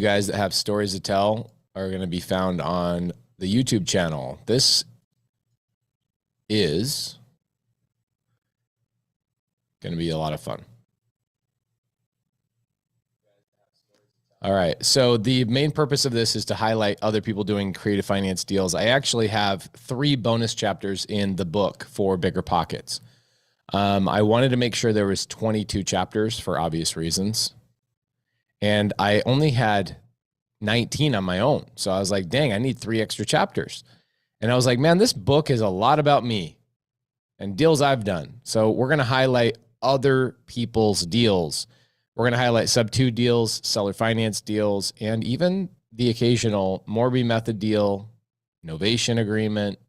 you guys that have stories to tell are going to be found on the YouTube channel. This is going to be a lot of fun. All right. So the main purpose of this is to highlight other people doing creative finance deals. I actually have 3 bonus chapters in the book for Bigger Pockets. I wanted to make sure there was 22 chapters for obvious reasons. And I only had 19 on my own. So I was like, dang, I need 3 extra chapters. And I was like, man, this book is a lot about me and deals I've done. So we're going to highlight other people's deals. We're going to highlight sub-2 deals, seller finance deals, and even the occasional Morby method deal, novation agreement,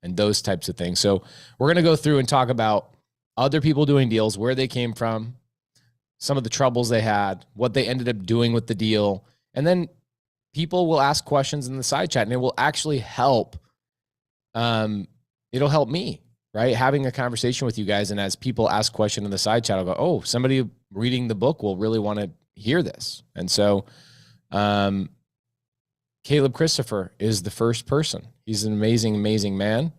and those types of things. So we're going to go through and talk about other people doing deals, where they came from, some of the troubles they had, what they ended up doing with the deal. And then people will ask questions in the side chat, and it will actually help. It'll help me, right? Having a conversation with you guys. And as people ask questions in the side chat, I'll go, oh, somebody reading the book will really want to hear this. And so Caleb Christopher is the first person. He's an amazing, amazing man.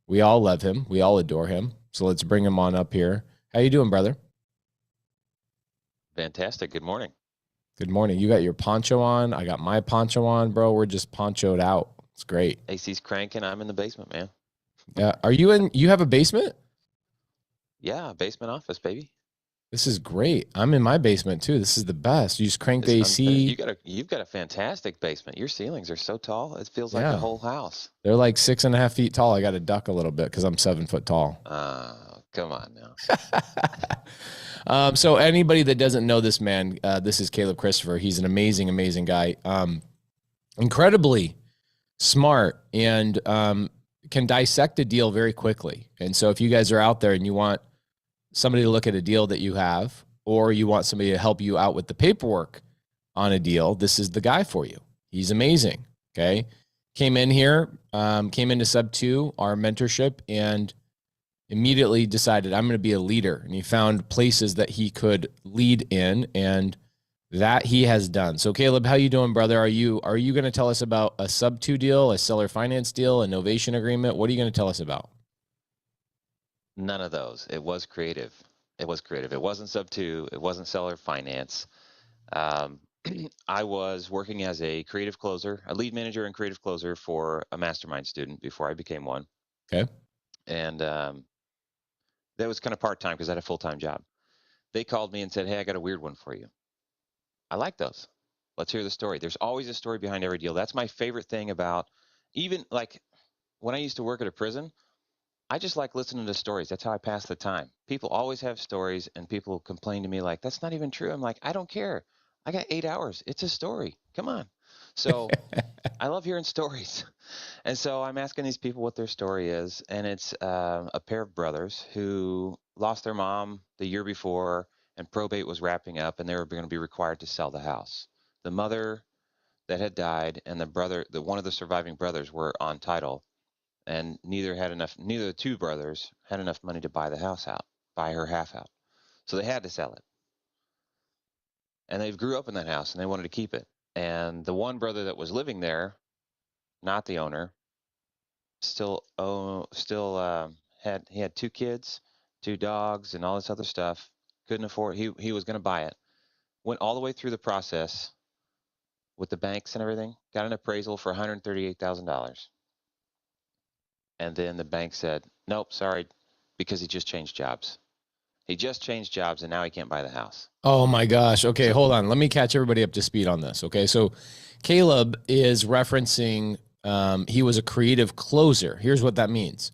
We all love him. We all adore him. So let's bring him on up here. How you doing, brother? Fantastic. Good morning. Good morning. You got your poncho on. I got my poncho on, bro. We're just ponchoed out. It's great. AC's cranking. I'm in the basement, man. Yeah. Are you in? You have a basement? Yeah, basement office, baby. This is great. I'm in my basement too. This is the best. You just crank the AC. You've got a fantastic basement. Your ceilings are so tall. It feels like the whole house. They're like 6.5 feet tall. I got to duck a little bit because I'm 7 foot tall. Come on now. So anybody that doesn't know this man, this is Caleb Christopher. He's an amazing, amazing guy. Incredibly smart and can dissect a deal very quickly. And so if you guys are out there and you want somebody to look at a deal that you have, or you want somebody to help you out with the paperwork on a deal, this is the guy for you. He's amazing. Okay. Came in here, came into sub-2, our mentorship, and immediately decided I'm going to be a leader. And he found places that he could lead in, and that he has done. So Caleb, how you doing, brother? Are you going to tell us about a sub-2 deal, a seller finance deal, a novation agreement? What are you going to tell us about? None of those. It was creative. It was creative. It wasn't sub-2. It wasn't seller finance. I was working as a creative closer, a lead manager and creative closer for a mastermind student before I became one. Okay. And that was kind of part-time because I had a full-time job. They called me and said, hey, I got a weird one for you. I like those. Let's hear the story. There's always a story behind every deal. That's my favorite thing about, even like when I used to work at a prison, I just like listening to stories. That's how I pass the time. People always have stories, and people complain to me like, that's not even true. I'm like, I don't care. I got 8 hours. It's a story. Come on. So I love hearing stories. And so I'm asking these people what their story is. And it's a pair of brothers who lost their mom the year before, and probate was wrapping up, and they were going to be required to sell the house. The mother that had died and the brother, one of the surviving brothers, were on title. And neither of the 2 brothers had enough money to buy the house out, buy her half out. So they had to sell it. And they grew up in that house, and they wanted to keep it. And the one brother that was living there, not the owner, had 2 kids, 2 dogs, and all this other stuff. Couldn't afford. He was going to buy it. Went all the way through the process with the banks and everything. Got an appraisal for $138,000. And then the bank said, nope, sorry, because he just changed jobs. He just changed jobs, and now he can't buy the house. Oh my gosh. Okay, hold on. Let me catch everybody up to speed on this. Okay, so Caleb is referencing he was a creative closer. Here's what that means.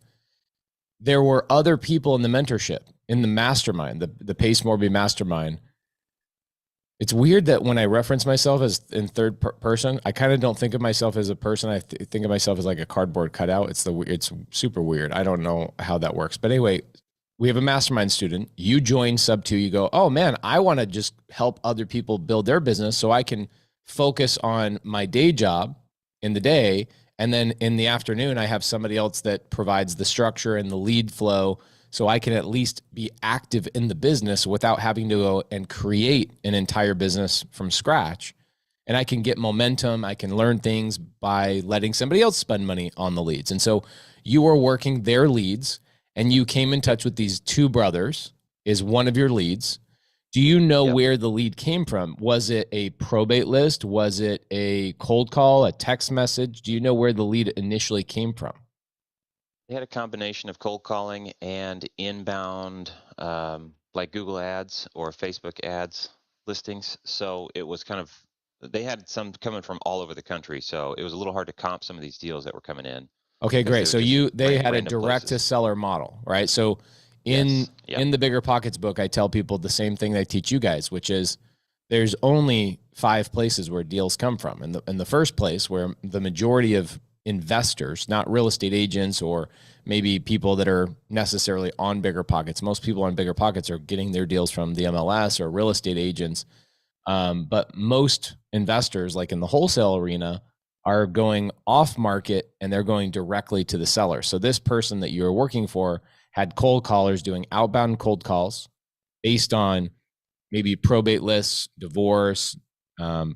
There were other people in the mentorship, in the mastermind, the Pace Morby mastermind. It's weird that when I reference myself as in third person, I kind of don't think of myself as a person. I think of myself as like a cardboard cutout. It's super weird. I don't know how that works. But anyway, we have a mastermind student. You join sub-2. You go, oh man, I want to just help other people build their business so I can focus on my day job in the day. And then in the afternoon, I have somebody else that provides the structure and the lead flow, so I can at least be active in the business without having to go and create an entire business from scratch. and I can get momentum. I can learn things by letting somebody else spend money on the leads. And so you were working their leads, and you came in touch with these two brothers is one of your leads. Do you know where the lead came from? Was it a probate list? Was it a cold call, a text message? Do you know where the lead initially came from? They had a combination of cold calling and inbound, like Google ads or Facebook ads listings. So it was kind of, they had some coming from all over the country. So it was a little hard to comp some of these deals that were coming in. Okay, great. So they had a direct to places. seller model, right? So in the Bigger Pockets book, I tell people the same thing they teach you guys, which is there's only 5 places where deals come from. And the first place where the majority of investors, not real estate agents or maybe people that are necessarily on Bigger Pockets, most people on Bigger Pockets are getting their deals from the MLS or real estate agents. But most investors, like in the wholesale arena, are going off market and they're going directly to the seller. So this person that you were working for had cold callers doing outbound cold calls based on maybe probate lists, divorce,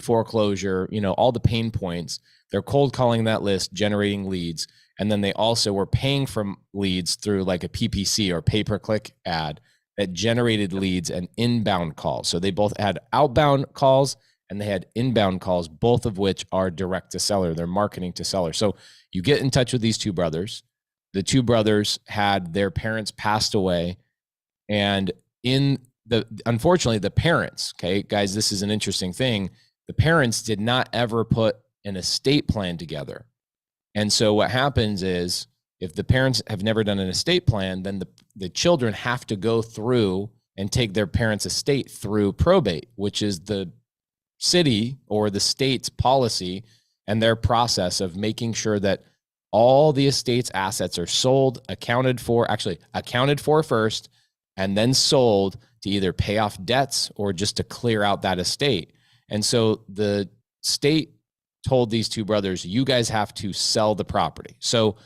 foreclosure, all the pain points. They're cold calling that list, generating leads. And then they also were paying for leads through like a PPC or pay-per-click ad that generated leads and inbound calls. So they both had outbound calls and they had inbound calls, both of which are direct to seller. They're marketing to seller. So you get in touch with these two brothers. The two brothers had their parents passed away. And unfortunately, the parents, okay, guys, this is an interesting thing. The parents did not ever put an estate plan together. And so what happens is if the parents have never done an estate plan, then the children have to go through and take their parents' estate through probate, which is the city or the state's policy and their process of making sure that all the estate's assets are sold, accounted for first, and then sold to either pay off debts or just to clear out that estate. And so the state told these two brothers, you guys have to sell the property. So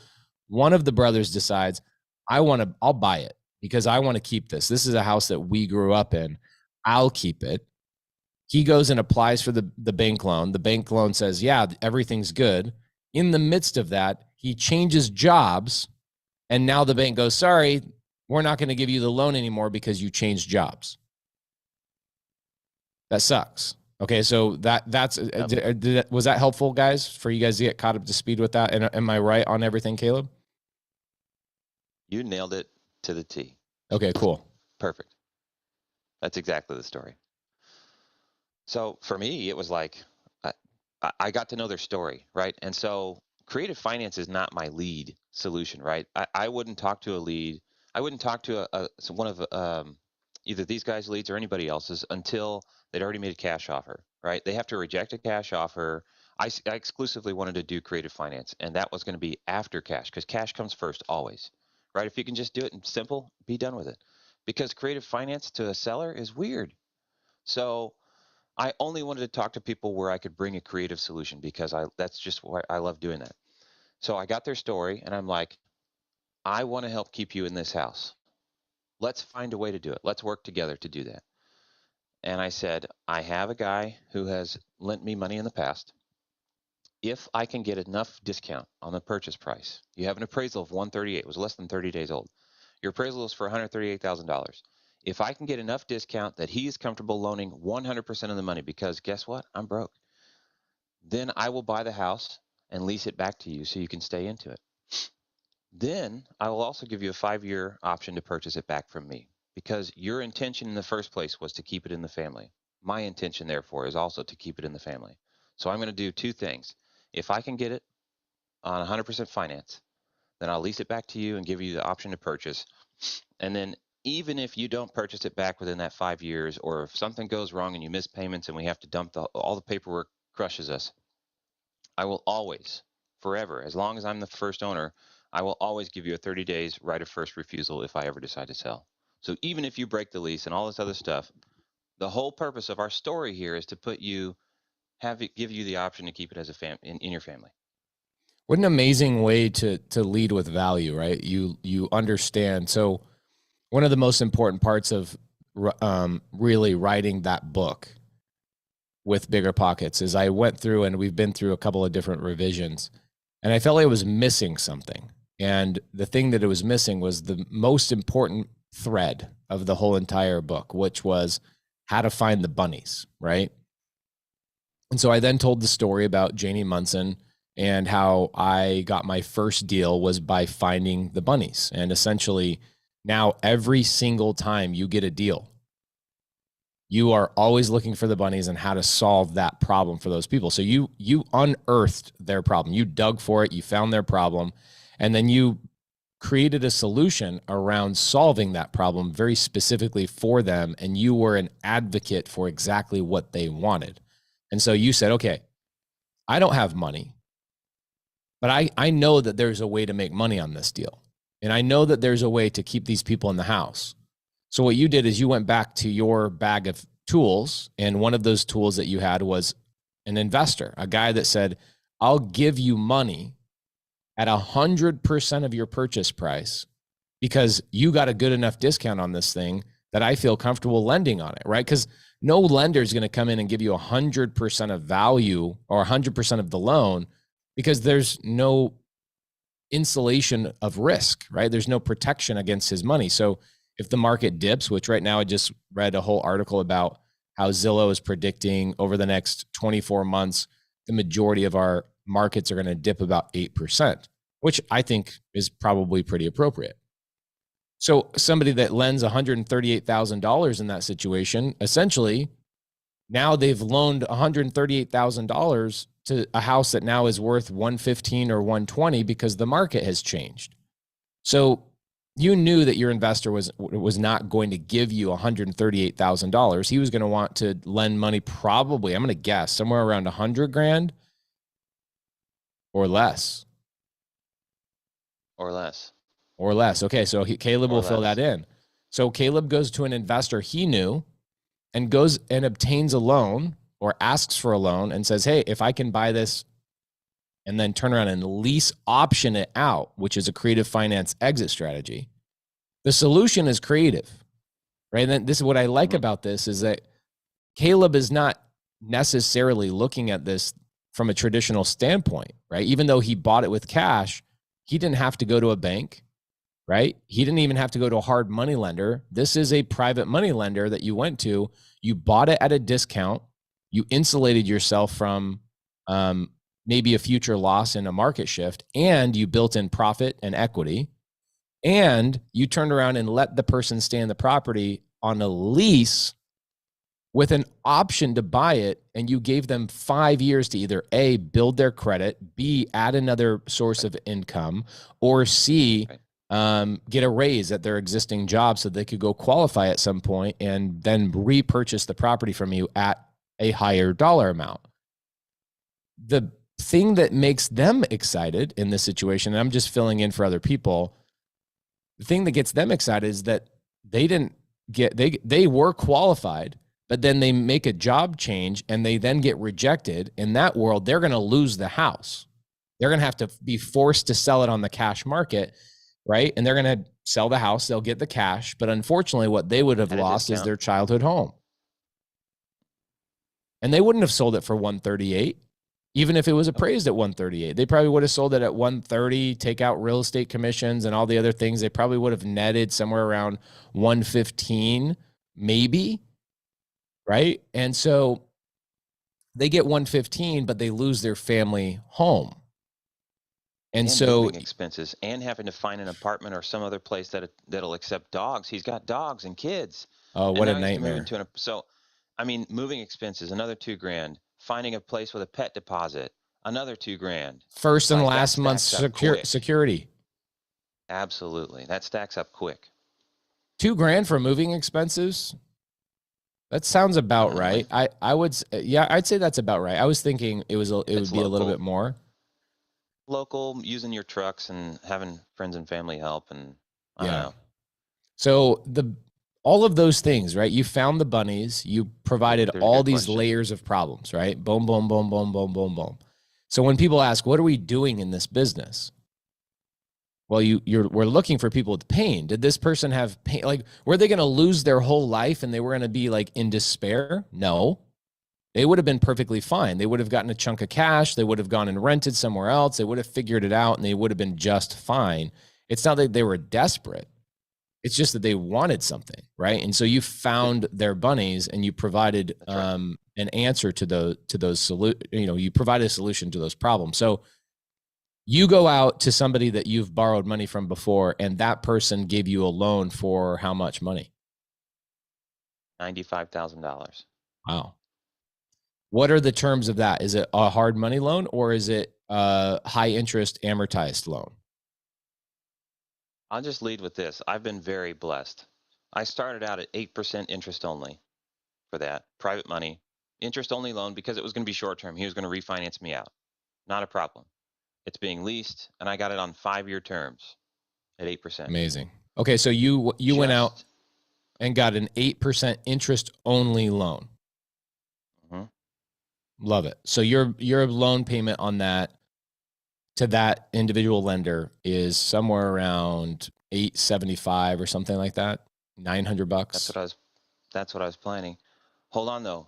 one of the brothers decides, I'll buy it because I want to keep this. This is a house that we grew up in. I'll keep it. He goes and applies for the bank loan. The bank loan says, yeah, everything's good. In the midst of that, he changes jobs. And now the bank goes, sorry, we're not going to give you the loan anymore because you changed jobs. That sucks. Okay, so was that helpful, guys, for you guys to get caught up to speed with that? And am I right on everything, Caleb? You nailed it to the T. Okay, cool. Perfect. That's exactly the story. So for me, it was like I got to know their story, right? And so creative finance is not my lead solution, right? I wouldn't talk to a lead. I wouldn't talk to one of either these guys' leads or anybody else's until they'd already made a cash offer, right? They have to reject a cash offer. I exclusively wanted to do creative finance, and that was going to be after cash because cash comes first always, right? If you can just do it in simple, be done with it. Because creative finance to a seller is weird. So I only wanted to talk to people where I could bring a creative solution because that's just why I love doing that. So I got their story and I'm like, I want to help keep you in this house. Let's find a way to do it. Let's work together to do that. And I said, I have a guy who has lent me money in the past. If I can get enough discount on the purchase price, you have an appraisal of 138, it was less than 30 days old. Your appraisal is for $138,000. If I can get enough discount that he is comfortable loaning 100% of the money, because guess what? I'm broke. Then I will buy the house and lease it back to you so you can stay into it. Then I will also give you a 5-year option to purchase it back from me because your intention in the first place was to keep it in the family. My intention, therefore, is also to keep it in the family. So I'm going to do 2 things. If I can get it on 100% finance, then I'll lease it back to you and give you the option to purchase. And then even if you don't purchase it back within that 5 years, or if something goes wrong and you miss payments and we have to dump all the paperwork crushes us, I will always, forever, as long as I'm the first owner, I will always give you a 30 days right of first refusal if I ever decide to sell. So even if you break the lease and all this other stuff, the whole purpose of our story here is to give you the option to keep it as a in your family. What an amazing way to lead with value, right? You understand. So one of the most important parts of really writing that book with Bigger Pockets is I went through, and we've been through a couple of different revisions, and I felt like it was missing something. And the thing that it was missing was the most important thread of the whole entire book, which was how to find the bunnies, right? And so I then told the story about Janie Munson and how I got my first deal was by finding the bunnies. And essentially now every single time you get a deal, you are always looking for the bunnies and how to solve that problem for those people. So you unearthed their problem. You dug for it, you found their problem, and then you created a solution around solving that problem very specifically for them. And you were an advocate for exactly what they wanted. And so you said, okay, I don't have money, but I know that there's a way to make money on this deal. And I know that there's a way to keep these people in the house. So what you did is you went back to your bag of tools, and one of those tools that you had was an investor, a guy that said, I'll give you money at 100% of your purchase price because you got a good enough discount on this thing that I feel comfortable lending on it, right? Because no lender is going to come in and give you 100% of value or 100% of the loan because there's no insulation of risk, right? There's no protection against his money. So if the market dips, which right now I just read a whole article about how Zillow is predicting over the next 24 months, the majority of our markets are going to dip about 8%, which I think is probably pretty appropriate. So somebody that lends $138,000 in that situation, essentially now they've loaned $138,000 to a house that now is worth $115 or $120 because the market has changed. So you knew that your investor was not going to give you $138,000. He was going to want to lend money, probably, I'm going to guess, somewhere around $100,000 or less. Or less. Or less. Okay, so Caleb will fill that in. So Caleb goes to an investor he knew and goes and obtains a loan or asks for a loan and says, hey, if I can buy this and then turn around and lease option it out, which is a creative finance exit strategy. The solution is creative, right? And then this is what I like about this is that Caleb is not necessarily looking at this from a traditional standpoint, right? Even though he bought it with cash, he didn't have to go to a bank, right? He didn't even have to go to a hard money lender. This is a private money lender that you went to. You bought it at a discount. You insulated yourself from maybe a future loss in a market shift, and you built in profit and equity, and you turned around and let the person stay in the property on a lease with an option to buy it, and you gave them 5 years to either A, build their credit, B, add another source of income, or C, get a raise at their existing job so they could go qualify at some point and then repurchase the property from you at a higher dollar amount. The thing that makes them excited in this situation, and I'm just filling in for other people, the thing that gets them excited is that they were qualified, but then they make a job change and they then get rejected. In that world, they're going to lose the house. They're going to have to be forced to sell it on the cash market, right? And they're going to sell the house. They'll get the cash. But unfortunately, what they would have lost is their childhood home. And they wouldn't have sold it for $138, even if it was appraised at $138. They probably would have sold it at $130, take out real estate commissions and all the other things. They probably would have netted somewhere around $115, maybe, right? And so they get $115, but they lose their family home. And so moving expenses and having to find an apartment or some other place that'll accept dogs. He's got dogs and kids. Oh, what a nightmare. So, I mean, moving expenses, another $2,000. Finding a place with a pet deposit, another $2,000. First and last month's security. Absolutely. That stacks up quick. $2,000 for moving expenses. That sounds about right. I'd say that's about right. I was thinking it would be a little bit more. Local, using your trucks and having friends and family help, and I don't know. So all of those things, right? You found the bunnies, you provided all these layers of problems, right? Boom, boom, boom, boom, boom, boom, boom. So when people ask, what are we doing in this business? Well, we're looking for people with pain. Did this person have pain? Like, were they going to lose their whole life and they were going to be like in despair? No. They would have been perfectly fine. They would have gotten a chunk of cash. They would have gone and rented somewhere else. They would have figured it out and they would have been just fine. It's not that they were desperate. It's just that they wanted something, right? And so you found their bunnies and you provided an answer to those you provided a solution to those problems. So you go out to somebody that you've borrowed money from before, and that person gave you a loan for how much money? $95,000. Wow. What are the terms of that? Is it a hard money loan or is it a high interest amortized loan? I'll just lead with this. I've been very blessed. I started out at 8% interest only for that private money, interest only loan because it was going to be short term. He was going to refinance me out. Not a problem. It's being leased and I got it on 5-year terms at 8%. Amazing. Okay. So you went out and got an 8% interest only loan. Mm-hmm. Love it. So your loan payment on that to that individual lender is somewhere around $875 or something like that. $900. That's what I was planning. Hold on though.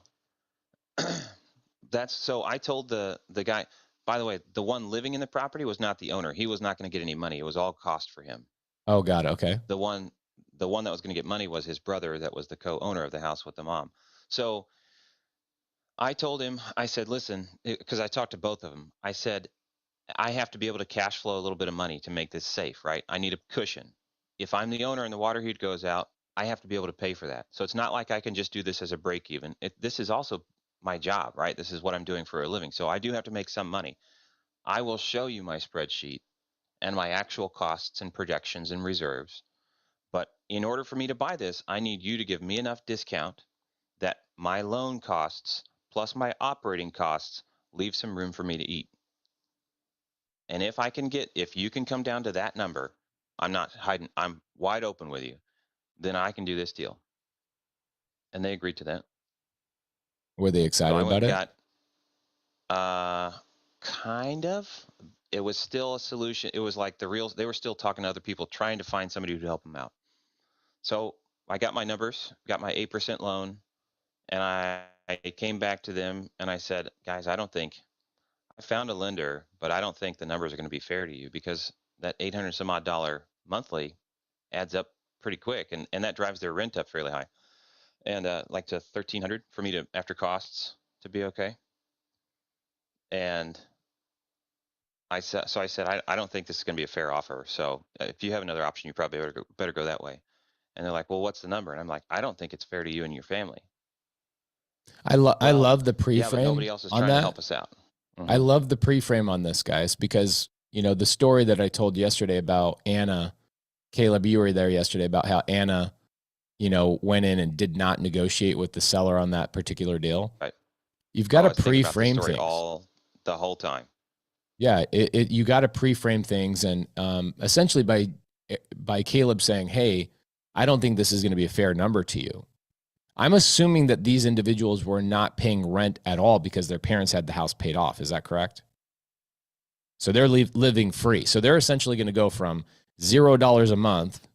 So I told the guy, by the way, the one living in the property was not the owner. He was not going to get any money. It was all cost for him. Oh, got it. Okay. The one that was going to get money was his brother that was the co-owner of the house with the mom. So I told him, I said, listen, because I talked to both of them. I said, I have to be able to cash flow a little bit of money to make this safe, right? I need a cushion. If I'm the owner and the water heat goes out, I have to be able to pay for that. So it's not like I can just do this as a break even. This is also my job, right? This is what I'm doing for a living. So I do have to make some money. I will show you my spreadsheet and my actual costs and projections and reserves. But in order for me to buy this, I need you to give me enough discount that my loan costs plus my operating costs leave some room for me to eat. And if you can come down to that number, I'm not hiding, I'm wide open with you, then I can do this deal. And they agreed to that. Were they excited about it? Kind of. It was still a solution. It was like they were still talking to other people, trying to find somebody to help them out. So I got my numbers, got my 8% loan, and I came back to them and I said, guys, I found a lender, but I don't think the numbers are going to be fair to you because that $800 some odd monthly adds up pretty quick, and that drives their rent up fairly high, and like to $1,300 for me to after costs to be okay. And I said, I don't think this is going to be a fair offer. So if you have another option, you probably better go that way. And they're like, well, what's the number? And I'm like, I don't think it's fair to you and your family. I love the pre-frame. Yeah, but nobody else is trying to help us out. Mm-hmm. I love the pre-frame on this, guys, because the story that I told yesterday about Anna, Caleb, you were there yesterday about how Anna, went in and did not negotiate with the seller on that particular deal. Right. You've got to pre-frame things the whole time. Yeah, you got to pre-frame things, and essentially by Caleb saying, "Hey, I don't think this is going to be a fair number to you." I'm assuming that these individuals were not paying rent at all because their parents had the house paid off. Is that correct? So they're living free. So they're essentially going to go from $0 a month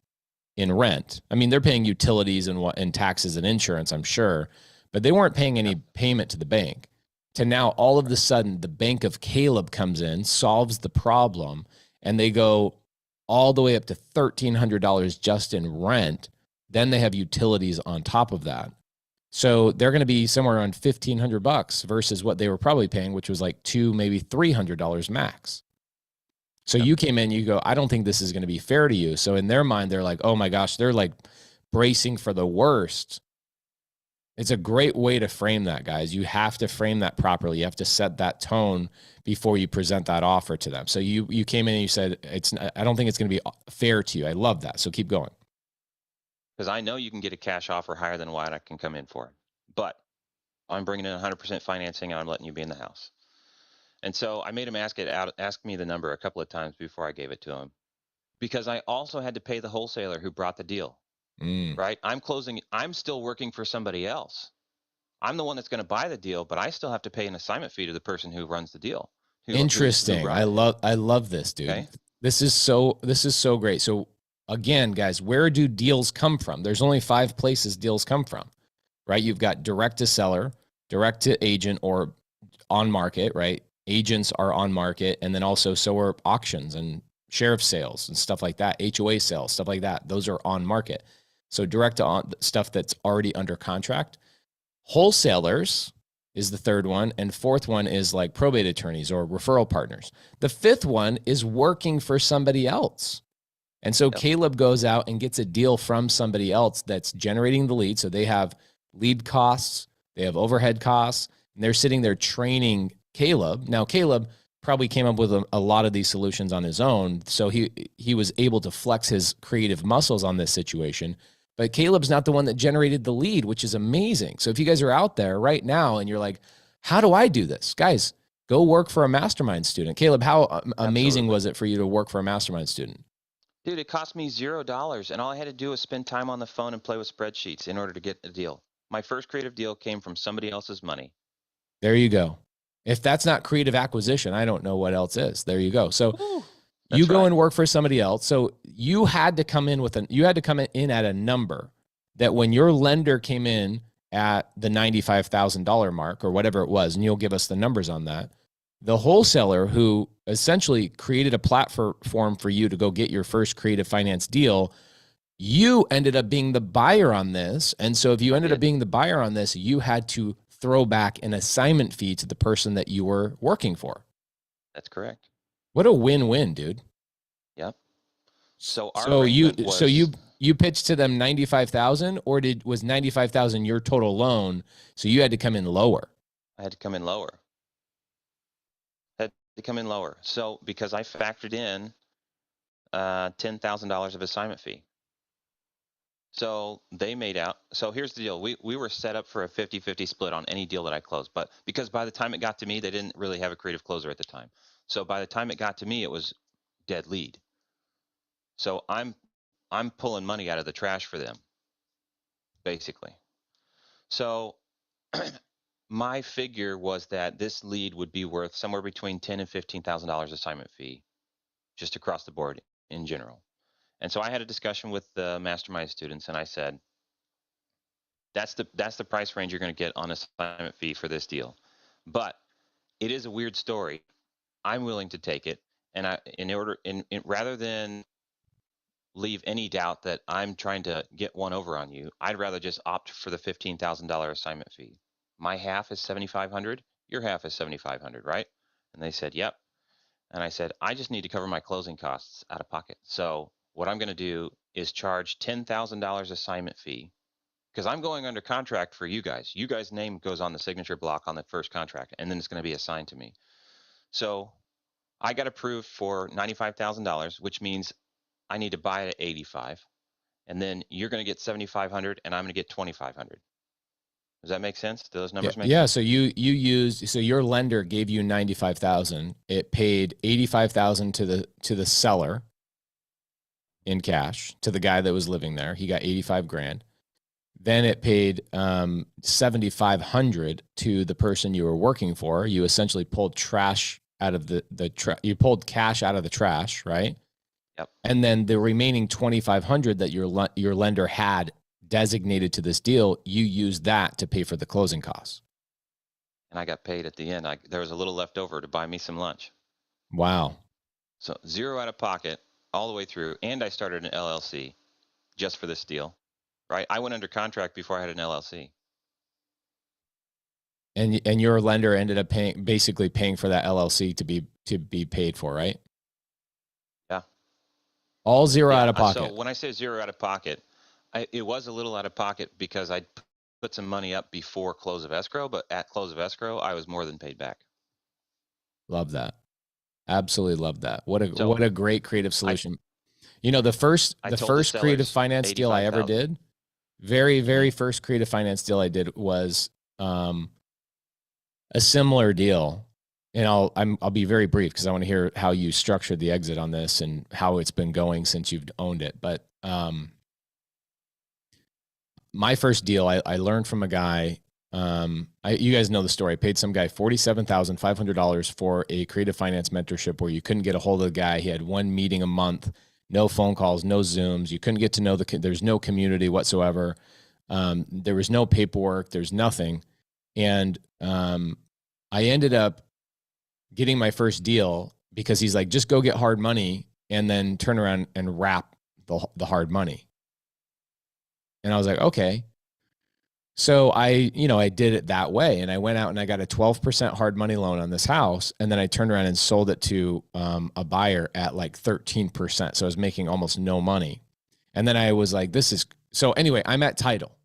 in rent. I mean, they're paying utilities and taxes and insurance, I'm sure, but they weren't paying any payment to the bank. To now, all of a sudden, the bank of Caleb comes in, solves the problem, and they go all the way up to $1,300 just in rent. Then they have utilities on top of that. So they're going to be somewhere around $1,500 versus what they were probably paying, which was like $200, maybe $300 max. So you came in, you go, I don't think this is going to be fair to you. So in their mind, they're like, oh my gosh, they're like bracing for the worst. It's a great way to frame that, guys. You have to frame that properly. You have to set that tone before you present that offer to them. So you came in and you said, I don't think it's going to be fair to you. I love that. So keep going. Because I know you can get a cash offer higher than what I can come in for. But I'm bringing in 100% financing and I'm letting you be in the house. And so I made him ask me the number a couple of times before I gave it to him. Because I also had to pay the wholesaler who brought the deal. Right? I'm still working for somebody else. I'm the one that's going to buy the deal, but I still have to pay an assignment fee to the person who runs the deal. Interesting. I love this, dude. Okay? This is so great. So again, guys, where do deals come from? There's only 5 places deals come from, right? You've got direct to seller, direct to agent or on market, right? Agents are on market. And then also so are auctions and sheriff sales and stuff like that, HOA sales, stuff like that. Those are on market. So direct to on stuff that's already under contract. Wholesalers is the third one. And fourth one is like probate attorneys or referral partners. The fifth one is working for somebody else. And so Caleb goes out and gets a deal from somebody else that's generating the lead. So they have lead costs, they have overhead costs, and they're sitting there training Caleb. Now, Caleb probably came up with a lot of these solutions on his own. So he was able to flex his creative muscles on this situation. But Caleb's not the one that generated the lead, which is amazing. So if you guys are out there right now and you're like, how do I do this? Guys, go work for a mastermind student. Caleb, how amazing was it for you to work for a mastermind student? Dude, it cost me $0, and all I had to do was spend time on the phone and play with spreadsheets in order to get a deal. My first creative deal came from somebody else's money. There you go. If that's not creative acquisition, I don't know what else is. There you go. So you go and work for somebody else. So you had to come in at a number that when your lender came in at the $95,000 mark or whatever it was, and you'll give us the numbers on that, the wholesaler who essentially created a platform for you to go get your first creative finance deal, you ended up being the buyer on this. And so if you ended up being the buyer on this, you had to throw back an assignment fee to the person that you were working for. That's correct. What a win-win, dude. Yep. So you pitched to them 95,000, or was 95,000 your total loan? So you had to come in lower. I had to come in lower. So because I factored in $10,000 of assignment fee. So they made out. So here's the deal. We were set up for a 50-50 split on any deal that I closed. But because by the time it got to me, they didn't really have a creative closer at the time. So by the time it got to me, it was dead lead. So I'm pulling money out of the trash for them, basically. So my figure was that this lead would be worth somewhere between $10,000 and $15,000 assignment fee, just across the board in general. And so I had a discussion with the mastermind students, and I said, that's the price range you're going to get on assignment fee for this deal. But it is a weird story. I'm willing to take it, and rather than leave any doubt that I'm trying to get one over on you, I'd rather just opt for the $15,000 assignment fee. My half is $7,500. Your half is $7,500, right? And they said, yep. And I said, I just need to cover my closing costs out of pocket. So what I'm going to do is charge $10,000 assignment fee, because I'm going under contract for you guys. You guys' name goes on the signature block on the first contract, and then it's going to be assigned to me. So I got approved for $95,000, which means I need to buy it at $85,000, and then you're going to get $7,500, and I'm going to get $2,500. Does that make sense? Do those numbers make sense? Yeah. So your lender gave you $95,000. It paid $85,000 to the seller in cash, to the guy that was living there. He got $85,000. Then it paid $7,500 to the person you were working for. You essentially pulled trash out of you pulled cash out of the trash, right? Yep. And then the remaining $2,500 that your lender had designated to this deal, you used that to pay for the closing costs. And I got paid at the end. There was a little left over to buy me some lunch. Wow. So $0 out of pocket all the way through. And I started an LLC just for this deal, right? I went under contract before I had an LLC. And your lender ended up basically paying for that LLC to be paid for, right? Yeah. All $0 out of pocket. So when I say $0 out of pocket, it was a little out of pocket because I put some money up before close of escrow, but at close of escrow, I was more than paid back. Love that. Absolutely love that. What a great creative solution. The first creative finance deal I ever did, very first creative finance deal I did was a similar deal. And I'll be very brief because I want to hear how you structured the exit on this and how it's been going since you've owned it. But my first deal, I learned from a guy. You guys know the story. I paid some guy $47,500 for a creative finance mentorship where you couldn't get a hold of the guy. He had one meeting a month, no phone calls, no Zooms. You couldn't get to know there's no community whatsoever. There was no paperwork. There's nothing. And I ended up getting my first deal because he's like, just go get hard money and then turn around and wrap the hard money. And I was like, okay. So I did it that way. And I went out and I got a 12% hard money loan on this house. And then I turned around and sold it to a buyer at like 13%. So I was making almost no money. And then I was like, so anyway, I'm at title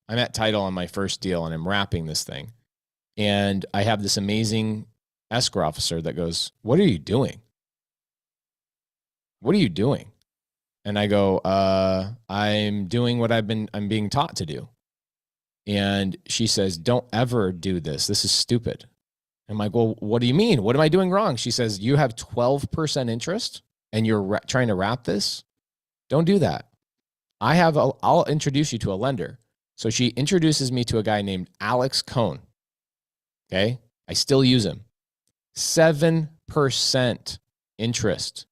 on my first deal and I'm wrapping this thing. And I have this amazing escrow officer that goes, what are you doing? What are you doing? And I go, I'm doing what I'm being taught to do. And she says, don't ever do this. This is stupid. I'm like, well, what do you mean? What am I doing wrong? She says, you have 12% interest and you're trying to wrap this. Don't do that. I'll introduce you to a lender. So she introduces me to a guy named Alex Cohn. Okay. I still use him. 7% interest.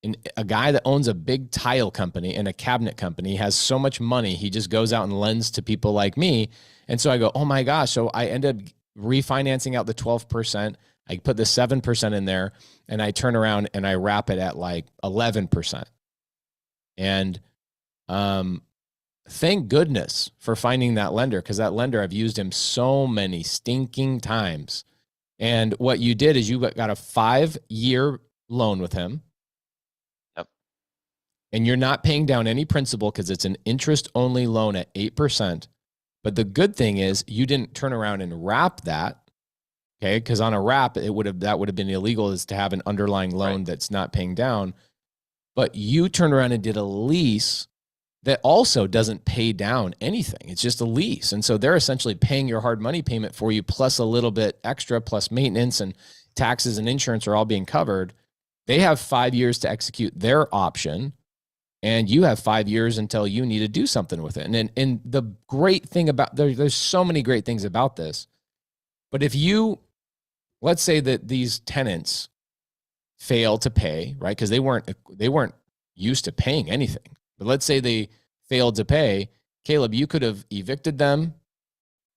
And a guy that owns a big tile company and a cabinet company has so much money, he just goes out and lends to people like me. And so I go, oh my gosh. So I end up refinancing out the 12%. I put the 7% in there and I turn around and I wrap it at like 11%. And thank goodness for finding that lender, because that lender, I've used him so many stinking times. And what you did is you got a 5-year loan with him. And you're not paying down any principal because it's an interest-only loan at 8%. But the good thing is you didn't turn around and wrap that, okay? Because on a wrap, that would have been illegal, is to have an underlying loan that's not paying down. But you turned around and did a lease that also doesn't pay down anything. It's just a lease. And so they're essentially paying your hard money payment for you, plus a little bit extra, plus maintenance and taxes and insurance are all being covered. They have 5 years to execute their option. And you have 5 years until you need to do something with it. And the great thing about, there's so many great things about this. But if let's say that these tenants fail to pay, right? Because they weren't used to paying anything. But let's say they failed to pay. Caleb, you could have evicted them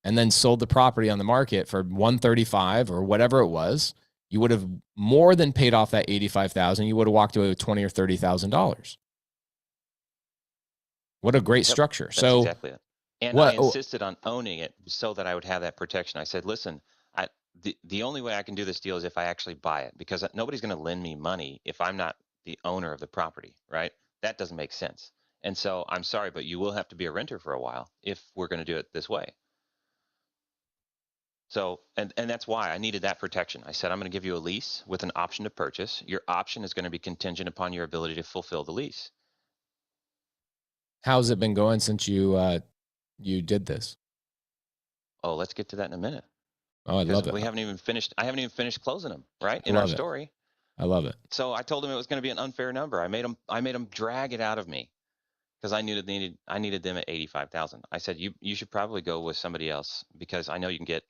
and then sold the property on the market for $135 or whatever it was. You would have more than paid off that $85,000. You would have walked away with $20,000 or $30,000. What a great structure. That's so exactly it. And I insisted on owning it so that I would have that protection. I said, listen, the only way I can do this deal is if I actually buy it, because nobody's going to lend me money if I'm not the owner of the property, right? That doesn't make sense. And so I'm sorry, but you will have to be a renter for a while if we're going to do it this way. So, and that's why I needed that protection. I said, I'm going to give you a lease with an option to purchase. Your option is going to be contingent upon your ability to fulfill the lease. How's it been going since you did this? Oh, let's get to that in a minute. Oh, I love it. I haven't even finished closing them, right? In our story. I love it. So I told him it was going to be an unfair number. I made him drag it out of me because I needed them at 85,000. I said, you should probably go with somebody else because I know you can get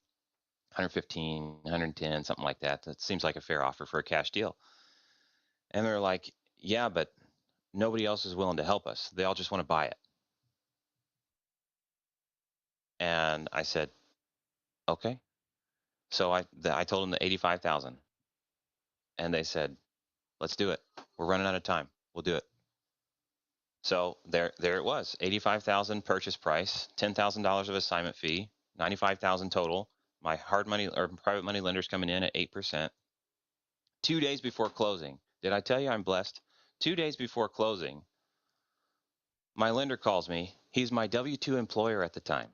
115, 110, something like that. That seems like a fair offer for a cash deal. And they're like, yeah, but nobody else is willing to help us. They all just want to buy it. And I said, okay. So I told them the 85,000, and they said, let's do it. We're running out of time. We'll do it. So there it was, 85,000 purchase price, $10,000 of assignment fee, 95,000 total. My hard money or private money lender's coming in at 8%. 2 days before closing, did I tell you I'm blessed? 2 days before closing, my lender calls me. He's my W-2 employer at the time,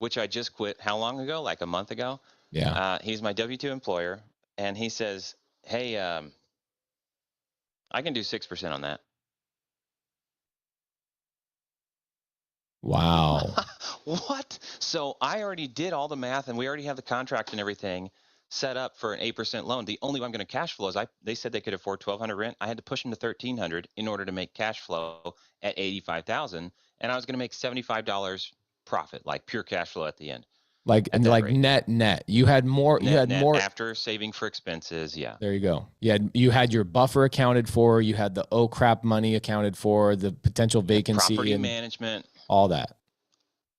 which I just quit how long ago? Like a month ago? Yeah. He's my W-2 employer, and he says, hey, I can do 6% on that. Wow. What? So I already did all the math, and we already have the contract and everything set up for an 8% loan. The only way I'm going to cash flow is they said they could afford $1,200 rent. I had to push them to $1,300 in order to make cash flow at $85,000, and I was going to make $75 profit, like pure cash flow at the end. Like net. You had more. Net after saving for expenses. Yeah. There you go. You had your buffer accounted for. You had the oh crap money accounted for. The potential vacancy, property management, all that.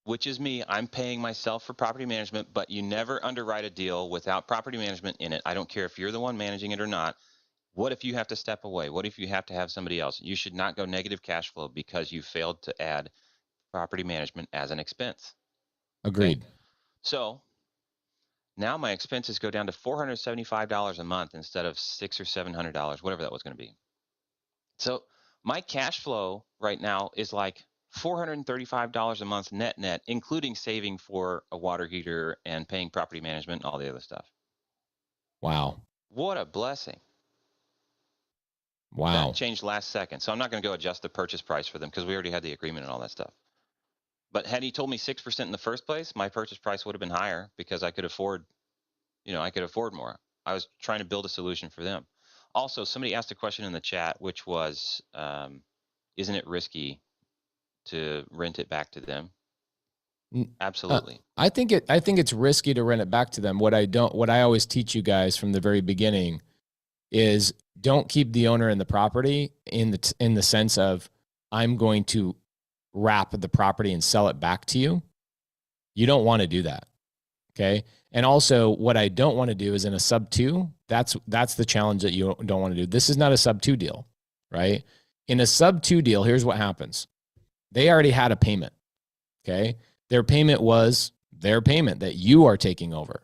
which is me. I'm paying myself for property management, but you never underwrite a deal without property management in it. I don't care if you're the one managing it or not. What if you have to step away? What if you have to have somebody else? You should not go negative cash flow because you failed to add property management as an expense. Agreed. Okay? So now my expenses go down to $475 a month instead of $600 or $700, whatever that was going to be. So my cash flow right now is like $435 a month net, including saving for a water heater and paying property management and all the other stuff. Wow. What a blessing. Wow. That changed last second. So I'm not going to go adjust the purchase price for them because we already had the agreement and all that stuff. But had he told me 6% in the first place, my purchase price would have been higher because I could afford, I could afford more. I was trying to build a solution for them. Also, somebody asked a question in the chat, which was, isn't it risky to rent it back to them? Absolutely. I think it's risky to rent it back to them. What I always teach you guys from the very beginning is don't keep the owner in the property in the sense of I'm going to wrap the property and sell it back to you. You don't want to do that. Okay. And also what I don't want to do is in a sub 2, that's the challenge that you don't want to do. This is not a sub 2 deal, right? In a sub 2 deal, here's what happens. They already had a payment. Okay. Their payment was their payment that you are taking over.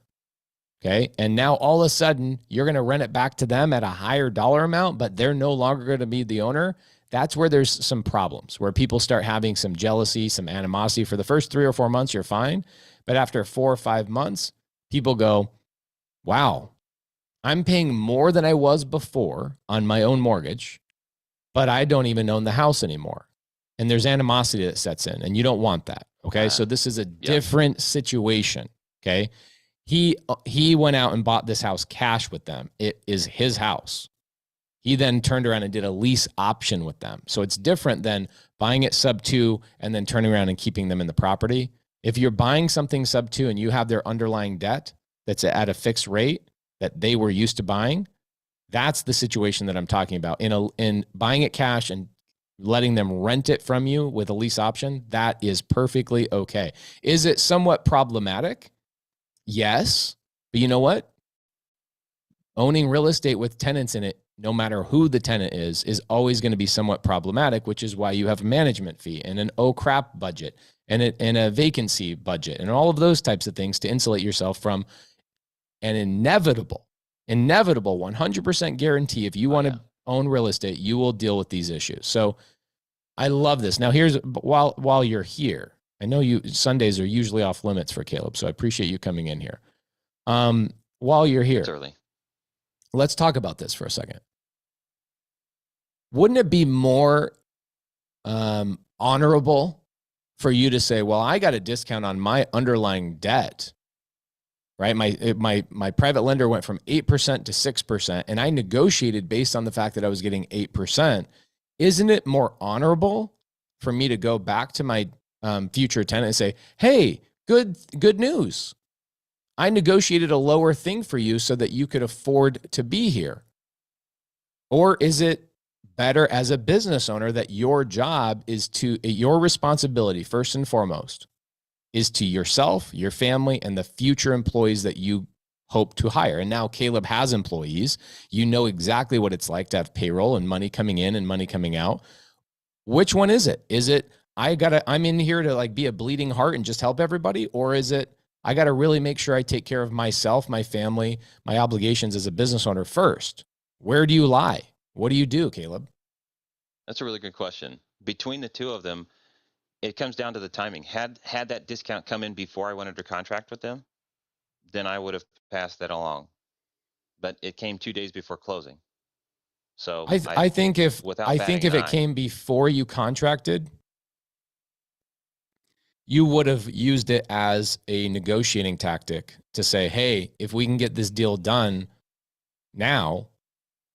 Okay. And now all of a sudden you're going to rent it back to them at a higher dollar amount, but they're no longer going to be the owner. That's where there's some problems, where people start having some jealousy, some animosity. For the first 3 or 4 months, you're fine. But after 4 or 5 months, people go, wow, I'm paying more than I was before on my own mortgage, but I don't even own the house anymore. And there's animosity that sets in, and you don't want that. Okay. So this is a different situation. Okay. He went out and bought this house cash with them. It is his house. He then turned around and did a lease option with them. So it's different than buying it sub 2 and then turning around and keeping them in the property. If you're buying something sub 2 and you have their underlying debt that's at a fixed rate that they were used to buying, that's the situation that I'm talking about. In buying it cash and letting them rent it from you with a lease option, that is perfectly okay. Is it somewhat problematic? Yes. But you know what? Owning real estate with tenants in it, no matter who the tenant is always going to be somewhat problematic, which is why you have a management fee and an oh crap budget and a vacancy budget and all of those types of things to insulate yourself from an inevitable 100% guarantee. If you want to own real estate, you will deal with these issues. So I love this. Now here's, while you're here, I know Sundays are usually off limits for Caleb, so I appreciate you coming in here. While you're here, It's early. Let's talk about this for a second. Wouldn't it be more honorable for you to say, well, I got a discount on my underlying debt, right? My private lender went from 8% to 6%, and I negotiated based on the fact that I was getting 8%. Isn't it more honorable for me to go back to my future tenant and say, hey, good news. I negotiated a lower thing for you so that you could afford to be here? Or is it better as a business owner that your job is your responsibility, first and foremost, is to yourself, your family, and the future employees that you hope to hire? And now Caleb has employees. You know exactly what it's like to have payroll and money coming in and money coming out. Which one is it? Is it I'm in here to be a bleeding heart and just help everybody? Or is it I got to really make sure I take care of myself, my family, my obligations as a business owner first? Where do you lie? What do you do, Caleb? That's a really good question. Between the two of them, it comes down to the timing. Had that discount come in before I went under contract with them, then I would have passed that along. But it came 2 days before closing. So I think if it came before you contracted, you would have used it as a negotiating tactic to say, hey, if we can get this deal done now,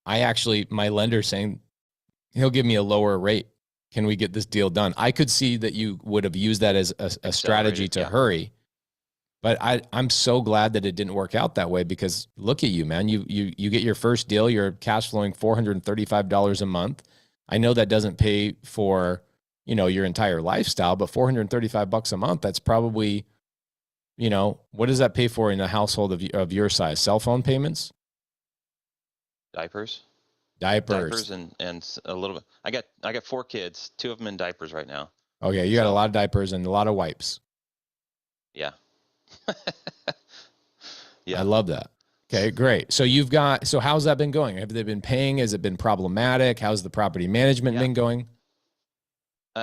my lender's saying he'll give me a lower rate. Can we get this deal done? I could see that you would have used that as a strategy to hurry. But I'm so glad that it didn't work out that way, because look at you, man. You get your first deal, you're cash flowing $435 a month. I know that doesn't pay for your entire lifestyle, but $435 a month, that's probably, what does that pay for in a household of your size? Cell phone payments? Diapers and a little bit. I got 4 kids, 2 of them in diapers right now. Okay, you got a lot of diapers and a lot of wipes. Yeah. Yeah. I love that. Okay, great. So how's that been going? Have they been paying? Has it been problematic? How's the property management been going?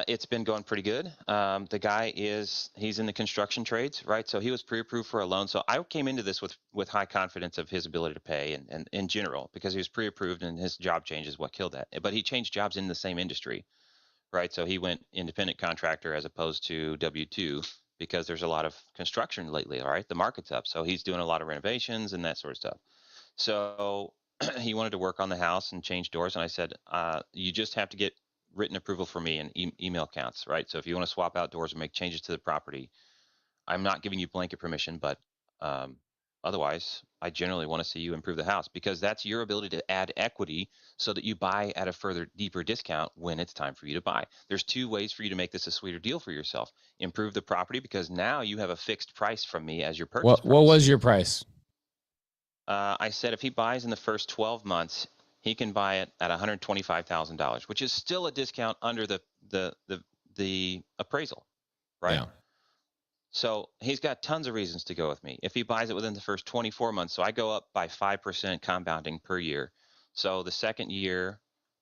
It's been going pretty good. The guy he's in the construction trades, right? So he was pre-approved for a loan. So I came into this with high confidence of his ability to pay and in general, because he was pre-approved and his job change is what killed that. But he changed jobs in the same industry, right? So he went independent contractor as opposed to W-2 because there's a lot of construction lately, all right? The market's up. So he's doing a lot of renovations and that sort of stuff. So he wanted to work on the house and change doors. And I said, you just have to get written approval for me and email counts, right? So if you want to swap out doors or make changes to the property, I'm not giving you blanket permission, but otherwise, I generally want to see you improve the house, because that's your ability to add equity so that you buy at a further deeper discount when it's time for you to buy. There's 2 ways for you to make this a sweeter deal for yourself. Improve the property, because now you have a fixed price from me as your purchase price. What was your price? I said if he buys in the first 12 months, he can buy it at $125,000, which is still a discount under the appraisal, right? Yeah. So he's got tons of reasons to go with me. If he buys it within the first 24 months, so I go up by 5% compounding per year. So the second year,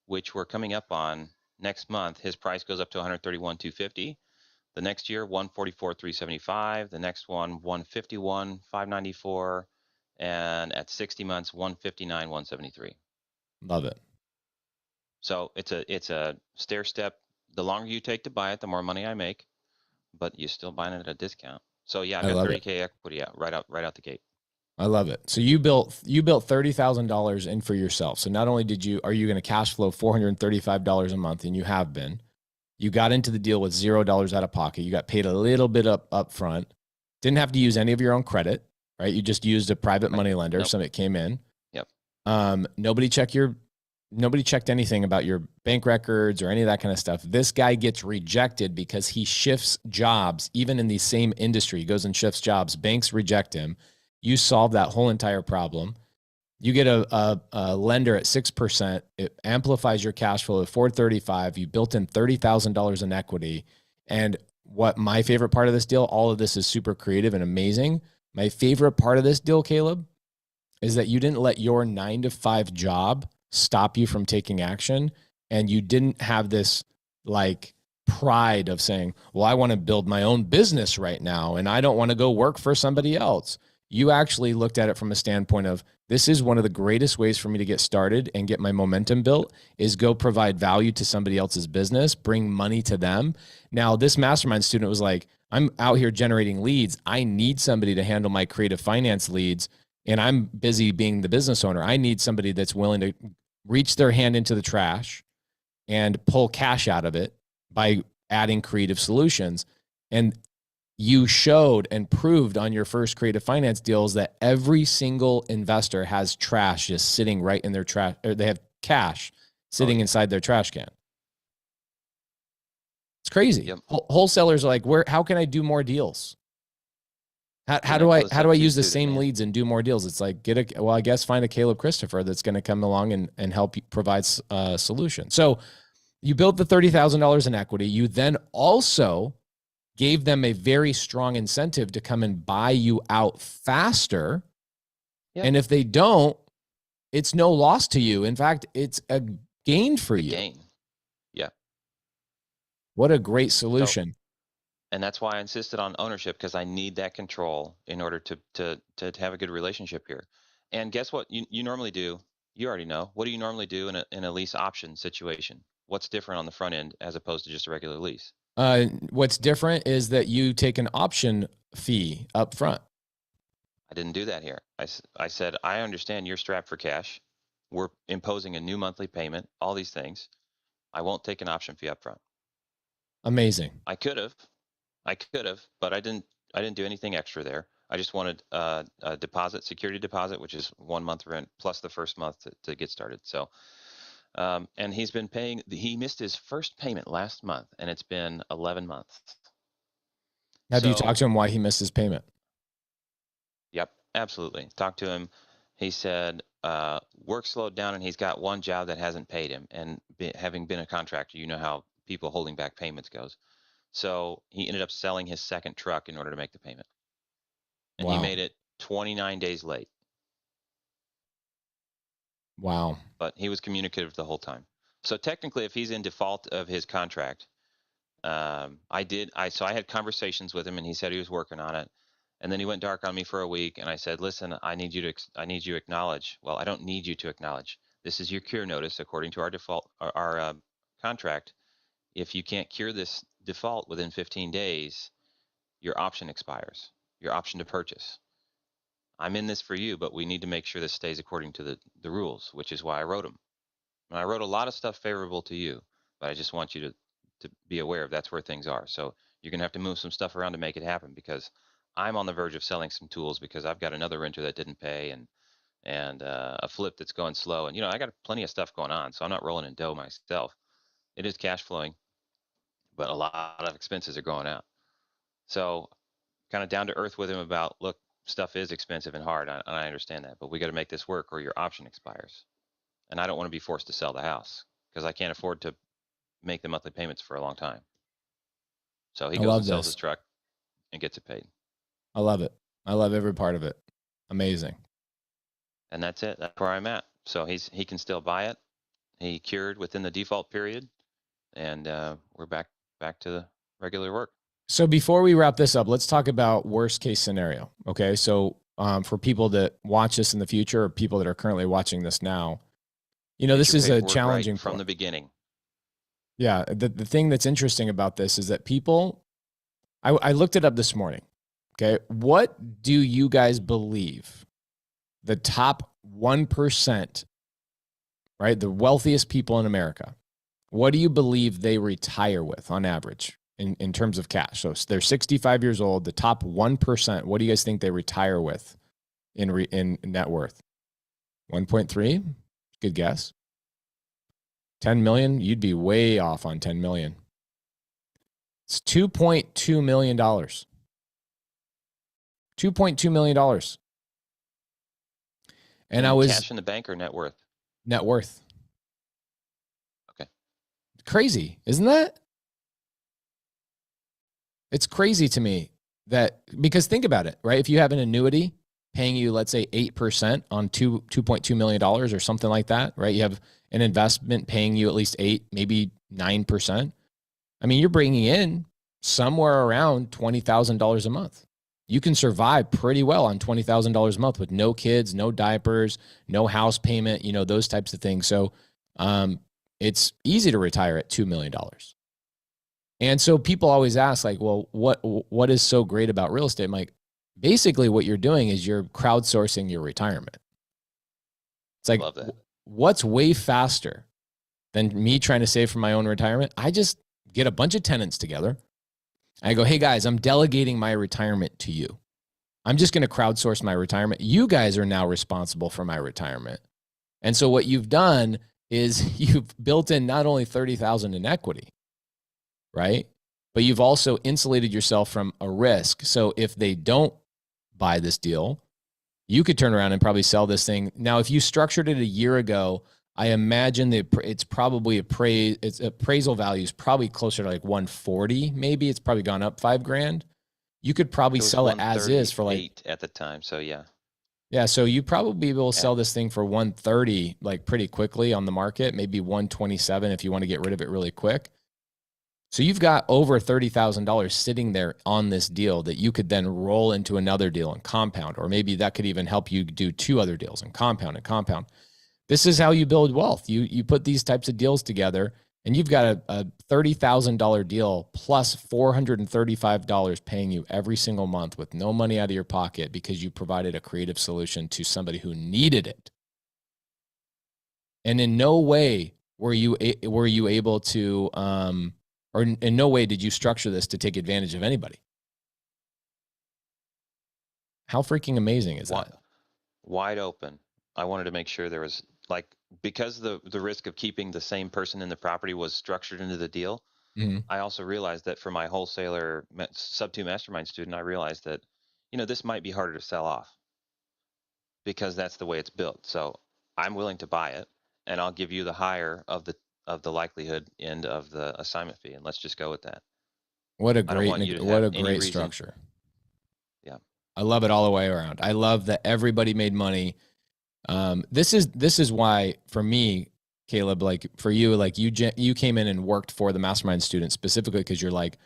which we're coming up on next month, his price goes up to $131,250. The next year, $144,375. The next one, $151,594. And at 60 months, $159,173. Love it. So it's a stair step. The longer you take to buy it, the more money I make, but you're still buying it at a discount. So yeah, I got $30K equity out right out the gate. I love it. So you built $30,000 in for yourself. So not only are you going to cash flow $435 a month, and you have been, you got into the deal with $0 out of pocket. You got paid a little bit up front. Didn't have to use any of your own credit, right? You just used a private money lender. Nope. Somebody came in. Yep. Nobody checked anything about your bank records or any of that kind of stuff. This guy gets rejected because he shifts jobs, even in the same industry. He goes and shifts jobs. Banks reject him. You solve that whole entire problem. You get a lender at 6%. It amplifies your cash flow at $435. You built in $30,000 in equity. And what my favorite part of this deal, all of this is super creative and amazing. My favorite part of this deal, Caleb, is that you didn't let your 9-to-5 job stop you from taking action. And you didn't have this like pride of saying, well, I want to build my own business right now, and I don't want to go work for somebody else. You actually looked at it from a standpoint of, this is one of the greatest ways for me to get started and get my momentum built, is go provide value to somebody else's business, bring money to them. Now, this mastermind student was like, I'm out here generating leads. I need somebody to handle my creative finance leads, and I'm busy being the business owner. I need somebody that's willing to reach their hand into the trash and pull cash out of it by adding creative solutions. And you showed and proved on your first creative finance deals that every single investor has trash just sitting right in their trash, or they have cash sitting inside their trash can. It's crazy. Yep. Wholesalers are like, how can I do more deals? How do I use the same leads and do more deals? It's like, I guess find a Caleb Christopher that's going to come along and help you provide a solution. So you built the $30,000 in equity. You then also gave them a very strong incentive to come and buy you out faster. Yep. And if they don't, it's no loss to you. In fact, it's a gain for you. Gain. Yeah. What a great solution. And that's why I insisted on ownership, because I need that control in order to have a good relationship here. And guess what you normally do? You already know. What do you normally do in a lease option situation? What's different on the front end as opposed to just a regular lease? What's different is that you take an option fee up front. I didn't do that here. I said, I understand you're strapped for cash. We're imposing a new monthly payment, all these things. I won't take an option fee up front. Amazing. I could have, but I didn't do anything extra there. I just wanted a deposit, security deposit, which is 1 month rent plus the first month to get started. So And he's been paying. He missed his first payment last month, and it's been 11 months. Have you talked to him why he missed his payment? Yep, absolutely. Talked to him. He said work slowed down, and he's got one job that hasn't paid him. And having been a contractor, you know how people holding back payments goes. So he ended up selling his second truck in order to make the payment. And he made it 29 days late. Wow. But he was communicative the whole time. So technically, if he's in default of his contract, I had conversations with him, and he said he was working on it. And then he went dark on me for a week, and I said, listen, I need you to acknowledge. Well, I don't need you to acknowledge. This is your cure notice according to our default, our contract. If you can't cure this default within 15 days, your option expires, your option to purchase. I'm in this for you, but we need to make sure this stays according to the rules, which is why I wrote them. And I wrote a lot of stuff favorable to you, but I just want you to be aware of that's where things are. So you're going to have to move some stuff around to make it happen, because I'm on the verge of selling some tools because I've got another renter that didn't pay and a flip that's going slow. And, I got plenty of stuff going on, so I'm not rolling in dough myself. It is cash flowing, but a lot of expenses are going out. So kind of down to earth with him about, look, stuff is expensive and hard. And I understand that, but we got to make this work or your option expires. And I don't want to be forced to sell the house because I can't afford to make the monthly payments for a long time. So he goes and sells his truck and gets it paid. I love it. I love every part of it. Amazing. And that's it. That's where I'm at. So he can still buy it. He cured within the default period, and we're back to the regular work. So before we wrap this up, let's talk about worst case scenario. Okay. So for people that watch this in the future, or people that are currently watching this now, this is a challenging right from the beginning. Yeah. The thing that's interesting about this is that people, I looked it up this morning. Okay. What do you guys believe the top 1%, right? The wealthiest people in America, what do you believe they retire with on average in terms of cash? So they're 65 years old, the top 1%, what do you guys think they retire with in net worth? 1.3? Good guess. 10 million? You'd be way off on 10 million. It's $2.2 million. $2.2 million. And I was cash in the bank or net worth? Net worth. Okay. Crazy, isn't that? It's crazy to me that, because think about it, right? If you have an annuity paying you, let's say 8% on $2.2 million or something like that, right? You have an investment paying you at least 8, maybe 9%. I mean, you're bringing in somewhere around $20,000 a month. You can survive pretty well on $20,000 a month with no kids, no diapers, no house payment, those types of things. So it's easy to retire at $2 million. And so people always ask, like, well, what is so great about real estate? I'm like, basically what you're doing is you're crowdsourcing your retirement. It's like, what's way faster than me trying to save for my own retirement? I just get a bunch of tenants together. I go, hey guys, I'm delegating my retirement to you. I'm just going to crowdsource my retirement. You guys are now responsible for my retirement. And so what you've done is you've built in not only $30,000 in equity, right? But you've also insulated yourself from a risk. So if they don't buy this deal, you could turn around and probably sell this thing. Now, if you structured it a year ago, I imagine that it's probably its appraisal value is probably closer to like 140. Maybe it's probably gone up $5,000. You could probably sell it as is for like at the time. So yeah. Yeah. So you probably be able to sell this thing for 130, like pretty quickly on the market, maybe 127 if you want to get rid of it really quick. So you've got over $30,000 sitting there on this deal that you could then roll into another deal and compound, or maybe that could even help you do 2 other deals and compound and compound. This is how you build wealth. You put these types of deals together, and you've got a $30,000 deal plus $435 paying you every single month with no money out of your pocket because you provided a creative solution to somebody who needed it. And in no way were you able to, or in no way did you structure this to take advantage of anybody. How freaking amazing is that? Wide open. I wanted to make sure there was like, because the risk of keeping the same person in the property was structured into the deal, I also realized that for my wholesaler sub 2 mastermind student, I realized that, this might be harder to sell off because that's the way it's built. So I'm willing to buy it, and I'll give you the higher of the likelihood end of the assignment fee, and let's just go with that. What a I don't want great, you to what have a any great reason. structure. Yeah. I love it all the way around. I love that everybody made money. This is why for me, Caleb, like for you, like you came in and worked for the mastermind students specifically because you're like,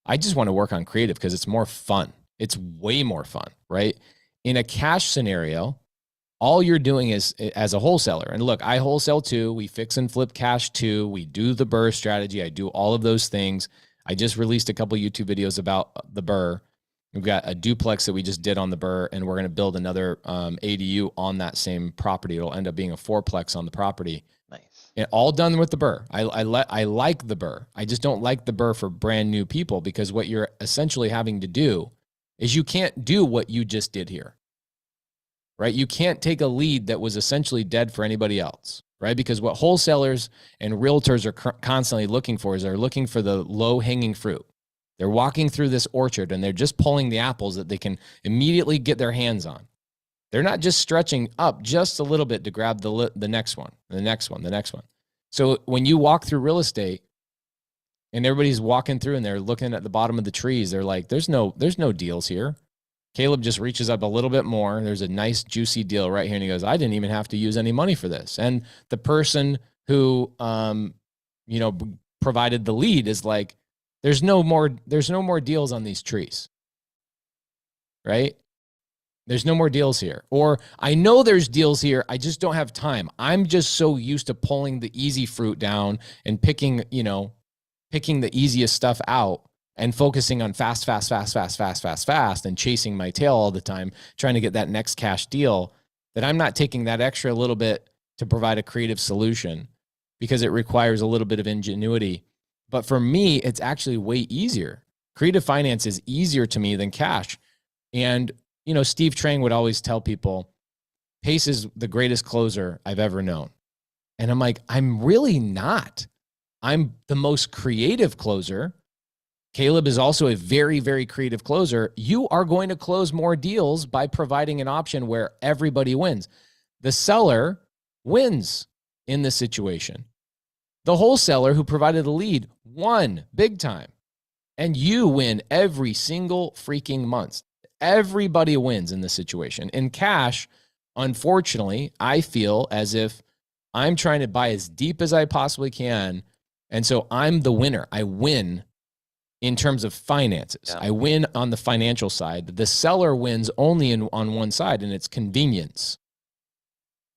I just want to work on creative because it's more fun. It's way more fun, right? In a cash scenario, all you're doing is as a wholesaler. And look, I wholesale too. We fix and flip cash too. We do the BRRRR strategy. I do all of those things. I just released a couple YouTube videos about the BRRRR. We've got a duplex that we just did on the BRRRR, and we're going to build another ADU on that same property. It'll end up being a fourplex on the property. Nice. And all done with the BRRRR. I like the BRRRR. I just don't like the BRRRR for brand new people, because what you're essentially having to do is you can't do what you just did here, right? You can't take a lead that was essentially dead for anybody else, right? Because what wholesalers and realtors are constantly looking for is they're looking for the low-hanging fruit. They're walking through this orchard and they're just pulling the apples that they can immediately get their hands on. They're not just stretching up just a little bit to grab the next one, the next one, the next one. So when you walk through real estate and everybody's walking through and they're looking at the bottom of the trees, they're like, there's no deals here. Caleb just reaches up a little bit more. There's a nice juicy deal right here. And he goes, I didn't even have to use any money for this. And the person who, provided the lead is like, there's no more deals on these trees, right? There's no more deals here. Or I know there's deals here, I just don't have time. I'm just so used to pulling the easy fruit down and picking the easiest stuff out and focusing on fast, and chasing my tail all the time, trying to get that next cash deal, that I'm not taking that extra little bit to provide a creative solution, because it requires a little bit of ingenuity. But for me, it's actually way easier. Creative finance is easier to me than cash. And, Steve Tang would always tell people, Pace is the greatest closer I've ever known. And I'm like, I'm really not. I'm the most creative closer. Caleb is also a very, very creative closer. You are going to close more deals by providing an option where everybody wins. The seller wins in this situation. The wholesaler who provided the lead won big time. And you win every single freaking month. Everybody wins in this situation. In cash, unfortunately, I feel as if I'm trying to buy as deep as I possibly can. And so I'm the winner. I win in terms of finances. Yeah. I win on the financial side. The seller wins only on one side, and it's convenience.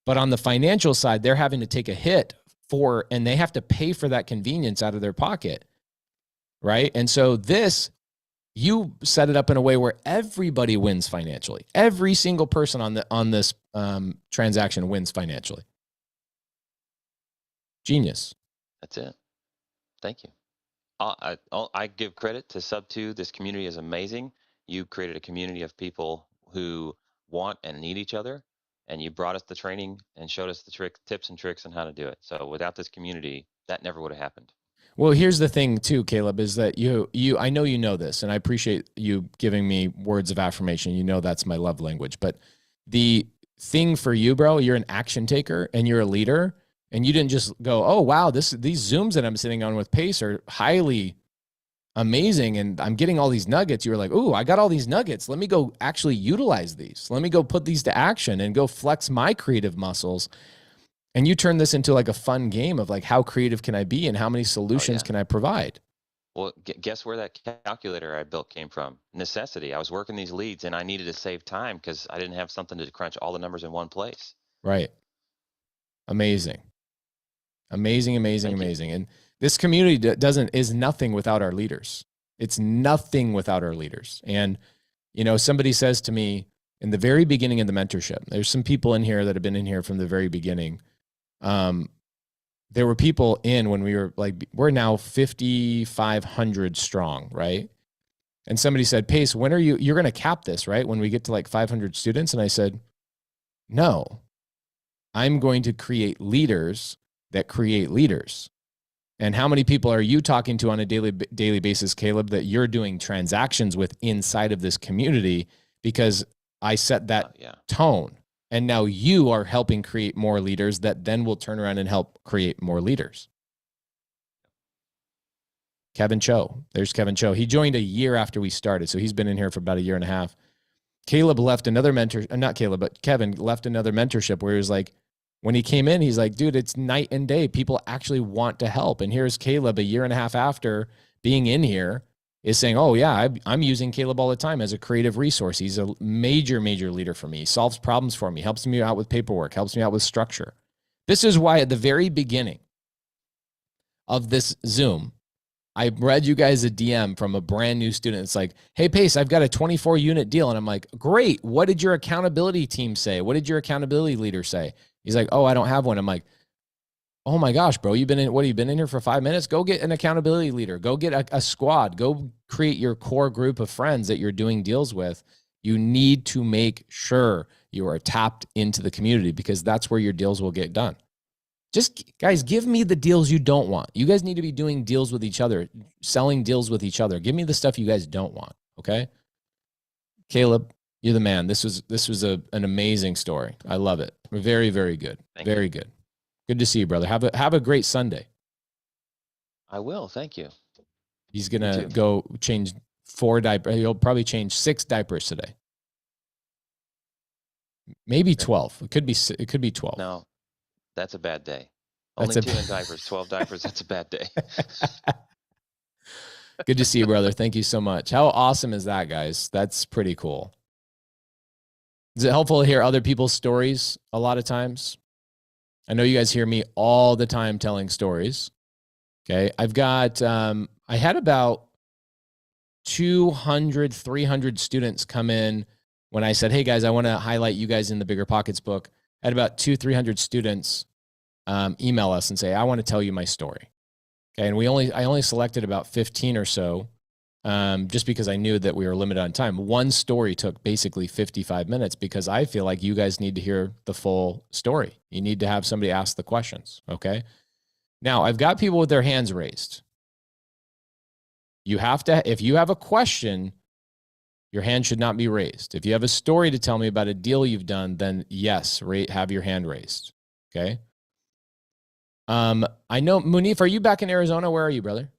But on the financial side, they're having to take a hit and they have to pay for that convenience out of their pocket, right? And so you set it up in a way where everybody wins financially. Every single person on this transaction wins financially. Genius. That's it. Thank you. I give credit to Sub 2. This community is amazing. You created a community of people who want and need each other, and you brought us the training and showed us the tips and tricks on how to do it. So without this community, that never would have happened. Well, here's the thing too, Caleb, is that I know you know this, and I appreciate you giving me words of affirmation. That's my love language. But the thing for you, bro, you're an action taker and you're a leader. And you didn't just go, oh, wow, these Zooms that I'm sitting on with Pace are highly amazing, and I'm getting all these nuggets. You were like, oh, I got all these nuggets. Let me go actually utilize these. Let me go put these to action and go flex my creative muscles. And you turn this into like a fun game of like, how creative can I be and how many solutions can I provide? Well, guess where that calculator I built came from? Necessity. I was working these leads and I needed to save time because I didn't have something to crunch all the numbers in one place. Right. Amazing. Amazing. And this community is nothing without our leaders. It's nothing without our leaders. And, somebody says to me in the very beginning of the mentorship, there's some people in here that have been in here from the very beginning. There were people in when we were like, we're now 5,500 strong, right? And somebody said, Pace, when you're going to cap this, right? When we get to like 500 students. And I said, no, I'm going to create leaders that create leaders. And how many people are you talking to on a daily basis, Caleb, that you're doing transactions with inside of this community? Because I set that tone. And now you are helping create more leaders that then will turn around and help create more leaders. Kevin Cho. There's Kevin Cho. He joined a year after we started. So he's been in here for about a year and a half. Caleb left another mentor, not Caleb, but Kevin left another mentorship where he was like, when he came in, he's like, dude, it's night and day. People actually want to help. And here's Caleb a year and a half after being in here is saying, oh yeah, I'm using Caleb all the time as a creative resource. He's a major, major leader for me. He solves problems for me, helps me out with paperwork, helps me out with structure. This is why at the very beginning of this Zoom, I read you guys a DM from a brand new student. It's like, hey, Pace, I've got a 24 unit deal. And I'm like, great. What did your accountability team say? What did your accountability leader say? He's like, oh, I don't have one. I'm like, oh my gosh, bro, you've been in here for 5 minutes? Go get an accountability leader. Go get a squad. Go create your core group of friends that you're doing deals with. You need to make sure you are tapped into the community because that's where your deals will get done. Just guys, give me the deals you don't want. You guys need to be doing deals with each other, selling deals with each other. Give me the stuff you guys don't want. Okay. Caleb, you're the man. This was an amazing story. I love it. Very, very good. Very good. Good to see you, brother. Have a great Sunday. I will. Thank you. He's going to go change 4 diapers. He'll probably change 6 diapers today. Maybe 12. It could be 12. No, that's a bad day. Only 2 in diapers, 12 diapers. That's a bad day. Good to see you, brother. Thank you so much. How awesome is that, guys? That's pretty cool. Is it helpful to hear other people's stories a lot of times? I know you guys hear me all the time telling stories. Okay. I've got, I had about 200, 300 students come in when I said, hey guys, I want to highlight you guys in the Bigger Pockets book. I had about 200-300 students email us and say, I want to tell you my story. Okay. And I only selected about 15 or so just because I knew that we were limited on time. One story took basically 55 minutes because I feel like you guys need to hear the full story. You need to have somebody ask the questions. Okay. Now I've got people with their hands raised. You have to, if you have a question, your hand should not be raised. If you have a story to tell me about a deal you've done, then yes, have your hand raised. Okay. I know, Mounif, are you back in Arizona? Where are you, brother?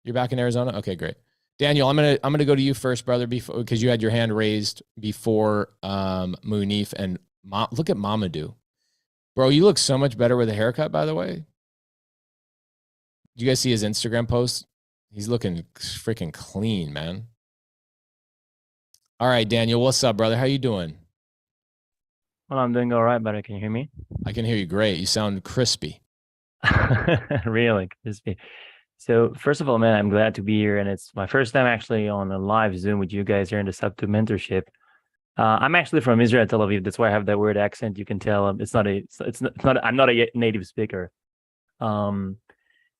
You're back in Arizona? Okay, great. Daniel, I'm gonna go to you first, brother, because you had your hand raised before Mounif and look at Mamadou. Bro, you look so much better with a haircut, by the way. Did you guys see his Instagram post? He's looking freaking clean, man. All right, Daniel, what's up, brother? How you doing? Well, I'm doing all right, but can you hear me? I can hear you great. You sound crispy. Really crispy. So first of all, man, I'm glad to be here, and it's my first time actually on a live Zoom with you guys here in the Sub to Mentorship. I'm actually from Israel, Tel Aviv. That's why I have that weird accent. You can tell it's not. I'm not a native speaker.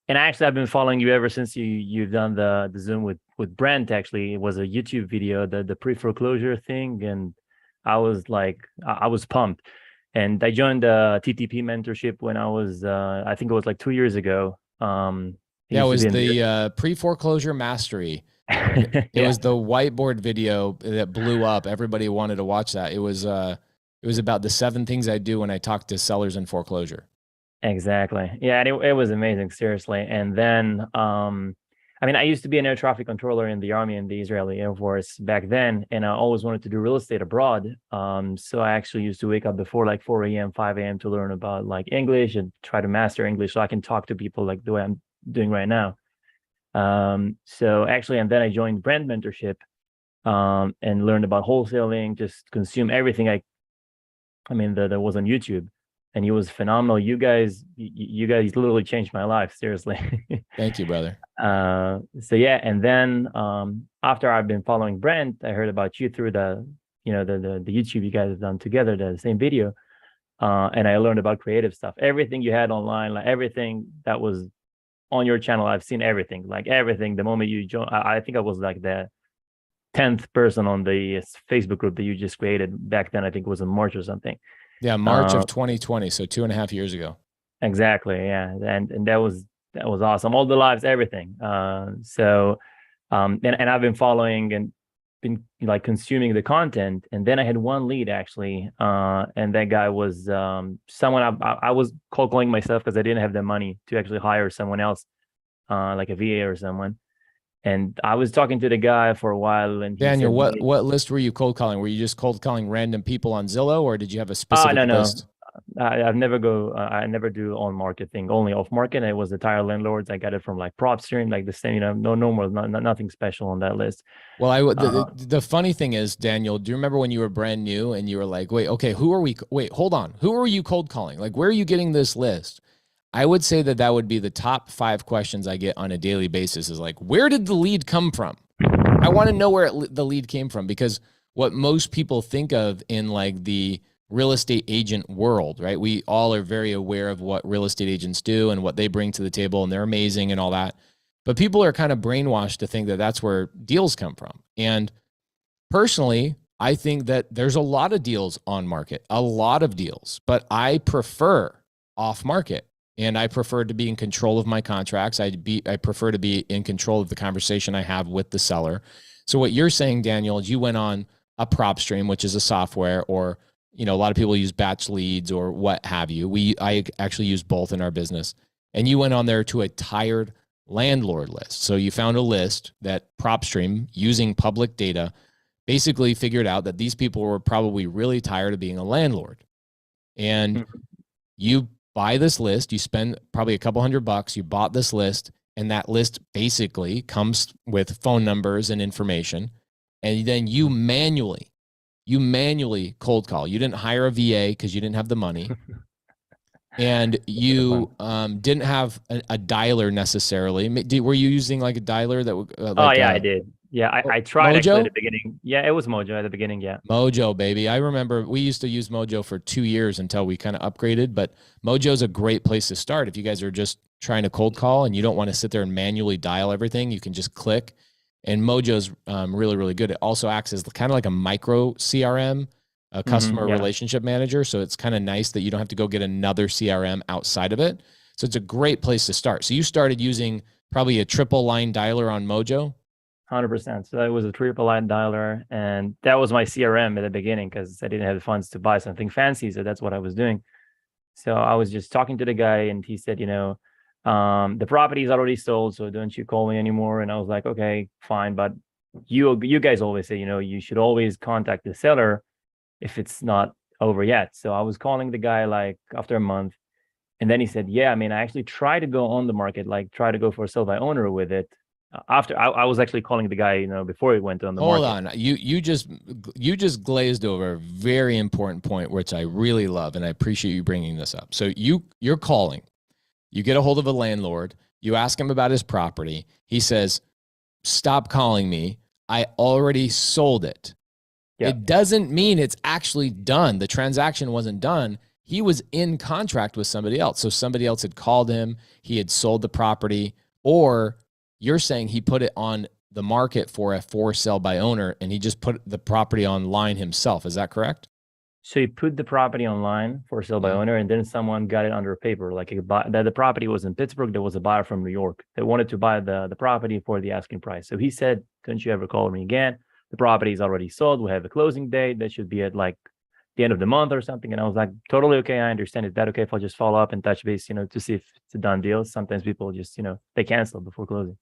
And actually, I've been following you ever since you've done the Zoom with Brent. Actually, it was a YouTube video, the pre-foreclosure thing, and I was pumped. And I joined the TTP mentorship when I was, I think it was like 2 years ago. Yeah, it was the pre-foreclosure mastery. It was the whiteboard video that blew up. Everybody wanted to watch that. It was about the 7 things I do when I talk to sellers in foreclosure. Exactly. Yeah, and it was amazing, seriously. And then, I mean, I used to be an air traffic controller in the Army and the Israeli Air Force back then, and I always wanted to do real estate abroad. So I actually used to wake up before like 4 a.m., 5 a.m. to learn about like English and try to master English so I can talk to people like the way I'm doing right now. So actually, and then I joined Brand Mentorship and learned about wholesaling, just consume everything that was on YouTube. And it was phenomenal. You guys literally changed my life. Seriously. Thank you, brother. So yeah, and then after I've been following Brent, I heard about you through the YouTube you guys have done together, the same video, and I learned about creative stuff. Everything you had online, like everything that was on your channel, I've seen everything. Like everything. The moment you joined, I think I was like the 10th person on the Facebook group that you just created back then. I think it was in March or something. Yeah, March of 2020, so 2.5 years ago. Exactly. Yeah, and that was awesome. All the lives, everything. And I've been following and been like consuming the content. And then I had one lead actually, and that guy was someone I was cold calling myself because I didn't have the money to actually hire someone else, like a VA or someone. And I was talking to the guy for a while, and he Daniel, said, what list were you cold calling? Were you just cold calling random people on Zillow, or did you have a "Oh specific no, no, list? I've never go. I never do on market thing. Only off market. It was the tire landlords. I got it from like PropStream, like the same. No more, nothing special on that list." Well, the funny thing is, Daniel, do you remember when you were brand new and you were like, wait, okay, hold on. Who are you cold calling? Like, where are you getting this list? I would say that would be the top 5 questions I get on a daily basis is like, where did the lead come from? I want to know where the lead came from, because what most people think of in like the real estate agent world, right? We all are very aware of what real estate agents do and what they bring to the table, and they're amazing and all that. But people are kind of brainwashed to think that that's where deals come from. And personally, I think that there's a lot of deals on market, a lot of deals, but I prefer off market. And I prefer to be in control of my contracts. I prefer to be in control of the conversation I have with the seller. So what you're saying, Daniel, is you went on a PropStream, which is a software, or a lot of people use batch leads or what have you. I actually use both in our business. And you went on there to a tired landlord list. So you found a list that PropStream, using public data, basically figured out that these people were probably really tired of being a landlord. And you buy this list, you spend probably a couple $100, you bought this list, and that list basically comes with phone numbers and information. And then you manually cold call. You didn't hire a VA because you didn't have the money. And you didn't have a dialer necessarily. Were you using like a dialer that would I did. Yeah, I tried actually at the beginning. Yeah, it was Mojo at the beginning. Yeah. Mojo, baby. I remember we used to use Mojo for 2 years until we kind of upgraded, but Mojo's a great place to start. If you guys are just trying to cold call and you don't want to sit there and manually dial everything, you can just click. And Mojo's really, really good. It also acts as kind of like a micro CRM, a customer relationship manager. So it's kind of nice that you don't have to go get another CRM outside of it. So it's a great place to start. So you started using probably a triple line dialer on Mojo. 100%. So that was a triple line dialer, and that was my CRM at the beginning because I didn't have the funds to buy something fancy. So that's what I was doing. So I was just talking to the guy, and he said, the property is already sold, so don't you call me anymore. And I was like, okay, fine. But you guys always say, you should always contact the seller if it's not over yet. So I was calling the guy like after a month, and then he said, yeah, I actually tried to go on the market, like try to go for a sell by owner with it. After I was actually calling the guy, before he went on the market. Hold on, you just glazed over a very important point, which I really love, and I appreciate you bringing this up. So you're calling, you get a hold of a landlord, you ask him about his property. He says, "Stop calling me. I already sold it." Yep. It doesn't mean it's actually done. The transaction wasn't done. He was in contract with somebody else. So somebody else had called him. He had sold the property, or you're saying he put it on the market for sell by owner, and he just put the property online himself. Is that correct? So he put the property online for sale by owner, and then someone got it under paper. Like the property was in Pittsburgh. There was a buyer from New York that wanted to buy the property for the asking price. So he said, "Couldn't you ever call me again? The property is already sold. We have a closing date. That should be at like the end of the month or something." And I was like, totally okay. I understand. Is that okay if I'll just follow up and touch base, to see if it's a done deal? Sometimes people just, they cancel before closing.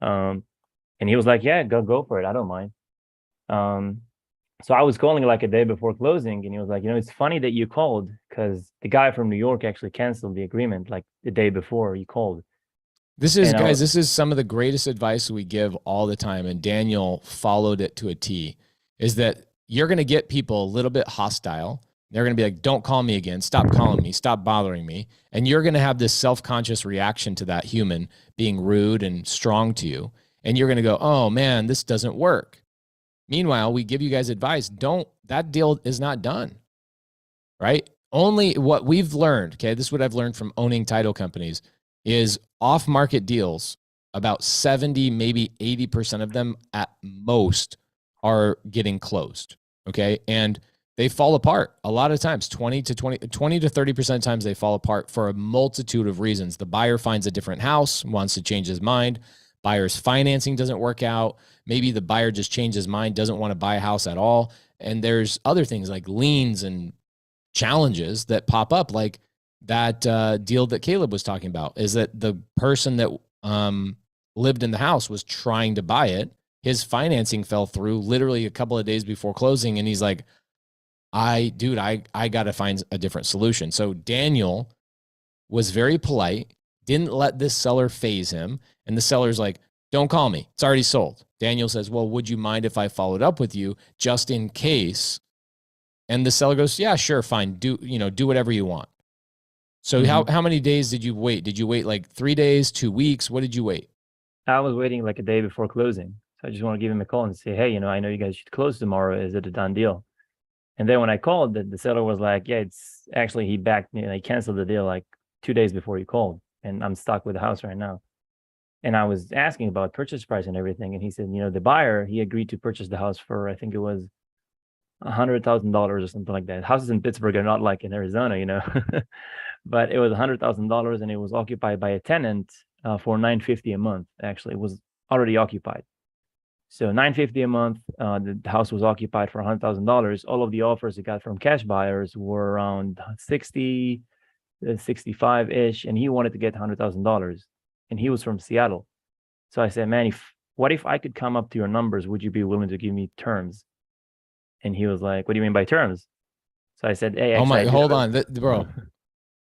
And he was like, yeah, go for it. I don't mind. So I was calling like a day before closing, and he was like, it's funny that you called because the guy from New York actually canceled the agreement like the day before you called. This is some of the greatest advice we give all the time. And Daniel followed it to a T, is that you're going to get people a little bit hostile. They're going to be like, "Don't call me again. Stop calling me. Stop bothering me." And you're going to have this self-conscious reaction to that human being rude and strong to you. And you're going to go, "Oh man, this doesn't work." Meanwhile, we give you guys advice. That deal is not done, right? Only what we've learned, okay, this is what I've learned from owning title companies, is off-market deals, about 70, maybe 80% of them at most are getting closed, okay? And they fall apart a lot of times. 20 to 30% of times they fall apart for a multitude of reasons. The buyer finds a different house, wants to change his mind. Buyer's financing doesn't work out. Maybe the buyer just changed his mind, doesn't want to buy a house at all. And there's other things like liens and challenges that pop up, like that deal that Caleb was talking about, is that the person that lived in the house was trying to buy it. His financing fell through literally a couple of days before closing. And he's like, I got to find a different solution. So Daniel was very polite, didn't let this seller phase him. And the seller's like, don't call me. It's already sold. Daniel says, well, would you mind if I followed up with you just in case? And the seller goes, yeah, sure, fine. Do whatever you want. So how many days did you wait? Did you wait like 3 days, 2 weeks? What did you wait? I was waiting like a day before closing. So I just want to give him a call and say, hey, I know you guys should close tomorrow. Is it a done deal? And then when I called, the seller was like, yeah, it's actually, he backed me and he canceled the deal like 2 days before you called. And I'm stuck with the house right now. And I was asking about purchase price and everything. And he said, the buyer, he agreed to purchase the house for, I think it was $100,000 or something like that. Houses in Pittsburgh are not like in Arizona, but it was $100,000 and it was occupied by a tenant for $950 a month. Actually, it was already occupied. So $950 a month, the house was occupied for $100,000. All of the offers it got from cash buyers were around 60, 65-ish, and he wanted to get $100,000. And he was from Seattle. So I said, man, what if I could come up to your numbers? Would you be willing to give me terms? And he was like, what do you mean by terms? So I said, hey, hold on, bro.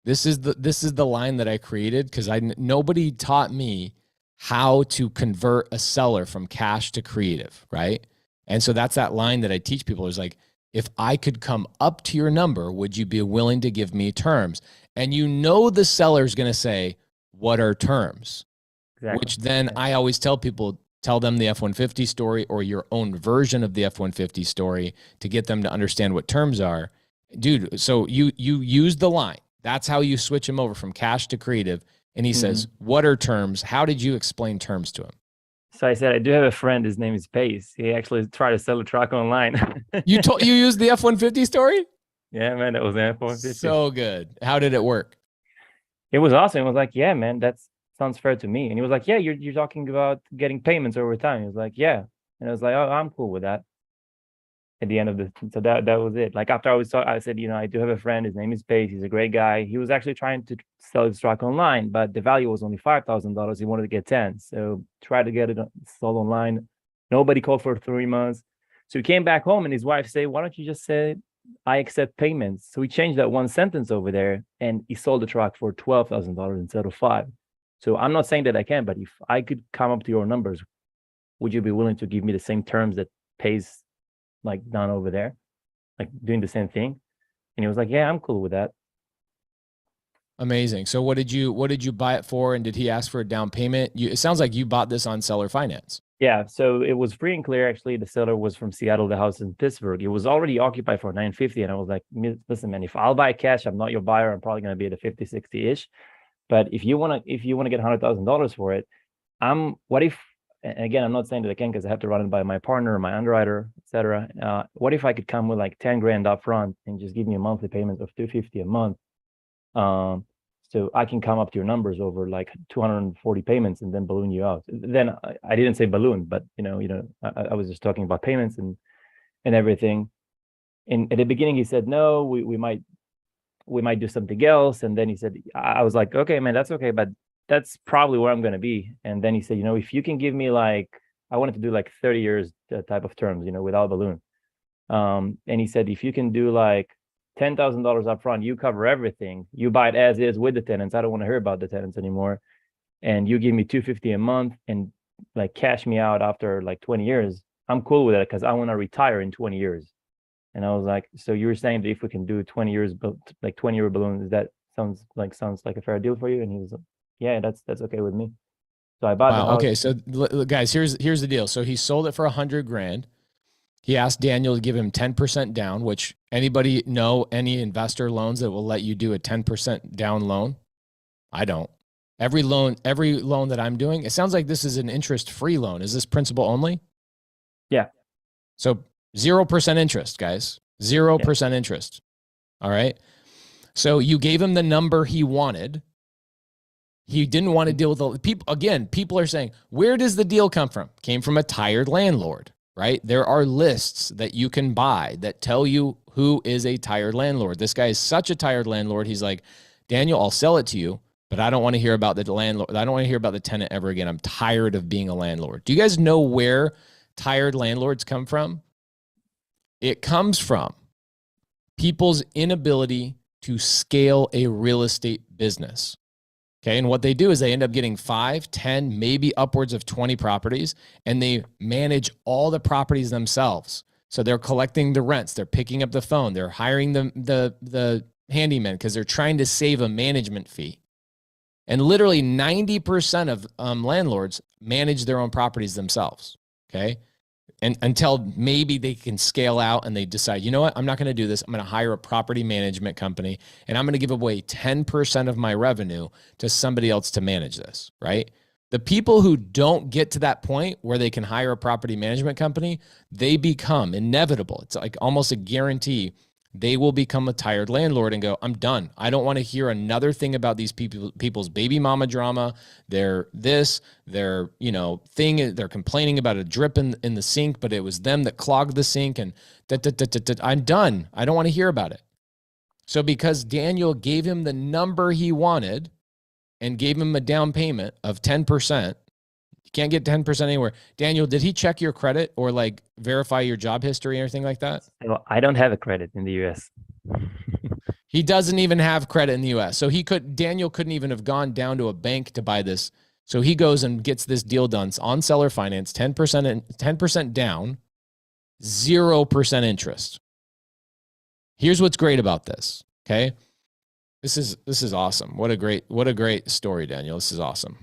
This is the line that I created because nobody taught me how to convert a seller from cash to creative, right? And so that's that line that I teach people is like, if I could come up to your number, would you be willing to give me terms? And the seller's going to say, what are terms? Exactly. Which then I always tell people, tell them the F-150 story or your own version of the F-150 story to get them to understand what terms are. Dude, so you use the line. That's how you switch him over from cash to creative. And he says, what are terms? How did you explain terms to him? So I said, I do have a friend. His name is Pace. He actually tried to sell a truck online. You used the F-150 story? Yeah, man, that was the F-150. So good. How did it work? It was awesome. It was like, yeah, man, that sounds fair to me. And he was like, yeah, you're talking about getting payments over time. He was like, yeah. And I was like, oh, I'm cool with that. At the end of so that was it. Like after I said, I do have a friend. His name is Pace. He's a great guy. He was actually trying to sell his truck online, but the value was only $5,000. He wanted to get 10. So tried to get it sold online. Nobody called for 3 months. So he came back home and his wife said, why don't you just say, I accept payments. So he changed that one sentence over there and he sold the truck for $12,000 instead of $5,000. So I'm not saying that I can, but if I could come up to your numbers, would you be willing to give me the same terms that Pace like done over there, like doing the same thing? And he was like, yeah, I'm cool with that. Amazing. So what did you buy it for? And did he ask for a down payment? It sounds like you bought this on seller finance. Yeah. So it was free and clear. Actually, the seller was from Seattle, the house in Pittsburgh. It was already occupied for $950. And I was like, listen, man, if I'll buy cash, I'm not your buyer. I'm probably going to be at a 50, 60-ish. But if you want to get $100,000 for it, what if, and again, I'm not saying that I can because I have to run it by my partner, my underwriter, etc. What if I could come with like 10 grand up front and just give me a monthly payment of $250 a month? So I can come up to your numbers over like 240 payments and then balloon you out. Then I didn't say balloon, but I was just talking about payments and everything. And at the beginning he said, no, we might do something else. And then he said, I was like, okay, man, that's okay, but that's probably where I'm going to be. And then he said, if you can give me I wanted to do like 30 years type of terms, without balloon. And he said, if you can do like $10,000 up front, you cover everything. You buy it as is with the tenants. I don't want to hear about the tenants anymore. And you give me $250 a month and like cash me out after like 20 years. I'm cool with that because I want to retire in 20 years. And I was like, so you were saying that if we can do 20 years, like 20-year balloons, that sounds like a fair deal for you? And he was like, yeah, that's okay with me. So I bought the house. Okay, so guys, here's the deal. So he sold it for $100,000. He asked Daniel to give him 10% down, which anybody know any investor loans that will let you do a 10% down loan? I don't. Every loan that I'm doing, it sounds like this is an interest-free loan. Is this principal only? Yeah. So 0% interest, guys. 0% interest. All right. So you gave him the number he wanted. He didn't want to deal with the people. Again, people are saying, where does the deal come from? Came from a tired landlord, right? There are lists that you can buy that tell you who is a tired landlord. This guy is such a tired landlord. He's like, Daniel, I'll sell it to you, but I don't want to hear about the landlord. I don't want to hear about the tenant ever again. I'm tired of being a landlord. Do you guys know where tired landlords come from? It comes from people's inability to scale a real estate business. Okay. And what they do is they end up getting 5, 10, maybe upwards of 20 properties, and they manage all the properties themselves. So they're collecting the rents, they're picking up the phone, they're hiring the handyman because they're trying to save a management fee. And literally 90% of landlords manage their own properties themselves. Okay. And until maybe they can scale out and they decide, you know what, I'm not going to do this. I'm going to hire a property management company and I'm going to give away 10% of my revenue to somebody else to manage this, right? The people who don't get to that point where they can hire a property management company, they become inevitable. It's like almost a guarantee. They will become a tired landlord and go, I'm done. I don't want to hear another thing about these people's baby mama drama. They're they're complaining about a drip in the sink, but it was them that clogged the sink and I'm done. I don't want to hear about it. So because Daniel gave him the number he wanted and gave him a down payment of 10%, you can't get 10% anywhere. Daniel, did he check your credit or like verify your job history or anything like that? Well, I don't have a credit in the US. He doesn't even have credit in the US. So Daniel couldn't even have gone down to a bank to buy this. So he goes and gets this deal done on seller finance, 10% down, 0% interest. Here's what's great about this. Okay. This is awesome. What a great story, Daniel. This is awesome.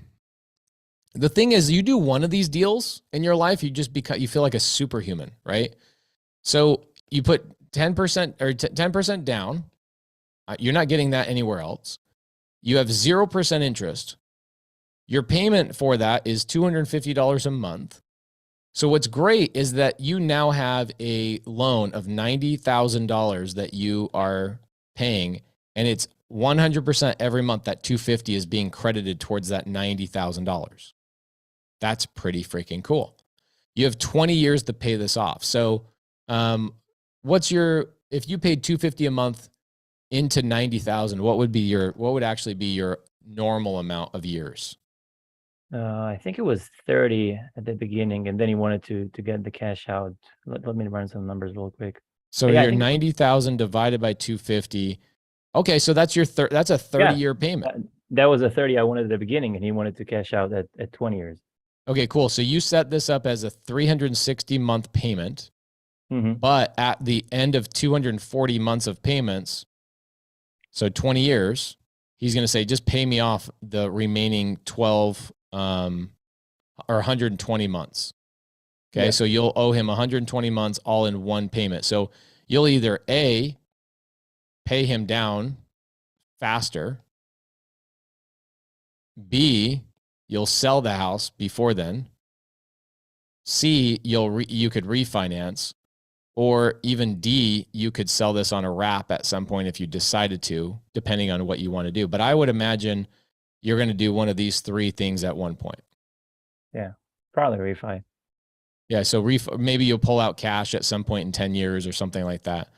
The thing is, you do one of these deals in your life, you feel like a superhuman, right? So you put 10% or 10% down. You're not getting that anywhere else. You have 0% interest. Your payment for that is $250 a month. So what's great is that you now have a loan of $90,000 that you are paying, and it's 100% every month that $250 is being credited towards that $90,000. That's pretty freaking cool. You have 20 years to pay this off. So if you paid $250 a month into 90,000, what would actually be your normal amount of years? I think it was 30 at the beginning, and then he wanted to get the cash out. Let me run some numbers real quick. So your 90,000 divided by 250. Okay, so that's that's a 30-year payment. That was a 30 I wanted at the beginning, and he wanted to cash out at 20 years. Okay, cool. So you set this up as a 360-month payment, but at the end of 240 months of payments, so 20 years, he's going to say, just pay me off the remaining 12 or 120 months. Okay, so you'll owe him 120 months all in one payment. So you'll either A, pay him down faster, B, you'll sell the house before then, C, you could refinance, or even D, you could sell this on a wrap at some point if you decided to, depending on what you want to do. But I would imagine you're going to do one of these three things at one point. Yeah, probably refi. Yeah, so maybe you'll pull out cash at some point in 10 years or something like that.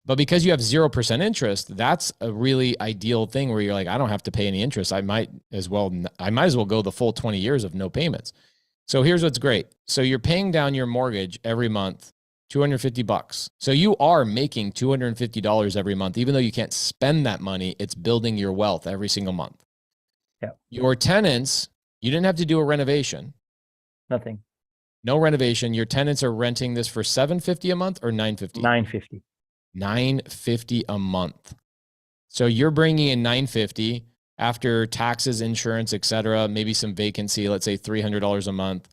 But because you have 0% interest, that's a really ideal thing where you're like, I don't have to pay any interest. I might as well go the full 20 years of no payments. So here's what's great. So you're paying down your mortgage every month, $250. So you are making $250 every month, even though you can't spend that money. It's building your wealth every single month. Yeah. Your tenants, you didn't have to do a renovation. Nothing. No renovation. Your tenants are renting this for $750 a month or $950? $950. $950 a month. So you're bringing in $950 after taxes, insurance, etc., maybe some vacancy, let's say $300 a month.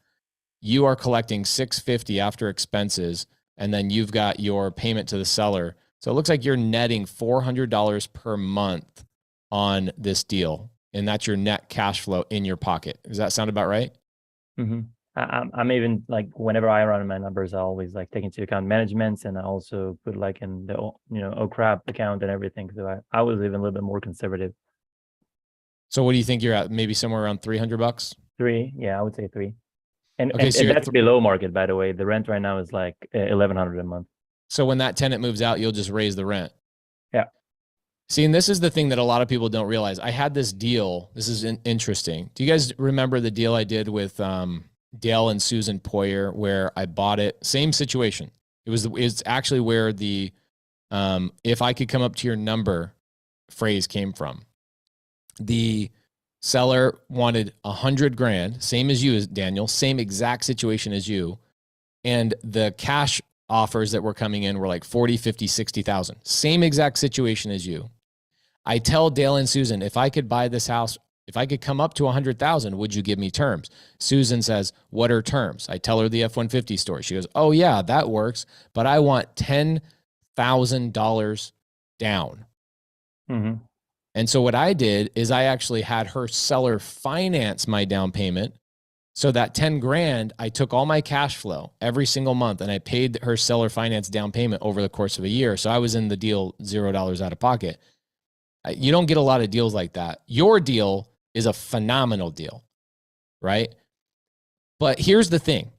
You are collecting $650 after expenses, and then you've got your payment to the seller. So it looks like you're netting $400 per month on this deal, and that's your net cash flow in your pocket. Does that sound about right? Mm-hmm. I'm even like, whenever I run my numbers, I always like take into account managements, and I also put like in the, oh crap account and everything. So I was even a little bit more conservative. So what do you think you're at? Maybe somewhere around $300? 3, yeah, I would say 3. And Okay, so and that's below market, by the way. The rent right now is like 1,100 a month. So when that tenant moves out, you'll just raise the rent. Yeah. See, and this is the thing that a lot of people don't realize. I had this deal. This is interesting. Do you guys remember the deal I did with Dale and Susan Poyer, where I bought it? Same situation. It's actually where the if I could come up to your number phrase came from. The seller wanted $100,000, same as you, Daniel, same exact situation as you, and the cash offers that were coming in were like 40, 50, 60,000. Same exact situation as you. I tell Dale and Susan, if I could buy this house, if I could come up to 100,000, would you give me terms? Susan says, what are terms? I tell her the F-150 story. She goes, oh yeah, that works, but I want $10,000 down. Mm-hmm. And so what I did is I actually had her seller finance my down payment. So that 10 grand, I took all my cash flow every single month and I paid her seller finance down payment over the course of a year. So I was in the deal $0 out of pocket. You don't get a lot of deals like that. Your deal is a phenomenal deal, right? But here's the thing.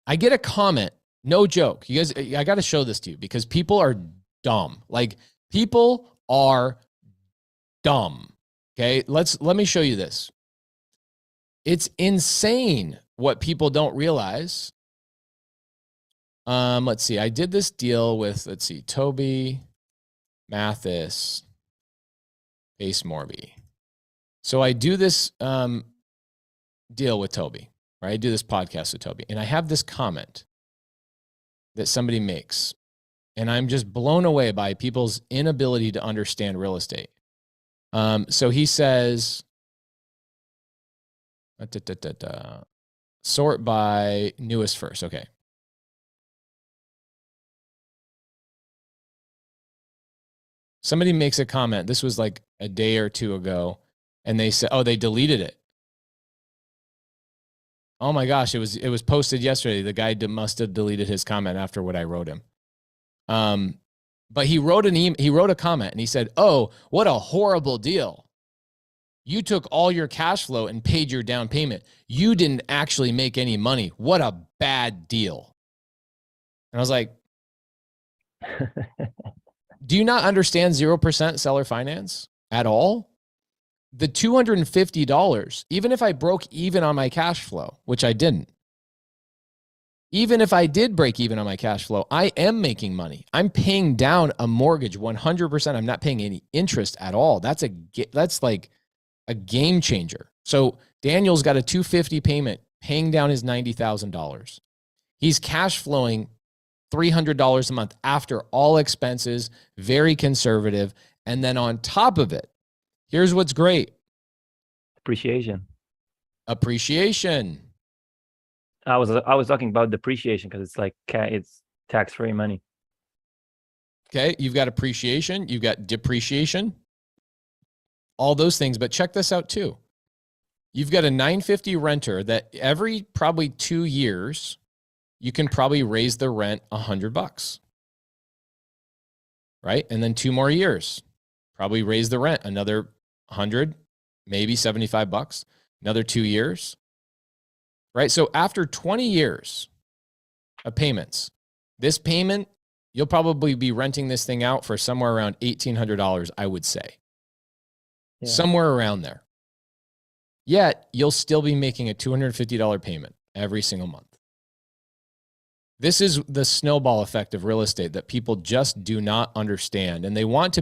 I get a comment, no joke. You guys, I got to show this to you because people are dumb. Like, people are dumb. Okay, let me show you this. It's insane what people don't realize. Let's see. I did this deal with, Toby, Mathis, Ace Morby. So I do this deal with Toby, right? I do this podcast with Toby, and I have this comment that somebody makes, and I'm just blown away by people's inability to understand real estate. So he says, sort by newest first. Okay. Somebody makes a comment. This was like a day or two ago, and they said, oh, they deleted it. Oh my gosh, it was posted yesterday. The guy must have deleted his comment after what I wrote him. But he wrote a comment and he said, oh, what a horrible deal. You took all your cash flow and paid your down payment. You didn't actually make any money. What a bad deal. And I was like, do you not understand 0% seller finance at all? The $250, even if I broke even on my cash flow, which I didn't, even if I did break even on my cash flow, I am making money. I'm paying down a mortgage 100%. I'm not paying any interest at all. That's like a game changer. So Daniel's got a $250 payment, paying down his $90,000. He's cash flowing $300 a month after all expenses, very conservative. And then on top of it, here's what's great. Appreciation. I was talking about depreciation because it's like it's tax-free money. Okay, you've got appreciation, you've got depreciation, all those things. But check this out too. You've got a 950 renter that every probably 2 years, you can probably raise the rent $100, right? And then 2 more years, probably raise the rent another 100, maybe $75, another 2 years, right? So after 20 years of payments, this payment, you'll probably be renting this thing out for somewhere around $1,800, I would say. Yeah. Somewhere around there. Yet, you'll still be making a $250 payment every single month. This is the snowball effect of real estate that people just do not understand. And they want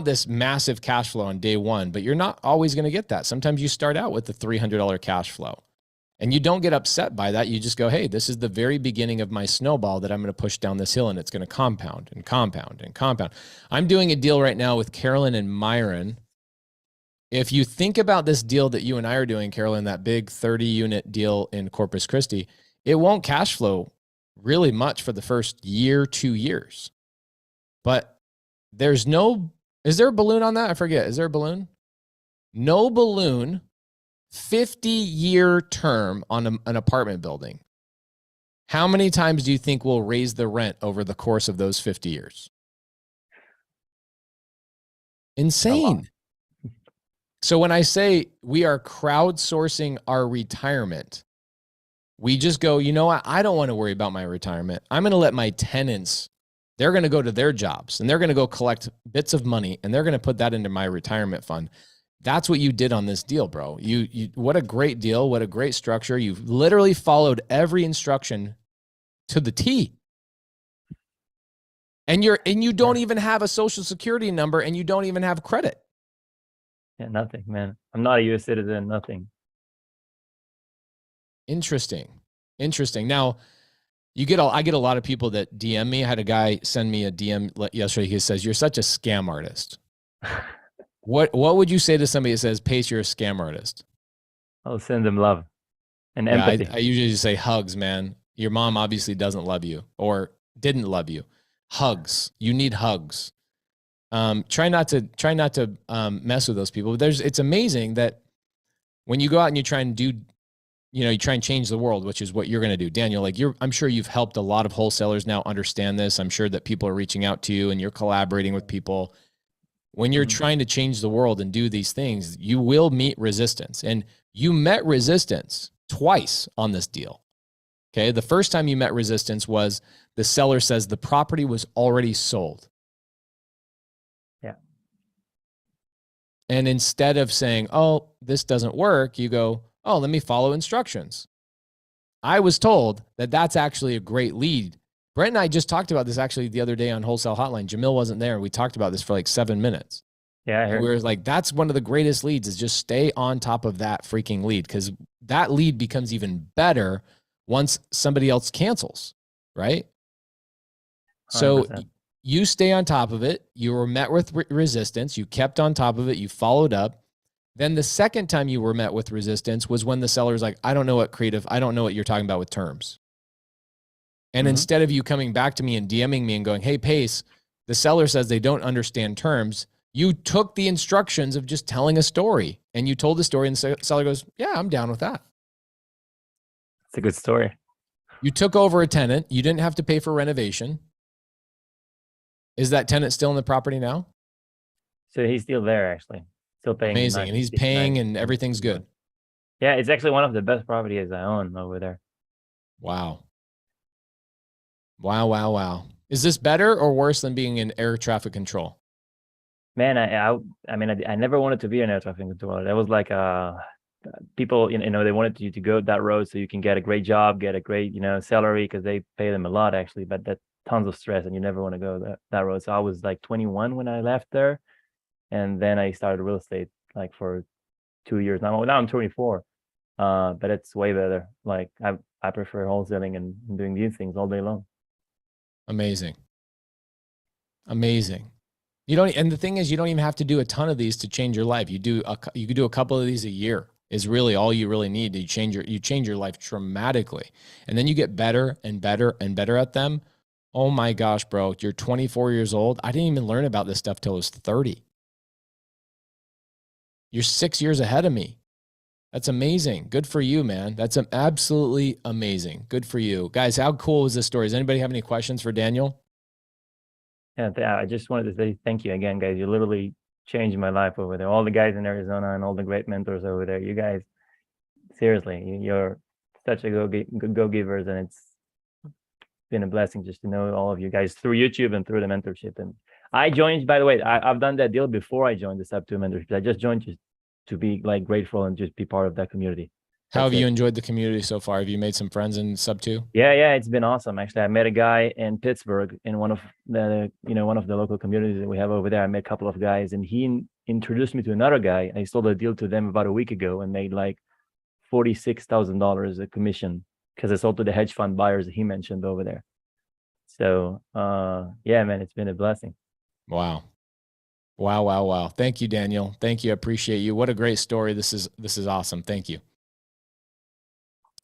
this massive cash flow on day one, but you're not always going to get that. Sometimes you start out with the $300 cash flow and you don't get upset by that. You just go, hey, this is the very beginning of my snowball that I'm going to push down this hill, and it's going to compound and compound and compound. I'm doing a deal right now with Carolyn and Myron. If you think about this deal that you and I are doing, Carolyn, that big 30-unit deal in Corpus Christi, it won't cash flow really much for the first year, 2 years. But is there a balloon on that? I forget. Is there a balloon? No balloon 50-year term on an apartment building. How many times do you think we'll raise the rent over the course of those 50 years? Insane. So when I say we are crowdsourcing our retirement, we just go, you know what? I don't want to worry about my retirement. I'm going to let my tenants, they're going to go to their jobs and they're going to go collect bits of money and they're going to put that into my retirement fund. That's what you did on this deal, bro. You what a great deal. What a great structure. You've literally followed every instruction to the T. And you don't even have a social security number and you don't even have credit. Yeah, nothing, man. I'm not a U.S. citizen, nothing. Interesting. Now, I get a lot of people that DM me. I had a guy send me a DM yesterday. He says, "You're such a scam artist." What would you say to somebody that says, "Pace, you're a scam artist"? I'll send them love and empathy. I usually just say hugs, man. Your mom obviously doesn't love you or didn't love you. Hugs. You need hugs. Try not to mess with those people. It's amazing that when you go out and you try and do, you try and change the world, which is what you're going to do, Daniel. Like I'm sure you've helped a lot of wholesalers now understand this. I'm sure that people are reaching out to you and you're collaborating with people. When you're trying to change the world and do these things, you will meet resistance, and you met resistance twice on this deal. Okay. The first time you met resistance was the seller says the property was already sold. Yeah. And instead of saying, "Oh, this doesn't work," you go, "Oh, let me follow instructions." I was told that that's actually a great lead. Brent and I just talked about this actually the other day on Wholesale Hotline. Jamil wasn't there. We talked about this for like 7 minutes. Yeah, I heard. We were like, that's one of the greatest leads, is just stay on top of that freaking lead, because that lead becomes even better once somebody else cancels, right? 100%. So you stay on top of it. You were met with resistance. You kept on top of it. You followed up. Then the second time you were met with resistance was when the seller's like, I don't know what you're talking about with terms. And instead of you coming back to me and DMing me and going, "Hey, Pace, the seller says they don't understand terms," you took the instructions of just telling a story, and you told the story, and the seller goes, "Yeah, I'm down with that." It's a good story. You took over a tenant. You didn't have to pay for renovation. Is that tenant still in the property now? So he's still there, actually. Still paying. Amazing. And he's paying and everything's good. Yeah, it's actually one of the best properties I own over there. Wow. Is this better or worse than being in air traffic control? Man, I never wanted to be an air traffic controller. That was like people, they wanted you to go that road so you can get a great job, get a great, salary, because they pay them a lot actually, but that's tons of stress and you never want to go that road. So I was like 21 when I left there, and then I started real estate like for 2 years. Now I'm 24, but it's way better. Like I prefer wholesaling and doing these things all day long. Amazing. And the thing is, you don't even have to do a ton of these to change your life. You could do a couple of these a year is really all you really need to change your life dramatically. And then you get better and better and better at them. Oh my gosh, bro, you're 24 years old. I didn't even learn about this stuff till I was 30. You're 6 years ahead of me. That's amazing. Good for you, man. That's absolutely amazing. Good for you. Guys, how cool was this story? Does anybody have any questions for Daniel? Yeah, I just wanted to say thank you again, guys. You literally changed my life over there. All the guys in Arizona and all the great mentors over there. You guys, seriously, you're such a go-givers, and it's been a blessing just to know all of you guys through YouTube and through the mentorship. And I joined, by the way, I've done that deal before I joined the Sub 2 mentorship. I just joined just to be like grateful and just be part of that community. How have you enjoyed the community so far? Have you made some friends in Sub 2? Yeah, it's been awesome. Actually, I met a guy in Pittsburgh in one of the local communities that we have over there. I met a couple of guys, and he introduced me to another guy. I sold a deal to them about a week ago and made like $46,000 a commission because I sold to the hedge fund buyers that he mentioned over there. So, yeah, man, it's been a blessing. Wow. Thank you, Daniel. Thank you. I appreciate you. What a great story. This is awesome. Thank you.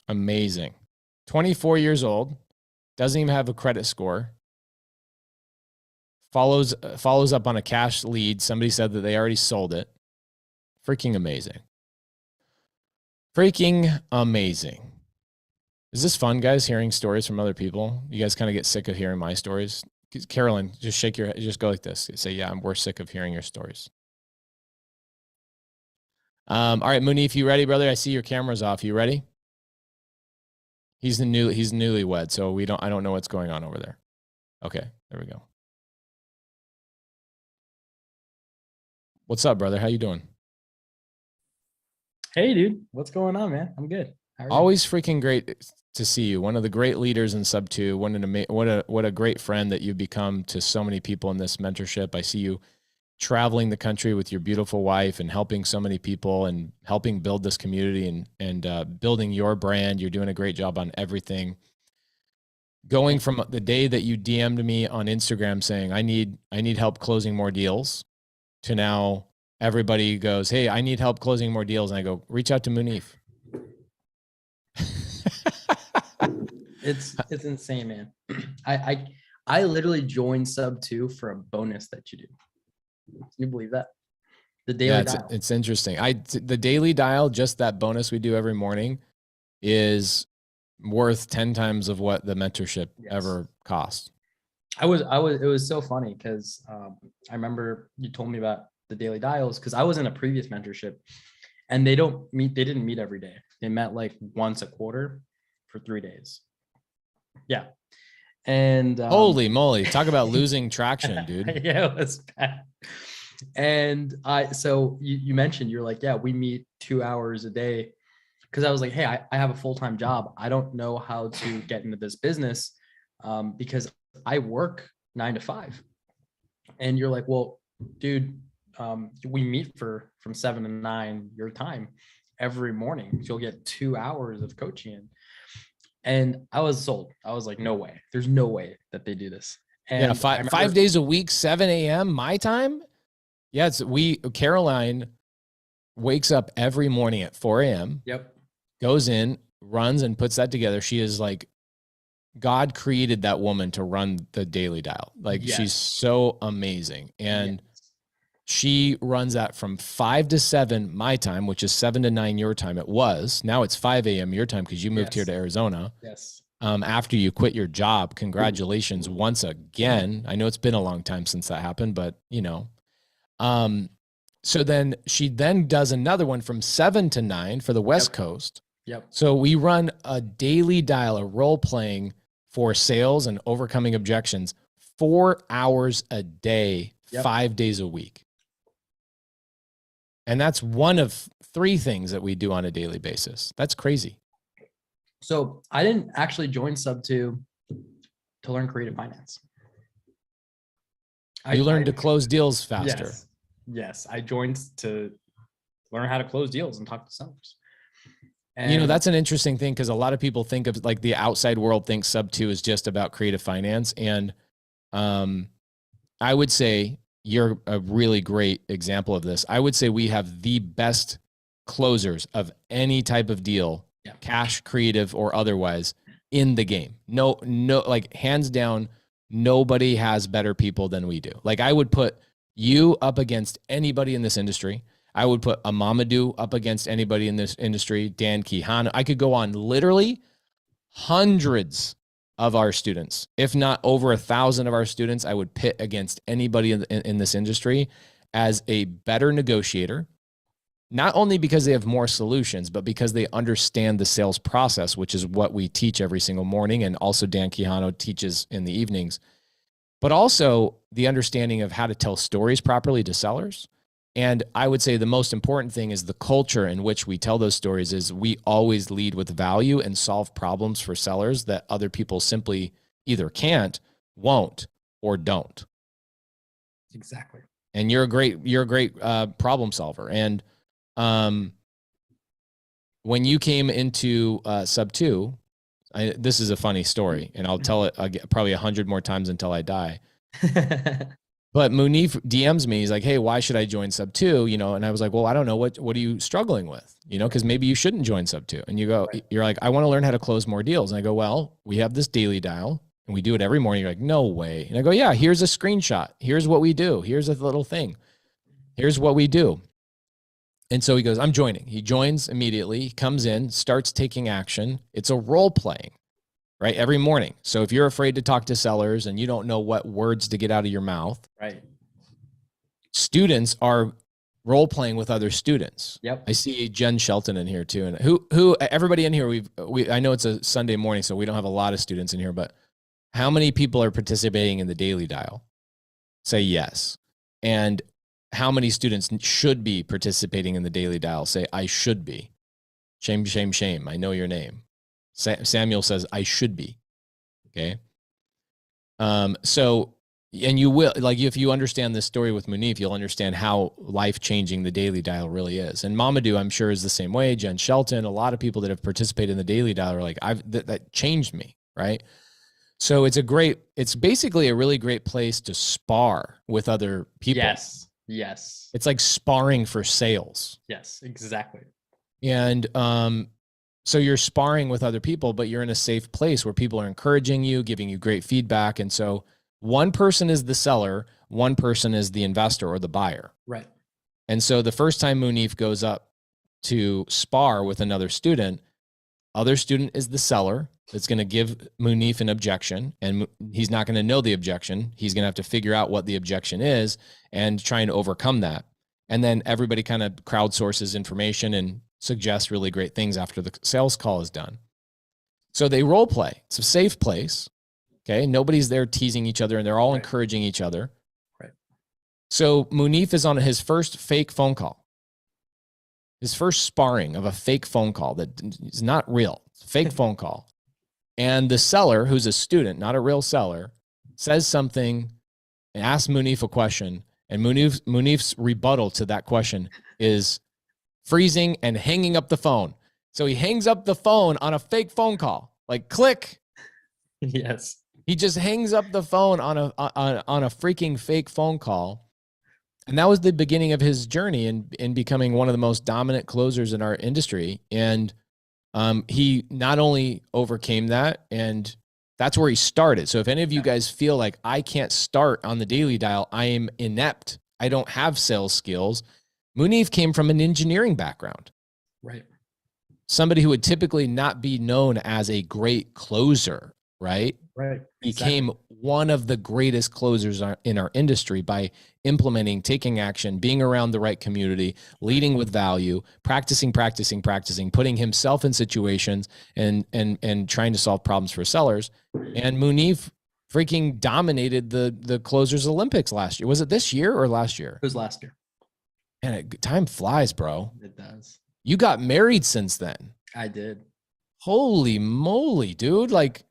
Amazing. 24 years old, doesn't even have a credit score. Follows up on a cash lead. Somebody said that they already sold it. Freaking amazing. Freaking amazing. Is this fun, guys, hearing stories from other people? You guys kind of get sick of hearing my stories? Carolyn, just shake your head. Just go like this. Say, yeah, we're sick of hearing your stories. All right, Mounif, you ready, brother? I see your camera's off. You ready? He's newlywed, so I don't know what's going on over there. Okay, there we go. What's up, brother? How you doing? Hey, dude. What's going on, man? I'm good. How are you? Always freaking great to see you. One of the great leaders in Sub 2. What a great friend that you've become to so many people in this mentorship. I see you traveling the country with your beautiful wife and helping so many people and helping build this community and building your brand. You're doing a great job on everything. Going from the day that you DM'd me on Instagram saying, I need help closing more deals, to now everybody goes, hey, I need help closing more deals. And I go, reach out to Mounif. It's insane, man. I literally joined Sub 2 for a bonus that you do. Can you believe that? The daily dial. It's interesting. The daily dial, just that bonus we do every morning, is worth 10 times of what the mentorship ever cost. It was so funny because I remember you told me about the daily dials because I was in a previous mentorship and they didn't meet every day. They met like once a quarter for 3 days. Yeah. And holy moly, talk about losing traction, dude. Yeah, it was bad. And so you mentioned, you're like, yeah, we meet 2 hours a day. Cause I was like, hey, I have a full-time job. I don't know how to get into this business because I work 9 to 5. And you're like, well, dude, we meet from 7 to 9 your time every morning. So you'll get 2 hours of coaching. And I was sold. I was like, no way. There's no way that they do this. And yeah, five days a week, 7 a.m. my time. Yeah, Caroline wakes up every morning at 4 a.m. Yep. Goes in, runs, and puts that together. She is like, God created that woman to run the daily dial. Like, she's so amazing. And she runs that from 5 to 7 my time, which is 7 to 9 your time. It was. Now it's 5 a.m. your time because you moved here to Arizona. Yes. After you quit your job. Congratulations once again. I know it's been a long time since that happened, but you know. So then she does another one from 7 to 9 for the West Coast. Yep. So we run a daily dial, a role playing for sales and overcoming objections, 4 hours a day, 5 days a week. And that's one of 3 things that we do on a daily basis. That's crazy. So I didn't actually join Sub 2 to learn creative finance. You learned to close deals faster. Yes. I joined to learn how to close deals and talk to sellers. And, you know, that's an interesting thing because a lot of people think of, like, the outside world thinks Sub 2 is just about creative finance. And I would say you're a really great example of this. I would say we have the best closers of any type of deal, cash, creative, or otherwise, in the game. No, like, hands down, nobody has better people than we do. Like, I would put you up against anybody in this industry. I would put Amamadou up against anybody in this industry, Dan Quijano. I could go on. Literally hundreds of our students, if not over 1,000 of our students, I would pit against anybody in this industry as a better negotiator, not only because they have more solutions, but because they understand the sales process, which is what we teach every single morning. And also Dan Quijano teaches in the evenings, but also the understanding of how to tell stories properly to sellers. And I would say the most important thing is the culture in which we tell those stories is we always lead with value and solve problems for sellers that other people simply either can't, won't, or don't. Exactly. And you're a great problem solver. And when you came into Sub 2, this is a funny story, and I'll tell it probably 100 more times until I die. But Mounif DMs me. He's like, hey, why should I join Sub 2? You know, and I was like, well, I don't know. What are you struggling with? You know, because maybe you shouldn't join Sub 2. And you're like, I want to learn how to close more deals. And I go, well, we have this daily dial and we do it every morning. You're like, no way. And I go, yeah, here's a screenshot. Here's what we do. Here's a little thing. Here's what we do. And so he goes, I'm joining. He joins immediately, he comes in, starts taking action. It's a role playing, right? Every morning. So if you're afraid to talk to sellers and you don't know what words to get out of your mouth, Right. students are role playing with other students. Yep. I see Jen Shelton in here too. And who everybody in here, I know it's a Sunday morning, so we don't have a lot of students in here, but how many people are participating in the Daily Dial? Say yes. And how many students should be participating in the Daily Dial? Say, I should be. Shame, shame, shame. I know your name. Samuel says, I should be. Okay. So, and you will, like, if you understand this story with Mounif, you'll understand how life-changing the Daily Dial really is. And Mamadou, I'm sure, is the same way. Jen Shelton, a lot of people that have participated in the Daily Dial are like, that changed me, right? So it's basically a really great place to spar with other people. Yes. Yes. It's like sparring for sales. Yes, exactly. And so you're sparring with other people, but you're in a safe place where people are encouraging you, giving you great feedback. And so one person is the seller, one person is the investor or the buyer. Right. And so the first time Mounif goes up to spar with another student, other student is the seller that's going to give Mounif an objection, and he's not going to know the objection. He's going to have to figure out what the objection is and trying to overcome that. And then everybody kind of crowdsources information and suggests really great things after the sales call is done. So they role play. It's a safe place. Okay. Nobody's there teasing each other, and they're all encouraging each other. Right. So Mounif is on his first fake phone call. His first sparring of a fake phone call that is not real. It's a fake phone call. And the seller, who's a student, not a real seller, says something and asks Mounif a question. And Mounif's rebuttal to that question is freezing and hanging up the phone. So he hangs up the phone on a fake phone call, like click. Yes. He just hangs up the phone on a freaking fake phone call. And that was the beginning of his journey in becoming one of the most dominant closers in our industry. And he not only overcame that, and that's where he started. So if any of you guys feel like I can't start on the Daily Dial, I am inept, I don't have sales skills, Mounif came from an engineering background. Right. Somebody who would typically not be known as a great closer, right? Right. Became one of the greatest closers in our industry by implementing, taking action, being around the right community, leading with value, practicing, putting himself in situations and trying to solve problems for sellers. And Mounif freaking dominated the Closers Olympics last year. Was it this year or last year? It was last year. And time flies, bro. It does. You got married since then. I did. Holy moly, dude. Like,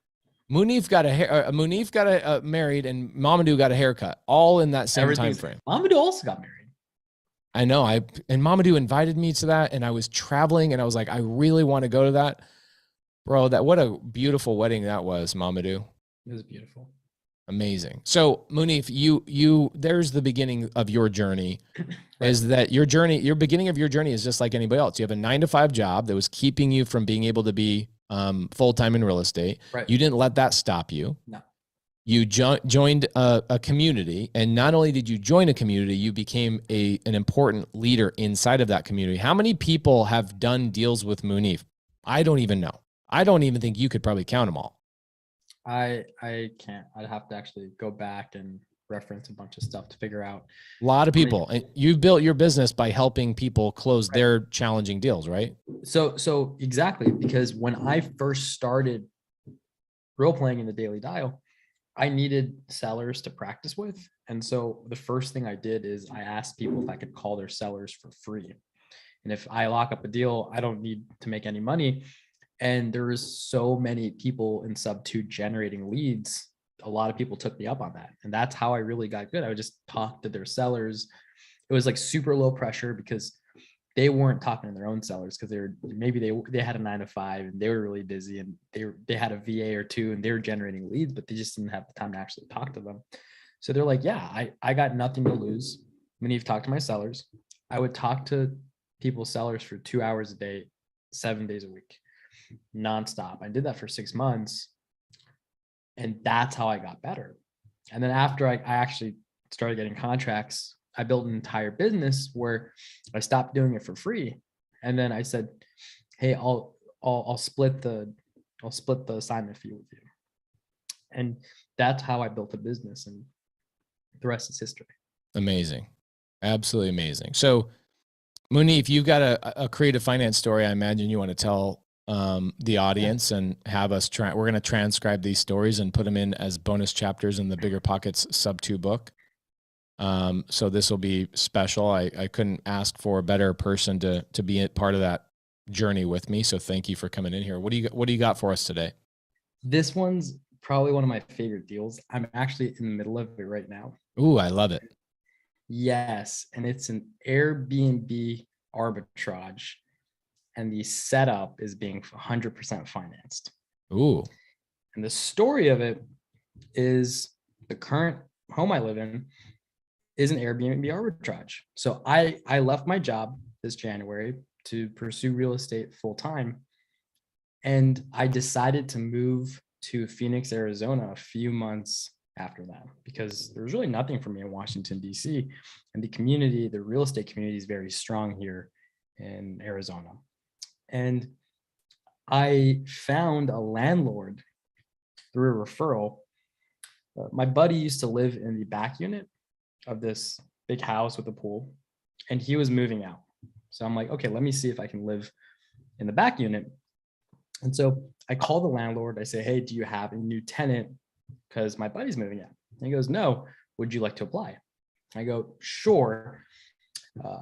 Mounif got married, and Mamadou got a haircut, all in that same time frame. Mamadou also got married. I know. And Mamadou invited me to that, and I was traveling, and I was like, I really want to go to that, bro. What a beautiful wedding that was, Mamadou. It was beautiful. Amazing. So Mounif, you there's the beginning of your journey. Right. Is that your beginning of your journey is just like anybody else. You have a 9-to-5 job that was keeping you from being able to be full-time in real estate. Right. You didn't let that stop you. No. You joined a community, and not only did you join a community, you became an important leader inside of that community. How many people have done deals with Mounif? I don't even know. I don't even think you could probably count them all. I can't. I'd have to actually go back and reference a bunch of stuff to figure out. A lot of people. And you've built your business by helping people close their challenging deals, right? So exactly, because when I first started role playing in the Daily Dial, I needed sellers to practice with. And so the first thing I did is I asked people if I could call their sellers for free. And if I lock up a deal, I don't need to make any money. And there was so many people in sub 2 generating leads. A lot of people took me up on that. And that's how I really got good. I would just talk to their sellers. It was like super low pressure because they weren't talking to their own sellers because they had a 9-to-5 and they were really busy, and they had a VA or two and they were generating leads, but they just didn't have the time to actually talk to them. So they're like, yeah, I got nothing to lose. When you've talked to my sellers, I would talk to people's sellers for 2 hours a day, 7 days a week, nonstop. I did that for 6 months, and that's how I got better. And then after I actually started getting contracts, I built an entire business where I stopped doing it for free. And then I said, hey, I'll split the assignment fee with you. And that's how I built a business, and the rest is history. Amazing. Absolutely amazing. So Mounif, you've got a creative finance story. I imagine you want to tell the audience and have us we're going to transcribe these stories and put them in as bonus chapters in the Bigger Pockets sub 2 book. So this will be special. I couldn't ask for a better person to be a part of that journey with me. So thank you for coming in here. What do you got for us today? This one's probably one of my favorite deals. I'm actually in the middle of it right now. Ooh, I love it. Yes. And it's an Airbnb arbitrage. And the setup is being 100% financed. Ooh. And the story of it is the current home I live in is an Airbnb arbitrage. So I left my job this January to pursue real estate full time. And I decided to move to Phoenix, Arizona a few months after that, because there was really nothing for me in Washington, D.C. And the real estate community is very strong here in Arizona. And I found a landlord through a referral. My buddy used to live in the back unit of this big house with a pool, and he was moving out. So I'm like, okay, let me see if I can live in the back unit. And so I call the landlord. I say, hey, do you have a new tenant? Because my buddy's moving out. And he goes, no, would you like to apply? I go, sure.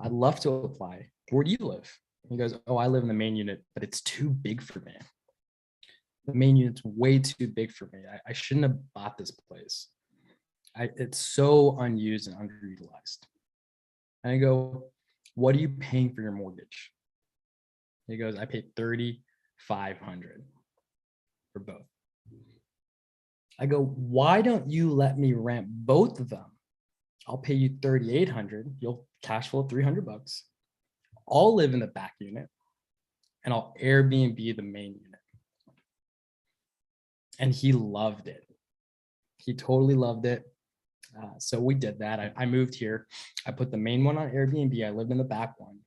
I'd love to apply. Where do you live? He goes, oh, I live in the main unit, but it's too big for me. The main unit's way too big for me. I shouldn't have bought this place. It's so unused and underutilized. And I go, what are you paying for your mortgage? He goes, I paid $3,500 for both. I go, why don't you let me rent both of them? I'll pay you $3,800. You'll cash flow $300. I'll live in the back unit, and I'll Airbnb the main unit. And he loved it. He totally loved it. So we did that. I moved here. I put the main one on Airbnb. I lived in the back one.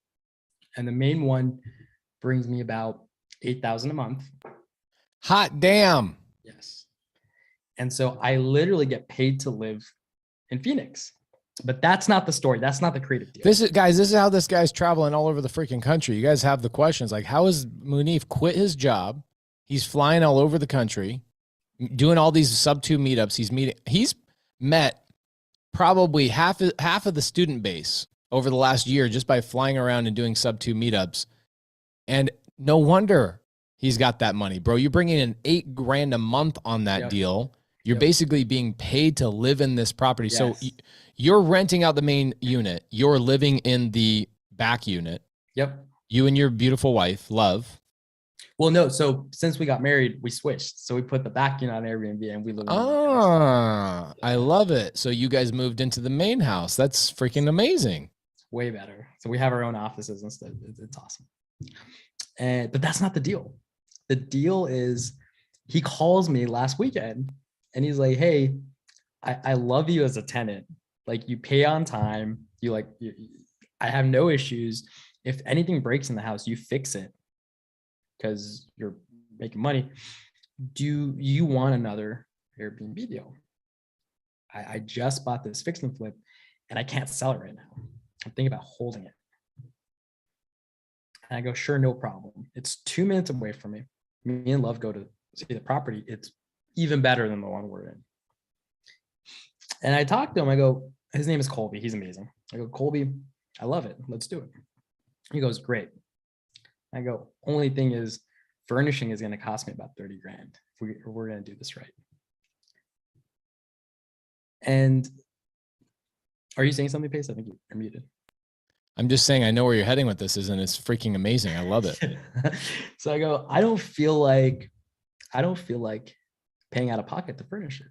And the main one brings me about $8,000 a month. Hot damn. Yes. And so I literally get paid to live in Phoenix. But that's not the story. That's not the creative deal. This is how this guy's traveling all over the freaking country. You guys have the questions like, how has Mounif quit his job? He's flying all over the country, doing all these sub 2 meetups. He's met probably half of the student base over the last year just by flying around and doing sub 2 meetups. And no wonder he's got that money, bro. You're bringing in $8,000 a month on that deal. You're basically being paid to live in this property. Yes. So you're renting out the main unit. You're living in the back unit. Yep. You and your beautiful wife, Love. Well, no. So since we got married, we switched. So we put the back unit on Airbnb and we live in the house. I love it. So you guys moved into the main house. That's freaking amazing. Way better. So we have our own offices instead. It's awesome. But that's not the deal. The deal is he calls me last weekend and he's like, hey, I love you as a tenant. Like, you pay on time. I have no issues. If anything breaks in the house, you fix it because you're making money. Do you want another Airbnb deal? I just bought this fix and flip and I can't sell it right now. I'm thinking about holding it. And I go, sure, no problem. It's 2 minutes away from me. Me and Love go to see the property. It's even better than the one we're in. And I talked to him. I go, his name is Colby. He's amazing. I go, Colby, I love it. Let's do it. He goes, great. I go, only thing is furnishing is going to cost me about $30,000 if we're going to do this right. And are you saying something, Pace? I think you're muted. I'm just saying, I know where you're heading with this, and it's freaking amazing. I love it. So I go, I don't feel like paying out of pocket to furnish it.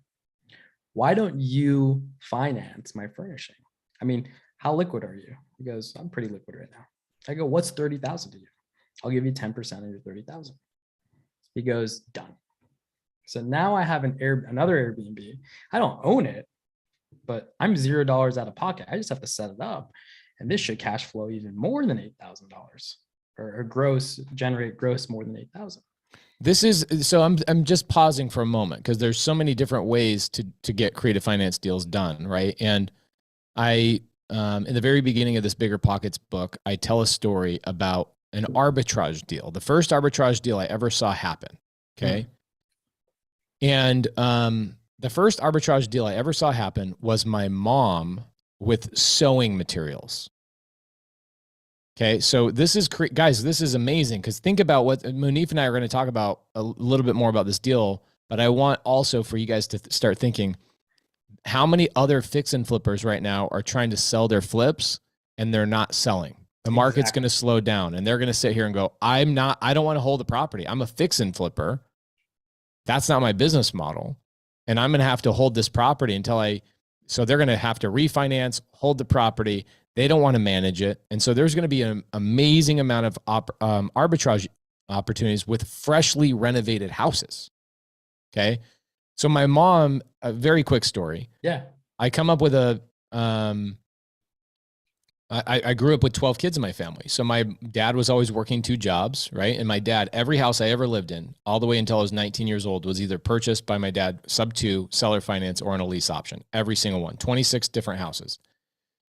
Why don't you finance my furnishing? I mean, how liquid are you? He goes, I'm pretty liquid right now. I go, what's 30,000 to you? I'll give you 10% of your 30,000. He goes, done. So now I have another Airbnb. I don't own it, but I'm $0 out of pocket. I just have to set it up. And this should cash flow even more than $8,000 or generate gross more than 8,000. This is, so I'm just pausing for a moment because there's so many different ways to get creative finance deals done, right? And I, in the very beginning of this Bigger Pockets book, I tell a story about an arbitrage deal, the first arbitrage deal I ever saw happen. Okay. And the first arbitrage deal I ever saw happen was my mom with sewing materials. Okay, so this is, guys, this is amazing because think about what Mounif and I are going to talk about a little bit more about this deal, but I want also for you guys to start thinking how many other fix and flippers right now are trying to sell their flips and they're not selling. The market's going to slow down and they're going to sit here and go, I don't want to hold the property. I'm a fix and flipper. That's not my business model. And I'm going to have to hold this property so they're going to have to refinance, hold the property. They don't want to manage it. And so there's going to be an amazing amount of arbitrage opportunities with freshly renovated houses. Okay. So my mom, a very quick story. Yeah. I come up with I grew up with 12 kids in my family. So my dad was always working 2 jobs, right? And my dad, every house I ever lived in, all the way until I was 19 years old, was either purchased by my dad, sub-2, seller finance, or on a lease option. Every single one, 26 different houses.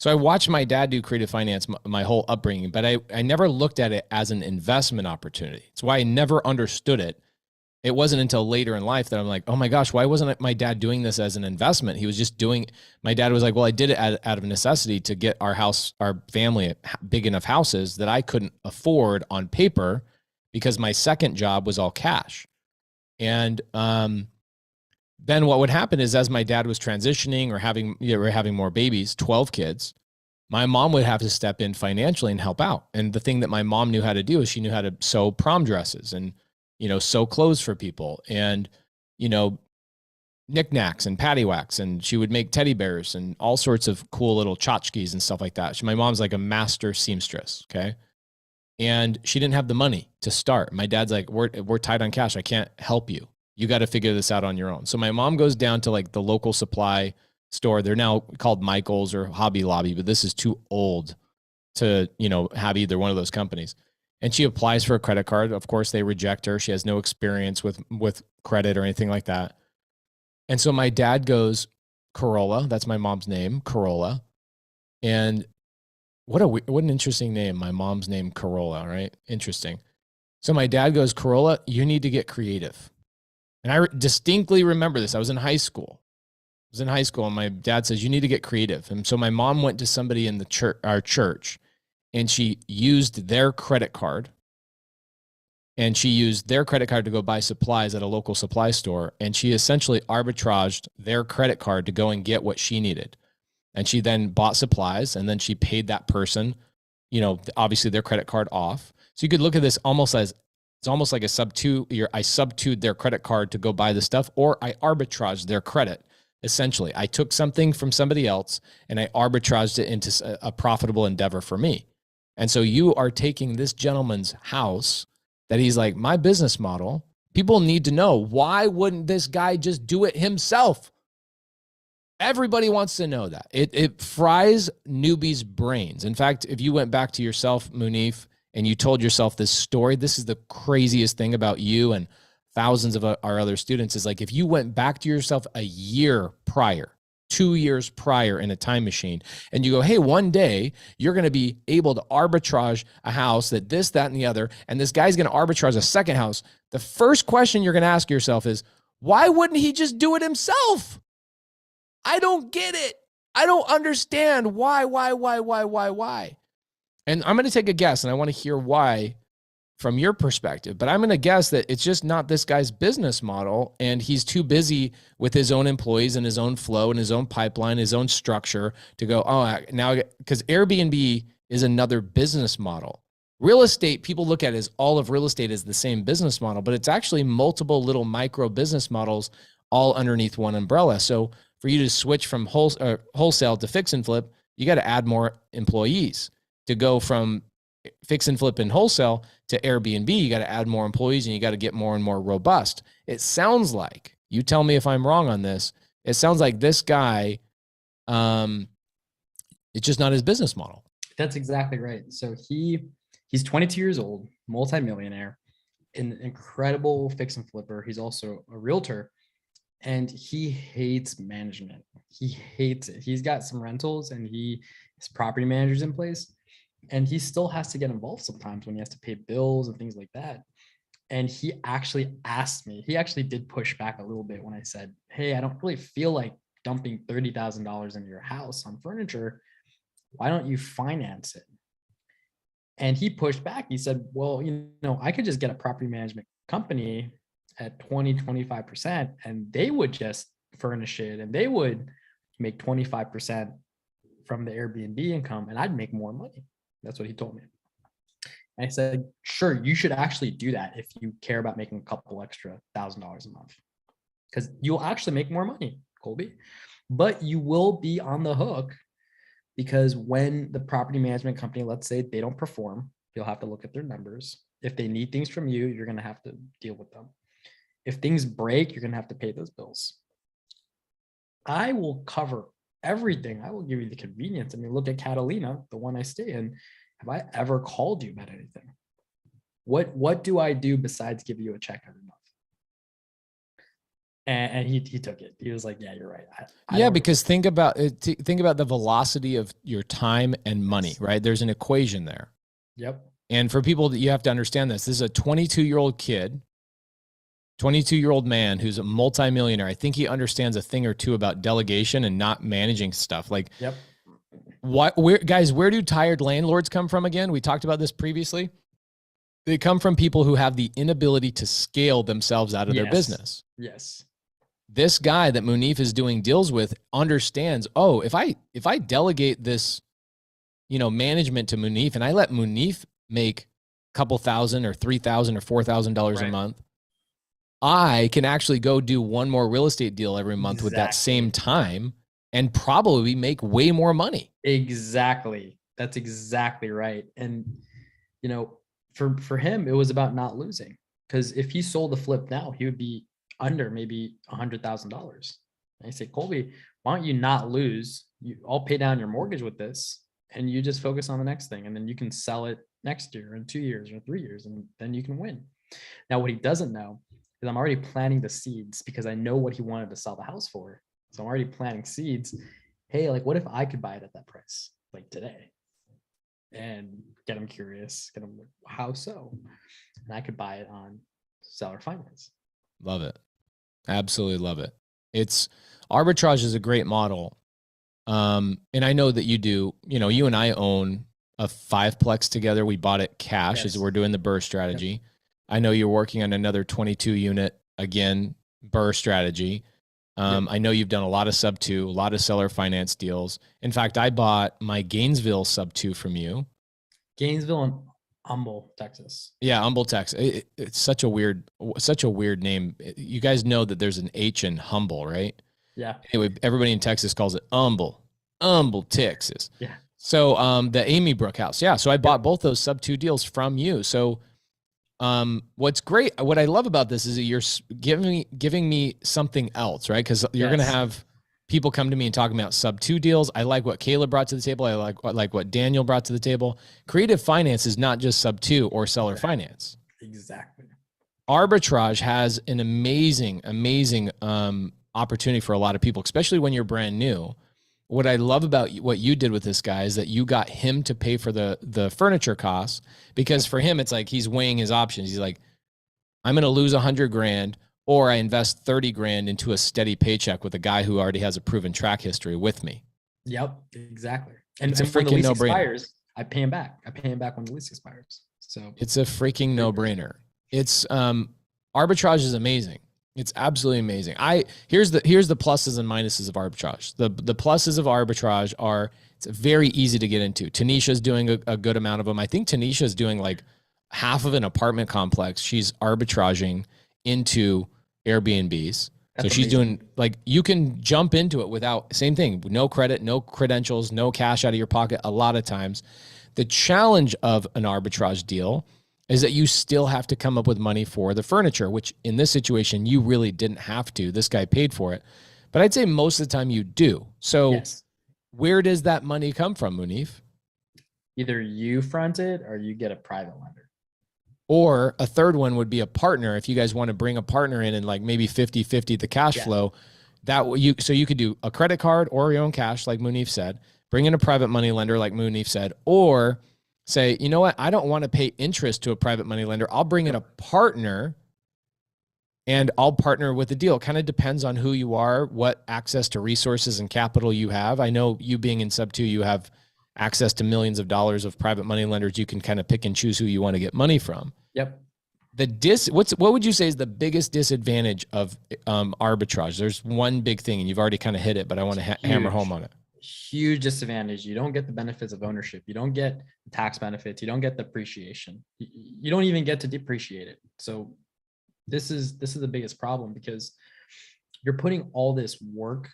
So I watched my dad do creative finance my whole upbringing, but I never looked at it as an investment opportunity. It's why I never understood it. It wasn't until later in life that I'm like, oh my gosh, why wasn't my dad doing this as an investment? He was just my dad was like, well, I did it out of necessity to get our family big enough houses that I couldn't afford on paper because my second job was all cash. And then what would happen is as my dad was transitioning or having more babies, 12 kids, my mom would have to step in financially and help out. And the thing that my mom knew how to do is she knew how to sew prom dresses and sew clothes for people and, knickknacks and paddywhacks. And she would make teddy bears and all sorts of cool little tchotchkes and stuff like that. My mom's like a master seamstress. Okay. And she didn't have the money to start. My dad's like, we're tight on cash. I can't help you. You got to figure this out on your own. So my mom goes down to like the local supply store. They're now called Michael's or Hobby Lobby, but this is too old to, have either one of those companies. And she applies for a credit card. Of course, they reject her. She has no experience with credit or anything like that. And so my dad goes, Corolla. That's my mom's name, Corolla. And what an interesting name. My mom's name, Corolla, right? Interesting. So my dad goes, Corolla, you need to get creative. And I distinctly remember this. I was in high school. And my dad says, you need to get creative. And so my mom went to somebody in our church. And she used their credit card. And she used their credit card to go buy supplies at a local supply store. And she essentially arbitraged their credit card to go and get what she needed. And she then bought supplies and then she paid that person, obviously their credit card off. So you could look at this it's almost like a I sub-2'd their credit card to go buy the stuff, or I arbitraged their credit. Essentially, I took something from somebody else and I arbitraged it into a profitable endeavor for me. And so you are taking this gentleman's house that he's like, my business model, people need to know, why wouldn't this guy just do it himself? Everybody wants to know that. It fries newbies' brains. In fact, if you went back to yourself, Mounif, and you told yourself this story, this is the craziest thing about you and thousands of our other students is like, if you went back to yourself a year prior, 2 years prior in a time machine, and you go, hey, one day you're going to be able to arbitrage a house that this, that, and the other, and this guy's going to arbitrage a second house. The first question you're going to ask yourself is, why wouldn't he just do it himself? I don't get it. I don't understand why. And I'm going to take a guess, and I want to hear why from your perspective, but I'm going to guess that it's just not this guy's business model, and he's too busy with his own employees and his own flow and his own pipeline, his own structure to go, now, because Airbnb is another business model. Real estate, people look at it as all of real estate as the same business model, but it's actually multiple little micro business models all underneath one umbrella. So for you to switch from wholesale to fix and flip, you got to add more employees. To go from fix and flip and wholesale to Airbnb, you got to add more employees and you got to get more and more robust. It sounds like, you tell me if I'm wrong on this, it sounds like this guy It's just not his business model. That's exactly right. So he's 22 years old, multimillionaire, an incredible fix and flipper. He's also a realtor, and he hates management. He hates it. He's got some rentals and his property managers in place, and he still has to get involved sometimes when he has to pay bills and things like that. And he actually asked me, he actually did push back a little bit when I said, hey, I don't really feel like dumping $30,000 into your house on furniture. Why don't you finance it? And he pushed back. He said, well, I could just get a property management company at 20-25%, and they would just furnish it, and they would make 25% from the Airbnb income, and I'd make more money. That's what he told me. And I said, sure, you should actually do that if you care about making a couple extra $1,000 a month, because you'll actually make more money, Colby, but you will be on the hook. Because when the property management company, let's say they don't perform, you'll have to look at their numbers. If they need things from you, you're going to have to deal with them. If things break, you're going to have to pay those bills. I will cover everything. I will give you the convenience. I mean, look at Catalina, the one I stay in. Have I ever called you about anything? What do I do besides give you a check every month? And he took it. He was like, yeah, you're right. Yeah, because think about it. Think about the velocity of your time and money, right? There's an equation there. Yep. And for people that you have to understand this is a 22-year-old kid, 22-year-old man who's a multimillionaire. I think he understands a thing or two about delegation and not managing stuff. Like, yep. Where do tired landlords come from again? We talked about this previously. They come from people who have the inability to scale themselves out of their business. Yes. This guy that Mounif is doing deals with understands, oh, if I delegate this, management to Mounif and I let Mounif make a couple thousand or $3,000 or $4,000 a month, I can actually go do one more real estate deal every month with that same time and probably make way more money. Exactly. That's exactly right. And, for him, it was about not losing, because if he sold the flip now, he would be under maybe $100,000. I say, Colby, why don't you not lose? I'll pay down your mortgage with this, and you just focus on the next thing. And then you can sell it next year, in 2 years or 3 years, and then you can win. Now, what he doesn't know is I'm already planting the seeds, because I know what he wanted to sell the house for. So I'm already planting seeds. Hey, like, what if I could buy it at that price, like today? And get him curious, get him, how so? And I could buy it on seller finance. Love it. Absolutely love it. Arbitrage is a great model. And I know that you do, you and I own a 5-plex together. We bought it cash as we're doing the BRRRR strategy. Yep. I know you're working on another 22 unit, again, BRRRR strategy. I know you've done a lot of sub 2, a lot of seller finance deals. In fact, I bought my Gainesville sub 2 from you. Gainesville and Humble, Texas. Yeah, Humble, Texas. It's such a weird name. You guys know that there's an H in Humble, right? Yeah. Anyway, everybody in Texas calls it Humble, Texas. Yeah. So the Amy Brook house. Yeah. So I bought both those sub 2 deals from you. So what's great, what I love about this is that you're giving me something else, right? Because you're going to have people come to me and talk about sub 2 deals. I like what Caleb brought to the table. I like what Daniel brought to the table. Creative finance is not just sub 2 or seller finance. Exactly. Arbitrage has an amazing opportunity for a lot of people, especially when you're brand new. What I love about what you did with this guy is that you got him to pay for the furniture costs, because for him, it's like he's weighing his options. He's like, I'm going to lose $100,000, or I invest $30,000 into a steady paycheck with a guy who already has a proven track history with me. Yep, exactly. And it's a when the freaking lease no-brainer. Expires, I pay him back. I pay him back when the lease expires. So it's a freaking no-brainer. It's arbitrage is amazing. It's absolutely amazing. Here's the pluses and minuses of arbitrage. The pluses of arbitrage are it's very easy to get into. Tanisha's doing a good amount of them. I think Tanisha's doing like half of an apartment complex. She's arbitraging into Airbnbs. So she's doing like, you can jump into it without, same thing, no credit, no credentials, no cash out of your pocket. A lot of times the challenge of an arbitrage deal is that you still have to come up with money for the furniture, which in this situation, you really didn't have to. This guy paid for it. But I'd say most of the time you do. So where does that money come from, Mounif? Either you front it or you get a private lender. Or a third one would be a partner. If you guys want to bring a partner in and like maybe 50-50 the cash flow, so you could do a credit card or your own cash, like Mounif said, bring in a private money lender, like Mounif said, or say, you know what, I don't want to pay interest to a private money lender. I'll bring in a partner and I'll partner with the deal. It kind of depends on who you are, what access to resources and capital you have. I know you being in sub 2, you have access to millions of dollars of private money lenders. You can kind of pick and choose who you want to get money from. Yep. What would you say is the biggest disadvantage of arbitrage? There's one big thing, and you've already kind of hit it, but I want to hammer home on it. Huge disadvantage. You don't get the benefits of ownership. You don't get the tax benefits. You don't get the appreciation. You don't even get to depreciate it. So this is the biggest problem, because you're putting all this work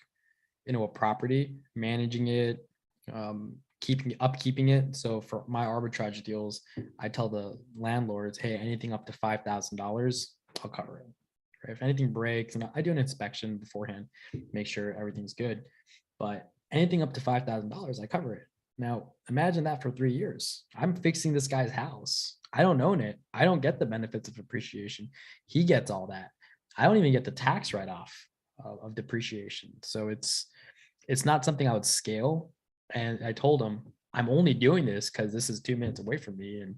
into a property, managing it, upkeeping it. So for my arbitrage deals, I tell the landlords, hey, anything up to $5,000, I'll cover it. Right? If anything breaks, and I do an inspection beforehand, make sure everything's good. But anything up to $5,000, I cover it. Now, imagine that for 3 years. I'm fixing this guy's house. I don't own it. I don't get the benefits of appreciation. He gets all that. I don't even get the tax write-off of depreciation. So it's not something I would scale. And I told him, I'm only doing this because this is 2 minutes away from me, and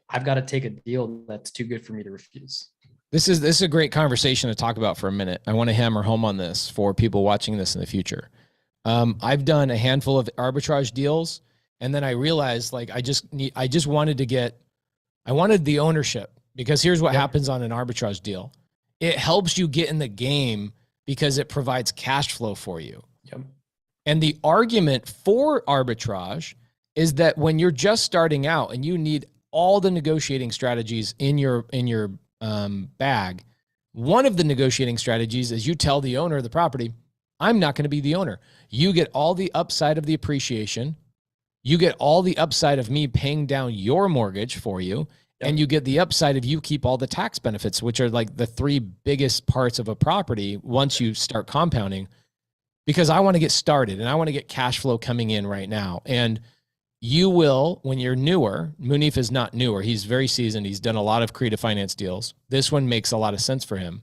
I've got to take a deal that's too good for me to refuse. This is a great conversation to talk about for a minute. I want to hammer home on this for people watching this in the future. I've done a handful of arbitrage deals, and then I realized like I wanted the ownership, because here's what happens on an arbitrage deal. It helps you get in the game because it provides cash flow for you. Yep. And the argument for arbitrage is that when you're just starting out and you need all the negotiating strategies in your bag, one of the negotiating strategies is you tell the owner of the property, I'm not going to be the owner. You get all the upside of the appreciation. You get all the upside of me paying down your mortgage for you. Yep. And you get the upside of you keep all the tax benefits, which are like the 3 biggest parts of a property once you start compounding. Because I want to get started and I want to get cash flow coming in right now. And you will, when you're newer, Mounif is not newer. He's very seasoned. He's done a lot of creative finance deals. This one makes a lot of sense for him.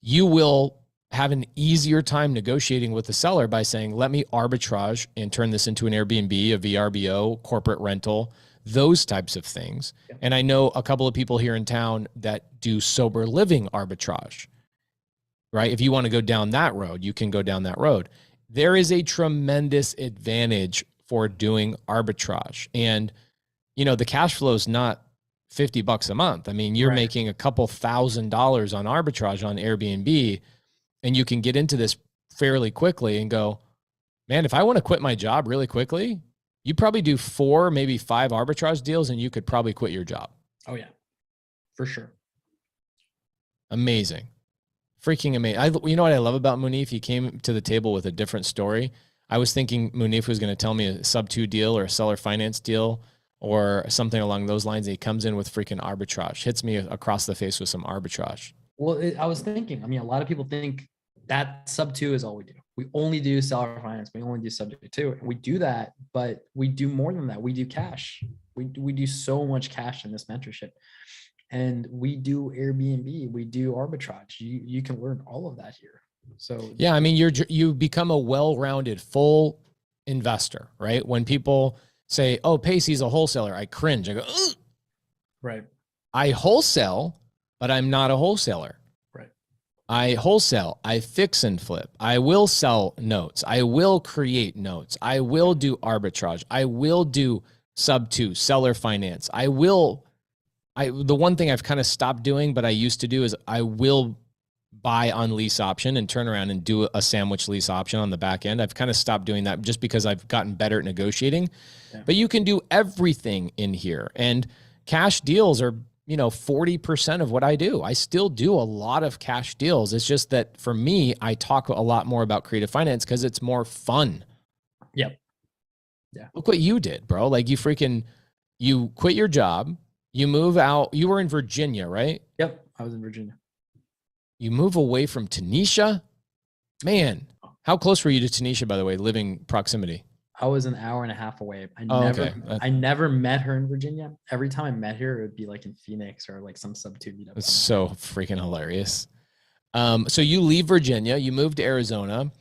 You will have an easier time negotiating with the seller by saying, let me arbitrage and turn this into an Airbnb, a VRBO, corporate rental, those types of things. Yeah. And I know a couple of people here in town that do sober living arbitrage. Right? If you want to go down that road, you can go down that road. There is a tremendous advantage for doing arbitrage. And, you know, the cash flow is not $50 a month. I mean, you're making a couple $1,000s on arbitrage on Airbnb, and you can get into this fairly quickly and go, man, if I want to quit my job really quickly, you probably do 4, maybe 5 arbitrage deals and you could probably quit your job. Oh yeah, for sure. Amazing. Freaking amazing. You know what I love about Mounif? He came to the table with a different story. I was thinking Mounif was going to tell me a sub 2 deal or a seller finance deal or something along those lines. And he comes in with freaking arbitrage, hits me across the face with some arbitrage. Well, I was thinking, I mean, a lot of people think that sub 2 is all we do. We only do seller finance. We only do subject to, and we do that, but we do more than that. We do cash. We do so much cash in this mentorship. And we do Airbnb, we do arbitrage. You can learn all of that here. So yeah, I mean, you become a well-rounded, full investor, right? When people say, "Oh, Pacey's a wholesaler," I cringe. I go, ugh. Right. I wholesale, but I'm not a wholesaler. Right. I wholesale. I fix and flip. I will sell notes. I will create notes. I will do arbitrage. I will do sub 2 seller finance. The one thing I've kind of stopped doing, but I used to do, is I will buy on lease option and turn around and do a sandwich lease option on the back end. I've kind of stopped doing that just because I've gotten better at negotiating. Yeah. But you can do everything in here. And cash deals are, 40% of what I do. I still do a lot of cash deals. It's just that for me, I talk a lot more about creative finance because it's more fun. Yep. Yeah. Look what you did, bro. Like you quit your job. You move out. You were in Virginia, right? Yep. I was in Virginia. You move away from Tunisia. Man, How close were you to Tanisha, by the way, living proximity? I was an hour and a half away. Okay. I never met her in Virginia. Every time I met her, it would be like in Phoenix or like some sub 2 meetup. That's so freaking hilarious. So you leave Virginia, you move to Arizona,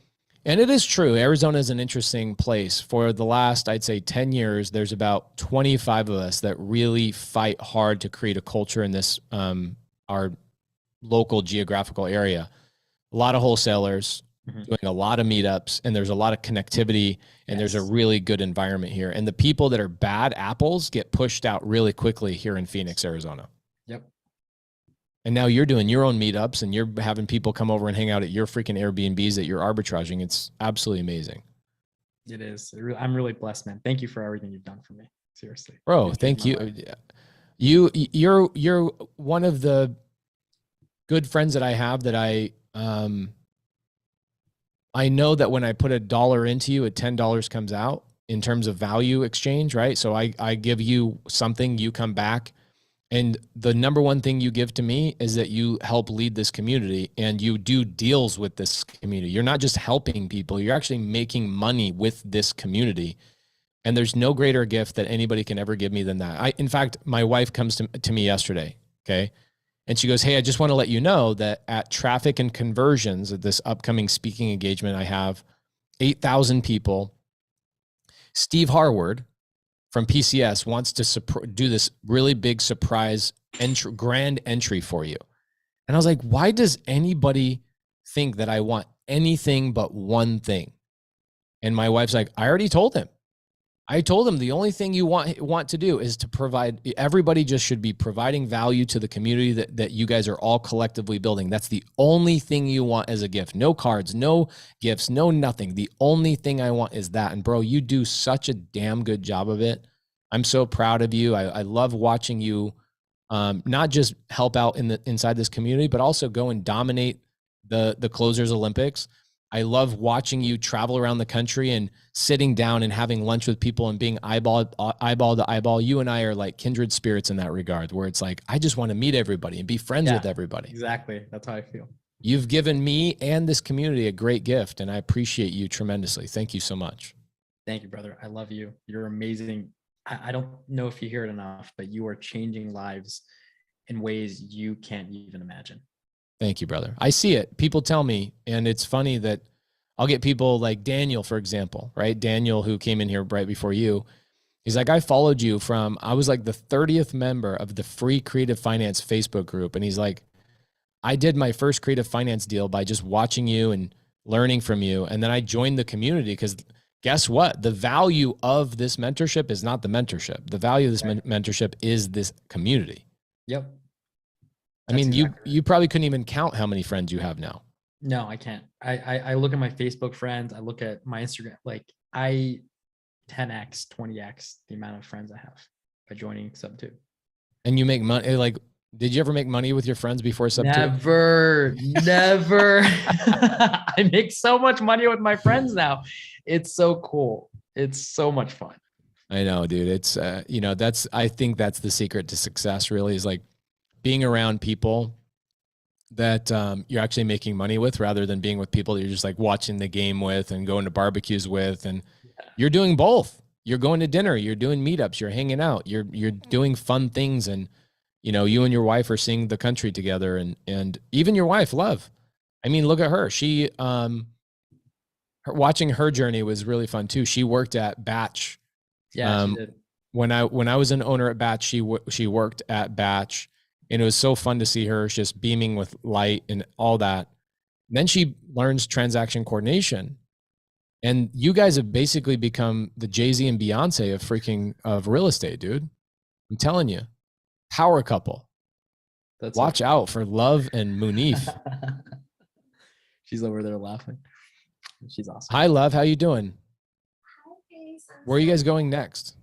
and it is true. Arizona is an interesting place. For the last, I'd say 10 years, there's about 25 of us that really fight hard to create a culture in this, our local geographical area. A lot of wholesalers, doing a lot of meetups, and there's a lot of connectivity, and there's a really good environment here. And the people that are bad apples get pushed out really quickly here in Phoenix, Arizona. Yep. And now you're doing your own meetups, and you're having people come over and hang out at your freaking Airbnbs that you're arbitraging. It's absolutely amazing. It is. I'm really blessed, man. Thank you for everything you've done for me. Seriously. Bro, thank you. You're one of the good friends that I have that I know that when I put $1 into you, $10 comes out in terms of value exchange, right? So I give you something, you come back. And the number one thing you give to me is that you help lead this community and you do deals with this community. You're not just helping people, you're actually making money with this community. And there's no greater gift that anybody can ever give me than that. In fact, my wife comes to me yesterday, okay? And she goes, hey, I just want to let you know that at Traffic and Conversions, at this upcoming speaking engagement, I have 8,000 people. Steve Harward from PCS wants to do this really big surprise grand entry for you. And I was like, why does anybody think that I want anything but one thing? And my wife's like, I already told him. I told him the only thing you want to do is to provide. Everybody just should be providing value to the community that you guys are all collectively building. That's the only thing you want as a gift. No cards, no gifts, no nothing. The only thing I want is that. And bro, you do such a damn good job of it. I'm so proud of you. I love watching you not just help out inside this community, but also go and dominate the Closers Olympics. I love watching you travel around the country and sitting down and having lunch with people and being eyeball to eyeball. You and I are like kindred spirits in that regard, where it's like, I just want to meet everybody and be friends with everybody. Exactly. That's how I feel. You've given me and this community a great gift, and I appreciate you tremendously. Thank you so much. Thank you, brother. I love you. You're amazing. I don't know if you hear it enough, but you are changing lives in ways you can't even imagine. Thank you, brother. I see it. People tell me, and it's funny that I'll get people like Daniel, for example, right? Daniel, who came in here right before you. He's like, I followed you I was like the 30th member of the free creative finance Facebook group. And he's like, I did my first creative finance deal by just watching you and learning from you. And then I joined the community because guess what? The value of this mentorship is not the mentorship. The value of this mentorship is this community. Yep. I mean, you probably couldn't even count how many friends you have now. No, I can't. I look at my Facebook friends. I look at my Instagram. Like I 10x, 20x the amount of friends I have by joining Sub 2. And you make money. Like, did you ever make money with your friends before Sub 2? Never. I make so much money with my friends now. It's so cool. It's so much fun. I know, dude. It's, I think that's the secret to success really, is like being around people that you're actually making money with, rather than being with people that you're just like watching the game with and going to barbecues with. And you're doing both. You're going to dinner, you're doing meetups, you're hanging out, you're doing fun things. And, you and your wife are seeing the country together, and even your wife, Love. I mean, look at her. She, watching her journey was really fun too. She worked at Batch. Yeah, she did. When I was an owner at Batch, she worked at Batch. And it was so fun to see her just beaming with light and all that. And then she learns transaction coordination. And you guys have basically become the Jay-Z and Beyonce of real estate, dude. I'm telling you. Power couple. Watch out for Love and Mounif. She's over there laughing. She's awesome. Hi, Love. How you doing? Where are you guys going next?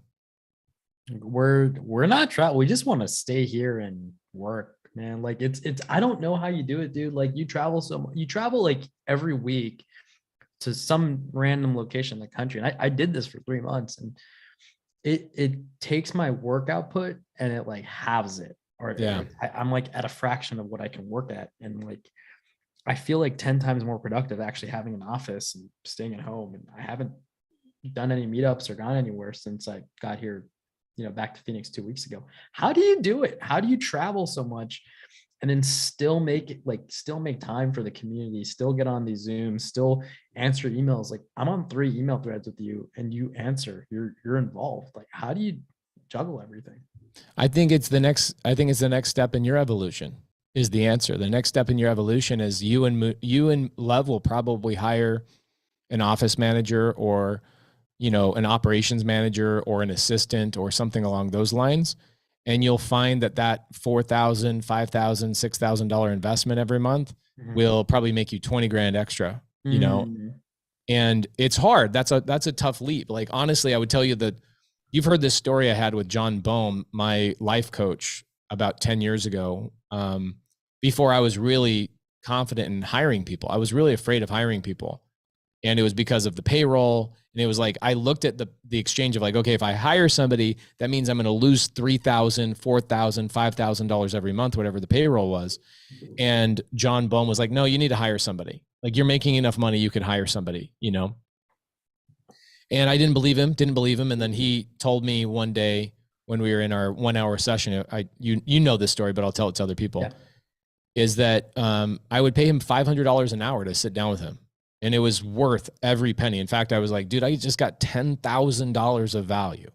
We're not traveling. We just want to stay here and work, man. Like it's I don't know how you do it, dude. Like you travel like every week to some random location in the country. And I did this for 3 months, and it takes my work output and it like halves it. Or I'm like at a fraction of what I can work at. And like I feel like 10 times more productive actually having an office and staying at home. And I haven't done any meetups or gone anywhere since I got here, back to Phoenix 2 weeks ago. How do you do it? How do you travel so much and then still make time for the community, still get on these Zooms, still answer emails? Like, I'm on 3 email threads with you and you answer, you're involved. Like, how do you juggle everything? I think it's the next step in your evolution is the answer. The next step in your evolution is you and Lev will probably hire an office manager or, an operations manager or an assistant or something along those lines. And you'll find that $4,000, $5,000, $6,000 investment every month will probably make you 20 grand extra, and it's hard. That's a tough leap. Like, honestly, I would tell you that you've heard this story I had with John Bohm, my life coach, about 10 years ago. Before I was really confident in hiring people, I was really afraid of hiring people. And it was because of the payroll. And it was like, I looked at the exchange of like, okay, if I hire somebody, that means I'm going to lose $3,000, $4,000, $5,000 every month, whatever the payroll was. And John Bohm was like, no, you need to hire somebody. Like, you're making enough money, you could hire somebody, And I didn't believe him. And then he told me one day when we were in our 1 hour session, you know this story, but I'll tell it to other people, is that I would pay him $500 an hour to sit down with him. And it was worth every penny. In fact, I was like, dude, I just got $10,000 of value.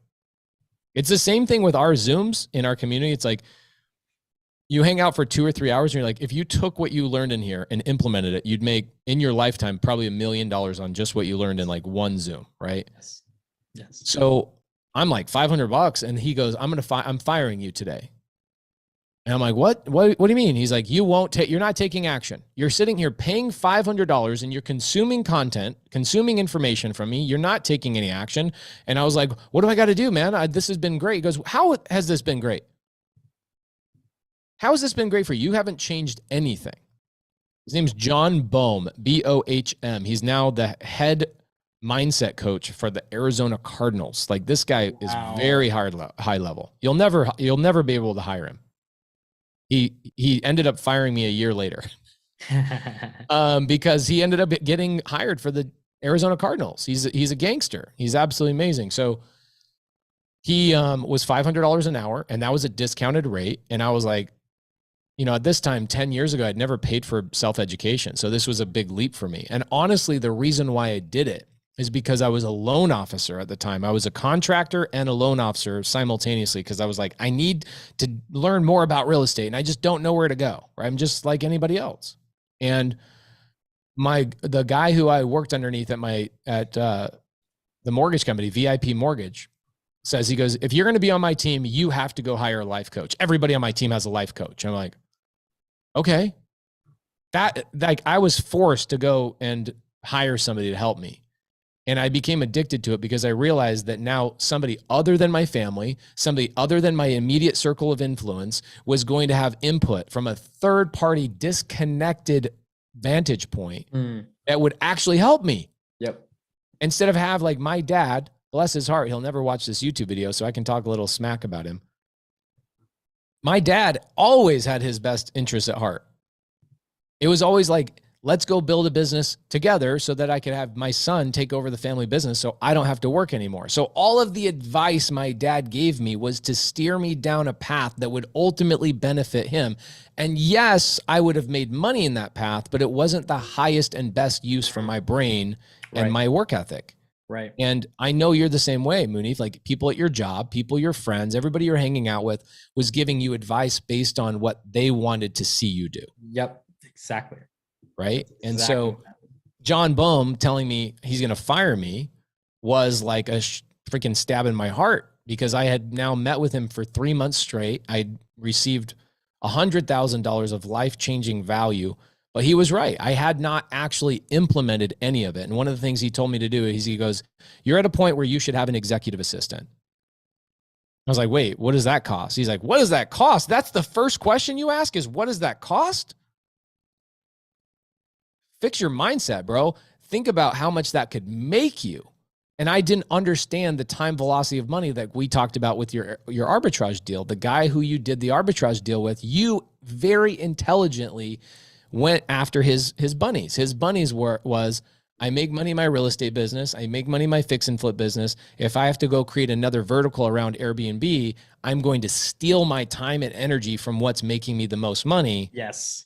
It's the same thing with our Zooms in our community. It's like, you hang out for 2 or 3 hours and you're like, if you took what you learned in here and implemented it, you'd make in your lifetime probably $1 million on just what you learned in like one Zoom, right? Yes. So I'm like, $500. And he goes, I'm firing you today. And I'm like, what do you mean? He's like, you're not taking action. You're sitting here paying $500 and you're consuming content, consuming information from me. You're not taking any action. And I was like, what do I got to do, man? This has been great. He goes, how has this been great? How has this been great for you? You haven't changed anything. His name's John Bohm, Bohm. He's now the head mindset coach for the Arizona Cardinals. Like, this guy is very high level. You'll never be able to hire him. He ended up firing me a year later because he ended up getting hired for the Arizona Cardinals. He's a gangster. He's absolutely amazing. So he was $500 an hour, and that was a discounted rate. And I was like, at this time, 10 years ago, I'd never paid for self-education. So this was a big leap for me. And honestly, the reason why I did it is because I was a loan officer at the time. I was a contractor and a loan officer simultaneously, because I was like, I need to learn more about real estate and I just don't know where to go. Right? I'm just like anybody else. And the guy who I worked underneath at the mortgage company, VIP Mortgage, says, he goes, if you're going to be on my team, you have to go hire a life coach. Everybody on my team has a life coach. I'm like, okay. I was forced to go and hire somebody to help me. And I became addicted to it because I realized that now somebody other than my family, somebody other than my immediate circle of influence was going to have input from a third party disconnected vantage point that would actually help me. Yep. Instead of have like my dad, bless his heart, he'll never watch this YouTube video, so I can talk a little smack about him. My dad always had his best interests at heart. It was always like, let's go build a business together so that I could have my son take over the family business so I don't have to work anymore. So all of the advice my dad gave me was to steer me down a path that would ultimately benefit him. And yes, I would have made money in that path, but it wasn't the highest and best use for my brain and my work ethic. Right. And I know you're the same way, Mounif. Like, people at your job, people, your friends, everybody you're hanging out with was giving you advice based on what they wanted to see you do. Yep, exactly. Right. And so John Bohm telling me he's going to fire me was like a freaking stab in my heart, because I had now met with him for 3 months straight. I received $100,000 of life-changing value, but he was right. I had not actually implemented any of it. And one of the things he told me to do is he goes, you're at a point where you should have an executive assistant. I was like, wait, what does that cost? He's like, what does that cost? That's the first question you ask, is what does that cost? Fix your mindset, bro. Think about how much that could make you. And I didn't understand the time velocity of money that we talked about with your arbitrage deal. The guy who you did the arbitrage deal with, you very intelligently went after his bunnies. His bunnies was, I make money in my real estate business. I make money in my fix and flip business. If I have to go create another vertical around Airbnb, I'm going to steal my time and energy from what's making me the most money. Yes.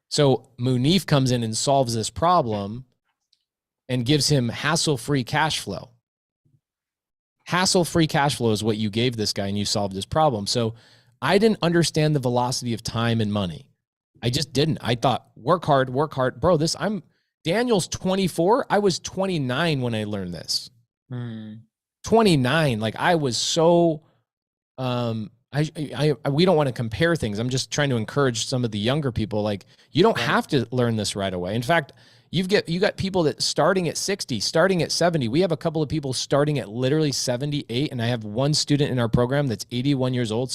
So Mounif comes in and solves this problem and gives him hassle-free cash flow. Hassle-free cash flow is what you gave this guy, and you solved his problem. So I didn't understand the velocity of time and money. I just didn't. I thought, work hard, work hard. Bro, Daniel's 24. I was 29 when I learned this. 29. Like, I was so, we don't want to compare things. I'm just trying to encourage some of the younger people. Like, you don't have to learn this right away. In fact, you got people that starting at 60, starting at 70. We have a couple of people starting at literally 78. And I have one student in our program that's 81 years old,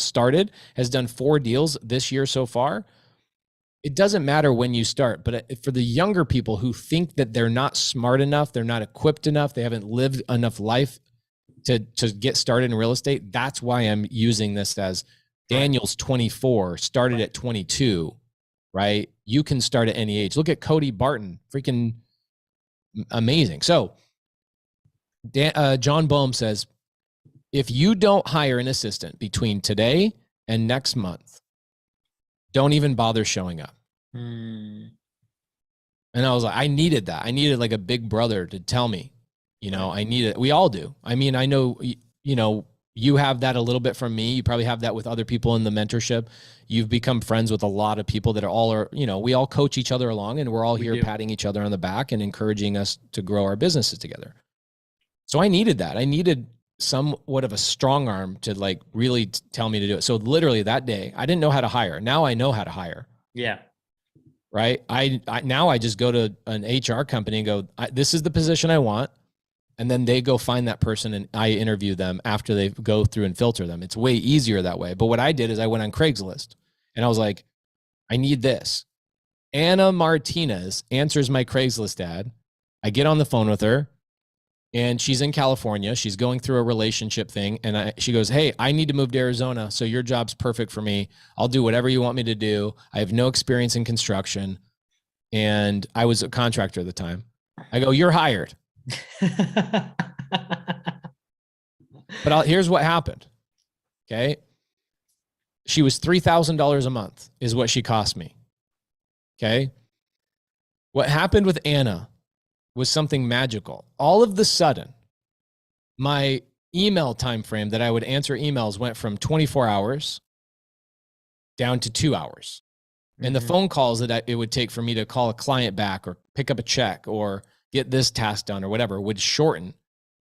has done 4 deals this year so far. It doesn't matter when you start, but for the younger people who think that they're not smart enough, they're not equipped enough, they haven't lived enough life to get started in real estate, that's why I'm using this as Daniel's 24, started at 22, right? You can start at any age. Look at Cody Barton, freaking amazing. So John Boehm says, if you don't hire an assistant between today and next month, don't even bother showing up. And I was like, I needed that. I needed like a big brother to tell me, I need it. We all do. I mean, I know, you have that a little bit from me. You probably have that with other people in the mentorship. You've become friends with a lot of people that we all coach each other along, and we're all here patting each other on the back and encouraging us to grow our businesses together. So I needed that. I needed somewhat of a strong arm to like really tell me to do it. So literally that day, I didn't know how to hire. Now I know how to hire. Yeah. Right. Now I just go to an HR company and go, this is the position I want. And then they go find that person and I interview them after they go through and filter them. It's way easier that way. But what I did is I went on Craigslist and I was like, I need this. Anna Martinez answers my Craigslist ad. I get on the phone with her. And she's in California. She's going through a relationship thing. And she goes, hey, I need to move to Arizona. So your job's perfect for me. I'll do whatever you want me to do. I have no experience in construction. And I was a contractor at the time. I go, you're hired. But here's what happened. Okay. She was $3,000 a month is what she cost me. Okay. What happened with Anna was something magical. All of the sudden, my email time frame that I would answer emails went from 24 hours down to 2 hours. And the phone calls that it would take for me to call a client back or pick up a check or get this task done or whatever would shorten.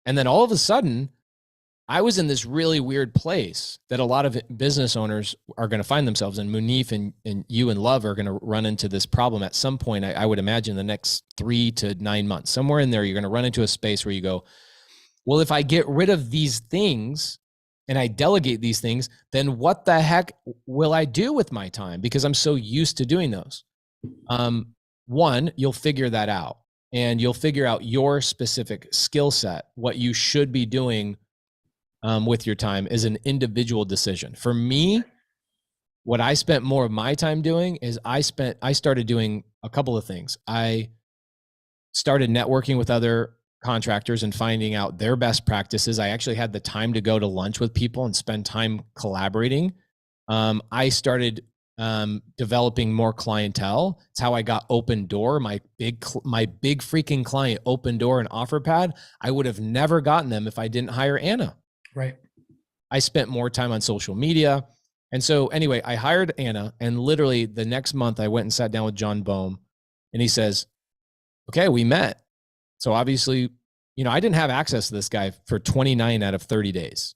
And then all of a sudden, I was in this really weird place that a lot of business owners are going to find themselves in. Mounif and you and Love are going to run into this problem at some point. I would imagine the next 3 to 9 months, somewhere in there, you're going to run into a space where you go, well, if I get rid of these things and I delegate these things, then what the heck will I do with my time? Because I'm so used to doing those. One, you'll figure that out and you'll figure out your specific skill set, what you should be doing with your time is an individual decision. For me, what I spent more of my time doing is I started doing a couple of things. I started networking with other contractors and finding out their best practices. I actually had the time to go to lunch with people and spend time collaborating. I started developing more clientele. It's how I got Open Door, my big freaking client, Open Door and OfferPad. I would have never gotten them if I didn't hire Anna. Right. I spent more time on social media. And so anyway, I hired Anna, and literally the next month I went and sat down with John Boehm and he says, okay, we met. So obviously, I didn't have access to this guy for 29 out of 30 days.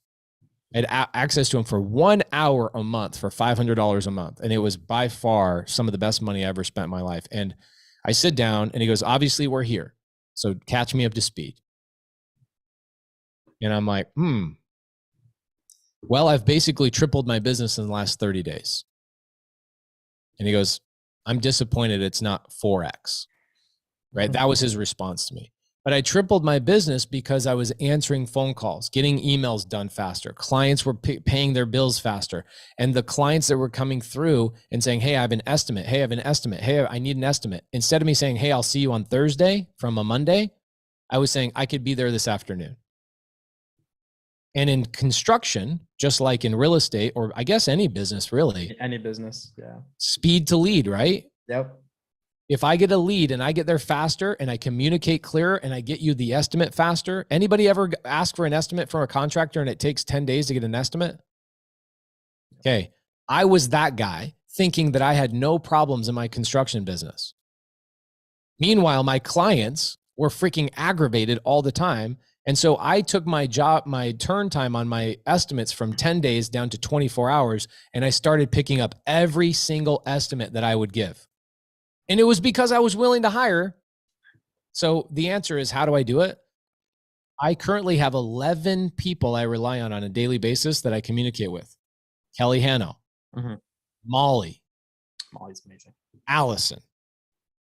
I had access to him for 1 hour a month for $500 a month. And it was by far some of the best money I ever spent in my life. And I sit down and he goes, obviously we're here. So catch me up to speed. And I'm like, well, I've basically tripled my business in the last 30 days. And he goes, I'm disappointed it's not 4X, right? That was his response to me. But I tripled my business because I was answering phone calls, getting emails done faster. Clients were paying their bills faster. And the clients that were coming through and saying, hey, I have an estimate. Hey, I have an estimate. Hey, I need an estimate. Instead of me saying, hey, I'll see you on Thursday from a Monday, I was saying I could be there this afternoon. And in construction, just like in real estate, or I guess any business really. Any business, yeah. Speed to lead, right? Yep. If I get a lead and I get there faster and I communicate clearer and I get you the estimate faster, anybody ever ask for an estimate from a contractor and it takes 10 days to get an estimate? Okay. I was that guy thinking that I had no problems in my construction business. Meanwhile, my clients were freaking aggravated all the time. And so I took my turn time on my estimates from 10 days down to 24 hours. And I started picking up every single estimate that I would give. And it was because I was willing to hire. So the answer is, how do I do it? I currently have 11 people I rely on a daily basis that I communicate with. Kelly Hanno, Molly. Molly's amazing. Allison,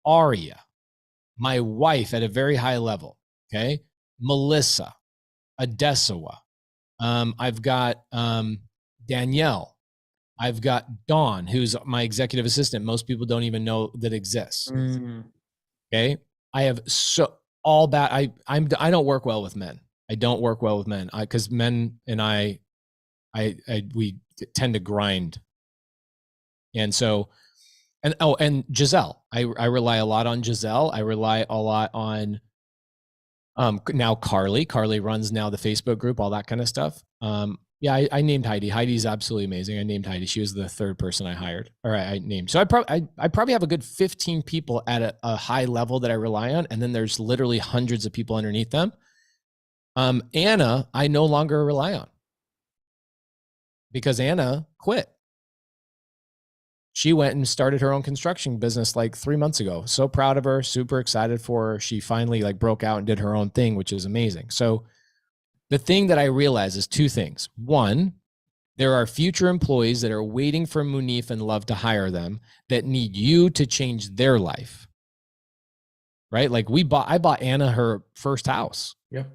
Aria, my wife at a very high level. Okay. Melissa, Adesawa. I've got Danielle. I've got Dawn, who's my executive assistant. Most people don't even know that exists. Okay. I have all that. I don't work well with men. I don't work well with men because men and we tend to grind. And so, and Giselle, I rely a lot on Giselle. I rely a lot on now Carly. Carly runs now the Facebook group, all that kind of stuff. Yeah, I named Heidi. Heidi's absolutely amazing. I named Heidi. She was the third person I hired, or I named. So I probably have a good 15 people at a high level that I rely on. And then there's literally hundreds of people underneath them. Anna, I no longer rely on because Anna quit. She went and started her own construction business like 3 months ago. So proud of her, super excited for her. She finally broke out and did her own thing, which is amazing. So the thing that I realize is two things. One, there are future employees that are waiting for Mounif and Love to hire them that need you to change their life. Right? Like I bought Anna her first house. Yep.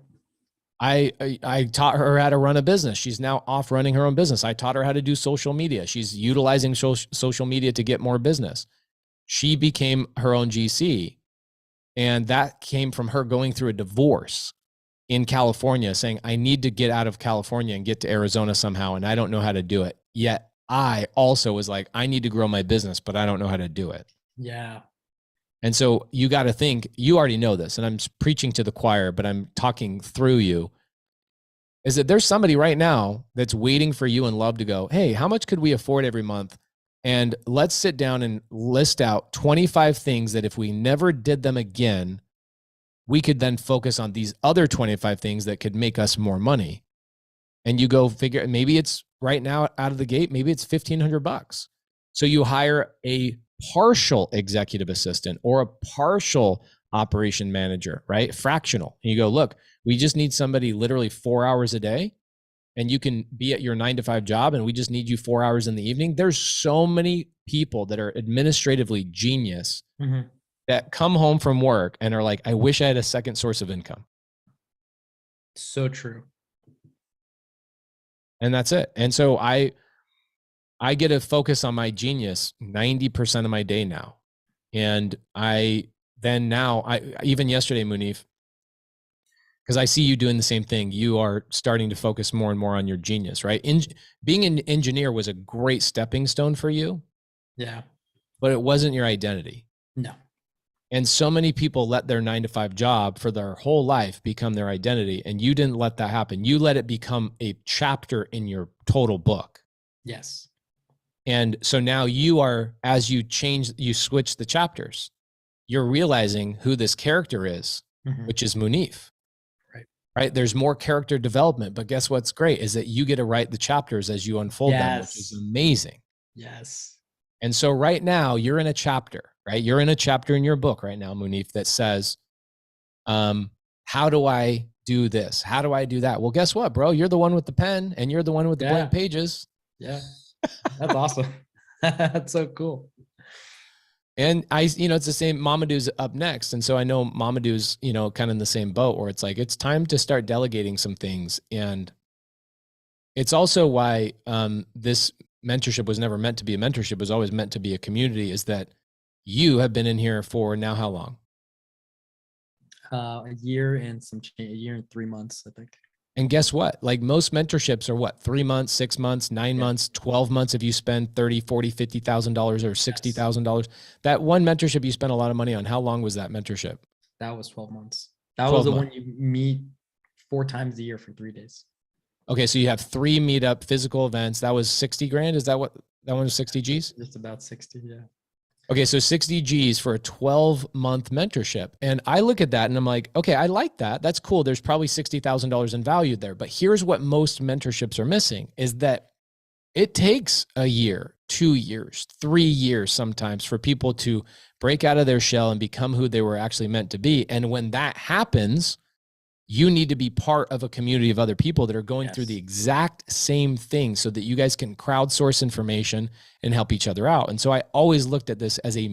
I taught her how to run a business. She's now off running her own business. I taught her how to do social media. She's utilizing social media to get more business. She became her own GC. And that came from her going through a divorce in California, saying, I need to get out of California and get to Arizona somehow. And I don't know how to do it. Yet I also was like, I need to grow my business, but I don't know how to do it. Yeah. And so you got to think, you already know this, and I'm preaching to the choir, but I'm talking through you, is that there's somebody right now that's waiting for you and Love to go, hey, how much could we afford every month? And let's sit down and list out 25 things that if we never did them again, we could then focus on these other 25 things that could make us more money. And you go figure, maybe it's right now out of the gate, maybe it's $1,500. So you hire a partial executive assistant or a partial operation manager, right? Fractional. And you go, look, we just need somebody literally 4 hours a day, and you can be at your 9-to-5 job, and we just need you 4 hours in the evening. There's so many people that are administratively genius that come home from work and are like, I wish I had a second source of income. So true. And that's it. And so I get to focus on my genius 90% of my day now. And even yesterday, Mounif, because I see you doing the same thing, you are starting to focus more and more on your genius, right? Being an engineer was a great stepping stone for you. Yeah. But it wasn't your identity. No. And so many people let their 9-to-5 job for their whole life become their identity. And you didn't let that happen. You let it become a chapter in your total book. Yes. And so now you are, as you switch the chapters, you're realizing who this character is, which is Mounif. Right? There's more character development, but guess what's great is that you get to write the chapters as you unfold them, which is amazing. Yes. And so right now you're in a chapter, right? You're in a chapter in your book right now, Mounif, that says, how do I do this? How do I do that? Well, guess what, bro? You're the one with the pen and you're the one with the blank pages. Yeah. That's awesome. That's so cool. And it's the same. Mamadou's up next. And so I know Mamadou's, kind of in the same boat where it's like, it's time to start delegating some things. And it's also why this mentorship was never meant to be a mentorship. It was always meant to be a community, is that you have been in here for now how long? A year and a year and 3 months, I think. And guess what? Like most mentorships are what, 3 months, 6 months, 9 months, 12 months. If you spend $30,000, $40,000, $50,000 or $60,000, that one mentorship you spent a lot of money on, how long was that mentorship? That was 12 months. That was the one you meet 4 times a year for 3 days. Okay. So you have 3 meetup physical events. That was 60 grand. Is that what that one was? 60 G's? Just about 60. Yeah. Okay. So 60 G's for a 12-month mentorship. And I look at that and I'm like, okay, I like that. That's cool. There's probably $60,000 in value there. But here's what most mentorships are missing, is that it takes a year, 2 years, 3 years sometimes for people to break out of their shell and become who they were actually meant to be. And when that happens, you need to be part of a community of other people that are going through the exact same thing so that you guys can crowdsource information and help each other out. And so I always looked at this as a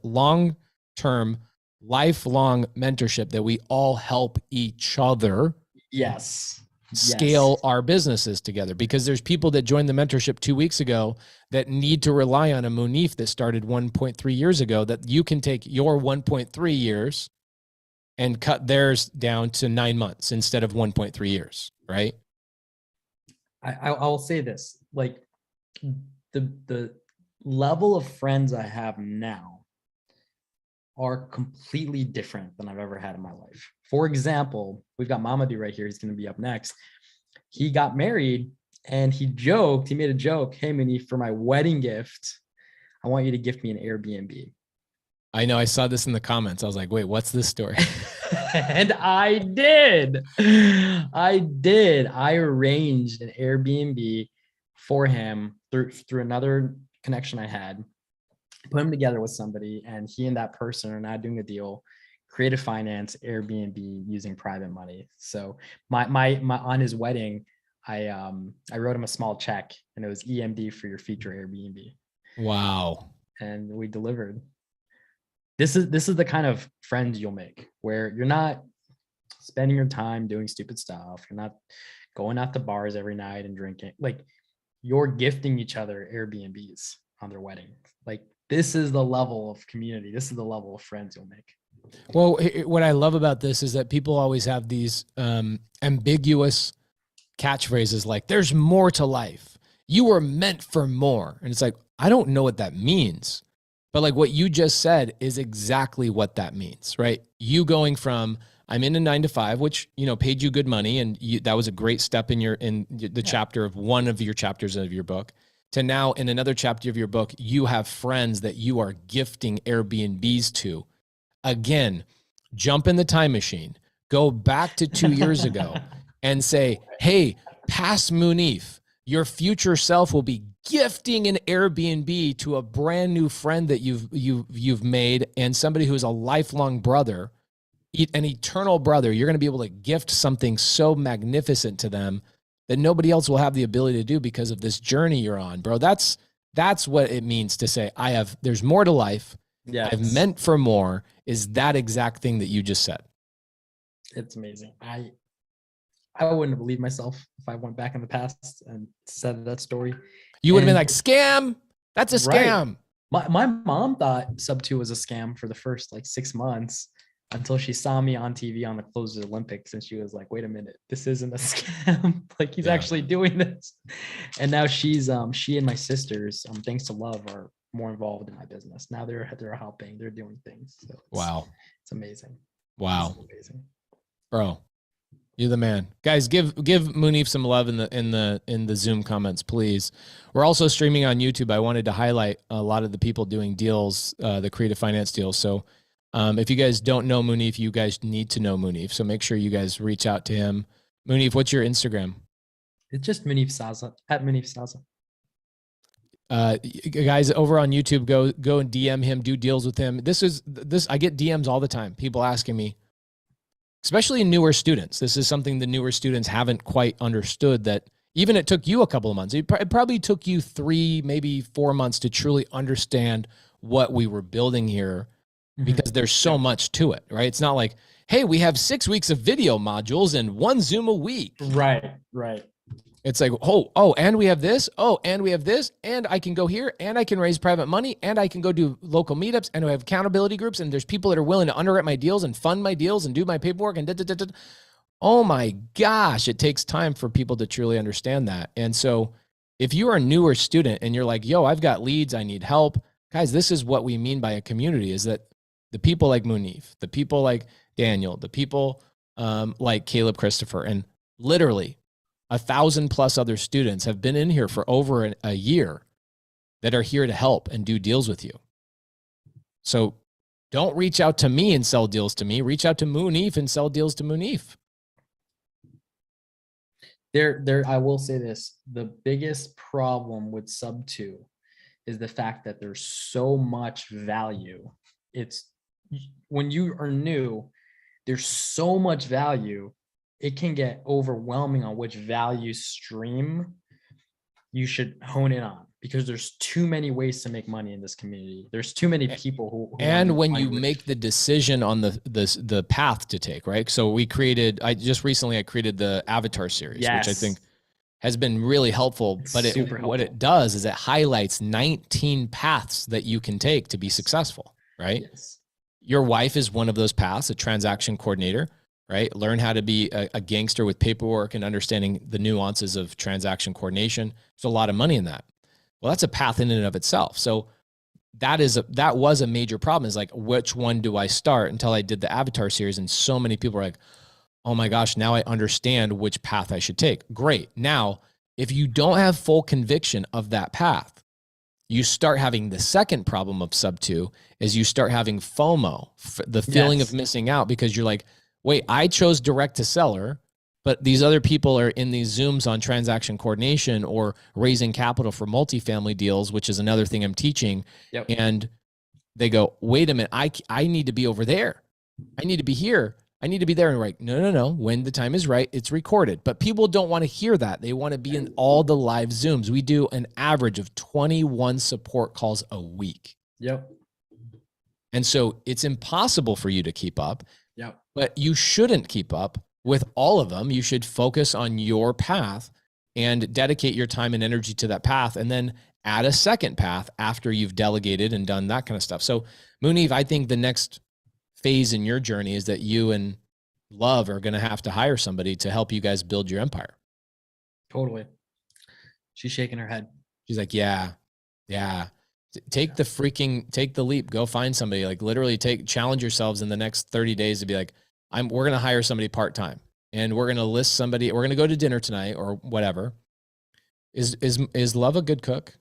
long-term, lifelong mentorship that we all help each other scale our businesses together, because there's people that joined the mentorship 2 weeks ago that need to rely on a Mounif that started 1.3 years ago, that you can take your 1.3 years and cut theirs down to 9 months instead of 1.3 years, right? I'll say this, like the level of friends I have now are completely different than I've ever had in my life. For example, we've got Mamadou right here. He's going to be up next. He got married and he made a joke. Hey, Mounif, for my wedding gift, I want you to gift me an Airbnb. I know. I saw this in the comments. I was like, wait, what's this story? And I did. I arranged an Airbnb for him through another connection I had. Put him together with somebody, and he and that person are now doing a deal, creative finance, Airbnb using private money. So my on his wedding, I wrote him a small check, and it was EMD for your future Airbnb. Wow. And we delivered. This is the kind of friends you'll make, where you're not spending your time doing stupid stuff. You're not going out to bars every night and drinking. Like, you're gifting each other Airbnbs on their wedding. Like, this is the level of community. This is the level of friends you'll make. Well, what I love about this is that people always have these ambiguous catchphrases like, there's more to life. You were meant for more. And it's like, I don't know what that means. But like what you just said is exactly what that means, right? You going from, I'm in a 9 to 5, which, paid you good money. And that was a great step in the chapter of one of your chapters of your book, to now in another chapter of your book, you have friends that you are gifting Airbnbs to. Again, jump in the time machine, go back to 2 years ago and say, hey, past Mounif, your future self will be gifting an Airbnb to a brand new friend that you've made, and somebody who's a lifelong brother, an eternal brother. You're going to be able to gift something so magnificent to them that nobody else will have the ability to do because of this journey you're on, bro. That's what it means to say, there's more to life. Yeah, I've meant for more, is that exact thing that you just said. It's amazing. I wouldn't have believed myself if I went back in the past and said that story. You would have been like, scam. That's a scam. Right. My mom thought Sub 2 was a scam for the first 6 months, until she saw me on TV on the closed Olympics, and she was like, wait a minute, this isn't a scam. He's actually doing this. And now she and my sisters, thanks to love, are more involved in my business. Now they're helping, they're doing things. So it's amazing. Wow. It's amazing. Bro, you're the man. Guys, give Mounif some love in the Zoom comments, please. We're also streaming on YouTube. I wanted to highlight a lot of the people doing deals, the creative finance deals. So if you guys don't know Mounif, you guys need to know Mounif. So make sure you guys reach out to him. Mounif, what's your Instagram? It's just Mounif Saza, at Mounif Saza. Guys over on YouTube, go and DM him, do deals with him. I get DMs all the time. People asking me, especially newer students. This is something the newer students haven't quite understood, that even it took you a couple of months. It probably took you 3, maybe 4 months to truly understand what we were building here because there's so much to it, right? It's not like, hey, we have 6 weeks of video modules and 1 Zoom a week. Right. It's like, oh, and we have this. Oh, and we have this. And I can go here and I can raise private money and I can go do local meetups and we have accountability groups and there's people that are willing to underwrite my deals and fund my deals and do my paperwork and Oh my gosh, it takes time for people to truly understand that. And so if you are a newer student and you're like, yo, I've got leads, I need help. Guys, this is what we mean by a community, is that the people like Mounif, the people like Daniel, the people like Caleb Christopher, and literally 1,000+ other students have been in here for over a year that are here to help and do deals with you. So don't reach out to me and sell deals to me. Reach out to Mounif and sell deals to Mounif. I will say this, the biggest problem with sub 2 is the fact that there's so much value. It's when you are new, there's so much value. It can get overwhelming on which value stream you should hone in on, because there's too many ways to make money in this community. There's too many people who and when you make the decision on the path to take, right? So I created the Avatar series, which I think has been really helpful. But what it does is it highlights 19 paths that you can take to be successful, right? Yes. Your wife is one of those paths, a transaction coordinator, right? Learn how to be a gangster with paperwork and understanding the nuances of transaction coordination. There's a lot of money in that. Well, that's a path in and of itself. So that was a major problem, is like, which one do I start, until I did the Avatar series. And so many people are like, oh my gosh, now I understand which path I should take. Great. Now, if you don't have full conviction of that path, you start having the second problem of sub 2, is you start having FOMO, the feeling of missing out, because you're like, wait, I chose direct to seller, but these other people are in these Zooms on transaction coordination or raising capital for multifamily deals, which is another thing I'm teaching. Yep. And they go, wait a minute, I need to be over there. I need to be here. I need to be there. And we're like, no. When the time is right, it's recorded. But people don't want to hear that. They want to be in all the live Zooms. We do an average of 21 support calls a week. Yep. And so it's impossible for you to keep up. Yep. But you shouldn't keep up with all of them. You should focus on your path and dedicate your time and energy to that path, and then add a second path after you've delegated and done that kind of stuff. So Mounif, I think the next phase in your journey is that you and Love are going to have to hire somebody to help you guys build your empire. Totally. She's shaking her head. She's like, yeah. Take the leap, go find somebody, like literally challenge yourselves in the next 30 days to be like, we're going to hire somebody part-time, and we're going to list somebody. We're going to go to dinner tonight or whatever. Is Love a good cook?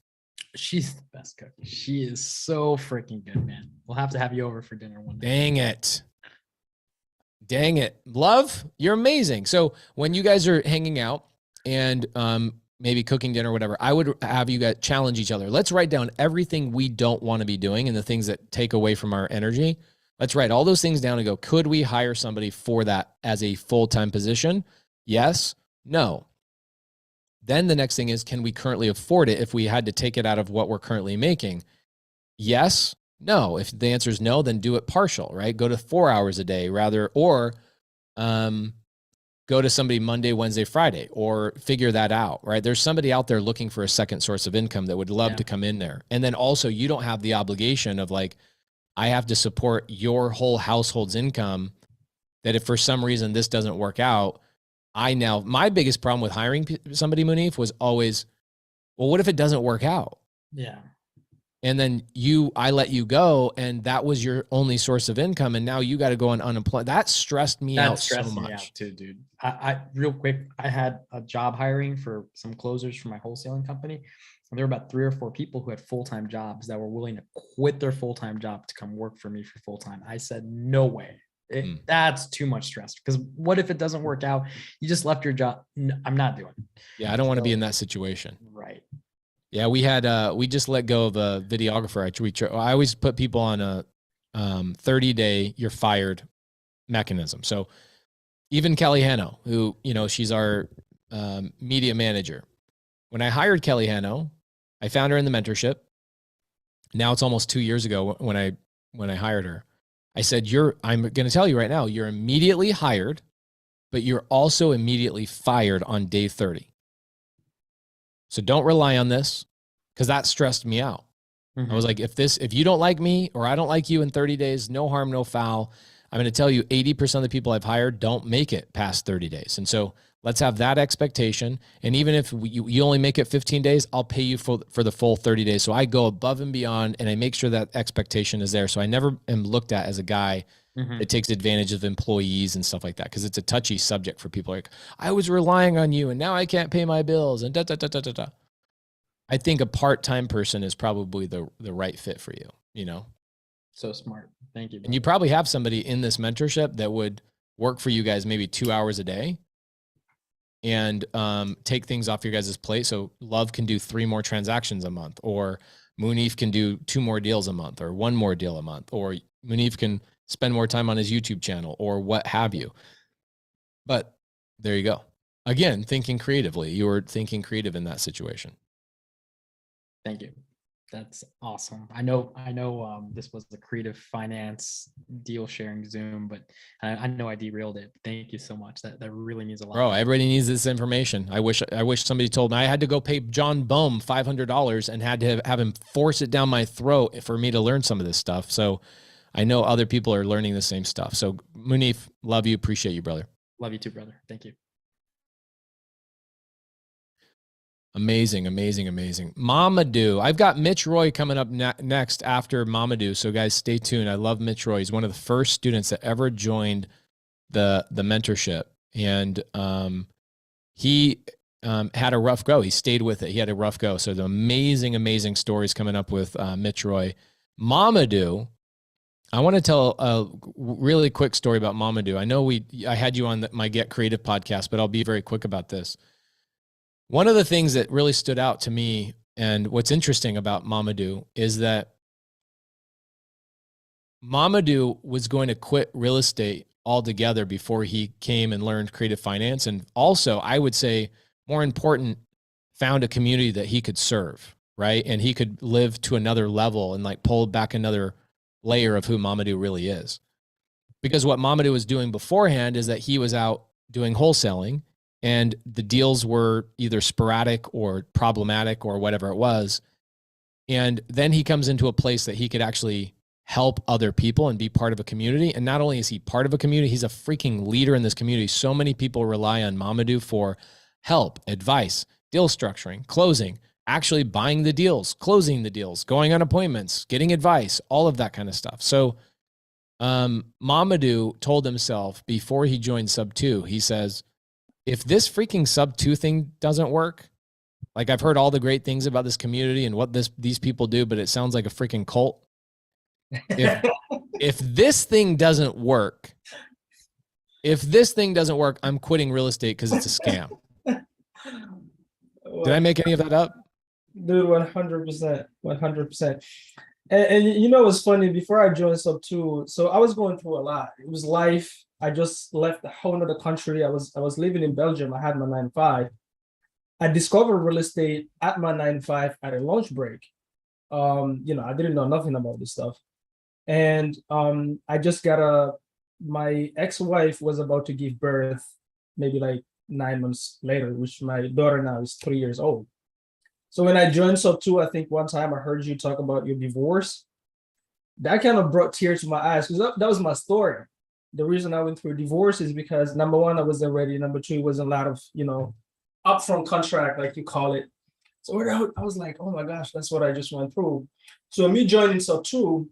She's the best cook. She is so freaking good, man. We'll have to have you over for dinner one day. Dang it. Love, you're amazing. So when you guys are hanging out and, maybe cooking dinner or whatever, I would have you guys challenge each other. Let's write down everything we don't want to be doing and the things that take away from our energy. Let's write all those things down and go, could we hire somebody for that as a full-time position? Yes, no. Then the next thing is, can we currently afford it if we had to take it out of what we're currently making? Yes, no. If the answer is no, then do it partial, right? Go to 4 hours a day rather, or go to somebody Monday, Wednesday, Friday, or figure that out, right? There's somebody out there looking for a second source of income that would love to come in there. And then also, you don't have the obligation of like, I have to support your whole household's income, that if for some reason this doesn't work out, my biggest problem with hiring somebody, Mounif, was always, well, what if it doesn't work out? Yeah. And then I let you go, and that was your only source of income, and now you got to go on unemployment. That stressed me out so much. Me out too, dude. I real quick, I had a job hiring for some closers for my wholesaling company, and there were about 3 or 4 people who had full-time jobs that were willing to quit their full-time job to come work for me for full-time. I said, no way. That's too much stress, because what if it doesn't work out? You just left your job. No, I'm not doing it. Yeah, I don't want to be in that situation. Right. Yeah, we just let go of a videographer. I always put people on a 30-day you're fired mechanism. So even Kelly Hanno, who, she's our media manager. When I hired Kelly Hanno, I found her in the mentorship. Now it's almost 2 years ago when I hired her. I said, I'm going to tell you right now, you're immediately hired, but you're also immediately fired on day 30. So don't rely on this, because that stressed me out. Mhm. I was like, if you don't like me or I don't like you in 30 days, no harm, no foul. I'm going to tell you 80% of the people I've hired don't make it past 30 days. And so let's have that expectation. And even if you only make it 15 days, I'll pay you for the full 30 days. So I go above and beyond, and I make sure that expectation is there. So I never am looked at as a guy that takes advantage of employees and stuff like that, because it's a touchy subject for people. Like, I was relying on you and now I can't pay my bills and da, da, da, da, da, da. I think a part-time person is probably the right fit for you, you know? So smart. Thank you. And you probably have somebody in this mentorship that would work for you guys maybe 2 hours a day and take things off your guys' plate. So Love can do 3 more transactions a month, or Mounif can do 2 more deals a month, or 1 more deal a month, or Mounif can spend more time on his YouTube channel, or what have you. But there you go. Again, thinking creatively. You were thinking creative in that situation. Thank you. That's awesome. I know this was the creative finance deal sharing Zoom, but I know I derailed it. Thank you so much. That really means a lot. Bro, everybody needs this information. I wish somebody told me. I had to go pay John Bohm $500 and had to have him force it down my throat for me to learn some of this stuff. So I know other people are learning the same stuff. So Mounif, love you. Appreciate you, brother. Love you too, brother. Thank you. Amazing, amazing, amazing. Mamadou. I've got Mitch Roy coming up next after Mamadou. So guys, stay tuned. I love Mitch Roy. He's one of the first students that ever joined the mentorship. And he had a rough go. He stayed with it. He had a rough go. So the amazing, amazing stories coming up with Mitch Roy. Mamadou, I want to tell a really quick story about Mamadou. I know I had you on my Get Creative podcast, but I'll be very quick about this. One of the things that really stood out to me, and what's interesting about Mamadou, is that Mamadou was going to quit real estate altogether before he came and learned creative finance. And also, I would say, more important, found a community that he could serve, right? And he could live to another level and like pull back another layer of who Mamadou really is. Because what Mamadou was doing beforehand is that he was out doing wholesaling, and the deals were either sporadic or problematic or whatever it was. And then he comes into a place that he could actually help other people and be part of a community. And not only is he part of a community, he's a freaking leader in this community. So many people rely on Mamadou for help, advice, deal structuring, closing, actually buying the deals, closing the deals, going on appointments, getting advice, all of that kind of stuff. So Mamadou told himself before he joined Sub 2, he says, if this freaking Sub 2 thing doesn't work, like I've heard all the great things about this community and what these people do, but it sounds like a freaking cult. If this thing doesn't work, I'm quitting real estate because it's a scam. Did I make any of that up? Dude, 100%, 100%. And you know what's funny? Before I joined Sub 2, so I was going through a lot. It was life. I just left the whole other country. I was living in Belgium. I had my 9-to-5. I discovered real estate at my 9-to-5 at a lunch break. I didn't know nothing about this stuff. And I just got my ex-wife was about to give birth maybe like 9 months later, which my daughter now is 3 years old. So when I joined Sub 2, I think one time I heard you talk about your divorce. That kind of brought tears to my eyes because that was my story. The reason I went through a divorce is because number one, I wasn't ready. Number two, it was a lot of, upfront contract, like you call it. So I was like, oh my gosh, that's what I just went through. So me joining Sub 2,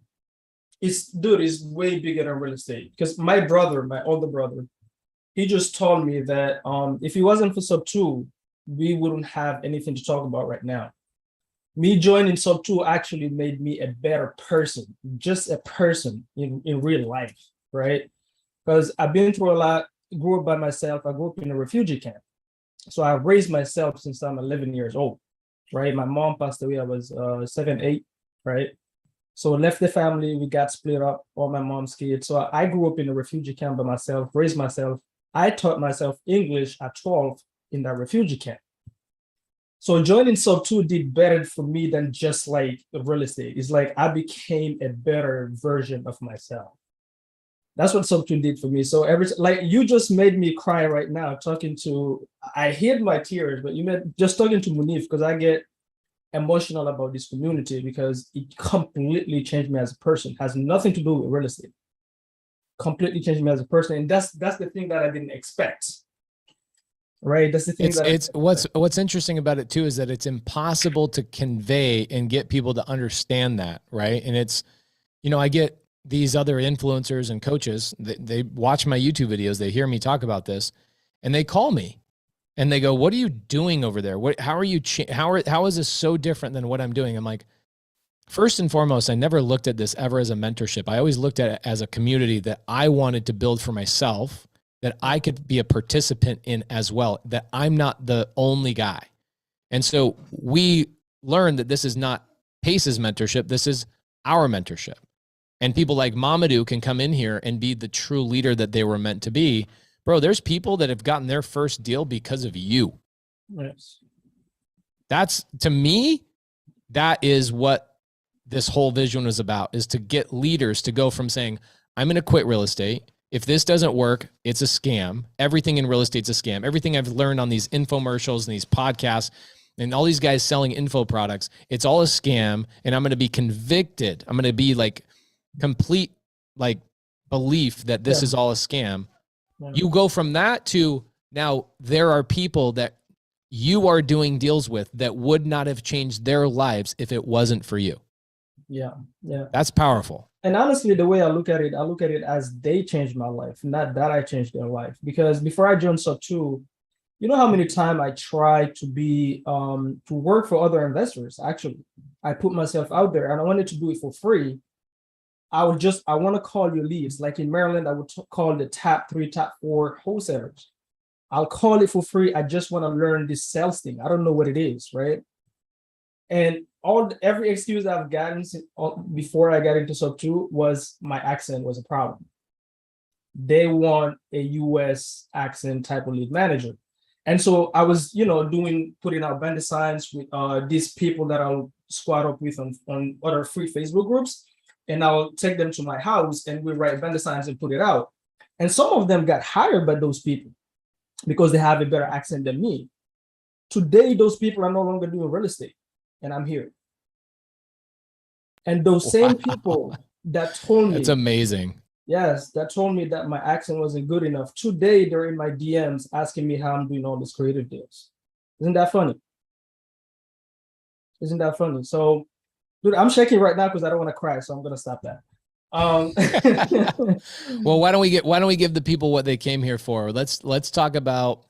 it's way bigger than real estate. Because my older brother, he just told me that if it wasn't for Sub 2, we wouldn't have anything to talk about right now. Me joining Sub 2 actually made me a better person, just a person in real life, right? Because I've been through a lot, grew up by myself. I grew up in a refugee camp. So I raised myself since I'm 11 years old, right? My mom passed away, I was 7, 8, right? So I left the family, we got split up, all my mom's kids. So I grew up in a refugee camp by myself, raised myself. I taught myself English at 12 in that refugee camp. So joining Sub 2 did better for me than just like real estate. It's like I became a better version of myself. That's what Sub 2 did for me. So like you just made me cry right now talking to, I hid my tears, but you made just talking to Mounif, because I get emotional about this community because it completely changed me as a person. It has nothing to do with real estate. Completely changed me as a person. And that's the thing that I didn't expect. Right. That's the thing. It's what's interesting about it too is that it's impossible to convey and get people to understand that, right? And it's, I get these other influencers and coaches, they watch my YouTube videos, they hear me talk about this, and they call me and they go, "What are you doing over there? How are you? How is this so different than what I'm doing?" I'm like, first and foremost, I never looked at this ever as a mentorship. I always looked at it as a community that I wanted to build for myself, that I could be a participant in as well, that I'm not the only guy. And so we learned that this is not Pace's mentorship. This is our mentorship. And people like Mamadou can come in here and be the true leader that they were meant to be. Bro, there's people that have gotten their first deal because of you. Yes. That's, to me, that is what this whole vision was about, is to get leaders to go from saying, I'm going to quit real estate. If this doesn't work, it's a scam. Everything in real estate's a scam. Everything I've learned on these infomercials and these podcasts and all these guys selling info products, it's all a scam. And I'm going to be convicted. I'm going to be like complete like belief that this is all a scam. Yeah. You go from that to now there are people that you are doing deals with that would not have changed their lives if it wasn't for you. Yeah. Yeah. That's powerful. And honestly, the way I look at it as they changed my life, not that I changed their life. Because before I joined Sub 2, you know how many times I tried to be to work for other investors. Actually, I put myself out there and I wanted to do it for free. I want to call your leads. Like in Maryland, I would call the top 3, top 4 wholesalers. I'll call it for free. I just want to learn this sales thing. I don't know what it is, right? And every excuse I've gotten before I got into Sub 2 was my accent was a problem. They want a US accent type of lead manager. And so I was, putting out vendor signs with these people that I'll squad up with on other free Facebook groups. And I'll take them to my house and we write vendor signs and put it out. And some of them got hired by those people because they have a better accent than me. Today, those people are no longer doing real estate. And I'm here. And those same people that told me— That's amazing. Yes, that told me that my accent wasn't good enough. Today, they're in my DMs asking me how I'm doing all these creative deals. Isn't that funny? Isn't that funny? So, dude, I'm shaking right now because I don't want to cry, so I'm gonna stop that. Well, why don't we give the people what they came here for? Let's talk about,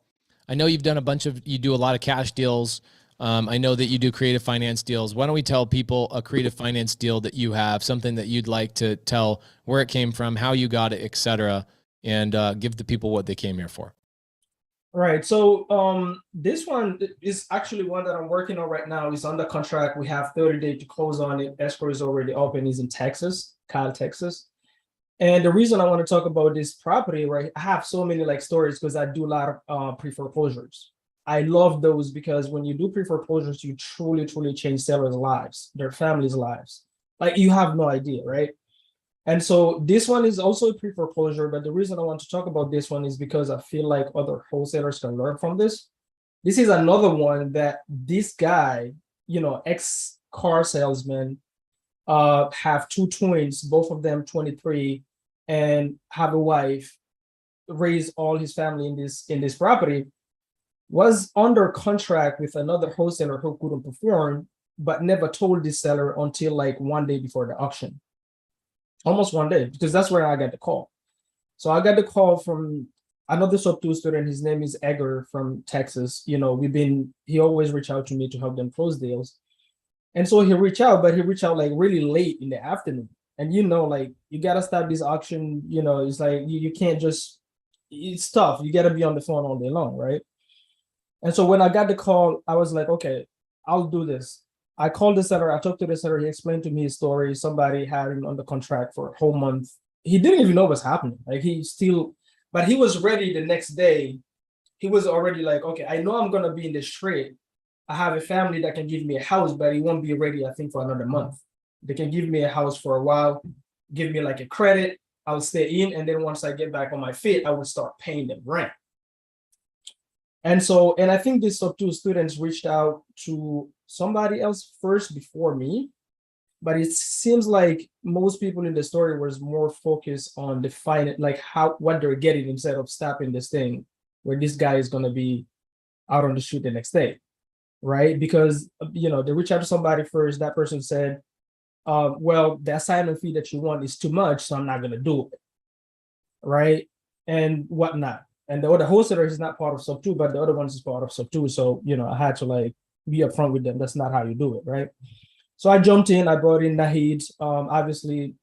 I know you've done you do a lot of cash deals. I know that you do creative finance deals. Why don't we tell people a creative finance deal that you have, something that you'd like to tell, where it came from, how you got it, et cetera, and give the people what they came here for. Right. So this one is actually one that I'm working on right now. It's under contract. We have 30 days to close on it. Escrow is already open. It's in Texas, Kyle, Texas. And the reason I want to talk about this property, right, I have so many stories because I do a lot of pre-foreclosures. I love those because when you do pre-foreclosures, you truly, truly change sellers' lives, their families' lives. Like you have no idea, right? And so this one is also a pre-foreclosure, but the reason I want to talk about this one is because I feel like other wholesalers can learn from this. This is another one that this guy, ex-car salesman, have 2 twins, both of them 23, and have a wife, raise all his family in this property. Was under contract with another wholesaler who couldn't perform, but never told this seller until one day before the auction. Almost one day, because that's where I got the call. So I got the call from another Sub 2 student. His name is Edgar from Texas. He always reach out to me to help them close deals. And so he reached out, but he reached out really late in the afternoon. And you got to start this auction, it's you can't just, it's tough. You got to be on the phone all day long, right? And so when I got the call, I was like, okay, I'll do this. I called the seller. I talked to the seller. He explained to me his story. Somebody had him under contract for a whole month. He didn't even know what's happening. But he was ready the next day. He was already okay, I know I'm going to be in this trade. I have a family that can give me a house, but it won't be ready, I think, for another month. They can give me a house for a while, give me like a credit, I'll stay in, and then once I get back on my feet, I will start paying them rent. And so, and I think these top 2 students reached out to somebody else first before me, but it seems like most people in the story was more focused on defining like what they're getting instead of stopping this thing where this guy is going to be out on the street the next day, right? Because, they reach out to somebody first, that person said, well, the assignment fee that you want is too much, so I'm not going to do it, right? And whatnot. And the other wholesaler is not part of sub 2, but the other one is part of sub 2. So, I had to like be upfront with them. That's not how you do it, right? So I jumped in, I brought in Nahid. Obviously,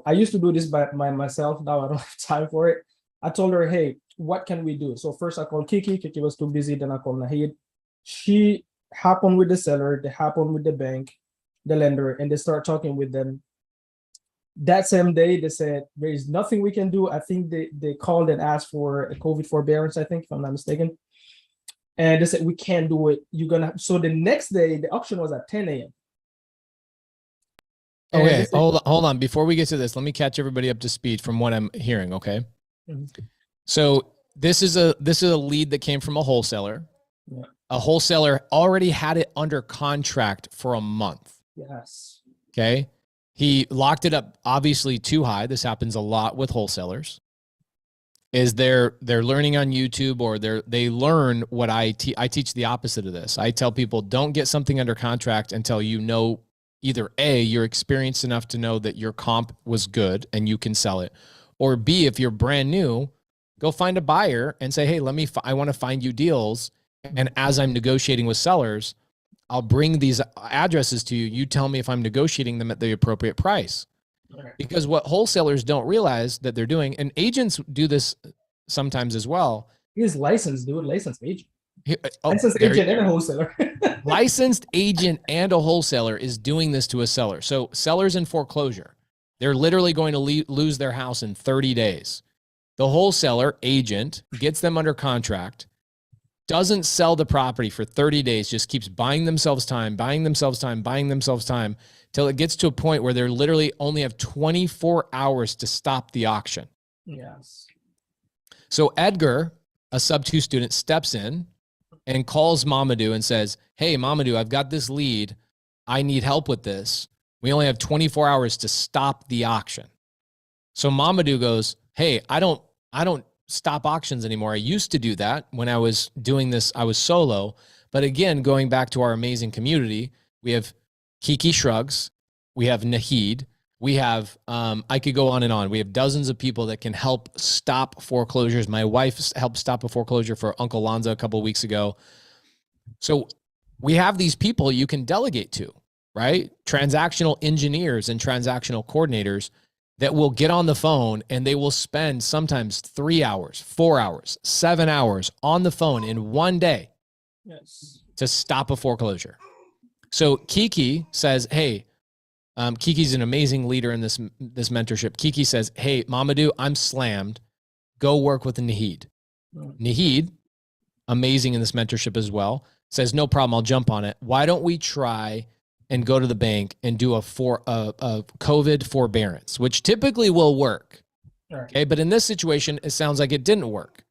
I used to do this by myself. Now I don't have time for it. I told her, hey, what can we do? So first I called Kiki. Kiki was too busy. Then I called Nahid. She happened with the seller. They happened with the bank, the lender, and they start talking with them. That same day, they said, there is nothing we can do. I think they called and asked for a COVID forbearance, I think, if I'm not mistaken. And they said, we can't do it. So the next day, the auction was at 10 a.m. Okay, hold on. Before we get to this, let me catch everybody up to speed from what I'm hearing, okay? Mm-hmm. So this is a lead that came from a wholesaler. Yeah. A wholesaler already had it under contract for a month. Yes. Okay. He locked it up obviously too high. This happens a lot with wholesalers. Is they're learning on YouTube, or they learn what I teach the opposite of this. I tell people, don't get something under contract until either A, you're experienced enough to know that your comp was good and you can sell it, or B, if you're brand new, go find a buyer and say, hey, I want to find you deals. And as I'm negotiating with sellers, I'll bring these addresses to you. You tell me if I'm negotiating them at the appropriate price. Okay. Because what wholesalers don't realize that they're doing, and agents do this sometimes as well. He's licensed, dude, licensed agent. Licensed agent and a wholesaler. Licensed agent and a wholesaler is doing this to a seller. So sellers in foreclosure, they're literally going to lose their house in 30 days. The wholesaler agent gets them under contract, doesn't sell the property for 30 days, just keeps buying themselves time till it gets to a point where they're literally only have 24 hours to stop the auction. Yes. So Edgar, a sub 2 student, steps in and calls Mamadou and says, hey, Mamadou, I've got this lead. I need help with this. We only have 24 hours to stop the auction. So Mamadou goes, hey, I don't stop auctions anymore. I used to do that when I was doing this. I was solo. But again, going back to our amazing community, we have Kiki Shrugs, we have Nahid, we have, I could go on and on. We have dozens of people that can help stop foreclosures. My wife helped stop a foreclosure for Uncle Lonzo a couple of weeks ago. So we have these people you can delegate to, right? Transactional engineers and transactional coordinators that will get on the phone and they will spend sometimes 3 hours, 4 hours, 7 hours on the phone in one day. Yes. To stop a foreclosure. So Kiki says, hey, Kiki's an amazing leader in this mentorship. Kiki says, hey, Mamadou, I'm slammed. Go work with Nahid. Nahid, amazing in this mentorship as well, says, no problem, I'll jump on it. Why don't we try and go to the bank and do a COVID forbearance, which typically will work. Right. Okay, but in this situation, it sounds like it didn't work.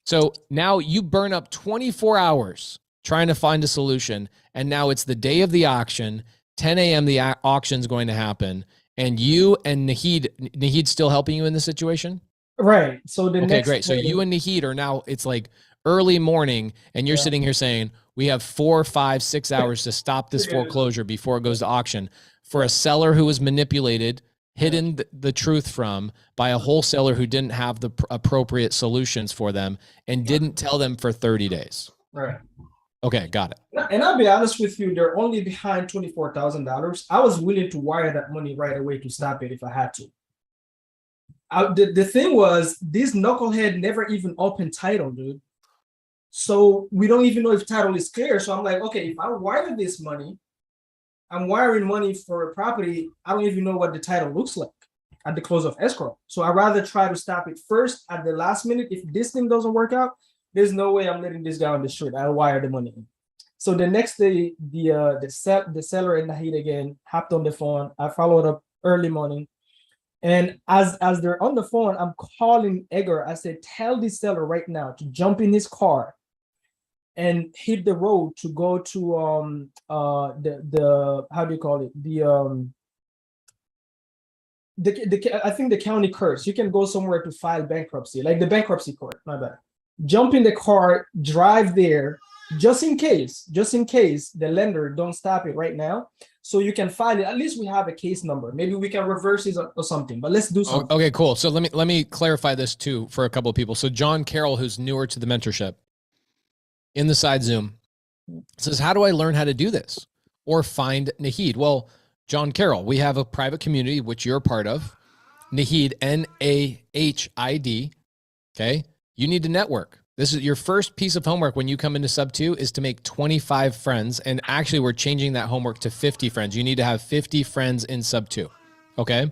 So now you burn up 24 hours trying to find a solution, and now it's the day of the auction, 10 a.m. the auction's going to happen, and you and Nahid's still helping you in this situation? Right. So the okay, great. So you and Nahid are now, it's like early morning, and you're sitting here saying, we have 4, 5, 6 hours to stop this foreclosure before it goes to auction. For a seller who was manipulated, hidden the truth from by a wholesaler who didn't have the appropriate solutions for them and didn't tell them for 30 days. Right. Okay, got it. And I'll be honest with you, they're only behind $24,000. I was willing to wire that money right away to stop it if I had to. The thing was, this knucklehead never even opened title, dude. So we don't even know if title is clear. So I'm like, okay, if I wire this money, I'm wiring money for a property, I don't even know what the title looks like at the close of escrow. So I'd rather try to stop it first at the last minute. If this thing doesn't work out, there's no way I'm letting this guy on the street. I'll wire the money in. So the next day, the seller and Nahid again hopped on the phone. I followed up early morning. And as they're on the phone, I'm calling Edgar. I said, tell the seller right now to jump in his car and hit the road to go to the how do you call it? I think the county courts. You can go somewhere to file bankruptcy, like the bankruptcy court. My bad. Jump in the car, drive there, just in case the lender don't stop it right now, so you can file it. At least we have a case number. Maybe we can reverse it or something. But let's do something. Okay, cool. So let me clarify this too for a couple of people. So John Carroll, who's newer to the mentorship, in the side Zoom, says, "How do I learn how to do this or find Nahid?" Well, John Carroll, we have a private community which you're a part of. Nahid, Nahid. Okay. You need to network. This is your first piece of homework when you come into sub 2 is to make 25 friends. And actually we're changing that homework to 50 friends. You need to have 50 friends in sub 2. Okay.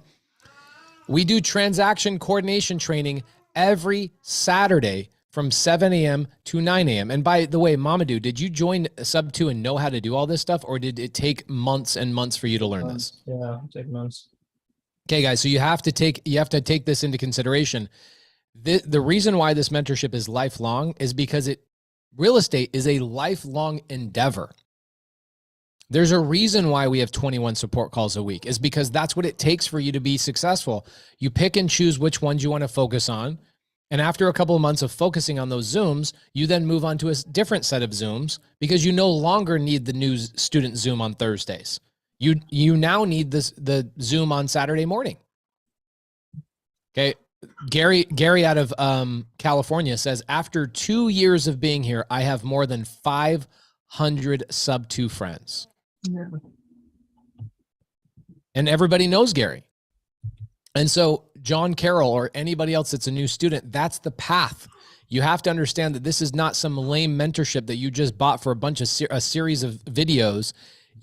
We do transaction coordination training every Saturday from 7 a.m. to 9 a.m. And by the way, Mamadou, did you join sub 2 and know how to do all this stuff, or did it take months and months for you to learn this? Yeah, take months. Okay, guys. So you have to take this into consideration. The reason why this mentorship is lifelong is because real estate is a lifelong endeavor. There's a reason why we have 21 support calls a week, is because that's what it takes for you to be successful. You pick and choose which ones you want to focus on. And after a couple of months of focusing on those Zooms, you then move on to a different set of Zooms because you no longer need the new student Zoom on Thursdays. You now need the Zoom on Saturday morning. Okay. Gary out of California says, after 2 years of being here, I have more than 500 sub 2 friends. Yeah. And everybody knows Gary. And so John Carroll or anybody else that's a new student, that's the path. You have to understand that this is not some lame mentorship that you just bought for a series of videos.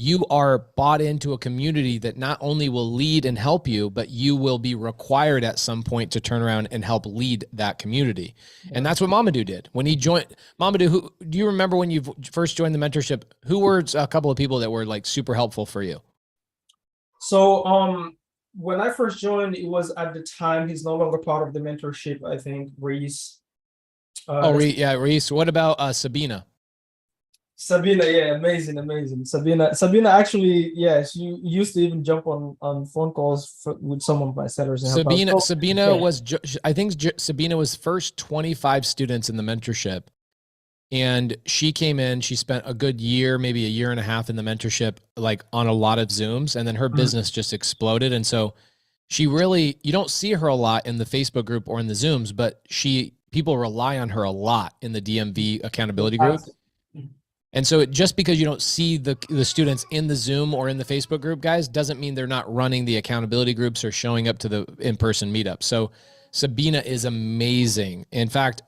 You are bought into a community that not only will lead and help you, but you will be required at some point to turn around and help lead that community. And that's what Mamadou did when he joined. Mamadou, do you remember when you first joined the mentorship? Who were a couple of people that were like super helpful for you? So when I first joined, it was at the time, he's no longer part of the mentorship, I think, Reese. Reese. What about Sabina? Sabina, yeah, amazing. Sabina actually, yeah, she used to even jump on phone calls with some of my sellers. And Sabina was, I think Sabina was first 25 students in the mentorship. And she came in, she spent a good year, maybe a year and a half in the mentorship, like on a lot of Zooms, and then her business just exploded. And so she really, you don't see her a lot in the Facebook group or in the Zooms, but people rely on her a lot in the DMV accountability group. And so just because you don't see the students in the Zoom or in the Facebook group, guys, doesn't mean they're not running the accountability groups or showing up to the in-person meetup. So Sabina is amazing. In fact,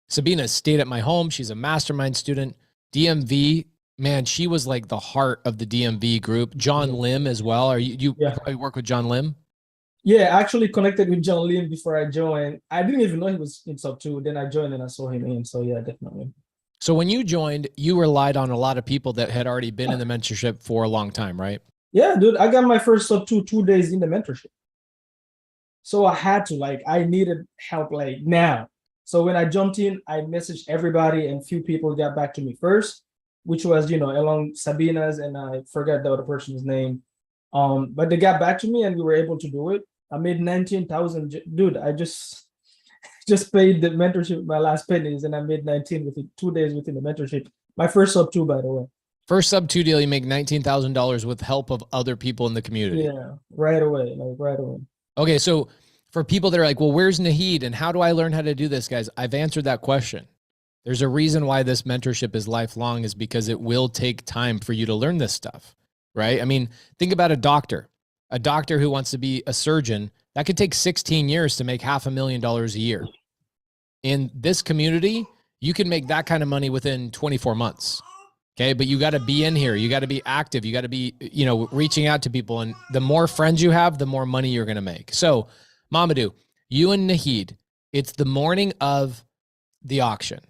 Sabina stayed at my home. She's a mastermind student. DMV, man, she was like the heart of the DMV group. John Lim as well. Are you probably work with John Lim? Yeah, I actually connected with John Lim before I joined. I didn't even know he was in sub 2. Then I joined and I saw him in. So yeah, definitely. So when you joined, you relied on a lot of people that had already been in the mentorship for a long time, right? Yeah, dude, I got my first sub 2 days in the mentorship. So I had to, I needed help now. So when I jumped in, I messaged everybody and few people got back to me first, which was, along Sabina's, and I forgot the other person's name. But they got back to me and we were able to do it. I made 19,000. Dude, I just paid the mentorship my last pennies and I made 19 within 2 days within the mentorship. My first sub 2, by the way. First sub 2 deal, you make $19,000 with help of other people in the community. Yeah, right away. Okay, so for people that are like, well, where's Nahid and how do I learn how to do this, guys? I've answered that question. There's a reason why this mentorship is lifelong, is because it will take time for you to learn this stuff, right? I mean, think about a doctor who wants to be a surgeon. That could take 16 years to make $500,000 a year. In this community, you can make that kind of money within 24 months. Okay. But you got to be in here. You got to be active. You got to be, reaching out to people. And the more friends you have, the more money you're going to make. So Mamadou, you and Nahid, it's the morning of the auction.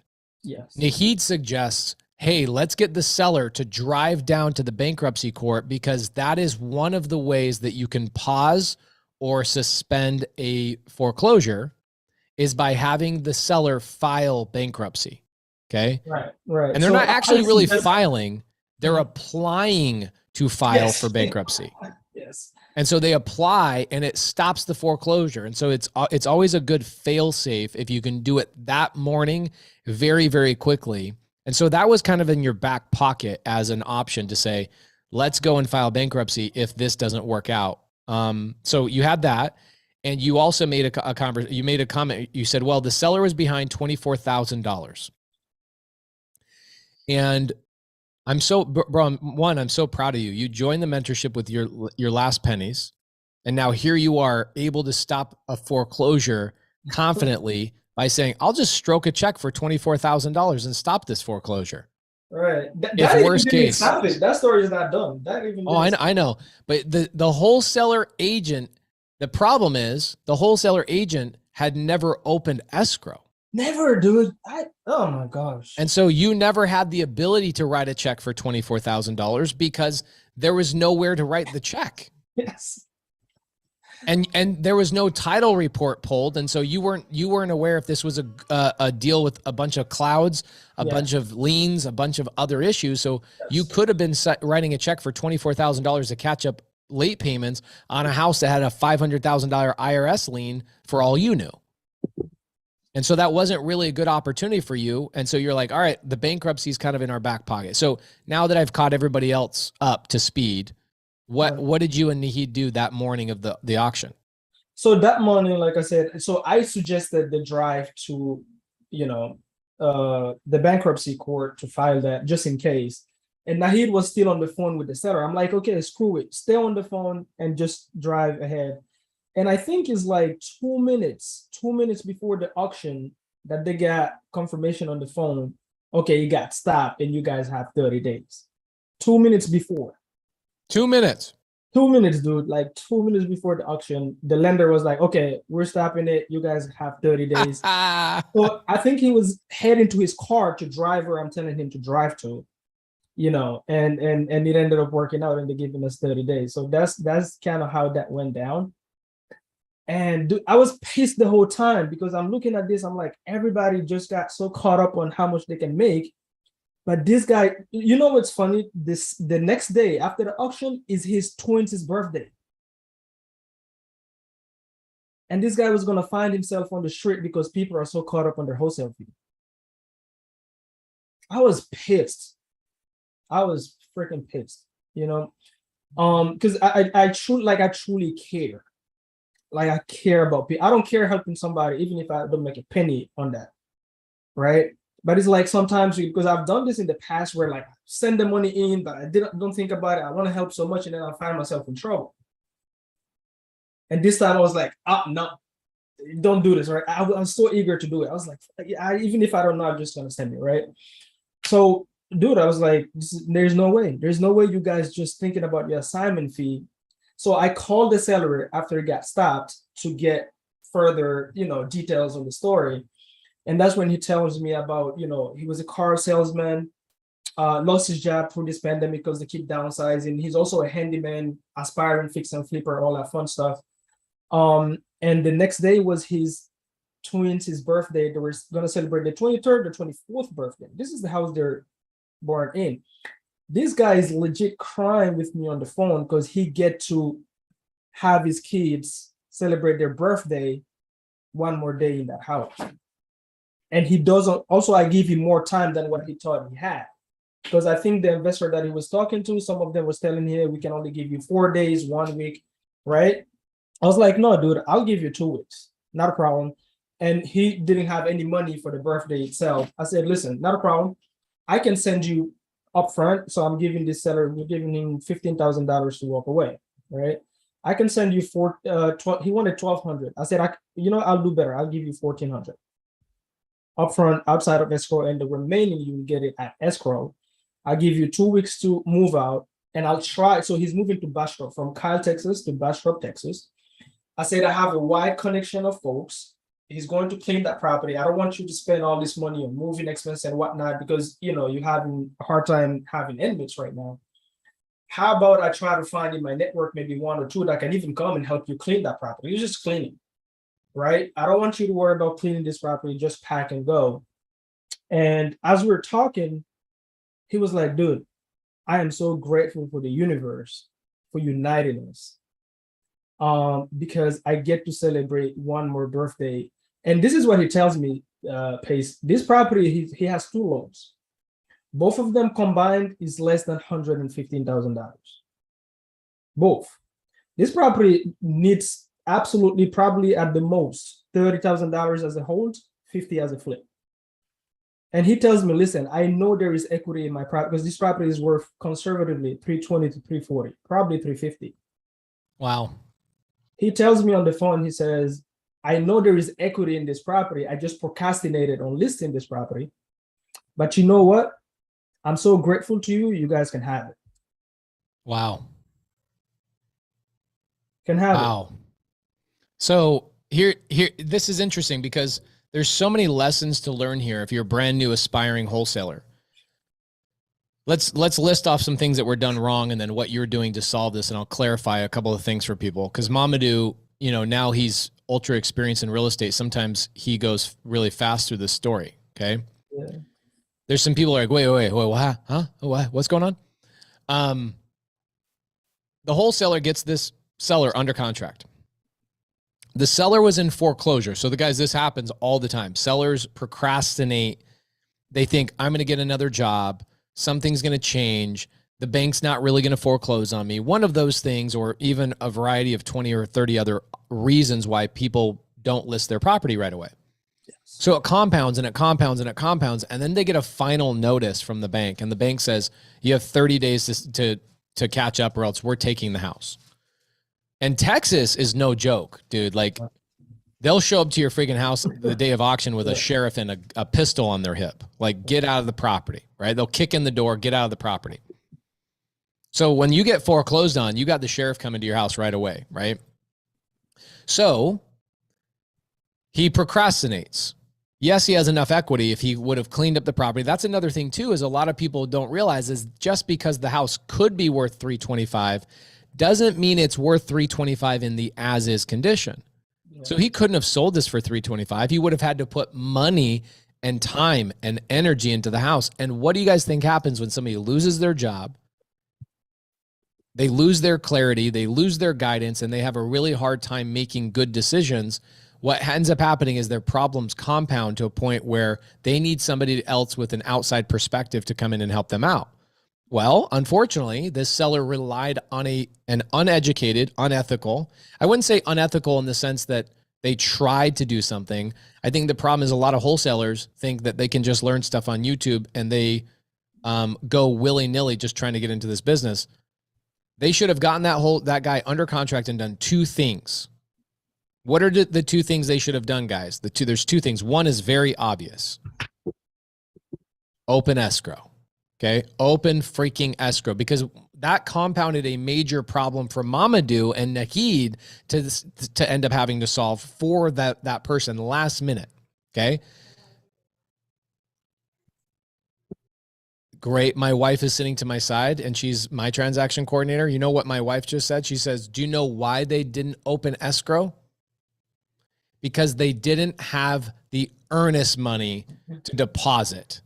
Yes. Nahid suggests, hey, let's get the seller to drive down to the bankruptcy court, because that is one of the ways that you can pause or suspend a foreclosure, is by having the seller file bankruptcy. Okay. Right. And they're So not actually I really suggest- filing, they're applying to file Yes. for bankruptcy. Yes. And so they apply and it stops the foreclosure. And so it's always a good fail safe if you can do it that morning very, very quickly. And so that was kind of in your back pocket as an option to say, let's go and file bankruptcy if this doesn't work out. So you had that. And you also made a comment. You said, well, the seller was behind $24,000. And I'm so, bro, I'm so proud of you. You joined the mentorship with your last pennies. And now here you are able to stop a foreclosure confidently by saying, I'll just stroke a check for $24,000 and stop this foreclosure. Right. If worst case, that story is not done. I know. But the wholesaler agent, the problem is the wholesaler agent had never opened escrow. Never, dude. Oh my gosh. And so you never had the ability to write a check for $24,000 because there was nowhere to write the check. Yes. And there was no title report pulled, and so you weren't aware if this was a deal with a bunch of clouds, a bunch of liens, a bunch of other issues. So you could have been writing a check for $24,000 to catch up late payments on a house that had a $500,000 IRS lien for all you knew. And so that wasn't really a good opportunity for you. And so you're like, all right, the bankruptcy is kind of in our back pocket. So now that I've caught everybody else up to speed, what did you and Nahid do that morning of the auction? So that morning, like I said, so I suggested the drive to, the bankruptcy court to file that just in case. And Nahid was still on the phone with the seller. I'm like, okay, screw it. Stay on the phone and just drive ahead. And I think it's like 2 minutes before the auction that they got confirmation on the phone. Okay, you got stopped and you guys have 30 days. 2 minutes before. 2 minutes. 2 minutes, dude. Like 2 minutes before the auction, the lender was like, okay, we're stopping it. You guys have 30 days. So I think he was heading to his car to drive where I'm telling him to drive to, and it ended up working out and they gave us 30 days. So that's kind of how that went down. And dude, I was pissed the whole time because I'm looking at this. I'm like, everybody just got so caught up on how much they can make. But this guy, what's funny? The next day after the auction is his 20th birthday. And this guy was going to find himself on the street because people are so caught up on their wholesale fee. I was pissed. I was freaking pissed, because I truly care. Like I care about people. I don't care helping somebody, even if I don't make a penny on that, right? But it's like sometimes because I've done this in the past where like send the money in, but I don't think about it. I want to help so much, and then I find myself in trouble. And this time I was like, no, don't do this, right? I was so eager to do it. I was like, even if I don't know, I'm just gonna send it, right? So, dude, I was like, there's no way. There's no way you guys just thinking about your assignment fee. So I called the seller after it got stopped to get further, details on the story. And that's when he tells me about, he was a car salesman, lost his job through this pandemic because they keep downsizing. He's also a handyman, aspiring fix and flipper, all that fun stuff. And the next day was his twins' birthday. They were going to celebrate the 23rd, the 24th birthday. This is the house they're born in. This guy is legit crying with me on the phone because he get to have his kids celebrate their birthday one more day in that house. And he doesn't, also I give him more time than what he thought he had. Because I think the investor that he was talking to, some of them was telling him, we can only give you 4 days, 1 week, right? I was like, no, dude, I'll give you 2 weeks, not a problem. And he didn't have any money for the birthday itself. I said, listen, not a problem. I can send you upfront. So I'm giving this seller, we're giving him $15,000 to walk away, right? I can send you he wanted $1,200. I said, I'll do better. I'll give you $1,400 upfront outside of escrow, and the remaining you will get it at escrow. I'll give you 2 weeks to move out, and I'll try. So he's moving to Bastrop, from Kyle, Texas to Bastrop, Texas. I said, I have a wide connection of folks. He's going to clean that property. I don't want you to spend all this money on moving expense and whatnot because, you know, you're having a hard time having inmates right now. How about I try to find in my network maybe one or two that can even come and help you clean that property? You just cleaning, right? I don't want you to worry about cleaning this property, just pack and go. And as we were talking, he was like, dude, I am so grateful for the universe for uniting us. Because I get to celebrate one more birthday. And this is what he tells me, Pace. This property, he has 2 loans. Both of them combined is less than $115,000. Both. This property needs absolutely probably at the most $30,000 as a hold, 50 as a flip. And he tells me, listen, I know there is equity in my property because this property is worth conservatively 320 to 340, probably 350. Wow. He tells me on the phone, he says, I know there is equity in this property. I just procrastinated on listing this property. But you know what? I'm so grateful to you. You guys can have it. Wow. Can have it. Wow. So here, this is interesting because there's so many lessons to learn here if you're a brand new aspiring wholesaler. Let's list off some things that were done wrong and then what you're doing to solve this. And I'll clarify a couple of things for people. Because Mamadou, you know, now he's ultra experienced in real estate. Sometimes he goes really fast through this story. Okay. Yeah. There's some people are like, wait, what? Huh? What's going on? The wholesaler gets this seller under contract. The seller was in foreclosure. So the guys, this happens all the time. Sellers procrastinate. They think, I'm going to get another job. Something's going to change. The bank's not really going to foreclose on me. One of those things, or even a variety of 20 or 30 other reasons why people don't list their property right away. Yes. So it compounds and it compounds and it compounds. And then they get a final notice from the bank. And the bank says, you have 30 days to catch up or else we're taking the house. And Texas is no joke, dude. Like, they'll show up to your freaking house the day of auction with a sheriff and a pistol on their hip. Like, get out of the property, right? They'll kick in the door, get out of the property. So when you get foreclosed on, you got the sheriff coming to your house right away, right? So he procrastinates. Yes, he has enough equity if he would have cleaned up the property. That's another thing too, is a lot of people don't realize is just because the house could be worth $325 doesn't mean it's worth $325 in the as-is condition. Yeah. So he couldn't have sold this for $325. He would have had to put money and time and energy into the house. And what do you guys think happens when somebody loses their job? They lose their clarity, they lose their guidance, and they have a really hard time making good decisions. What ends up happening is their problems compound to a point where they need somebody else with an outside perspective to come in and help them out. Well, unfortunately, this seller relied on an uneducated, unethical. I wouldn't say unethical in the sense that they tried to do something. I think the problem is a lot of wholesalers think that they can just learn stuff on YouTube and they go willy-nilly just trying to get into this business. They should have gotten that guy under contract and done 2 things. What are the 2 things they should have done, guys? There's 2 things. One is very obvious. Open escrow. Okay, open freaking escrow, because that compounded a major problem for Mamadou and Nahid to end up having to solve for that person last minute. Okay. Great. My wife is sitting to my side and she's my transaction coordinator. You know what my wife just said? She says, do you know why they didn't open escrow? Because they didn't have the earnest money to deposit.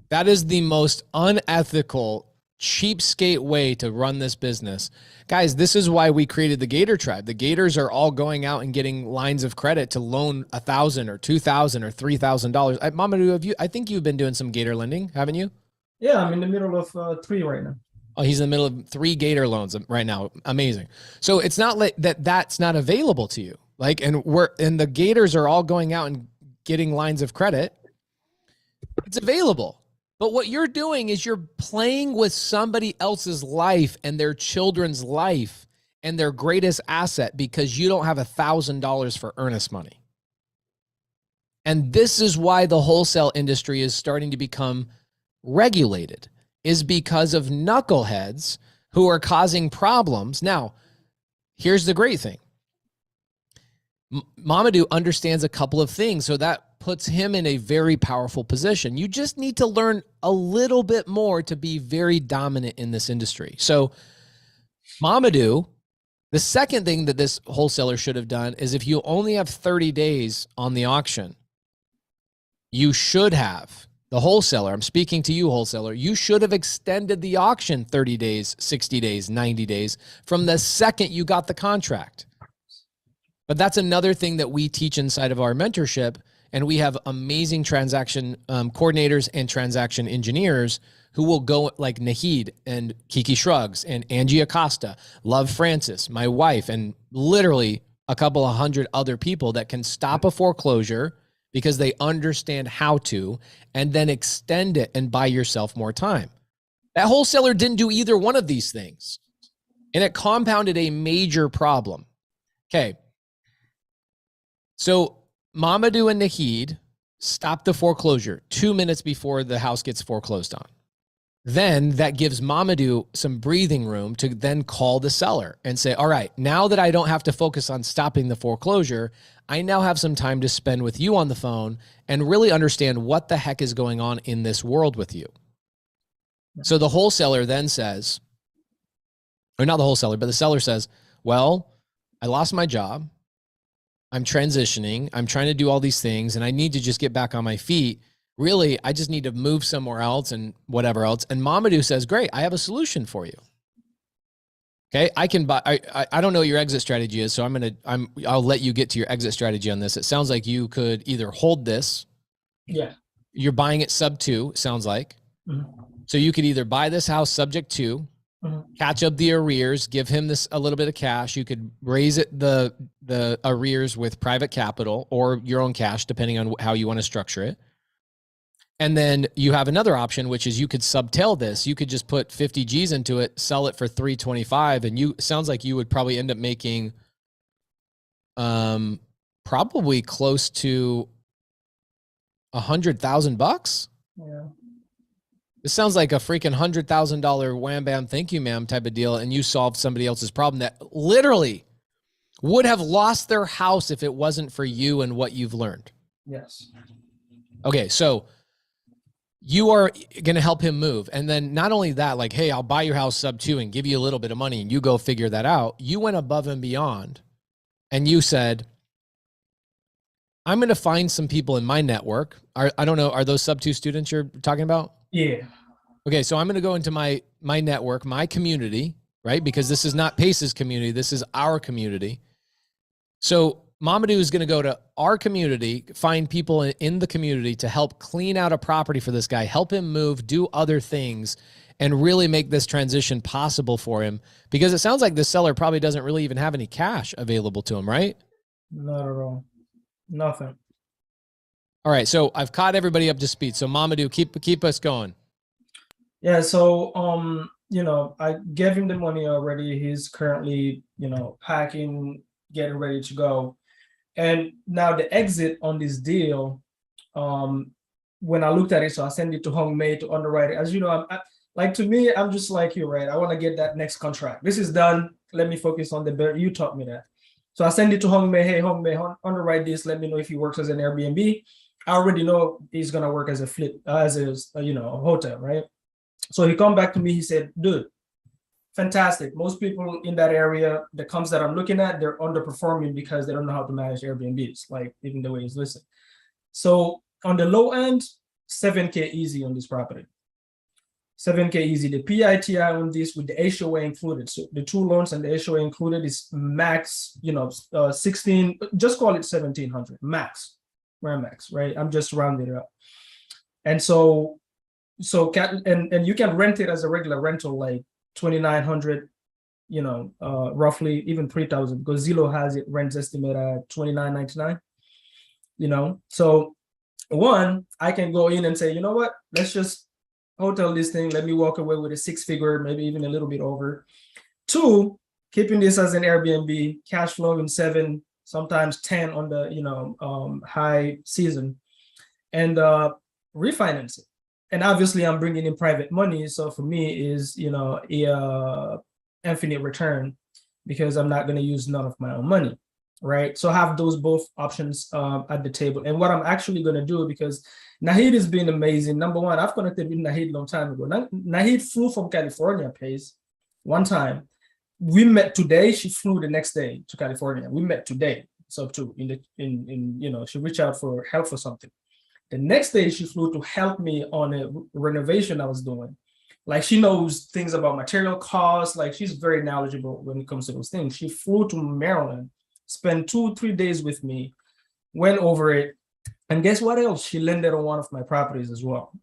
That is the most unethical, cheapskate way to run this business. Guys, this is why we created the Gator Tribe. The Gators are all going out and getting lines of credit to loan $1,000 or $2,000 or $3,000. Mamadou, I think you've been doing some Gator lending, haven't you? Yeah, I'm in the middle of 3 right now. Oh, he's in the middle of 3 Gator loans right now. Amazing. So it's not like that's not available to you. Like, and the Gators are all going out and getting lines of credit. It's available. But what you're doing is you're playing with somebody else's life and their children's life and their greatest asset because you don't have $1,000 for earnest money. And this is why the wholesale industry is starting to become regulated, is because of knuckleheads who are causing problems. Now, here's the great thing. Mamadou understands a couple of things, so that puts him in a very powerful position. You just need to learn a little bit more to be very dominant in this industry. So Mamadou, the second thing that this wholesaler should have done is, if you only have 30 days on the auction, you should have, the wholesaler, I'm speaking to you, wholesaler, you should have extended the auction 30 days, 60 days, 90 days from the second you got the contract. But that's another thing that we teach inside of our mentorship. And we have amazing transaction coordinators and transaction engineers who will go, like Nahid and Kiki Shrugs and Angie Acosta, Love Francis, my wife, and literally a couple of hundred other people that can stop a foreclosure because they understand how to, and then extend it and buy yourself more time. That wholesaler didn't do either one of these things, and it compounded a major problem. Okay. So Mamadou and Nahid stop the foreclosure 2 minutes before the house gets foreclosed on. Then that gives Mamadou some breathing room to then call the seller and say, all right, now that I don't have to focus on stopping the foreclosure, I now have some time to spend with you on the phone and really understand what the heck is going on in this world with you. So the wholesaler then says, or not the wholesaler, but the seller says, well, I lost my job. I'm transitioning. I'm trying to do all these things, and I need to just get back on my feet. Really, I just need to move somewhere else and whatever else. And Mamadou says, great, I have a solution for you. Okay, I can buy, I don't know what your exit strategy is, so I'll let you get to your exit strategy on this. It sounds like you could either hold this. Yeah. You're buying it sub 2, sounds like. Mm-hmm. So you could either buy this house subject to, catch up the arrears, give him this a little bit of cash. You could raise it the arrears with private capital or your own cash, depending on how you want to structure it. And then you have another option, which is you could subtail this. You could just put 50 G's into it, sell it for $325, and sounds like you would probably end up making probably close to $100,000. Yeah. This sounds like a freaking $100,000 wham bam thank you ma'am type of deal, and you solved somebody else's problem that literally would have lost their house if it wasn't for you and what you've learned. Yes. Okay, so you are going to help him move. And then not only that, like, hey, I'll buy your house sub 2 and give you a little bit of money and you go figure that out. You went above and beyond and you said, I'm going to find some people in my network. I don't know. Are those sub 2 students you're talking about? Yeah. Okay. So I'm going to go into my network, my community, right? Because this is not Pace's community. This is our community. So Mamadou is going to go to our community, find people in the community to help clean out a property for this guy, help him move, do other things, and really make this transition possible for him. Because it sounds like the seller probably doesn't really even have any cash available to him, right? Not at all. Nothing. All right. So I've caught everybody up to speed. So Mamadou, keep us going. Yeah. So, I gave him the money already. He's currently, packing, getting ready to go. And now the exit on this deal, when I looked at it, so I sent it to Hong Mei to underwrite it. As you know, to me, I'm just like you, right? I want to get that next contract. This is done. Let me focus on the better. You taught me that. So I sent it to Hong Mei. Hey, Hong Mei, underwrite this. Let me know if he works as an Airbnb. I already know he's going to work as a flip, as a hotel, right? So he come back to me. He said, dude, fantastic. Most people in that area, the comps that I'm looking at, they're underperforming because they don't know how to manage Airbnbs, like even the way it's listed. So on the low end, 7K easy on this property. 7K easy. The PITI on this with the HOA included. So the 2 loans and the HOA included is max, 16, just call it 1,700 max. We're max, right? I'm just rounding it up. And so you can rent it as a regular rental, like 2,900, roughly even 3,000, because Zillow has it rents estimate at $29.99. So one, I can go in and say, you know what, let's just hotel this thing. Let me walk away with a 6-figure, maybe even a little bit over. 2, keeping this as an Airbnb, cash flow in 7, sometimes 10 on the high season, and refinance it. And obviously I'm bringing in private money. So for me is, infinite return, because I'm not going to use none of my own money. right? So have those both options at the table. And what I'm actually going to do, because Nahid has been amazing. Number one, I've connected with Nahid a long time ago. Nahid flew from California, pays one time. We met today. She flew the next day to California. We met today. So too, she reached out for help for something. The next day she flew to help me on a renovation I was doing. Like, she knows things about material costs. Like, she's very knowledgeable when it comes to those things. She flew to Maryland, spent 2-3 days with me, went over it. And guess what else? She landed on one of my properties as well,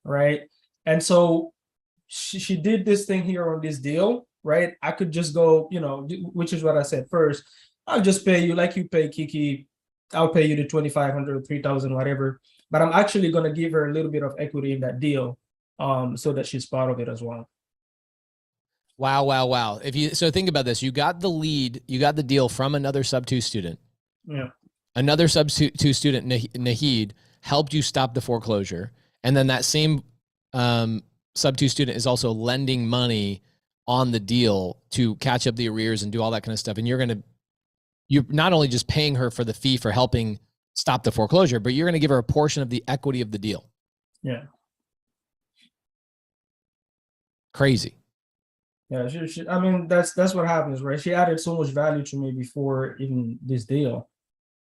right? And so she did this thing here on this deal, right? I could just go, which is what I said first. I'll just pay you like you pay Kiki. I'll pay you the 2,500, 3,000, whatever. But I'm actually going to give her a little bit of equity in that deal, so that she's part of it as well. Wow. So think about this. You got the lead, you got the deal from another sub-2 student. Yeah. Another sub-2 student, Nahid, helped you stop the foreclosure. And then that same sub-2 student is also lending money on the deal to catch up the arrears and do all that kind of stuff. And you're not only just paying her for the fee for helping stop the foreclosure, but you're going to give her a portion of the equity of the deal. Yeah. Crazy. Yeah, I mean, that's what happens, right? She added so much value to me before even this deal.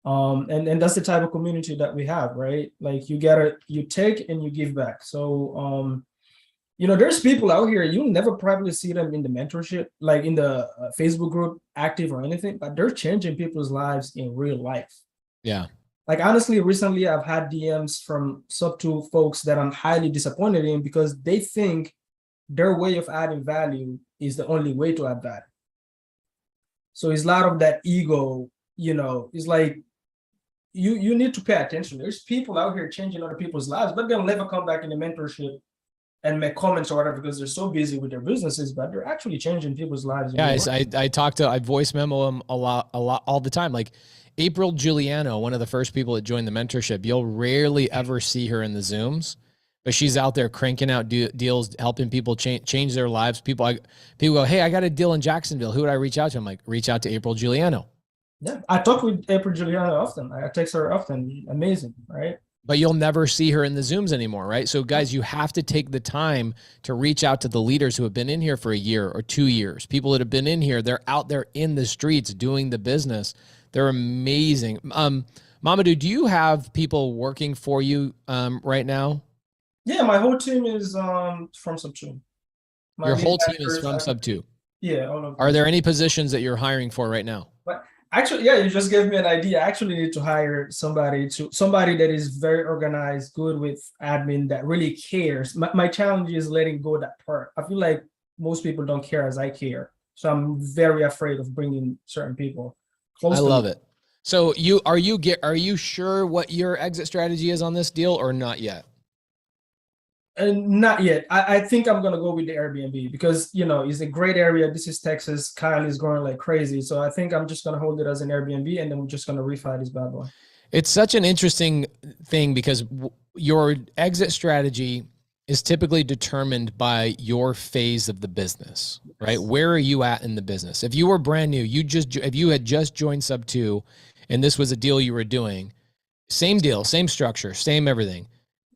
And that's the type of community that we have, right? Like, you take and you give back. So, there's people out here, you'll never probably see them in the mentorship, like in the Facebook group active or anything, but they're changing people's lives in real life. Yeah. Like, honestly, recently I've had DMs from sub-2 folks that I'm highly disappointed in because they think their way of adding value is the only way to add value. So it's a lot of that ego, it's like, you need to pay attention. There's people out here changing other people's lives, but they'll never come back in the mentorship and make comments or whatever because they're so busy with their businesses, but they're actually changing people's lives. Guys, I voice memo them a lot, all the time. Like April Giuliano, one of the first people that joined the mentorship, you'll rarely ever see her in the Zooms, but she's out there cranking out deals, helping people change their lives. People go, hey, I got a deal in Jacksonville. Who would I reach out to? I'm like, reach out to April Giuliano. Yeah, I talk with April Giuliano often. I text her often. Amazing, right? But you'll never see her in the Zooms anymore, right? So guys, you have to take the time to reach out to the leaders who have been in here for a year or 2 years. People that have been in here, they're out there in the streets doing the business. They're amazing. Mamadou, do you have people working for you right now? Yeah, my whole team is from sub-2. Your whole team is from sub-2? Yeah. All of them. Are there any positions that you're hiring for right now? But actually, yeah, you just gave me an idea. I actually need to hire somebody that is very organized, good with admin, that really cares. My challenge is letting go of that part. I feel like most people don't care as I care. So I'm very afraid of bringing certain people close. I love it. So are you sure what your exit strategy is on this deal or not yet? Not yet. I think I'm gonna go with the Airbnb because it's a great area. This is Texas. Kyle is growing like crazy, so I think I'm just gonna hold it as an Airbnb, and then we're just gonna refi this bad boy. It's such an interesting thing because your exit strategy is typically determined by your phase of the business, right? Where are you at in the business? If you were brand new, if you had just joined sub-2, and this was a deal you were doing, same deal, same structure, same everything.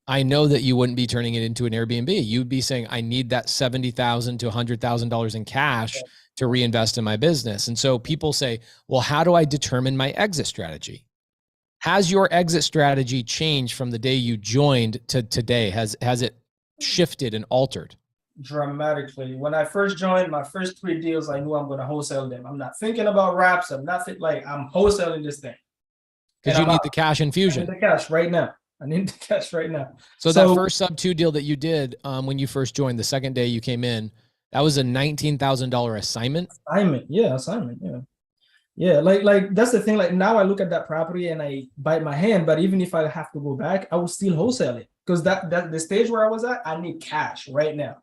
I know that you wouldn't be turning it into an Airbnb. You'd be saying, I need that $70,000 to $100,000 in cash to reinvest in my business. And so people say, well, how do I determine my exit strategy? Has your exit strategy changed from the day you joined to today? Has it shifted and altered? Dramatically. When I first joined, my first 3 deals, I knew I'm going to wholesale them. I'm not thinking about wraps. I'm wholesaling this thing. Because you need the cash infusion. I need the cash right now. I need the cash right now. So that first sub-2 deal that you did when you first joined, the second day you came in, that was a $19,000 assignment? Assignment, yeah. Yeah, like that's the thing. Like now I look at that property and I bite my hand, but even if I have to go back, I will still wholesale it because that the stage where I was at, I need cash right now.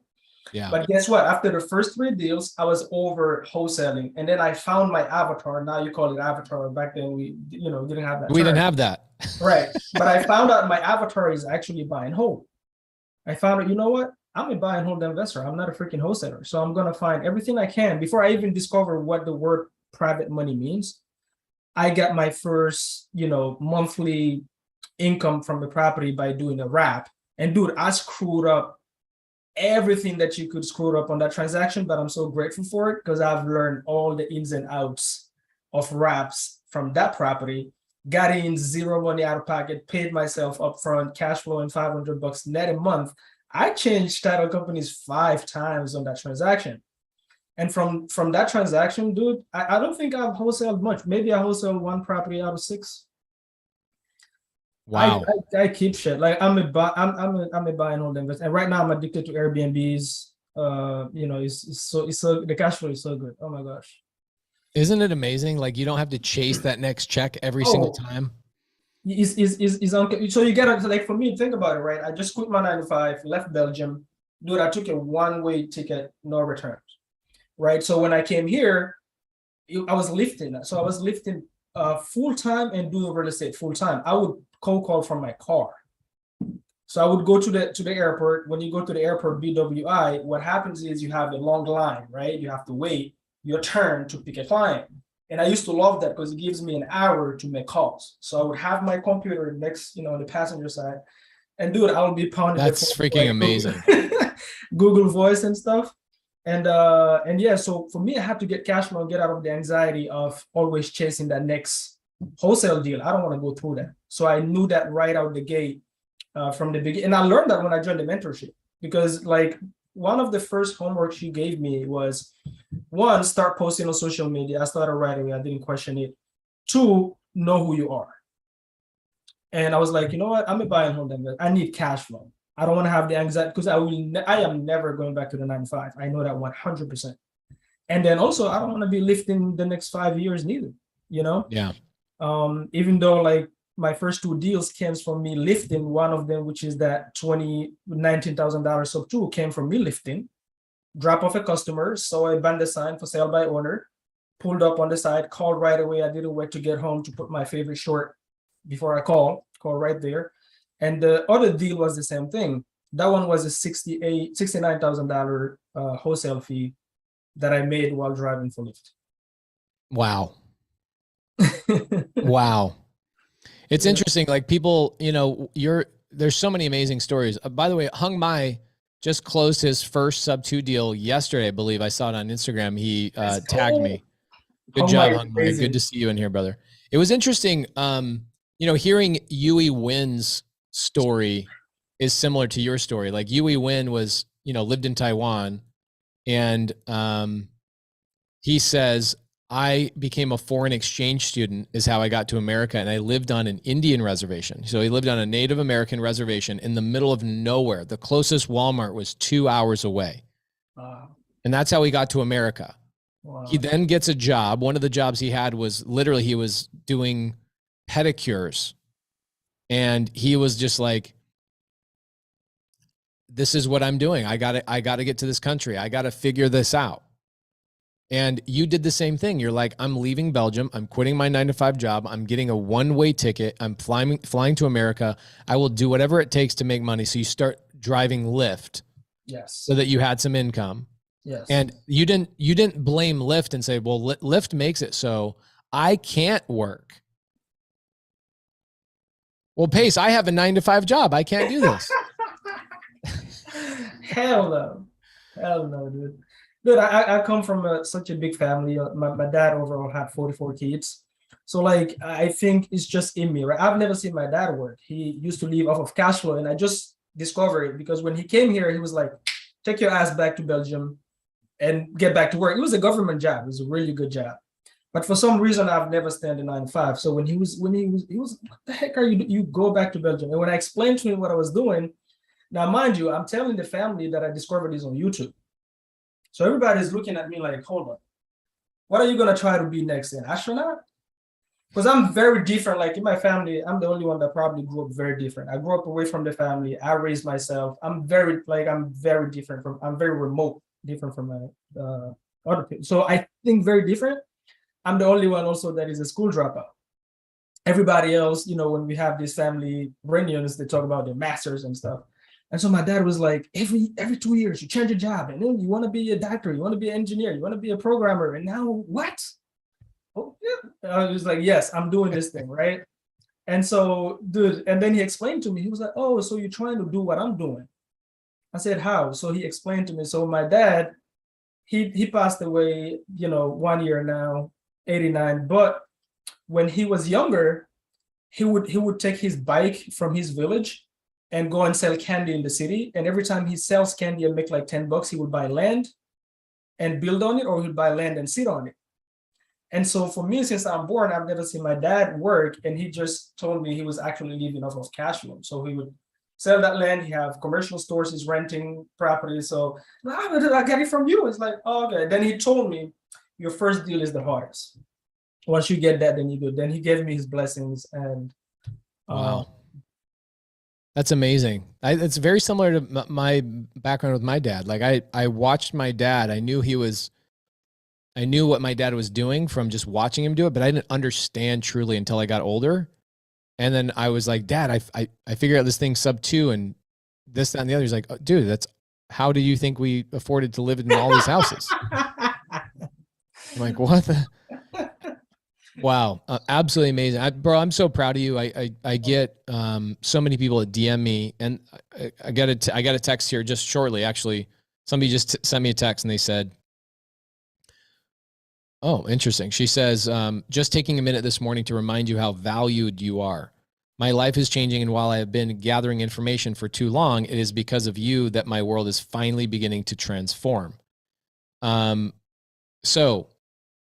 Yeah. But guess what? After the first 3 deals, I was over wholesaling, and then I found my avatar. Now you call it avatar. Back then we didn't have that. We didn't have that. Right. But I found out my avatar is actually buy and hold. I found out, you know what? I'm a buy and hold investor. I'm not a freaking wholesaler. So I'm going to find everything I can before I even discover what the word private money means. I got my first, monthly income from the property by doing a wrap. And dude, I screwed up everything that you could screw up on that transaction, but I'm so grateful for it because I've learned all the ins and outs of wraps from that property. Got in zero money out of pocket, paid myself upfront, cash flowing $500 net a month. I changed title companies 5 times on that transaction. And from that transaction, dude, I don't think I've wholesaled much. Maybe I wholesale 1 property out of 6. Wow. I keep shit. Like I'm a buy and hold investor. And right now I'm addicted to Airbnbs. It's so the cash flow is so good. Oh my gosh. Isn't it amazing? Like you don't have to chase that next check every single time. So you get like, for me, think about it, right? I just quit my 9 to 5, left Belgium. Dude, I took a one-way ticket, no returns. Right. So when I came here, I was lifting. So I was lifting full-time and doing real estate full-time. I would cold call from my car. So I would go to the airport. When you go to the airport, BWI, what happens is you have a long line, right? You have to wait your turn to pick a client. And I used to love that because it gives me an hour to make calls. So I would have my computer next, on the passenger side. And dude, I would be pounding. That's freaking amazing. Google Voice and stuff. And yeah, so for me, I have to get cash flow and get out of the anxiety of always chasing that next wholesale deal. I don't want to go through that. So I knew that right out the gate from the beginning. And I learned that when I joined the mentorship, because like one of the first homework she gave me was, 1, start posting on social media. I started right away. I didn't question it. 2, know who you are. And I was like, you know what? I'm a buy and hold investor. I need cash flow. I don't want to have the anxiety because I am never going back to the 9 to 5. I know that 100%. And then also, I don't want to be lifting the next 5 years neither, Yeah. Even though like my first 2 deals came from me lifting, one of them, which is that $19,000 sub 2 came from me lifting, drop off a customer, saw a bandit sign for sale by owner, pulled up on the side, called right away. I didn't wait to get home to put my favorite short before I call right there. And the other deal was the same thing. That one was a $69,000 wholesale fee that I made while driving for Lyft. Wow. Wow. It's interesting. Like people, there's so many amazing stories. By the way, Hung Mai just closed his first sub 2 deal yesterday, I believe. I saw it on Instagram. He tagged me. Good job, Hung Mai. Good to see you in here, brother. It was interesting. Hearing Yui Wynn's story is similar to your story. Like Yui Wynn was, lived in Taiwan, and he says, I became a foreign exchange student is how I got to America, and I lived on an Indian reservation. So he lived on a Native American reservation in the middle of nowhere. The closest Walmart was 2 hours away. Wow. And that's how he got to America. Wow. He then gets a job. One of the jobs he had was literally he was doing pedicures. And he was just like, this is what I'm doing. I got to get to this country. I got to figure this out. And you did the same thing. You're like, I'm leaving Belgium. I'm quitting my 9 to 5 job. I'm getting a one-way ticket. I'm flying to America. I will do whatever it takes to make money. So you start driving Lyft. Yes. So that you had some income. Yes. And you didn't blame Lyft and say, well, Lyft makes it so I can't work. Well, Pace, I have a 9 to 5 job. I can't do this. Hell no, dude. Dude, I come from such a big family. My dad overall had 44 kids. So like, I think it's just in me, right? I've never seen my dad work. He used to live off of cash flow, and I just discovered it because when he came here, he was like, take your ass back to Belgium and get back to work. It was a government job. It was a really good job. But for some reason, I've never stayed in 9 to 5. So when he was, what the heck are you go back to Belgium? And when I explained to him what I was doing, now mind you, I'm telling the family that I discovered this on YouTube. So everybody's looking at me like, hold on, what are you going to try to be next, an astronaut? Because I'm very different. Like in my family, I'm the only one that probably grew up very different. I grew up away from the family. I raised myself. I'm very different I'm very remote, different from my other people. So I think very different. I'm the only one also that is a school dropout. Everybody else, when we have these family reunions, they talk about their masters and stuff. And so my dad was like, every 2 years, you change your job. And then you want to be a doctor, you want to be an engineer, you want to be a programmer. And now what? Oh, yeah, I was like, yes, I'm doing this thing, right? And so, dude, and then he explained to me, he was like, oh, so you're trying to do what I'm doing. I said, how? So he explained to me. So my dad, he passed away, 1 year now, 89. But when he was younger, he would take his bike from his village and go and sell candy in the city. And every time he sells candy and make like $10, he would buy land and build on it, or he would buy land and sit on it. And so for me, since I'm born, I've never seen my dad work, and he just told me he was actually living off of cash flow. So he would sell that land. He have commercial stores. He's renting property. So I get it from you. It's like, oh, okay. Then he told me, your first deal is the hardest. Once you get that, then you good. Then he gave me his blessings. And wow, that's amazing. It's very similar to my background with my dad. Like I watched my dad. I knew what my dad was doing from just watching him do it, but I didn't understand truly until I got older. And then I was like, Dad, I figured out this thing sub 2 and this, that, and the other. He's like, oh, dude, how do you think we afforded to live in all these houses? I'm like, what the? Wow. Absolutely amazing. Bro, I'm so proud of you. I get so many people that DM me, and I got a text here just shortly. Actually, somebody just sent me a text and they said, oh, interesting. She says, just taking a minute this morning to remind you how valued you are. My life is changing, and while I have been gathering information for too long, it is because of you that my world is finally beginning to transform. So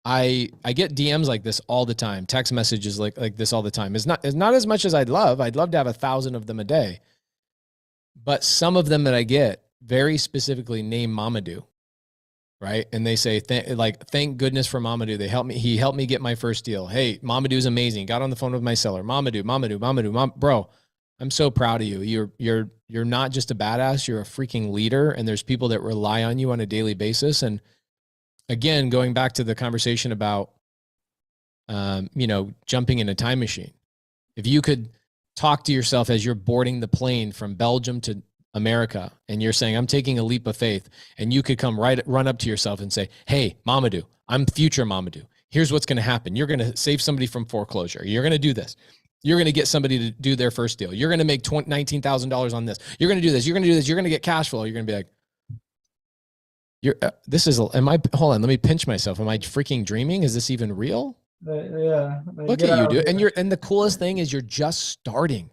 I get DMs like this all the time, text messages like this all the time. It's not as much as I'd love. I'd love to have 1,000 of them a day. But some of them that I get very specifically name Mamadou. Right. And they say, thank goodness for Mamadou. He helped me get my first deal. Hey, Mamadou's amazing. Got on the phone with my seller. Mamadou. Bro, I'm so proud of you. You're not just a badass. You're a freaking leader. And there's people that rely on you on a daily basis. And again, going back to the conversation about, jumping in a time machine. If you could talk to yourself as you're boarding the plane from Belgium to America, and you're saying, I'm taking a leap of faith, and you could run up to yourself and say, hey, Mamadou, I'm future Mamadou. Here's what's going to happen. You're going to save somebody from foreclosure. You're going to do this. You're going to get somebody to do their first deal. You're going to make $19,000 on this. You're going to do this. You're going to do this. You're going to get cash flow. You're going to be like, hold on, let me pinch myself. Am I freaking dreaming? Is this even real? Yeah. Look at you, dude. And the coolest thing is you're just starting.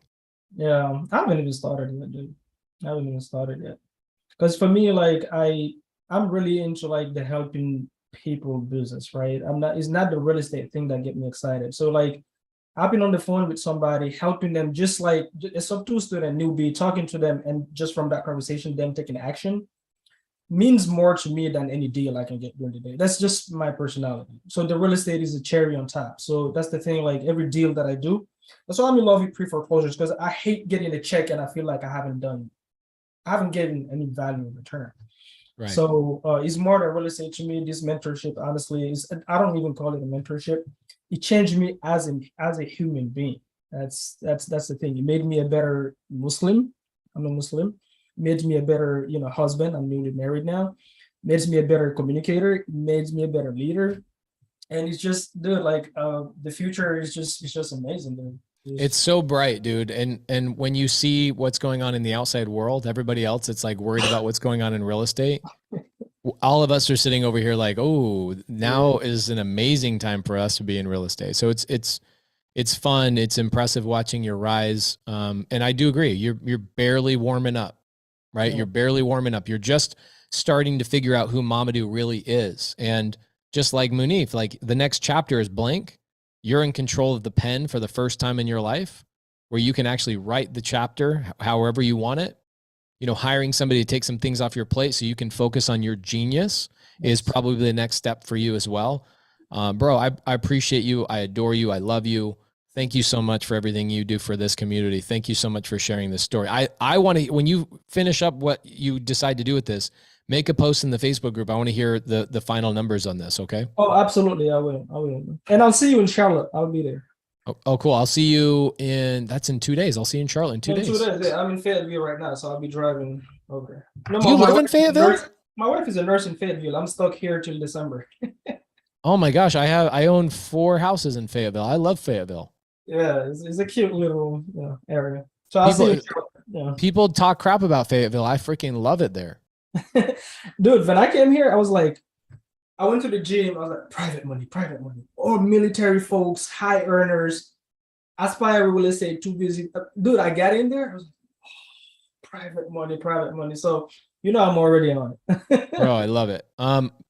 Yeah. I haven't even started yet, dude. I haven't even started yet. Because for me, like I'm really into like the helping people business, right? It's not the real estate thing that get me excited. So like I've been on the phone with somebody, helping them, just like a sub 2 student, newbie, talking to them, and just from that conversation, them taking action means more to me than any deal I can get during the day. That's just my personality. So the real estate is a cherry on top. So that's the thing, like every deal that I do, that's why I'm in love with pre-foreclosures, because I hate getting a check and I feel like I haven't given any value in return. Right. So it's more than real estate to me. This mentorship, honestly, I don't even call it a mentorship. It changed me as a human being. That's the thing. It made me a better Muslim. I'm a Muslim. It made me a better, husband. I'm newly married now. It makes me a better communicator. It makes me a better leader. And it's just, dude, like the future is just amazing, dude. It's so bright, dude. And when you see what's going on in the outside world, everybody else, it's like worried about what's going on in real estate. All of us are sitting over here like, oh, now is an amazing time for us to be in real estate. So it's fun. It's impressive watching your rise. And I do agree. You're barely warming up, right? Yeah. You're barely warming up. You're just starting to figure out who Mamadou really is. And just like Mounif, like the next chapter is blank. You're in control of the pen for the first time in your life, where you can actually write the chapter however you want it. Hiring somebody to take some things off your plate so you can focus on your genius is probably the next step for you as well. Bro, I appreciate you. I adore you. I love you. Thank you so much for everything you do for this community. Thank you so much for sharing this story. I want to, when you finish up what you decide to do with this, make a post in the Facebook group. I want to hear the final numbers on this. Okay. Oh, absolutely. I will. And I'll see you in Charlotte. I'll be there. Oh, cool. I'll see you that's in 2 days. I'll see you in Charlotte in 2 days. 2 days. Yeah, I'm in Fayetteville right now, so I'll be driving over. No, do you live in Fayetteville? My wife is a nurse in Fayetteville. I'm stuck here till December. Oh my gosh, I own 4 houses in Fayetteville. I love Fayetteville. Yeah, it's a cute little area. So I'll see People you. Yeah. people talk crap about Fayetteville. I freaking love it there. Dude, when I came here, I was like, I went to the gym. I was like, private money, all military folks, high earners, aspire real estate, too busy. Dude, I got in there. I was like, oh, private money, private money. So, I'm already on it. Bro, I love it.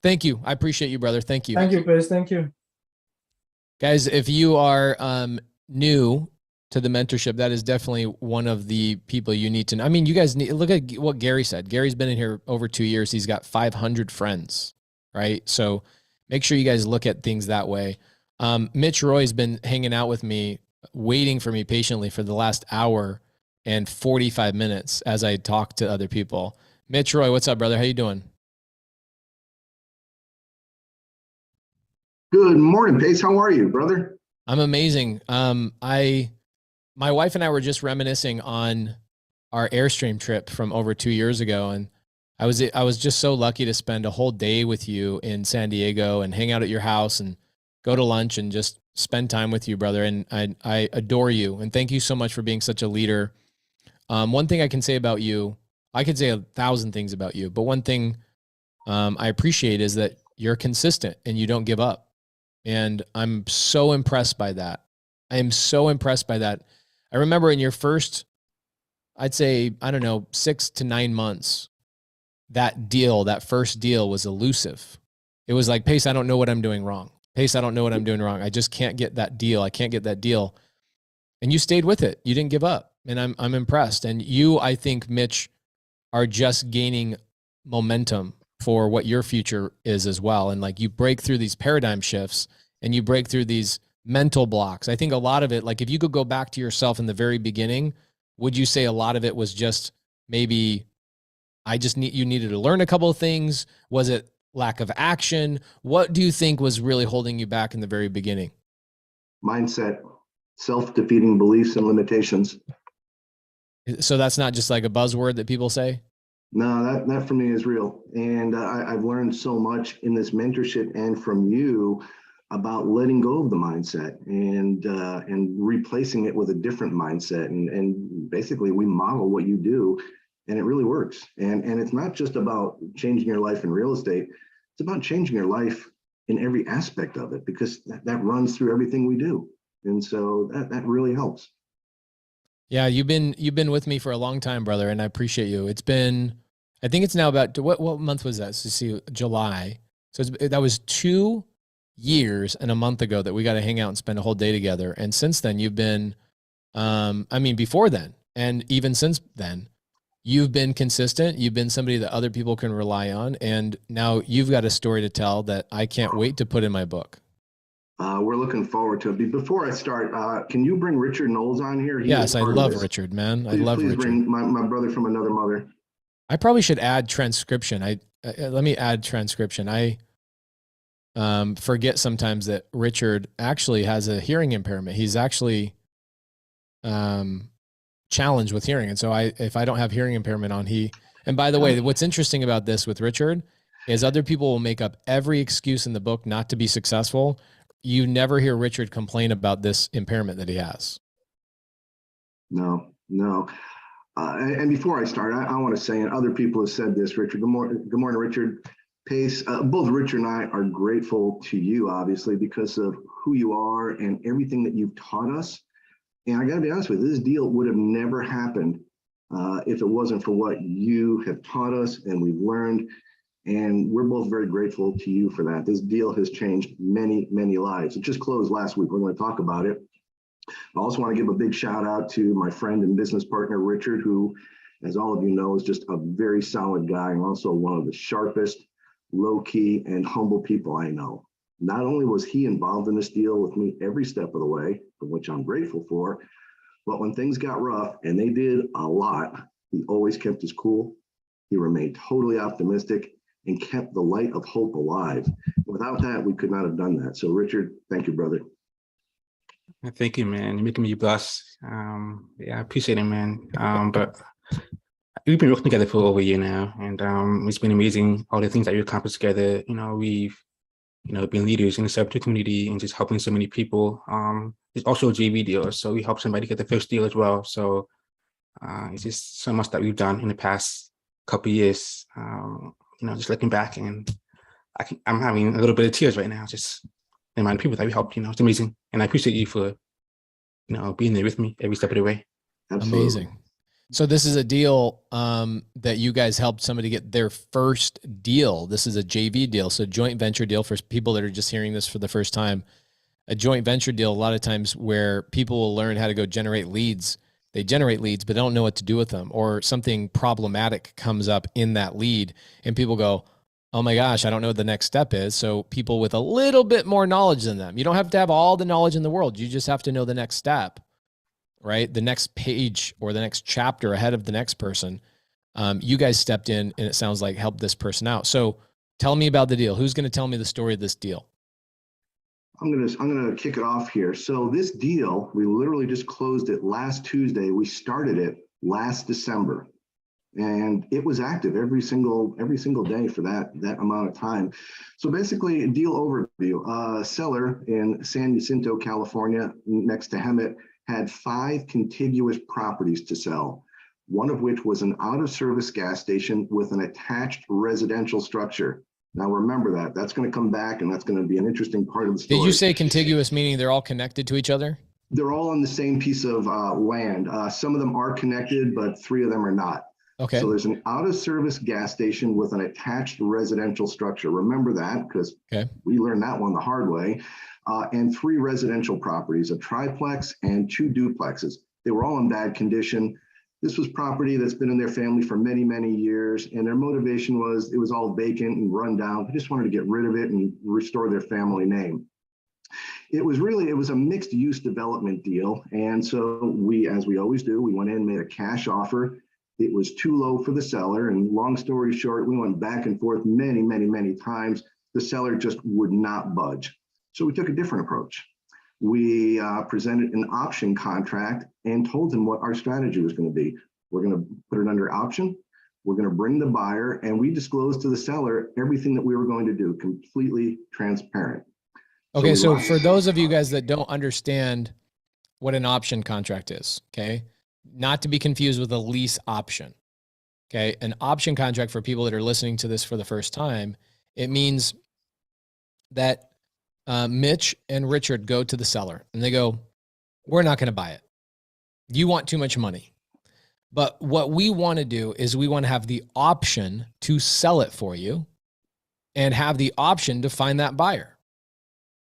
Thank you. I appreciate you, brother. Thank you. Thank you, Chris. Thank you. Guys, if you are new to the mentorship, that is definitely one of the people you need to know. I mean, you guys need look at what Gary said. Gary's been in here over 2 years. He's got 500 friends, right? So make sure you guys look at things that way. Mitch Roy's been hanging out with me, waiting for me patiently for the last hour and 45 minutes as I talk to other people. Mitch Roy, what's up, brother? How you doing? Good morning, Pace. How are you, brother? I'm amazing. My wife and I were just reminiscing on our Airstream trip from over 2 years ago, and I was just so lucky to spend a whole day with you in San Diego and hang out at your house and go to lunch and just spend time with you, brother. And I adore you, and thank you so much for being such a leader. One thing I can say about you, I could say 1,000 things about you, but one thing I appreciate is that you're consistent and you don't give up. And I'm so impressed by that. I am so impressed by that. I remember in your first, I'd say, I don't know, 6 to 9 months, that first deal was elusive. It was like, Pace, I don't know what I'm doing wrong. Pace, I don't know what I'm doing wrong. I just can't get that deal. I can't get that deal. And you stayed with it. You didn't give up. And I'm impressed. And you, I think, Mitch, are just gaining momentum for what your future is as well. And like you break through these paradigm shifts and you break through these mental blocks. I think a lot of it, like if you could go back to yourself in the very beginning, would you say a lot of it was just maybe you needed to learn a couple of things? Was it lack of action? What do you think was really holding you back in the very beginning? Mindset, self-defeating beliefs and limitations. So that's not just like a buzzword that people say? No, that for me is real. And I've learned so much in this mentorship and from you about letting go of the mindset and replacing it with a different mindset. And basically we model what you do and it really works. And it's not just about changing your life in real estate. It's about changing your life in every aspect of it, because that runs through everything we do. And so that really helps. Yeah, you've been with me for a long time, brother, and I appreciate you. It's been, I think it's now about what month was that? So see, July. So that was 2 years and a month ago that we got to hang out and spend a whole day together. And since then, you've been, before then, and even since then, you've been consistent. You've been somebody that other people can rely on, and now you've got a story to tell that I can't wait to put in my book. We're looking forward to it. Before I start, can you bring Richard Knowles on here? Yes, I love Richard, man. I love Richard. Bring my brother from another mother. I probably should add transcription. Let me add transcription. I forget sometimes that Richard actually has a hearing impairment. He's actually challenged with hearing. And so if I don't have hearing impairment on, and by the way, what's interesting about this with Richard is other people will make up every excuse in the book not to be successful. You never hear Richard complain about this impairment that he has. No. And before I start, I want to say, and other people have said this, Richard, good morning, Richard. Pace, both Richard and I are grateful to you, obviously, because of who you are and everything that you've taught us. And I got to be honest with you, this deal would have never happened if it wasn't for what you have taught us and we've learned. And we're both very grateful to you for that. This deal has changed many, many lives. It just closed last week. We're going to talk about it. I also want to give a big shout out to my friend and business partner, Richard, who, as all of you know, is just a very solid guy and also one of the sharpest, low-key, and humble people I know. Not only was he involved in this deal with me every step of the way, for which I'm grateful for, but when things got rough, and they did a lot, he always kept his cool. He remained totally optimistic and kept the light of hope alive. Without that, we could not have done that. So Richard, thank you, brother. Thank you, man. You're making me blush. I appreciate it, man. But we've been working together for over a year now, and it's been amazing, all the things that we accomplished together. You know, we've being leaders in the subject community and just helping so many people. It's also a JV deal, so we help somebody get the first deal as well. So it's just so much that we've done in the past couple of years. Just looking back, and I'm having a little bit of tears right now, just the amount of people that we helped. It's amazing, and I appreciate you for being there with me every step of the way. Absolutely. Amazing. So this is a deal that you guys helped somebody get their first deal. This is a JV deal, so joint venture deal for people that are just hearing this for the first time. A joint venture deal, a lot of times where people will learn how to go generate leads. They generate leads, but don't know what to do with them, or something problematic comes up in that lead and people go, oh my gosh, I don't know what the next step is. So people with a little bit more knowledge than them, you don't have to have all the knowledge in the world. You just have to know the next step, right? The next page or the next chapter ahead of the next person. You guys stepped in and it sounds like helped this person out. So tell me about the deal. Who's going to tell me the story of this deal? I'm gonna kick it off here. So this deal, we literally just closed it last Tuesday. We started it last December, and it was active every single day for that amount of time. So basically, a deal overview. Seller in San Jacinto, California, next to Hemet, had 5 contiguous properties to sell. One of which was an out-of-service gas station with an attached residential structure. Now remember that's going to come back, and that's going to be an interesting part of the story. Did you say contiguous, meaning they're all connected to each other? They're all on the same piece of land. Some of them are connected, but 3 of them are not. Okay. So there's an out-of-service gas station with an attached residential structure. Remember that, because we learned that one the hard way. And 3 residential properties, a triplex and 2 duplexes. They were all in bad condition. This was property that's been in their family for many, many years, and their motivation was it was all vacant and run down. They just wanted to get rid of it and restore their family name. It was a mixed use development deal. And so we, as we always do, we went in and made a cash offer. It was too low for the seller. And long story short, we went back and forth many, many, many times. The seller just would not budge. So we took a different approach. We presented an option contract and told them what our strategy was going to be. We're going to put it under option. We're going to bring the buyer, and we disclosed to the seller everything that we were going to do, completely transparent. Okay, so for those of you guys that don't understand what an option contract is, okay, not to be confused with a lease option, okay, an option contract for people that are listening to this for the first time, it means that Mitch and Richard go to the seller and they go, we're not going to buy it. You want too much money. But what we want to do is we want to have the option to sell it for you and have the option to find that buyer.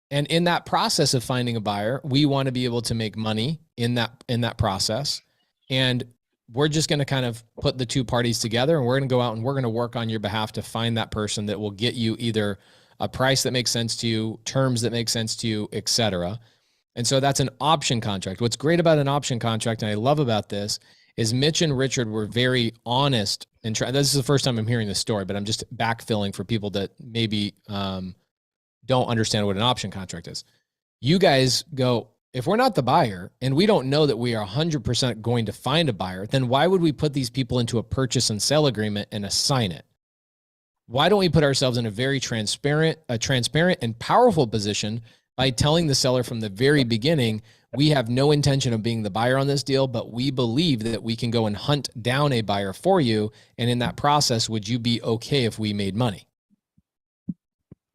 And in that process of finding a buyer, we want to be able to make money in that process. And we're just going to kind of put the 2 parties together, and we're going to go out and we're going to work on your behalf to find that person that will get you either a price that makes sense to you, terms that make sense to you, et cetera. And so that's an option contract. What's great about an option contract, and I love about this, is Mitch and Richard were very honest. And this is the first time I'm hearing this story, but I'm just backfilling for people that maybe don't understand what an option contract is. You guys go, if we're not the buyer and we don't know that we are 100% going to find a buyer, then why would we put these people into a purchase and sale agreement and assign it? Why don't we put ourselves in a very transparent and powerful position by telling the seller from the very beginning, we have no intention of being the buyer on this deal, but we believe that we can go and hunt down a buyer for you. And in that process, would you be okay if we made money?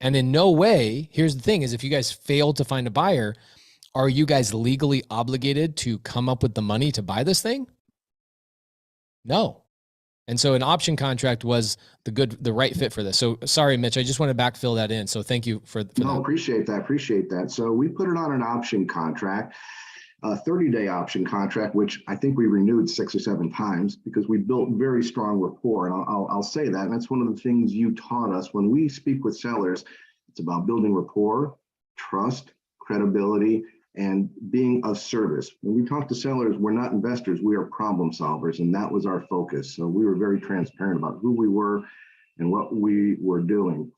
And in no way, here's the thing, is if you guys fail to find a buyer, are you guys legally obligated to come up with the money to buy this thing? No. And so an option contract was the right fit for this. So sorry, Mitch, I just want to backfill that in. So thank you for no, that. Appreciate that. So we put it on an option contract, a 30-day option contract, which I think we renewed 6 or 7 times because we built very strong rapport. And I'll say that. And that's one of the things you taught us when we speak with sellers. It's about building rapport, trust, credibility, and being of service. When we talk to sellers, we're not investors, we are problem solvers, and that was our focus. So we were very transparent about who we were and what we were doing.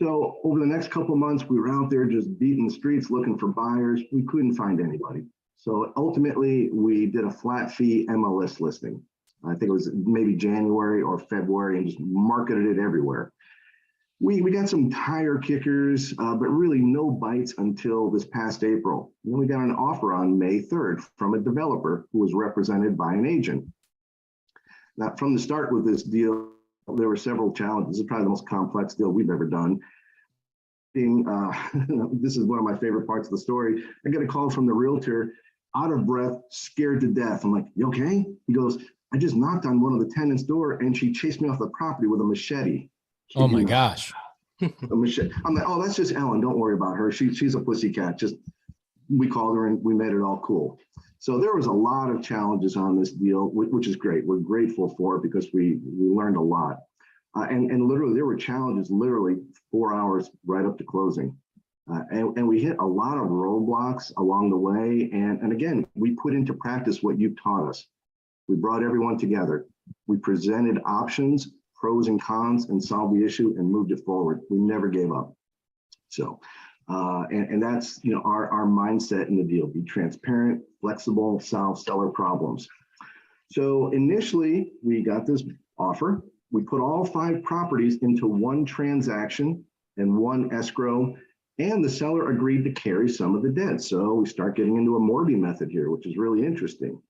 So over the next couple of months, we were out there just beating the streets looking for buyers. We couldn't find anybody. So ultimately, we did a flat fee MLS listing. I think it was maybe January or February, and just marketed it everywhere. We got some tire kickers, but really no bites until this past April. Then we got an offer on May 3rd from a developer who was represented by an agent. Now, from the start with this deal, there were several challenges. It's probably the most complex deal we've ever done. This is one of my favorite parts of the story. I got a call from the realtor, out of breath, scared to death. I'm like, you okay? He goes, I just knocked on one of the tenants' door and she chased me off the property with a machete. Oh my gosh. A machete. I'm like, oh, that's just Ellen. Don't worry about her. She's a pussycat. Just, we called her and we made it all cool. So there was a lot of challenges on this deal, which is great. We're grateful for it because we learned a lot. And literally there were challenges literally 4 hours right up to closing. And we hit a lot of roadblocks along the way. And again, we put into practice what you've taught us. We brought everyone together. We presented options, pros and cons, and solved the issue and moved it forward. We never gave up. So, and that's, you know, our mindset in the deal: be transparent, flexible, solve seller problems. So initially we got this offer. We put all 5 properties into one transaction and one escrow, and the seller agreed to carry some of the debt. So we start getting into a Morby method here, which is really interesting.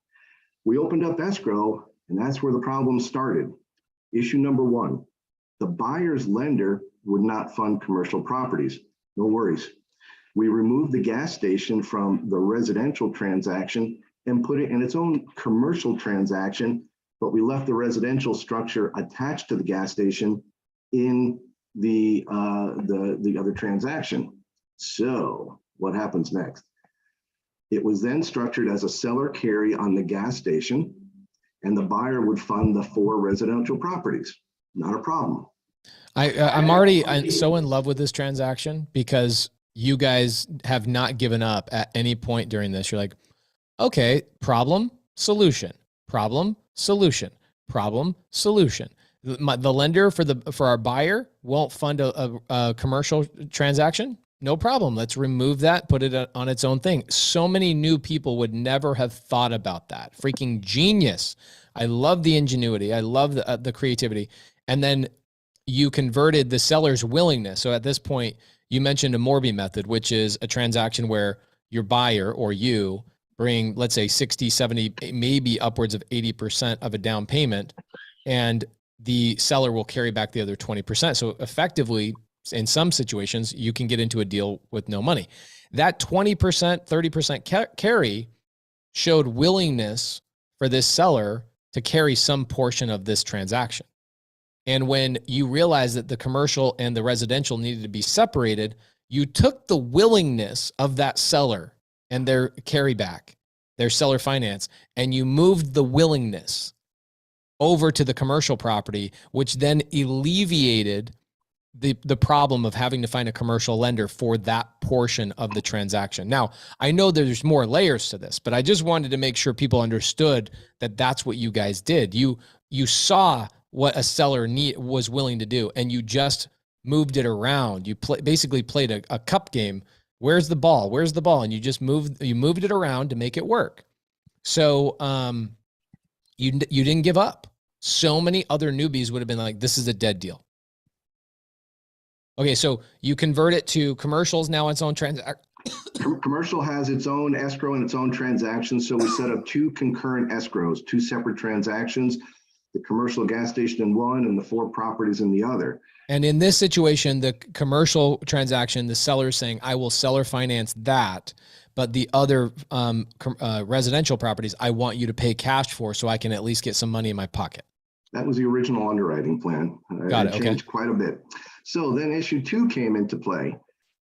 We opened up escrow, and that's where the problem started. Issue number 1, the buyer's lender would not fund commercial properties. No worries. We removed the gas station from the residential transaction and put it in its own commercial transaction, but we left the residential structure attached to the gas station in the other transaction. So what happens next? It was then structured as a seller carry on the gas station, and the buyer would fund the 4 residential properties. Not a problem. I'm so in love with this transaction because you guys have not given up at any point during this. You're like, okay, problem, solution, problem, solution, problem, solution. The lender for our buyer won't fund a commercial transaction. No problem. Let's remove that, put it on its own thing. So many new people would never have thought about that. Freaking genius. I love the ingenuity. I love the creativity. And then you converted the seller's willingness. So at this point, you mentioned a Morby method, which is a transaction where your buyer or you bring, let's say 60, 70, maybe upwards of 80% of a down payment, and the seller will carry back the other 20%. So effectively, in some situations, you can get into a deal with no money. That 20%, 30% carry showed willingness for this seller to carry some portion of this transaction. And when you realized that the commercial and the residential needed to be separated, you took the willingness of that seller and their carryback, their seller finance, and you moved the willingness over to the commercial property, which then alleviated the problem of having to find a commercial lender for that portion of the transaction. Now, I know there's more layers to this, but I just wanted to make sure people understood that that's what you guys did. You saw what a seller was willing to do, and you just moved it around. You basically played a cup game. Where's the ball? Where's the ball? And you moved it around to make it work. So you didn't give up. So many other newbies would have been like, this is a dead deal. Okay, so you convert it to commercials now, its own transaction. Commercial has its own escrow and its own transactions. So we set up 2 concurrent escrows, 2 separate transactions, the commercial gas station in one and the 4 properties in the other. And in this situation, the commercial transaction, the seller is saying, I will seller finance that, but the other residential properties, I want you to pay cash for so I can at least get some money in my pocket. That was the original underwriting plan. Got it. It changed quite a bit. So then issue 2 came into play.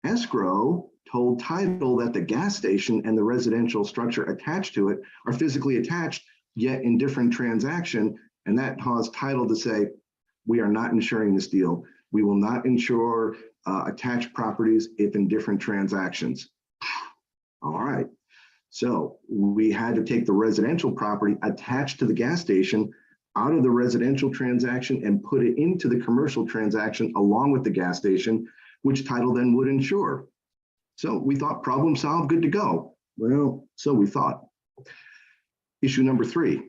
Escrow told title that the gas station and the residential structure attached to it are physically attached, yet in different transaction. And that caused title to say, we are not insuring this deal. We will not insure attached properties if in different transactions. All right. So we had to take the residential property attached to the gas station out of the residential transaction and put it into the commercial transaction along with the gas station, which title then would insure. So we thought problem solved, good to go. Well, so we thought. Issue number 3,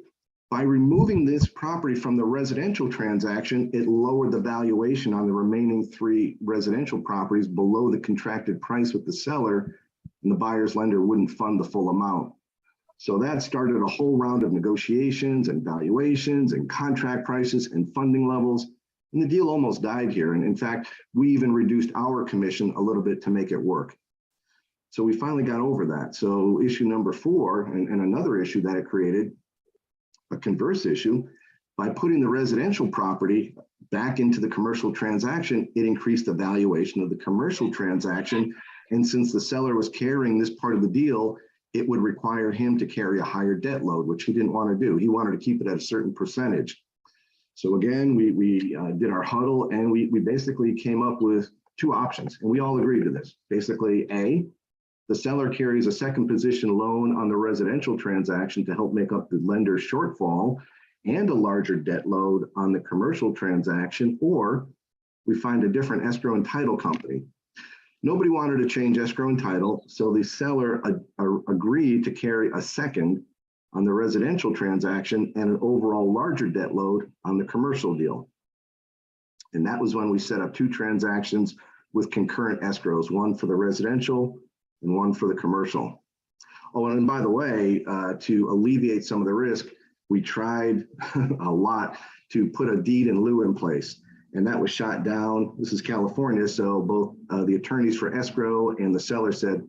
By removing this property from the residential transaction, it lowered the valuation on the remaining 3 residential properties below the contracted price with the seller, and the buyer's lender wouldn't fund the full amount. So that started a whole round of negotiations and valuations and contract prices and funding levels. And the deal almost died here. And in fact, we even reduced our commission a little bit to make it work. So we finally got over that. So issue number 4, and another issue that it created, a converse issue, by putting the residential property back into the commercial transaction, it increased the valuation of the commercial transaction. And since the seller was carrying this part of the deal, it would require him to carry a higher debt load, which he didn't want to do. He wanted to keep it at a certain percentage. So again, we did our huddle, and we basically came up with 2 options, and we all agreed to this. Basically, A, the seller carries a second position loan on the residential transaction to help make up the lender's shortfall and a larger debt load on the commercial transaction, or we find a different escrow and title company. Nobody wanted to change escrow and title, so the seller agreed to carry a second on the residential transaction and an overall larger debt load on the commercial deal. And that was when we set up 2 transactions with concurrent escrows, one for the residential and one for the commercial. Oh, and by the way, to alleviate some of the risk, we tried a lot to put a deed in lieu in place, and that was shot down. This is California, so both the attorneys for escrow and the seller said,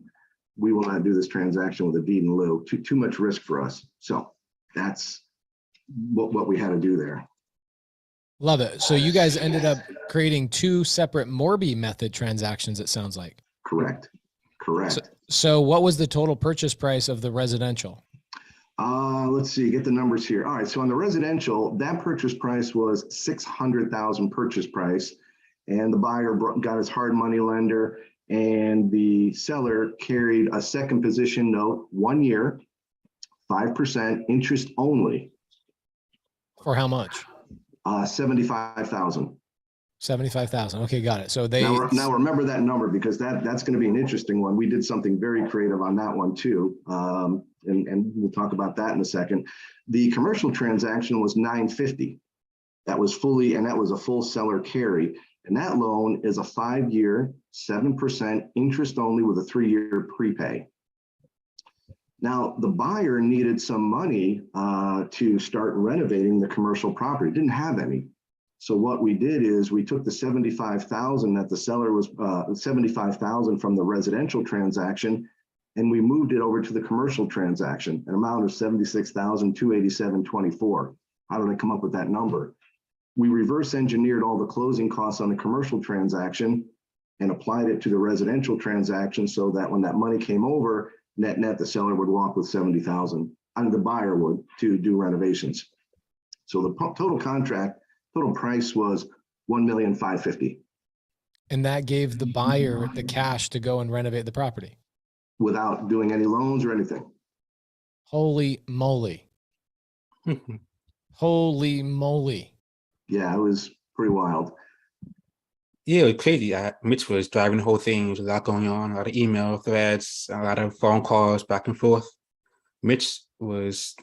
we will not do this transaction with a deed in lieu. Too much risk for us. So that's what we had to do there. Love it. So you guys ended up creating 2 separate Morby method transactions, it sounds like. Correct. So what was the total purchase price of the residential? Let's see, get the numbers here. All right, so on the residential, that purchase price was $600,000 purchase price, and the buyer got his hard money lender, and the seller carried a second position note, 1 year, 5% interest only. For how much? $75,000. 75,000. Okay, got it. So they now remember that number, because that's going to be an interesting one. We did something very creative on that one too, and we'll talk about that in a second. The commercial transaction was $950. That was a full seller carry, and that loan is a 5-year, 7% interest only with a 3-year prepay. Now, the buyer needed some money to start renovating the commercial property. Didn't have any. So what we did is we took the $75,000 that the seller was $75,000 from the residential transaction, and we moved it over to the commercial transaction, an amount of $76,287.24. How did I come up with that number? We reverse engineered all the closing costs on the commercial transaction and applied it to the residential transaction, so that when that money came over, net the seller would walk with $70,000, and the buyer would, to do renovations. So the total price was $1,550,000. And that gave the buyer the cash to go and renovate the property without doing any loans or anything. Holy moly. Holy moly. Yeah, it was pretty wild. Yeah, it was crazy. Mitch was driving the whole thing. There was a lot going on, a lot of email threads, a lot of phone calls back and forth. Mitch was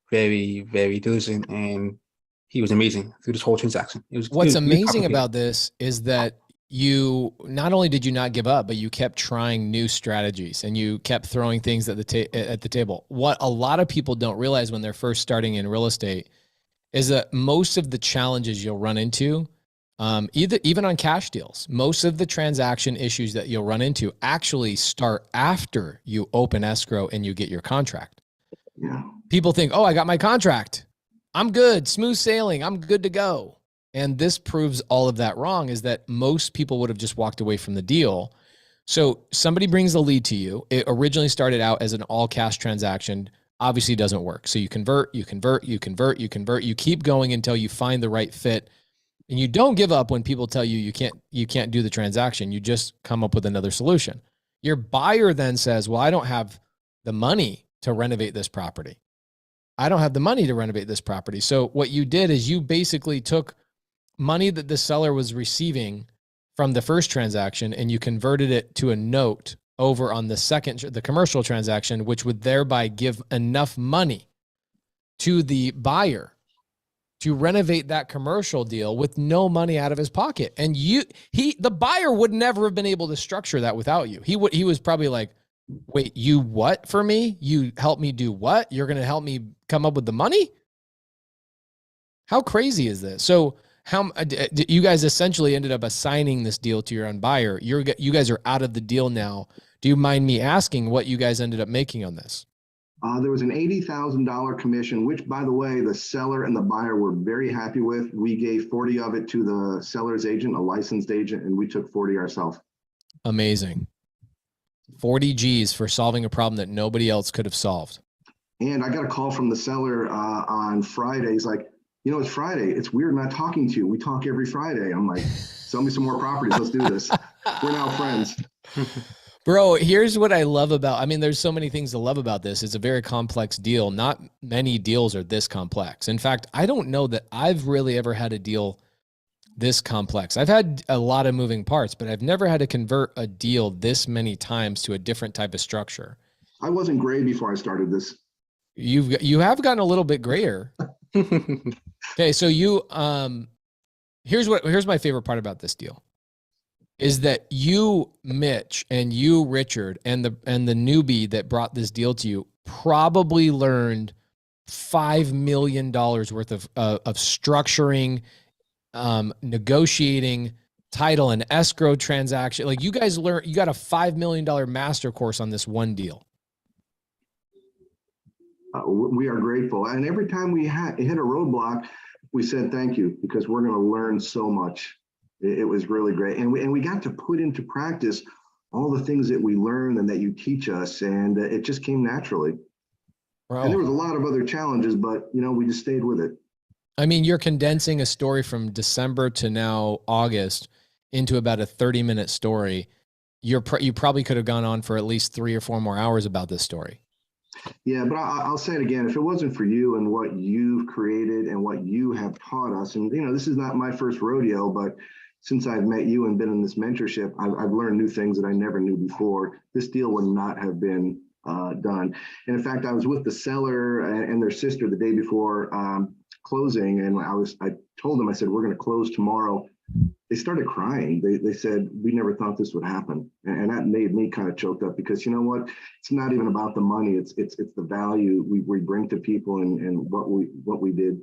very, very diligent, and he was amazing through this whole transaction. What's amazing about this is that you not only did you not give up, but you kept trying new strategies, and you kept throwing things at the table. What a lot of people don't realize when they're first starting in real estate is that most of the challenges you'll run into, even on cash deals, most of the transaction issues that you'll run into actually start after you open escrow and you get your contract. Yeah. People think, oh, I got my contract, I'm good, smooth sailing, I'm good to go. And this proves all of that wrong, is that most people would have just walked away from the deal. So somebody brings the lead to you. It originally started out as an all cash transaction, obviously doesn't work. So you convert, you keep going until you find the right fit. And you don't give up when people tell you you can't do the transaction. You just come up with another solution. Your buyer then says, well, I don't have the money to renovate this property. So what you did is you basically took money that the seller was receiving from the first transaction, and you converted it to a note over on the commercial transaction, which would thereby give enough money to the buyer to renovate that commercial deal with no money out of his pocket. And the buyer would never have been able to structure that without you. He was probably like, wait, you what for me? You help me do what? You're going to help me come up with the money? How crazy is this? So you guys essentially ended up assigning this deal to your own buyer. You guys are out of the deal now. Do you mind me asking what you guys ended up making on this? There was an $80,000 commission, which, by the way, the seller and the buyer were very happy with. We gave 40 of it to the seller's agent, a licensed agent, and we took 40 ourselves. Amazing. 40 G's for solving a problem that nobody else could have solved. And I got a call from the seller on Friday. He's like, it's Friday. It's weird not talking to you. We talk every Friday. I'm like, sell me some more properties. Let's do this. We're now friends. Bro, here's what I love about, there's so many things to love about this. It's a very complex deal. Not many deals are this complex. In fact, I don't know that I've really ever had a deal this complex. I've had a lot of moving parts, but I've never had to convert a deal this many times to a different type of structure. I wasn't gray before I started this. You have gotten a little bit grayer. Okay, so here's my favorite part about this deal. Is that you, Mitch, and you, Richard, and the newbie that brought this deal to you probably learned $5 million worth of structuring, negotiating, title and escrow transaction. Like you guys you got a $5 million master course on this one deal. We are grateful. And every time we hit a roadblock, we said thank you, because we're going to learn so much. It was really great. And we got to put into practice all the things that we learned and that you teach us. And it just came naturally. Bro. And there was a lot of other challenges, but we just stayed with it. You're condensing a story from December to now August into about a 30-minute story. You probably could have gone on for at least 3 or 4 more hours about this story. Yeah, but I'll say it again. If it wasn't for you and what you've created and what you have taught us, and this is not my first rodeo, but since I've met you and been in this mentorship, I've learned new things that I never knew before. This deal would not have been done. And in fact, I was with the seller and their sister the day before closing, and I told them, I said, we're going to close tomorrow. They started crying. They said, we never thought this would happen. And that made me kind of choked up, because you know what? It's not even about the money. It's the value we bring to people and what we did.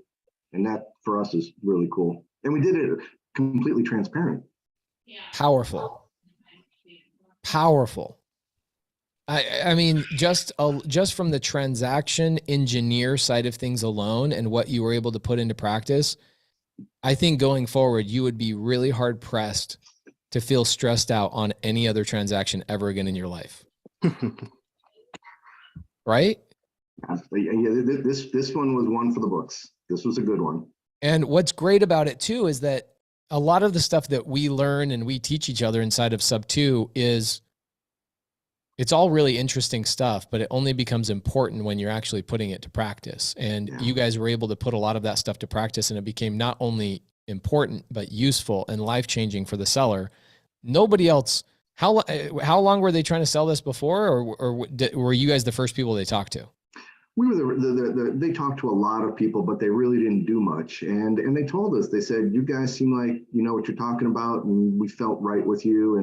And that for us is really cool. And we did it completely transparent. Powerful. Just from the transaction engineer side of things alone and what you were able to put into practice, I think going forward, you would be really hard pressed to feel stressed out on any other transaction ever again in your life. Right? Yeah, this one was one for the books. This was a good one. And what's great about it too is that a lot of the stuff that we learn and we teach each other inside of Sub 2 is it's all really interesting stuff, but it only becomes important when you're actually putting it to practice. And you guys were able to put a lot of that stuff to practice, and it became not only important, but useful and life-changing for the seller. Nobody else, how long were they trying to sell this before, or were you guys the first people they talked to? We were they talked to a lot of people, but they really didn't do much. And they told us, they said, you guys seem like you know what you're talking about, and we felt right with you.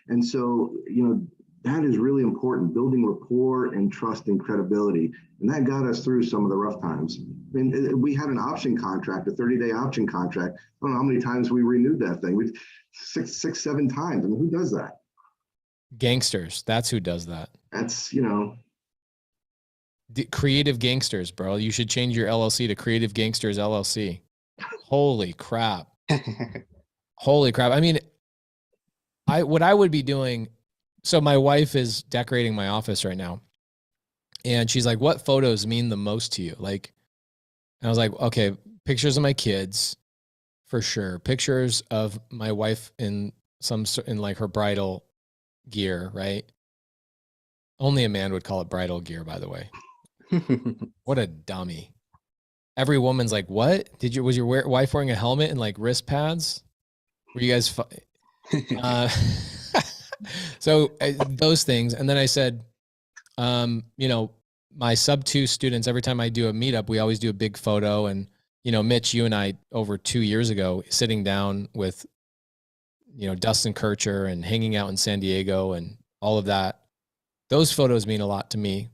And so, that is really important, building rapport and trust and credibility. And that got us through some of the rough times. We had an option contract, a 30-day option contract. I don't know how many times we renewed that thing. We 6, 7 times. Who does that? Gangsters. That's who does that. That's, Creative Gangsters, bro. You should change your LLC to Creative Gangsters LLC. Holy crap. Holy crap. What I would be doing. So my wife is decorating my office right now, and she's like, what photos mean the most to you? And I was like, okay, pictures of my kids for sure. Pictures of my wife in like her bridal gear, right? Only a man would call it bridal gear, by the way. What a dummy. Every woman's like, what? Was your wife wearing a helmet and like wrist pads? Were you guys, so those things. And then I said, my sub 2 students, every time I do a meetup, we always do a big photo. And, Mitch, you and I over 2 years ago, sitting down with, Dustin Kircher and hanging out in San Diego and all of that, those photos mean a lot to me.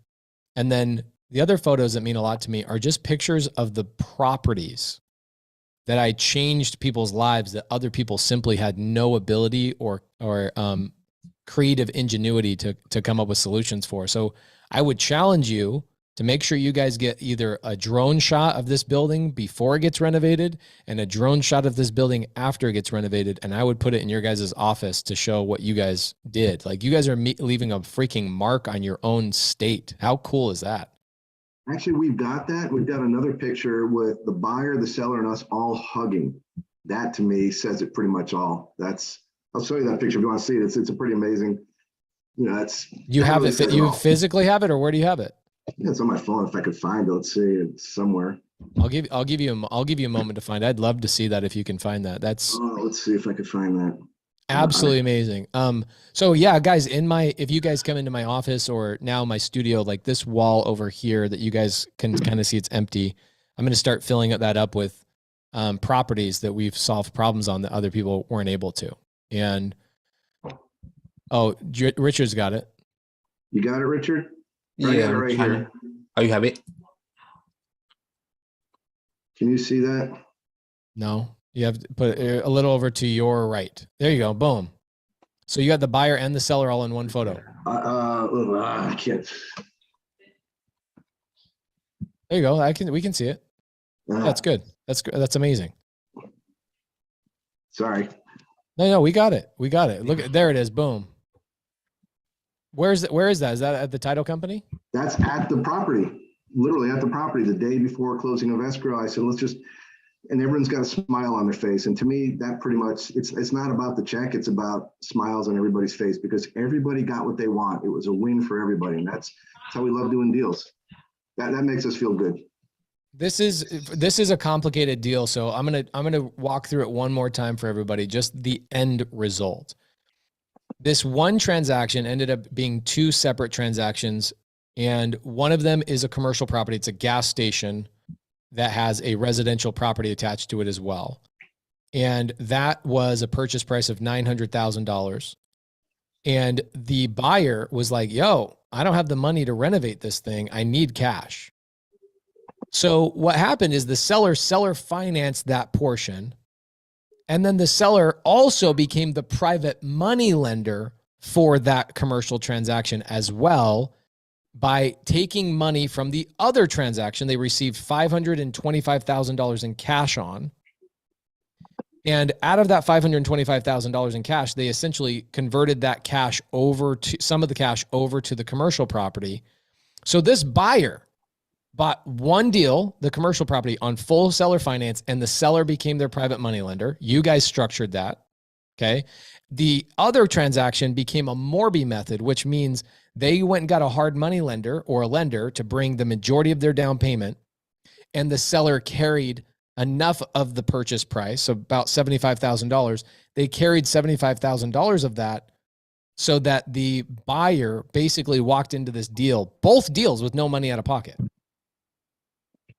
And then the other photos that mean a lot to me are just pictures of the properties that I changed people's lives that other people simply had no ability or creative ingenuity to come up with solutions for. So I would challenge you to make sure you guys get either a drone shot of this building before it gets renovated and a drone shot of this building after it gets renovated. And I would put it in your guys' office to show what you guys did. Like, you guys are leaving a freaking mark on your own state. How cool is that? Actually, we've got that. We've got another picture with the buyer, the seller, and us all hugging. That to me says it pretty much all. I'll show you that picture if you want to see it. It's a pretty amazing, You have it, you physically have it, or where do you have it? Yeah, it's on my phone. If I could find it, let's see, it's somewhere. I'll give you a moment to find. I'd love to see that if you can find that. Let's see if I could find that. Absolutely amazing. So yeah, guys, if you guys come into my office or now my studio, like this wall over here that you guys can kind of see it's empty, I'm going to start filling that up with properties that we've solved problems on that other people weren't able to. And Richard's got it. You got it, Richard? Yeah, right here. Oh, you have it? Can you see that? No, you have to put it a little over to your right. There you go. Boom. So you got the buyer and the seller all in one photo. I can't. There you go. We can see it. That's good. That's amazing. Sorry. No, we got it. Look, there it is. Boom. Where is that? Is that at the title company? That's at the property, literally at the property. The day before closing of escrow, I said, and everyone's got a smile on their face. And to me, that pretty much, it's not about the check. It's about smiles on everybody's face because everybody got what they want. It was a win for everybody. And that's how we love doing deals. That makes us feel good. This is a complicated deal. So I'm going to walk through it one more time for everybody, just the end result. This one transaction ended up being 2 separate transactions, and one of them is a commercial property. It's a gas station that has a residential property attached to it as well. And that was a purchase price of $900,000. And the buyer was like, yo, I don't have the money to renovate this thing. I need cash. So what happened is the seller financed that portion. And then the seller also became the private money lender for that commercial transaction as well by taking money from the other transaction. They received $525,000 in cash on. And out of that $525,000 in cash, they essentially converted that cash some of the cash over to the commercial property. So this buyer bought one deal, the commercial property, on full seller finance, and the seller became their private money lender. You guys structured that, okay? The other transaction became a Morby method, which means they went and got a hard money lender or a lender to bring the majority of their down payment, and the seller carried enough of the purchase price, so about $75,000. They carried $75,000 of that so that the buyer basically walked into this deal, both deals, with no money out of pocket.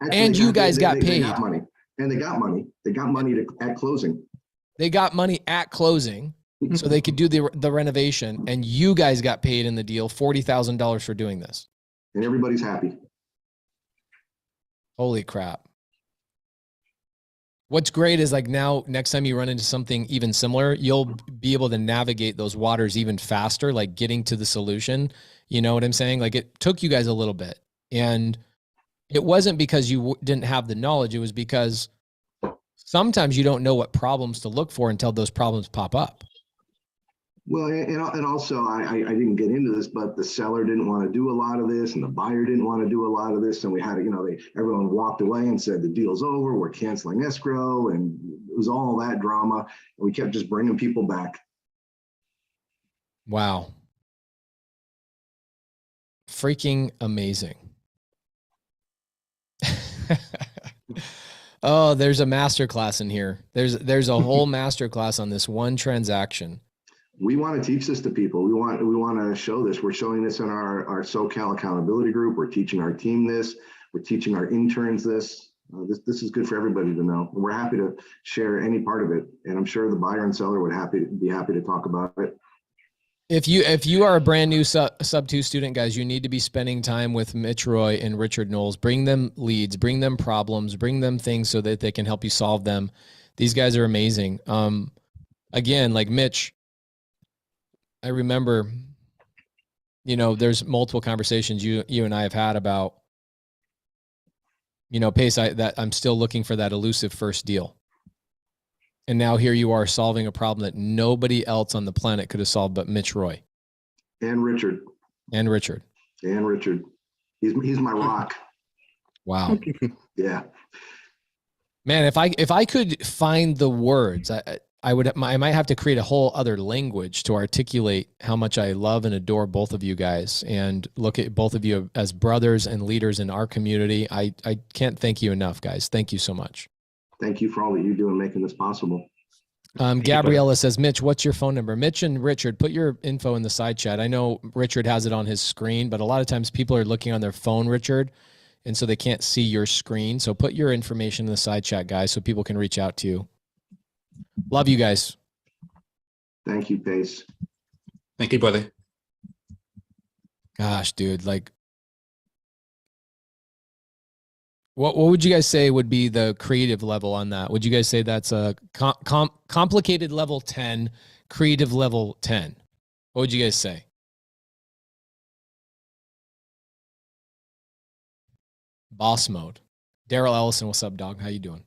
Actually, and you guys got paid. They got money. And they got money. They got money at closing. They got money at closing so they could do the renovation, and you guys got paid in the deal $40,000 for doing this. And everybody's happy. Holy crap. What's great is, like, now next time you run into something even similar, you'll be able to navigate those waters even faster, like getting to the solution. You know what I'm saying? Like, it took you guys a little bit, and it wasn't because you didn't have the knowledge. It was because sometimes you don't know what problems to look for until those problems pop up. Well, and also I didn't get into this, but the seller didn't want to do a lot of this, and the buyer didn't want to do a lot of this, and we had everyone walked away and said the deal's over, we're canceling escrow, and it was all that drama, and we kept just bringing people back. Wow, freaking amazing. Oh, there's a masterclass in here. There's a whole masterclass on this one transaction. we want to teach this to people. We want to show this. We're showing this in our SoCal accountability group. We're teaching our team this. We're teaching our interns this. This is good for everybody to know. And we're happy to share any part of it. And I'm sure the buyer and seller would be happy to talk about it. If you are a brand new sub 2 student, guys, you need to be spending time with Mitch Roy and Richard Knowles. Bring them leads, bring them problems, bring them things so that they can help you solve them. These guys are amazing. Again, like Mitch, I remember, you know, there's multiple conversations you and I have had about, you know, Pace, that I'm still looking for that elusive first deal. And now here you are solving a problem that nobody else on the planet could have solved but Mitch Roy. And Richard. And Richard. And Richard. He's my rock. Wow. Yeah. Man, if I could find the words, I might have to create a whole other language to articulate how much I love and adore both of you guys and look at both of you as brothers and leaders in our community. I can't thank you enough, guys. Thank you so much. Thank you for all that you do in making this possible. Gabriella says, Mitch, what's your phone number? Mitch and Richard, put your info in the side chat. I know Richard has it on his screen, but a lot of times people are looking on their phone, Richard, and so they can't see your screen. So put your information in the side chat, guys, so people can reach out to you. Love you guys. Thank you, Pace. Thank you, brother. Gosh, dude, like, what would you guys say would be the creative level on that? Would you guys say that's a complicated level 10, creative level 10? What would you guys say? Boss mode. Daryl Ellison, what's up, dog? How you doing?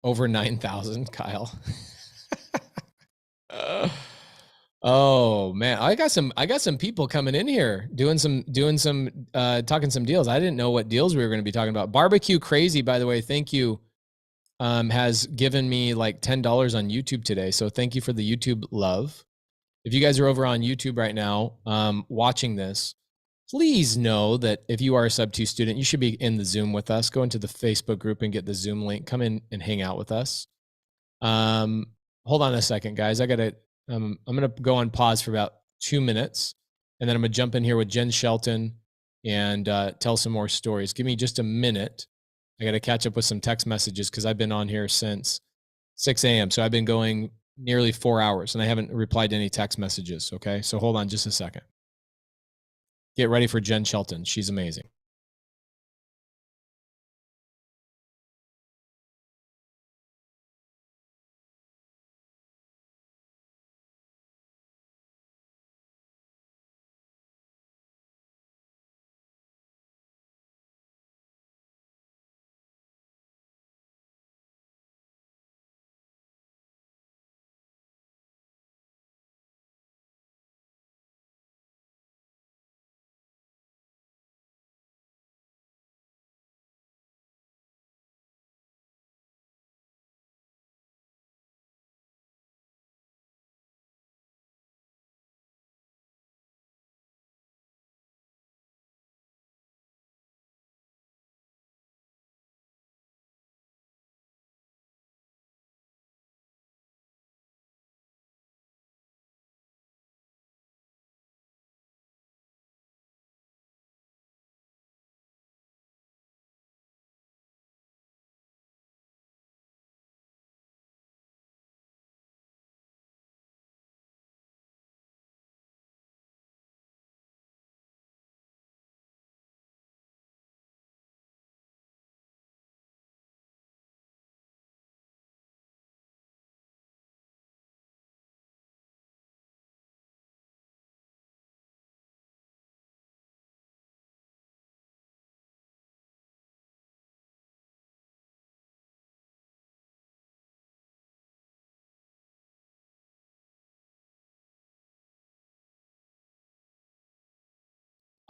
Over 9,000, Kyle. Oh man, I got some people coming in here doing some talking some deals. I didn't know what deals we were going to be talking about. Barbecue Crazy, by the way, thank you. Has given me like $10 on YouTube today. So thank you for the YouTube love. If you guys are over on YouTube right now, watching this, please know that if you are a sub 2 student, you should be in the Zoom with us. Go into the Facebook group and get the Zoom link. Come in and hang out with us. Hold on a second, guys. I'm going to go on pause for about 2 minutes, and then I'm going to jump in here with Jen Shelton and tell some more stories. Give me just a minute. I got to catch up with some text messages because I've been on here since 6 a.m. So I've been going nearly 4 hours, and I haven't replied to any text messages. Okay, so hold on just a second. Get ready for Jen Shelton. She's amazing.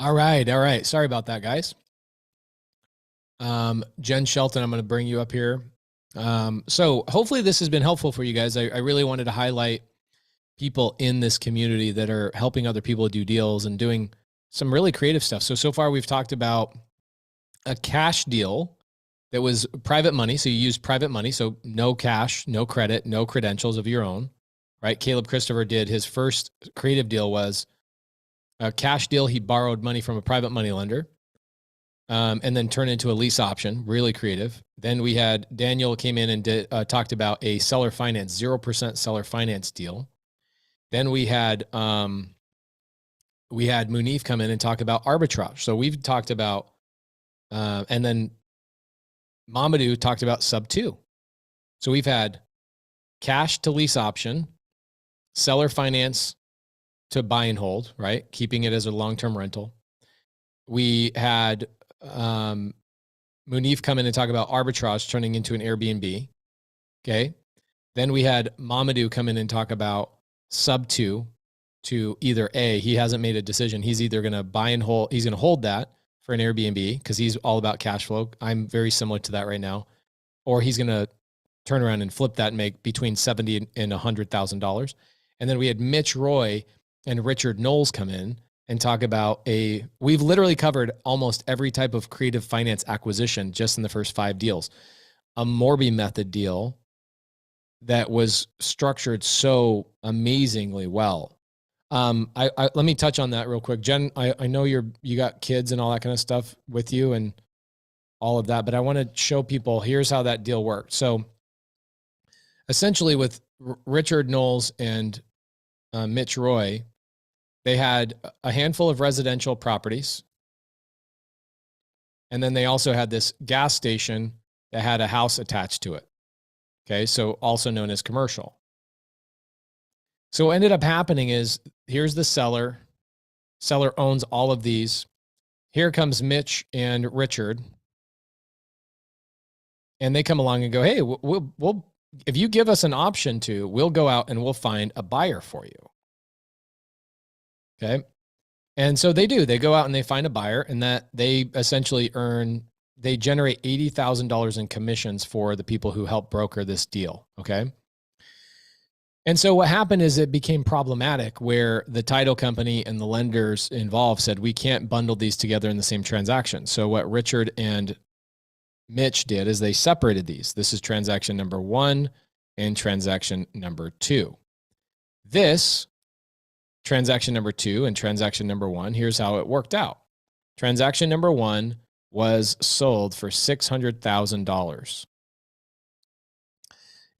All right. Sorry about that, guys. Jen Shelton, I'm going to bring you up here. So hopefully this has been helpful for you guys. I really wanted to highlight people in this community that are helping other people do deals and doing some really creative stuff. So far we've talked about a cash deal that was private money. So you use private money. So no cash, no credit, no credentials of your own. right? Caleb Christopher did his first creative deal was a cash deal. He borrowed money from a private money lender, and then turned into a lease option, really creative. Then we had Daniel came in and talked about a seller finance, 0% seller finance deal. Then we had Mounif come in and talk about arbitrage. So we've talked about, and then Mamadou talked about sub 2. So we've had cash to lease option, seller finance to buy and hold, right? Keeping it as a long-term rental. We had Mounif come in and talk about arbitrage turning into an Airbnb. Okay. Then we had Mamadou come in and talk about sub 2 to either A, he hasn't made a decision. He's either going to buy and hold, he's going to hold that for an Airbnb because he's all about cash flow. I'm very similar to that right now. Or he's going to turn around and flip that and make between $70,000 and $100,000. And then we had Mitch Roy and Richard Knowles come in and talk about we've literally covered almost every type of creative finance acquisition just in the first 5 deals. A Morby method deal that was structured so amazingly well. Let me touch on that real quick. Jen, I know you got kids and all that kind of stuff with you and all of that, but I want to show people, here's how that deal worked. So essentially with Richard Knowles and Mitch Roy, they had a handful of residential properties. And then they also had this gas station that had a house attached to it. Okay. So also known as commercial. So what ended up happening is here's the seller. Seller owns all of these. Here comes Mitch and Richard. And they come along and go, hey, we'll if you give us an option to, we'll go out and we'll find a buyer for you. Okay. And so they do, they go out and they find a buyer, and that they essentially they generate $80,000 in commissions for the people who help broker this deal. Okay. And so what happened is it became problematic where the title company and the lenders involved said, we can't bundle these together in the same transaction. So what Richard and Mitch did is they separated these. This is transaction number 1 and transaction number 2. This transaction number 2 and transaction number 1, here's how it worked out. Transaction number 1 was sold for $600,000.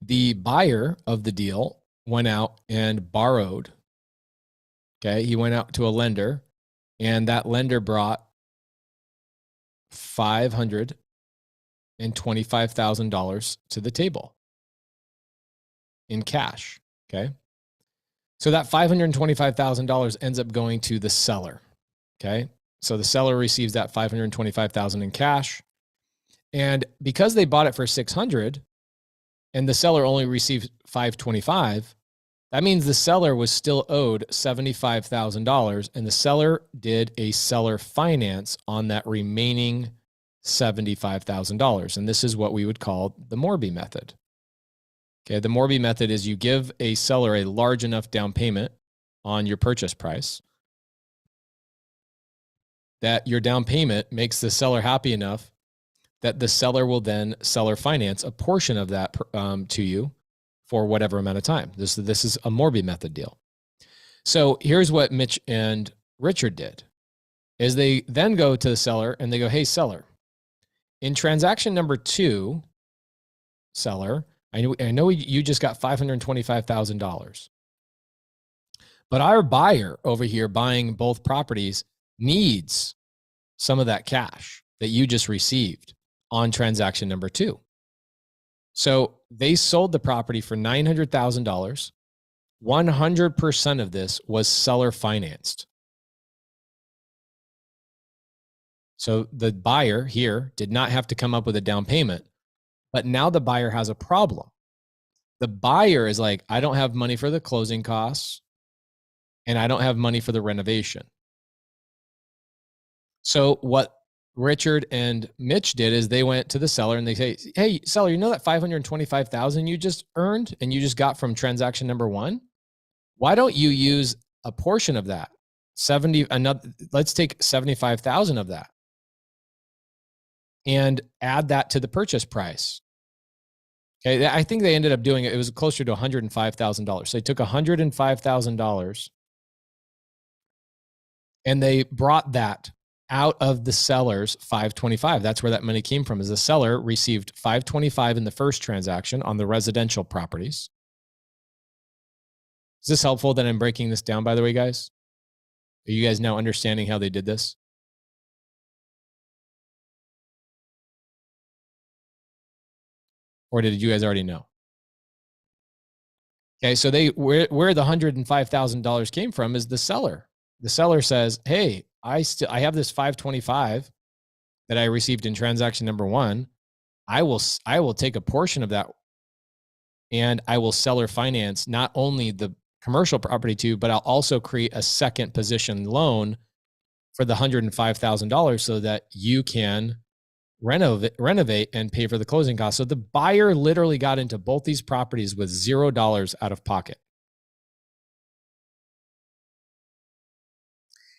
The buyer of the deal went out and borrowed. Okay. He went out to a lender, and that lender brought $525,000 to the table in cash. Okay. So that $525,000 ends up going to the seller. Okay. So the seller receives that $525,000 in cash. And because they bought it for $600 and the seller only received $525, that means the seller was still owed $75,000, and the seller did a seller finance on that remaining $75,000. And this is what we would call the Morby method. Okay. The Morby method is you give a seller a large enough down payment on your purchase price that your down payment makes the seller happy enough that the seller will then seller finance a portion of that to you for whatever amount of time. This is a Morby method deal. So here's what Mitch and Richard did is they then go to the seller and they go, hey, seller, in transaction number 2, seller, I know you just got $525,000, but our buyer over here buying both properties needs some of that cash that you just received on transaction number 2. So they sold the property for $900,000. 100% of this was seller financed. So the buyer here did not have to come up with a down payment, but now the buyer has a problem. The buyer is like, I don't have money for the closing costs, and I don't have money for the renovation. So what Richard and Mitch did is they went to the seller and they say, hey, seller, you know that $525,000 you just earned and you just got from transaction number 1? Why don't you use a portion of that? Let's take $75,000 of that and add that to the purchase price. Okay, I think they ended up doing it. It was closer to $105,000. So they took $105,000 and they brought that out of the seller's 525. That's where that money came from. Is the seller received 525 in the first transaction on the residential properties. Is this helpful that I'm breaking this down, by the way, guys? Are you guys now understanding how they did this? Or did you guys already know? Okay, so where the $105,000 came from is the seller. The seller says, "Hey, I have this 525 that I received in transaction number 1. I will take a portion of that and I will seller finance not only the commercial property too, but I'll also create a second position loan for the $105,000 so that you can renovate and pay for the closing costs." So the buyer literally got into both these properties with $0 out of pocket.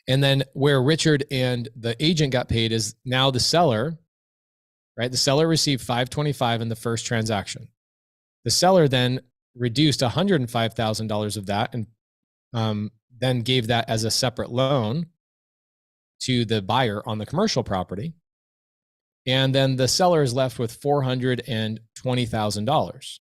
And then where Richard and the agent got paid is now the seller, right? The seller received 525 in the first transaction. The seller then reduced $105,000 of that and then gave that as a separate loan to the buyer on the commercial property. And then the seller is left with $420,000.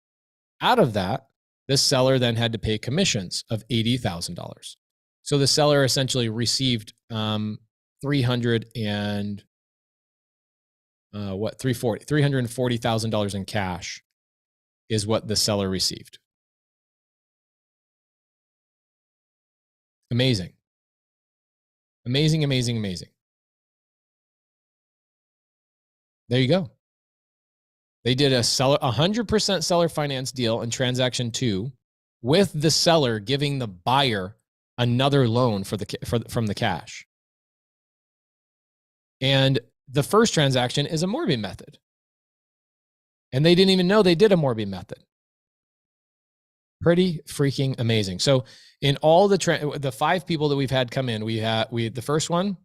Out of that, this seller then had to pay commissions of $80,000. So the seller essentially received $340,000 in cash is what the seller received. Amazing. Amazing, amazing, amazing. There you go. They did a 100% seller finance deal in transaction 2 with the seller giving the buyer another loan from the cash. And the first transaction is a Morby method. And they didn't even know they did a Morby method. Pretty freaking amazing. So in all the 5 people that we've had come in, the first one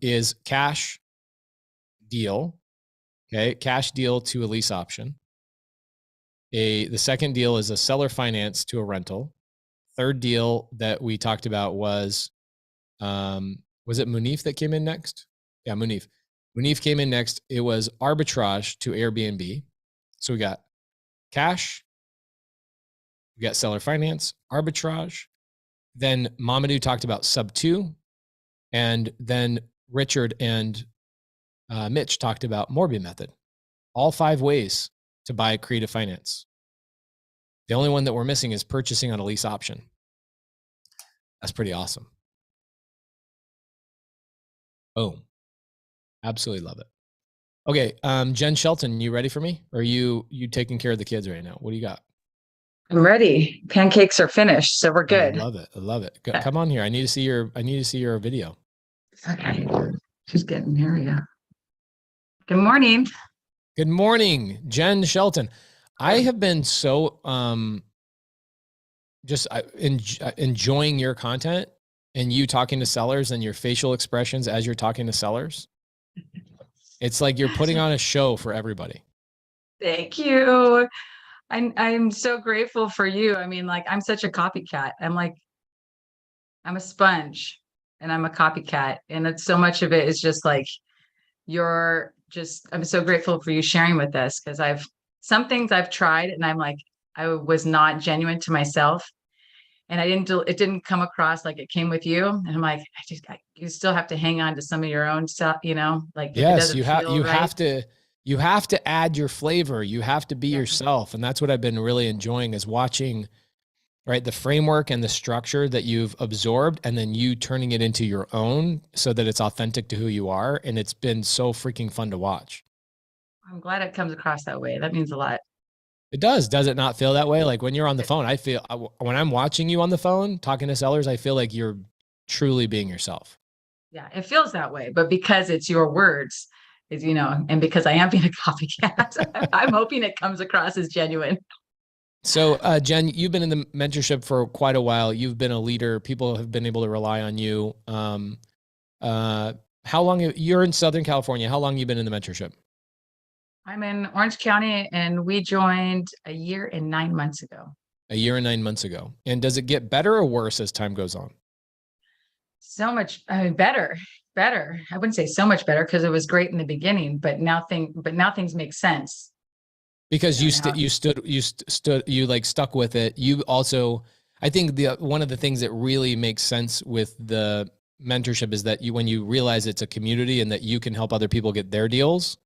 is cash deal. Okay, cash deal to a lease option. The second deal is a seller finance to a rental. Third deal that we talked about was it Mounif that came in next? Yeah, Mounif. Mounif came in next. It was arbitrage to Airbnb. So we got cash, we got seller finance, arbitrage. Then Mamadou talked about sub 2. And then Richard and Mitch talked about Morby method. All 5 ways to buy creative finance. The only one that we're missing is purchasing on a lease option. That's pretty awesome. Boom. Absolutely love it. Okay, Jen Shelton, you ready for me? Or are you taking care of the kids right now? What do you got? I'm ready. Pancakes are finished, so we're good. I love it. I love it. Come on here. I need to see your video. Okay. She's getting here, yeah. Good morning. Good morning, Jen Shelton. I have been so just enjoying your content and you talking to sellers and your facial expressions as you're talking to sellers. It's like you're putting on a show for everybody. Thank you. I'm so grateful for you. I mean, like, I'm such a copycat. I'm a sponge and I'm a copycat. And it's so much of it is just like, I'm so grateful for you sharing with us, because some things I've tried and I'm like, I was not genuine to myself. And it didn't come across like it came with you. And I'm like, you still have to hang on to some of your own stuff, like, yes, you have to add your flavor. You have to be yourself. And that's what I've been really enjoying, is watching, right, the framework and the structure that you've absorbed and then you turning it into your own so that it's authentic to who you are. And it's been so freaking fun to watch. I'm glad it comes across that way. That means a lot. It does. Does it not feel that way? Like when you're on the phone, when I'm watching you on the phone, talking to sellers, I feel like you're truly being yourself. Yeah, it feels that way. But because it's your words, and because I am being a copycat, I'm hoping it comes across as genuine. So, Jen, you've been in the mentorship for quite a while. You've been a leader. People have been able to rely on you. How long you're in Southern California? How long have you been in the mentorship? I'm in Orange County, and we joined a year and 9 months ago. A year and 9 months ago. And does it get better or worse as time goes on? So much, I mean, better. I wouldn't say so much better because it was great in the beginning, but now things make sense. Because you like stuck with it. You also, I think one of the things that really makes sense with the mentorship is that when you realize it's a community and that you can help other people get their deals,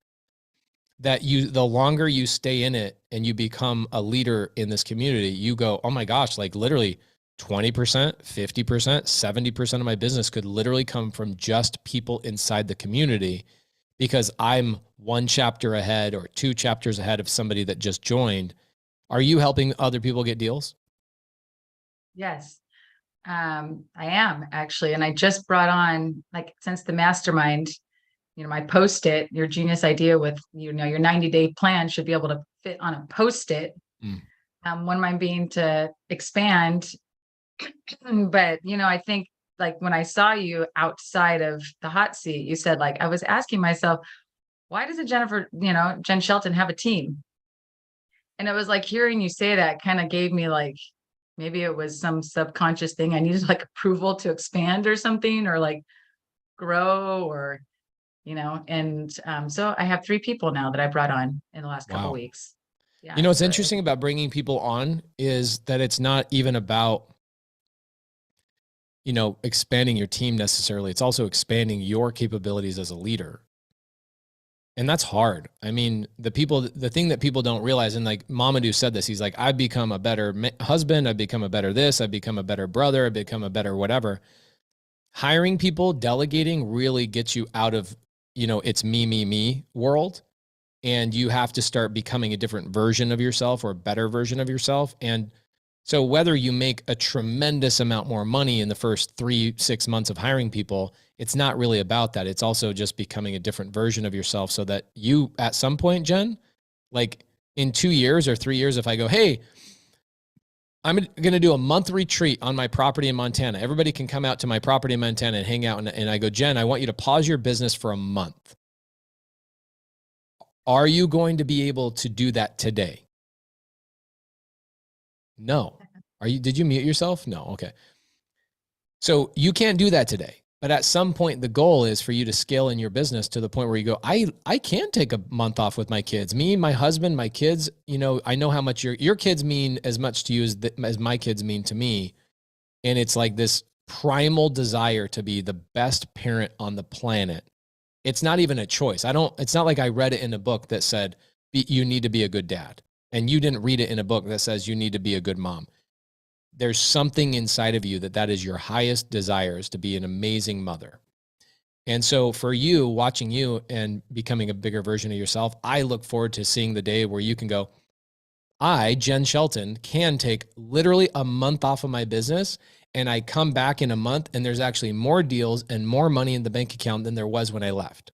that the longer you stay in it and you become a leader in this community, you go, oh my gosh, like literally 20%, 50%, 70% of my business could literally come from just people inside the community, because I'm one chapter ahead or 2 chapters ahead of somebody that just joined. Are you helping other people get deals? Yes, I am actually. And I just brought on, like, since the mastermind, my Post-it, your genius idea with, your 90-day plan should be able to fit on a Post-it. One of mine being to expand. But, I think, like, when I saw you outside of the hot seat, you said, like, I was asking myself, why doesn't Jen Shelton have a team? And it was like hearing you say that kind of gave me, like, maybe it was some subconscious thing. I needed like approval to expand or something, or like grow, or, and so I have 3 people now that I brought on in the last couple of weeks. Yeah. What's interesting about bringing people on is that it's not even about, expanding your team necessarily. It's also expanding your capabilities as a leader. And that's hard. I mean, the thing that people don't realize, and like Mamadou said this, he's like, I've become a better husband. I've become a better this. I've become a better brother. I've become a better whatever. Hiring people, delegating really gets you out of, it's me world. And you have to start becoming a different version of yourself or a better version of yourself. And so whether you make a tremendous amount more money in the first 3-6 months of hiring people, it's not really about that. It's also just becoming a different version of yourself, so that you, at some point, Jen, like in 2 years or 3 years, if I go, hey, I'm going to do a month retreat on my property in Montana. Everybody can come out to my property in Montana and hang out. And I go, Jen, I want you to pause your business for a month. Are you going to be able to do that today? No. Did you mute yourself? No. Okay. So you can't do that today, but at some point the goal is for you to scale in your business to the point where you go, I can take a month off with my kids, me, my husband, my kids. I know how much your kids mean as much to you as my kids mean to me. And it's like this primal desire to be the best parent on the planet. It's not even a choice. It's not like I read it in a book that said, you need to be a good dad. And you didn't read it in a book that says you need to be a good mom. There's something inside of you that is your highest desire, is to be an amazing mother. And so for you, watching you and becoming a bigger version of yourself, I look forward to seeing the day where you can go, I, Jen Shelton, can take literally a month off of my business, and I come back in a month and there's actually more deals and more money in the bank account than there was when I left.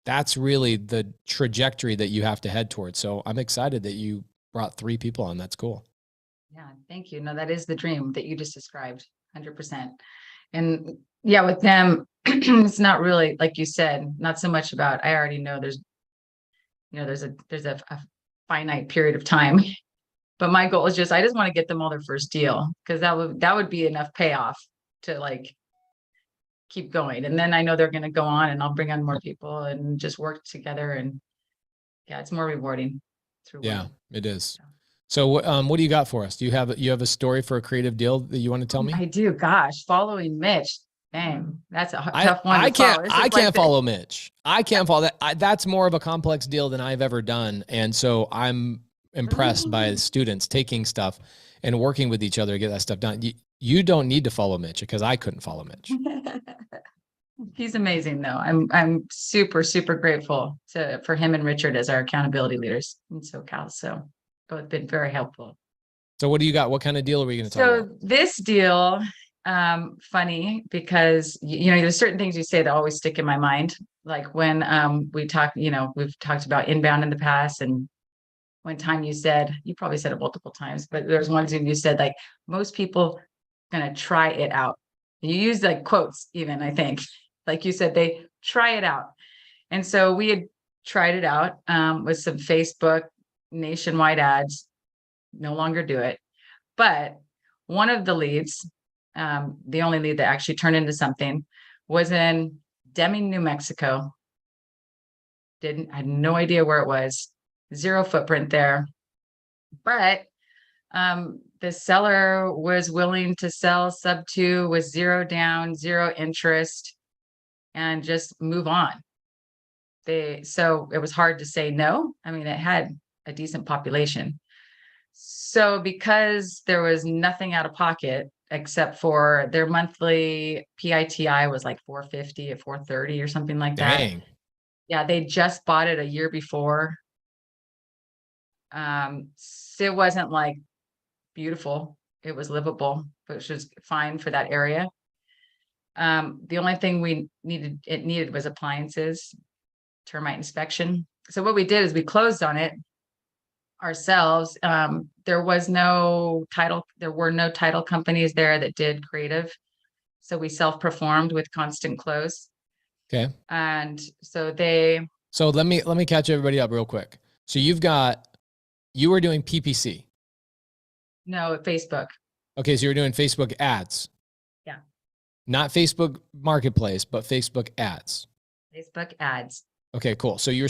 That's really the trajectory that you have to head towards. So I'm excited that you brought 3 people on. That's cool. Yeah, thank you. No, that is the dream that you just described, 100%. And yeah, with them, it's not really, like you said, not so much about, I already know there's a finite period of time, but my goal is I just want to get them all their first deal, because that would be enough payoff to like keep going. And then I know they're going to go on, and I'll bring on more people and just work together. And yeah, it's more rewarding. Yeah, it is. So what do you got for us? Do you have a story for a creative deal that you want to tell me? I do. Gosh, following Mitch. Dang, that's a tough one. I can't follow Mitch. I can't follow that. That's more of a complex deal than I've ever done. And so I'm impressed by the students taking stuff and working with each other to get that stuff done. You don't need to follow Mitch, because I couldn't follow Mitch. He's amazing though. I'm super, super grateful for him and Richard as our accountability leaders in SoCal. So both been very helpful. So what do you got? What kind of deal are we going to talk about? So this deal, funny, because there's certain things you say that always stick in my mind. Like when we talk, we've talked about inbound in the past, and one time you probably said it multiple times, but there's one thing you said, like, most people gonna try it out. You used like quotes even, I think, like you said, they try it out. And so we had tried it out with some Facebook nationwide ads. No longer do it. But one of the leads, the only lead that actually turned into something, was in Deming, New Mexico. I had no idea where it was. Zero footprint there. But the seller was willing to sell sub 2 with 0 down, 0 interest, and just move on. So it was hard to say no. I mean, it had a decent population. So because there was nothing out of pocket except for their monthly PITI was like 450 or 430 or something like that. Dang. Yeah, they just bought it a year before. So it wasn't like beautiful. It was livable, which was fine for that area. The only thing it needed was appliances, termite inspection. So what we did is we closed on it ourselves. There were no title companies there that did creative. So we self-performed with Constant Close. Okay. And so let me catch everybody up real quick. So you were doing PPC. No, Facebook. Okay. So you're doing Facebook ads. Yeah. Not Facebook Marketplace, but Facebook ads. Facebook ads. Okay, cool. So you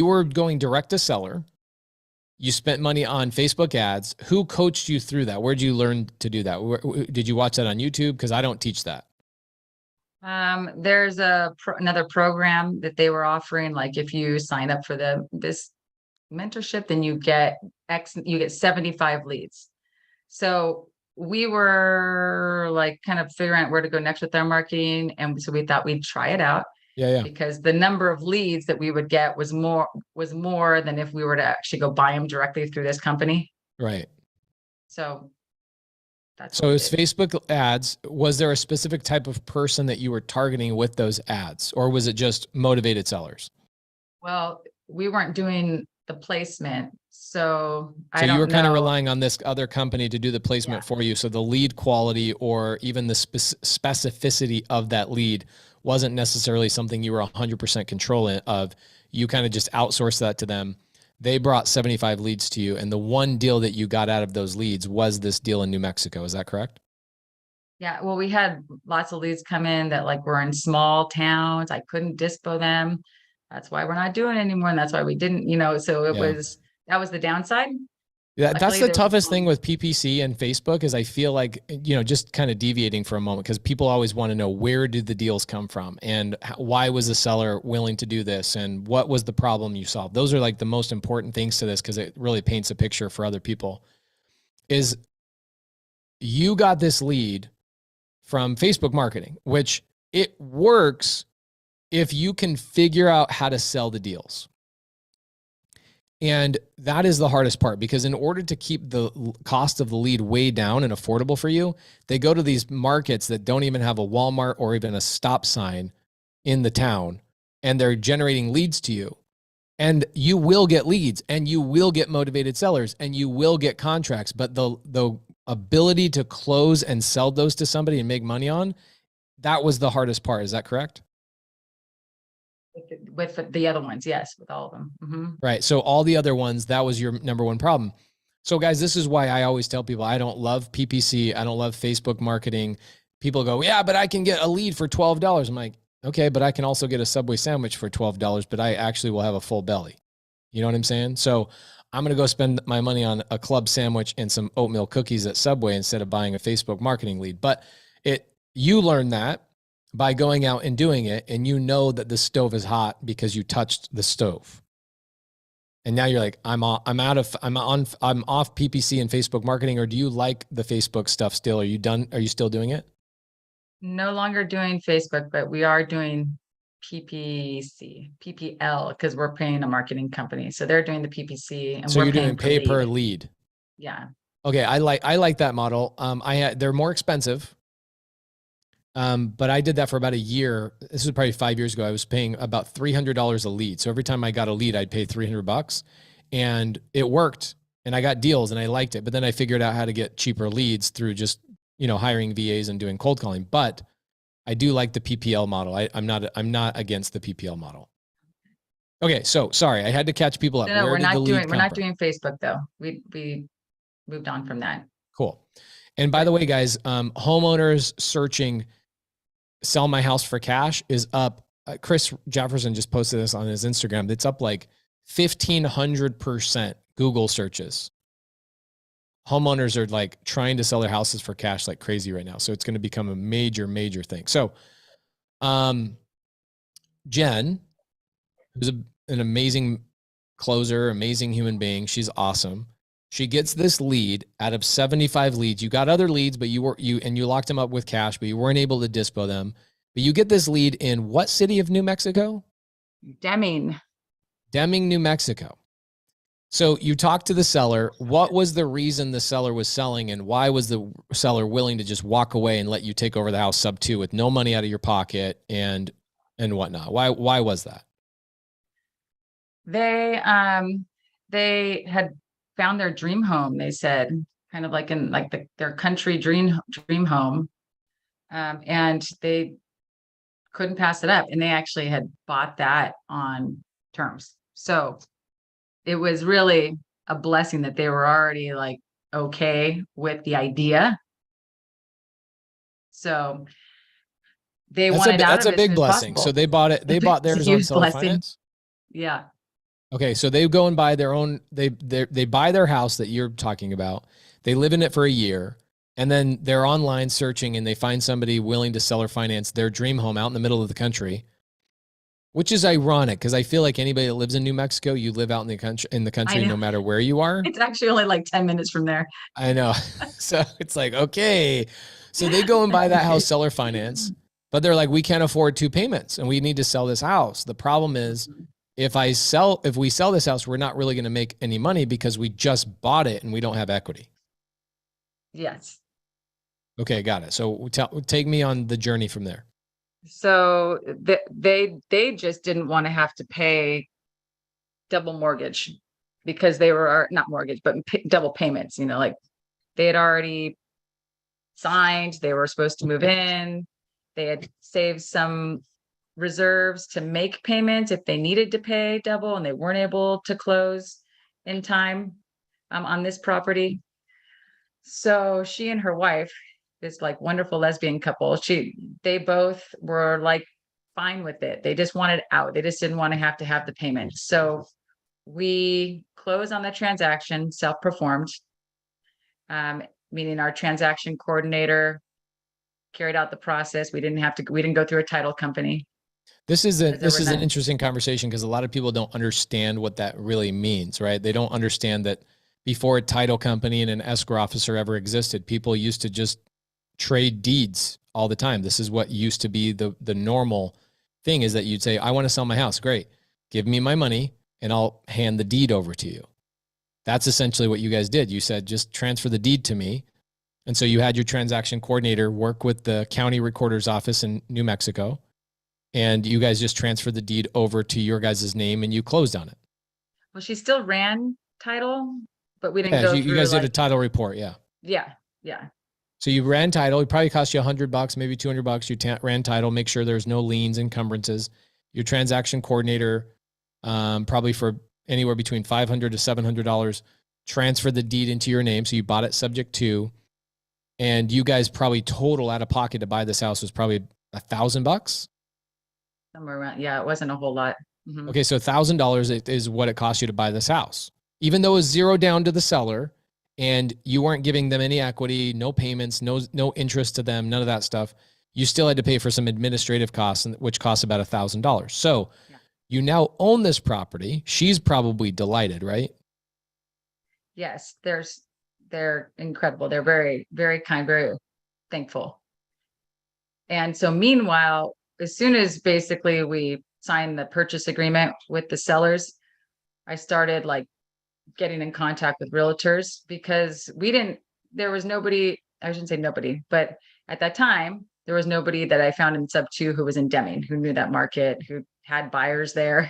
were going direct to seller. You spent money on Facebook ads. Who coached you through that? Where'd you learn to do that? Did you watch that on YouTube? Because I don't teach that. There's another program that they were offering. Like if you sign up for this mentorship, then you get 75 leads. So we were like kind of figuring out where to go next with our marketing. And so we thought we'd try it out. Yeah. Because the number of leads that we would get was more than if we were to actually go buy them directly through this company. Right. So that's so it was Facebook ads. Was there a specific type of person that you were targeting with those ads, or was it just motivated sellers? Well, we weren't doing the placement. So you were kind of relying on this other company to do the placement for you. So the lead quality or even the specificity of that lead wasn't necessarily something you were 100% control of. You kind of just outsourced that to them. They brought 75 leads to you. And the one deal that you got out of those leads was this deal in New Mexico. Is that correct? Yeah. Well, we had lots of leads come in that like were in small towns. I couldn't dispo them. That's why we're not doing it anymore. And that's why we didn't, so that was the downside. Yeah, that's the toughest thing with PPC and Facebook is I feel like, just kind of deviating for a moment because people always want to know where did the deals come from and why was the seller willing to do this and what was the problem you solved? Those are like the most important things to this because it really paints a picture for other people. Is you got this lead from Facebook marketing, which it works if you can figure out how to sell the deals. And that is the hardest part because in order to keep the cost of the lead way down and affordable for you, they go to these markets that don't even have a Walmart or even a stop sign in the town, and they're generating leads to you. And you will get leads and you will get motivated sellers and you will get contracts, but the ability to close and sell those to somebody and make money on, that was the hardest part. Is that correct? With the other ones, yes, with all of them. Mm-hmm. Right. So all the other ones, that was your number one problem. So guys, this is why I always tell people I don't love PPC. I don't love Facebook marketing. People go, yeah, but I can get a lead for $12. I'm like, okay, but I can also get a Subway sandwich for $12, but I actually will have a full belly. You know what I'm saying? So I'm going to go spend my money on a club sandwich and some oatmeal cookies at Subway instead of buying a Facebook marketing lead. But you learn that by going out and doing it, and you know that the stove is hot because you touched the stove. And now you're like, I'm off PPC and Facebook marketing, or do you like the Facebook stuff still? Are you done? Are you still doing it? No longer doing Facebook, but we are doing PPL because we're paying a marketing company. So they're doing the PPC and so we're you're doing paying pay per lead. Yeah. Okay. I like that model. They're more expensive. But I did that for about a year. This was probably 5 years ago. I was paying about $300 a lead. So every time I got a lead, I'd pay $300 and it worked and I got deals and I liked it. But then I figured out how to get cheaper leads through just, hiring VAs and doing cold calling. But I do like the PPL model. I'm not against the PPL model. Okay, so sorry, I had to catch people up. No, Where we're did the not lead doing, we're come not from? doing Facebook though. We moved on from that. Cool. And by the way, guys, homeowners searching sell my house for cash is up. Chris Jefferson just posted this on his Instagram. It's up like 1,500% Google searches. Homeowners are like trying to sell their houses for cash like crazy right now. So it's going to become a major, major thing. So, Jen, who's an amazing closer, amazing human being. She's awesome. She gets this lead out of 75 leads. You got other leads, but you locked them up with cash, but you weren't able to dispo them. But you get this lead in what city of New Mexico? Deming, New Mexico. So you talked to the seller. What was the reason the seller was selling, and why was the seller willing to just walk away and let you take over the house sub 2 with no money out of your pocket and whatnot? Why was that? they had found their dream home. They said kind of like in like their country dream home, and they couldn't pass it up. And they actually had bought that on terms. So it was really a blessing that they were already like okay with the idea. So they wanted out That's of a it as big blessing. possible. So they bought it. They bought It's a theirs on huge seller blessing. finance. Yeah. Okay, so they go and buy their own. They buy their house that you're talking about. They live in it for a year, and then they're online searching, and they find somebody willing to sell or finance their dream home out in the middle of the country, which is ironic because I feel like anybody that lives in New Mexico, you live out in the country, know. no matter where you are. It's actually only like 10 minutes from there. I know. So it's like, okay. So they go and buy that house seller finance, but they're like, we can't afford 2 payments and we need to sell this house. The problem is if we sell this house, we're not really going to make any money because we just bought it and we don't have equity. Yes. Okay. Got it. So take me on the journey from there. So they just didn't want to have to pay double mortgage because they were not mortgage, but double payments, you know, like they had already signed, they were supposed to move in. They had saved some reserves to make payments if they needed to pay double and they weren't able to close in time on this property. So she and her wife, this like wonderful lesbian couple, they both were like fine with it. They just wanted out. They just didn't want to have the payment. So we closed on the transaction, self-performed, meaning our transaction coordinator carried out the process. We didn't go through a title company. This is an interesting conversation because a lot of people don't understand what that really means, right? They don't understand that before a title company and an escrow officer ever existed, people used to just trade deeds all the time. This is what used to be the normal thing, is that you'd say, I want to sell my house. Great. Give me my money and I'll hand the deed over to you. That's essentially what you guys did. You said, just transfer the deed to me. And so you had your transaction coordinator work with the county recorder's office in New Mexico, and you guys just transferred the deed over to your guys' name and you closed on it. Well, she still ran title, but we didn't go through. You guys did a title report. Yeah. Yeah. Yeah. So you ran title. It probably cost you $100, maybe $200. You ran title, make sure there's no liens, encumbrances. Your transaction coordinator, probably for anywhere between $500 to $700, transferred the deed into your name. So you bought it subject to, and you guys probably total out of pocket to buy this house was probably $1,000. Somewhere around. Yeah. It wasn't a whole lot. Mm-hmm. Okay. So $1,000 is what it cost you to buy this house, even though it was zero down to the seller and you weren't giving them any equity, no payments, no interest to them, none of that stuff. You still had to pay for some administrative costs, which costs about $1,000. So you now own this property. She's probably delighted, right? Yes. They're incredible. They're very, very kind, very thankful. And so meanwhile, as soon as basically we signed the purchase agreement with the sellers, I started like getting in contact with realtors because there was nobody, I shouldn't say nobody, but at that time, there was nobody that I found in sub 2 who was in Deming, who knew that market, who had buyers there.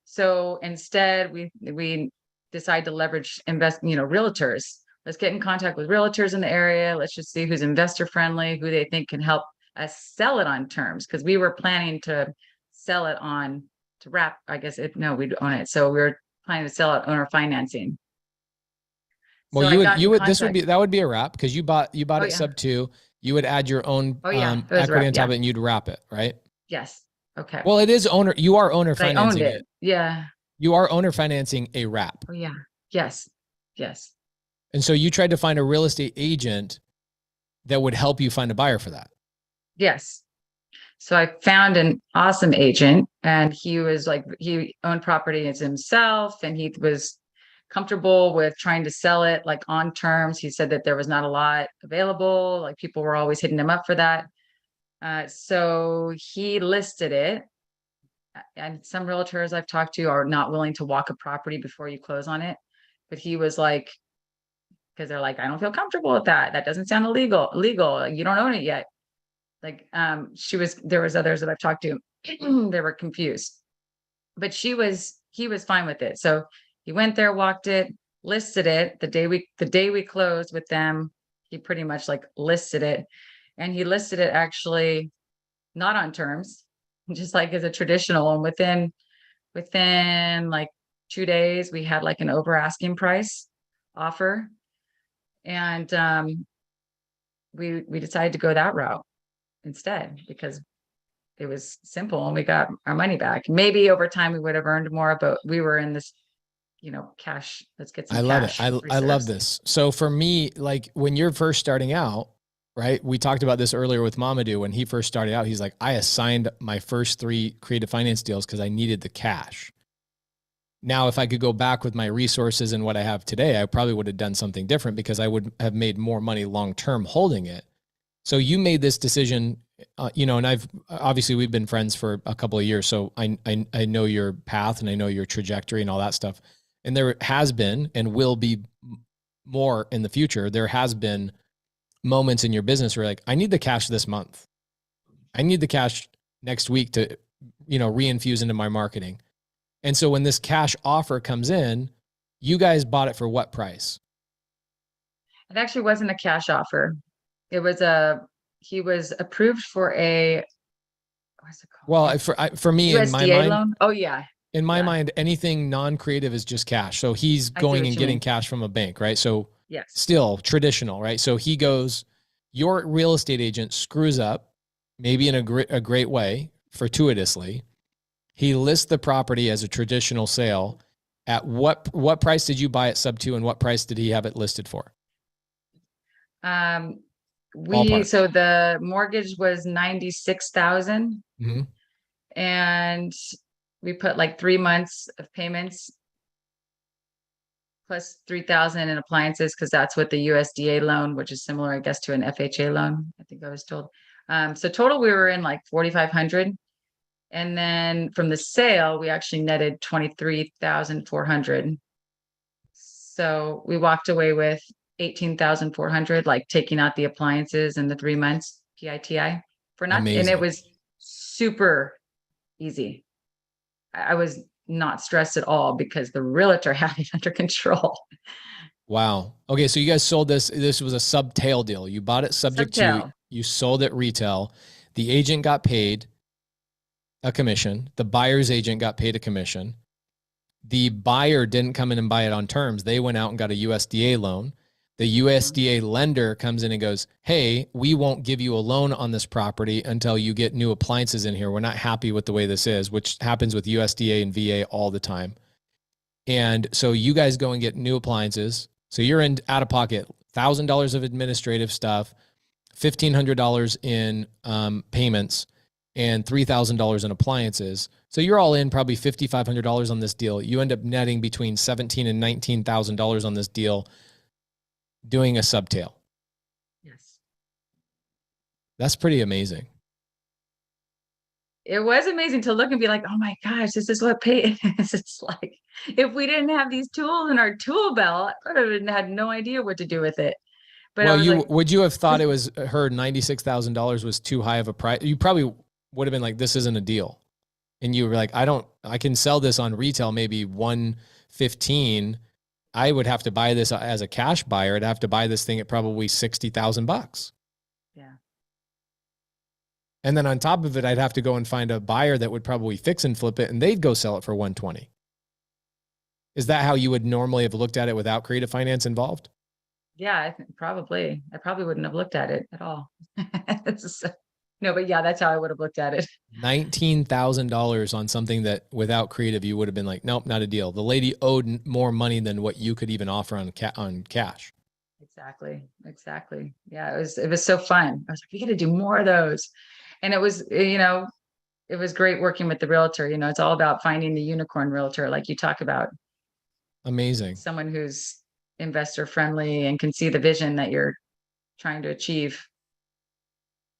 So instead we decided to leverage realtors. Let's get in contact with realtors in the area. Let's just see who's investor friendly, who they think can help us sell it on terms. Cause we were planning to sell it on to wrap, I guess no, we'd own it. So we were planning to sell it owner financing. Well, So that would be a wrap because you bought it yeah. sub 2. You would add your own It was equity on top yeah. of it and you'd wrap it, right? Yes. Okay. Well, it is you are owner But I financing owned it. Yeah. You are owner financing a wrap. Oh yeah. Yes. Yes. And so you tried to find a real estate agent that would help you find a buyer for that. Yes. So I found an awesome agent, and he was like, he owned property as himself, and he was comfortable with trying to sell it like on terms. He said that there was not a lot available. Like people were always hitting him up for that. So he listed it. And some realtors I've talked to are not willing to walk a property before you close on it. But he was like, because they're like, I don't feel comfortable with that. That doesn't sound illegal. You don't own it yet. Like, there was others that I've talked to, they were confused, but he was fine with it. So he went there, walked it, listed it the day we closed with them. He pretty much like listed it, and he listed it actually not on terms, just like as a traditional. And within like 2 days, we had like an over asking price offer. And we decided to go that route instead because it was simple and we got our money back. Maybe over time we would have earned more, but we were in this, cash. Let's get some cash. I love it. I love this. So for me, like when you're first starting out, right? We talked about this earlier with Mamadou. When he first started out, he's like, I assigned my first 3 creative finance deals because I needed the cash. Now, if I could go back with my resources and what I have today, I probably would have done something different because I would have made more money long-term holding it. So you made this decision, and we've been friends for a couple of years. So I know your path and I know your trajectory and all that stuff. And there has been and will be more in the future. There has been moments in your business where like, I need the cash this month. I need the cash next week to, reinfuse into my marketing. And so when this cash offer comes in, you guys bought it for what price? It actually wasn't a cash offer. It was he was approved for what's it called? Well, for me, USDA in my mind, loan. Oh yeah. In my mind, anything non-creative is just cash. So he's going and getting cash from a bank, right? So yes, still traditional, right? So he goes, your real estate agent screws up, maybe in a great way, fortuitously. He lists the property as a traditional sale. At what price did you buy it sub 2, and what price did he have it listed for? So the mortgage was 96,000, and we put like 3 months of payments plus 3,000 in appliances because that's what the USDA loan, which is similar, I guess, to an FHA loan. I think I was told. So total, we were in like 4,500. And then from the sale, we actually netted 23,400. So we walked away with 18,400, like taking out the appliances and the 3 months PITI for nothing. Amazing. And it was super easy. I was not stressed at all because the realtor had it under control. Wow. Okay. So you guys sold this. This was a sub-tail deal. You bought it subject to, you sold it retail. The agent got paid a commission. The buyer's agent got paid a commission. The buyer didn't come in and buy it on terms. They went out and got a USDA loan. The USDA lender comes in and goes, hey, we won't give you a loan on this property until you get new appliances in here. We're not happy with the way this is, which happens with USDA and VA all the time. And so you guys go and get new appliances. So you're in out of pocket, $1,000 of administrative stuff, $1,500 in payments, and $3,000 in appliances. So you're all in probably $5,500 on this deal. You end up netting between $17,000 and $19,000 on this deal doing a subtail. Yes. That's pretty amazing. It was amazing to look and be like, oh my gosh, this is what pay is. It's like, if we didn't have these tools in our tool belt, I would have had no idea what to do with it. But well, would you have thought it was her $96,000 was too high of a price? You probably would have been like, this isn't a deal. And you were like, I can sell this on retail, maybe 115. I would have to buy this as a cash buyer. I'd have to buy this thing at probably $60,000. Yeah. And then on top of it, I'd have to go and find a buyer that would probably fix and flip it, and they'd go sell it for 120. Is that how you would normally have looked at it without creative finance involved? Yeah, I think probably. I probably wouldn't have looked at it at all. No, but yeah, that's how I would have looked at it. $19,000 on something that without creative, you would have been like, nope, not a deal. The lady owed more money than what you could even offer on cash. Exactly. Yeah, it was so fun. I was like, we got to do more of those. And it was, it was great working with the realtor. It's all about finding the unicorn realtor, like you talk about. Amazing. Someone who's investor friendly and can see the vision that you're trying to achieve.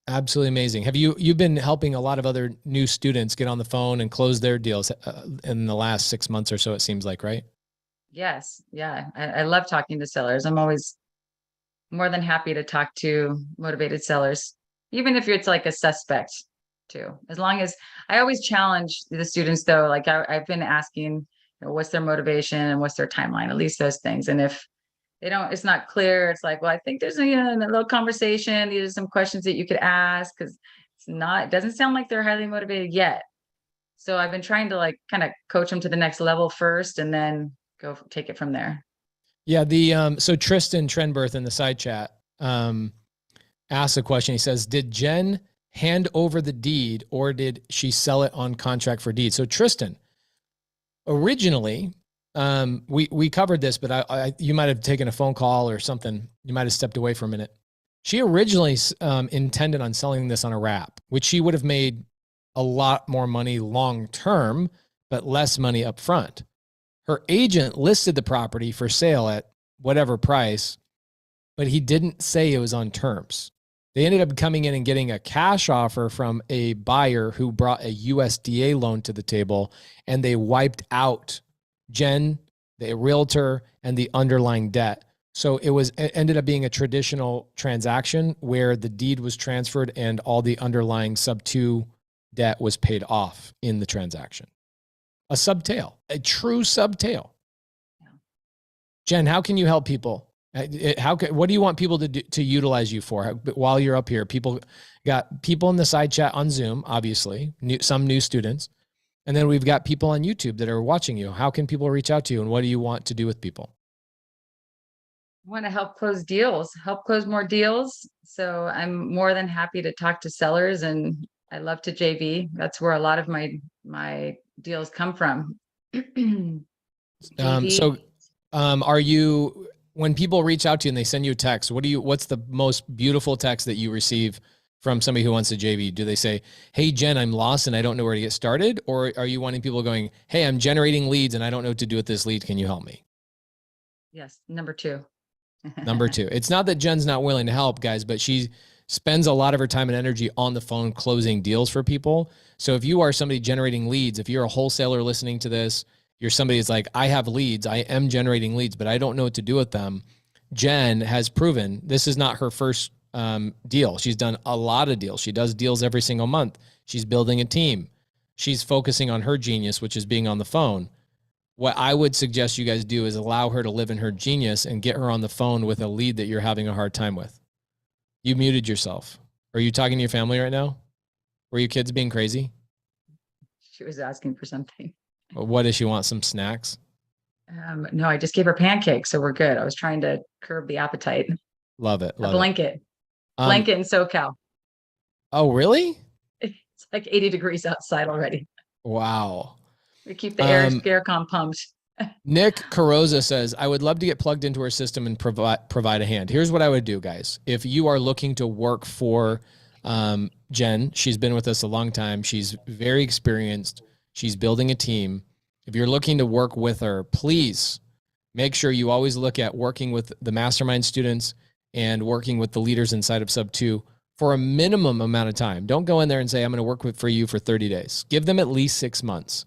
Absolutely amazing. Have you've been helping a lot of other new students get on the phone and close their deals in the last 6 months or so, it seems like, right? Yes. Yeah. I love talking to sellers. I'm always more than happy to talk to motivated sellers, even if it's like a suspect too. As long as I always challenge the students though, like I've been asking, what's their motivation and what's their timeline, at least those things. And if it's not clear, it's like, well, I think there's a little conversation. These are some questions that you could ask, because it doesn't sound like they're highly motivated yet. So I've been trying to like kind of coach them to the next level first and then go take it from there. Yeah. So Tristan Trenberth in the side chat asked a question. He says, did Jen hand over the deed or did she sell it on contract for deed? So Tristan, originally, we covered this, but you might have taken a phone call or something. You might have stepped away for a minute. She originally intended on selling this on a wrap, which she would have made a lot more money long-term, but less money up front. Her agent listed the property for sale at whatever price, but he didn't say it was on terms. They ended up coming in and getting a cash offer from a buyer who brought a USDA loan to the table, and they wiped out Jen, the realtor, and the underlying debt. So it ended up being a traditional transaction where the deed was transferred and all the underlying sub-2 debt was paid off in the transaction. A subtail, a true subtail. Yeah. Jen, how can you help people? What do you want people to utilize you for while you're up here? Got people in the side chat on Zoom, obviously, some new students. And then we've got people on YouTube that are watching you. How can people reach out to you, and what do you want to do with people? I want to help close more deals. So I'm more than happy to talk to sellers, and I love to JV. That's where a lot of my deals come from. Are you, when people reach out to you and they send you a text, what's the most beautiful text that you receive from somebody who wants to JV? Do they say, hey, Jen, I'm lost and I don't know where to get started? Or are you wanting people going, hey, I'm generating leads and I don't know what to do with this lead. Can you help me? Yes. Number two. Number two. It's not that Jen's not willing to help, guys, but she spends a lot of her time and energy on the phone closing deals for people. So if you are somebody generating leads, if you're a wholesaler listening to this, you're somebody that's like, I have leads, I am generating leads, but I don't know what to do with them. Jen has proven this is not her first deal. She's done a lot of deals. She does deals every single month. She's building a team. She's focusing on her genius, which is being on the phone. What I would suggest you guys do is allow her to live in her genius and get her on the phone with a lead that you're having a hard time with. You muted yourself. Are you talking to your family right now? Were your kids being crazy? She was asking for something. What does she want? Some snacks? No, I just gave her pancakes, so we're good. I was trying to curb the appetite. Love it. A blanket. Blanket in SoCal. Oh, really? It's like 80 degrees outside already. Wow. We keep the aircon pumped. Nick Carosa says, I would love to get plugged into her system and provide a hand. Here's what I would do, guys. If you are looking to work for Jen, she's been with us a long time. She's very experienced. She's building a team. If you're looking to work with her, please make sure you always look at working with the mastermind students and working with the leaders inside of Sub 2 for a minimum amount of time. Don't go in there and say, I'm going to work for you for 30 days. Give them at least 6 months.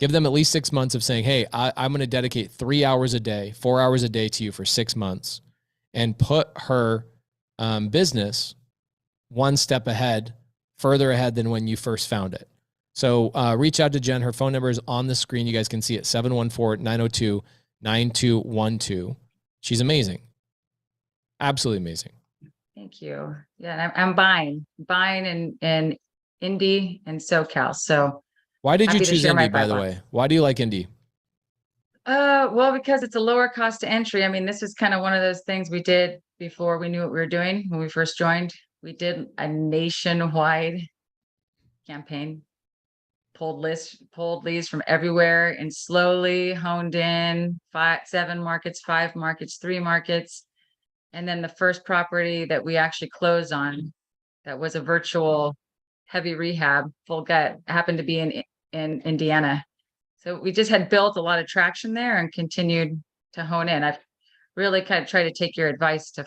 Give them at least 6 months of saying, hey, I'm going to dedicate 3 hours a day, 4 hours a day to you for 6 months, and put her business one step ahead, further ahead than when you first found it. So reach out to Jen. Her phone number is on the screen. You guys can see it, 714-902-9212. She's amazing. Absolutely amazing. Thank you. Yeah, and I'm buying in Indy and SoCal. So Why did you happy to choose share my Indy, by the pipeline. way? Why do you like Indy? Well, because it's a lower cost to entry. I mean, this is kind of one of those things we did before we knew what we were doing when we first joined. We did a nationwide campaign, pulled leads from everywhere, and slowly honed in 7 markets, 5 markets, 3 markets. And then the first property that we actually closed on, that was a virtual heavy rehab, full gut, happened to be in Indiana. So we just had built a lot of traction there and continued to hone in. I've really kind of tried to take your advice to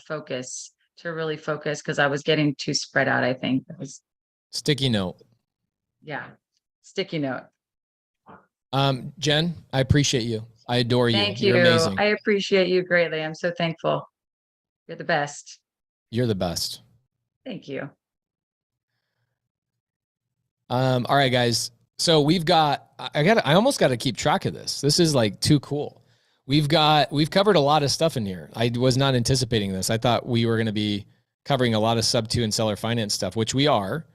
really focus, because I was getting too spread out, I think. It was, Sticky note. yeah, sticky note. Jen, I appreciate you. I adore you. Thank you. You're amazing. I appreciate you greatly. I'm so thankful. You're the best. You're the best. Thank you. All right, guys. So I almost got to keep track of this. This is like too cool. We've covered a lot of stuff in here. I was not anticipating this. I thought we were going to be covering a lot of sub 2 and seller finance stuff, which we are,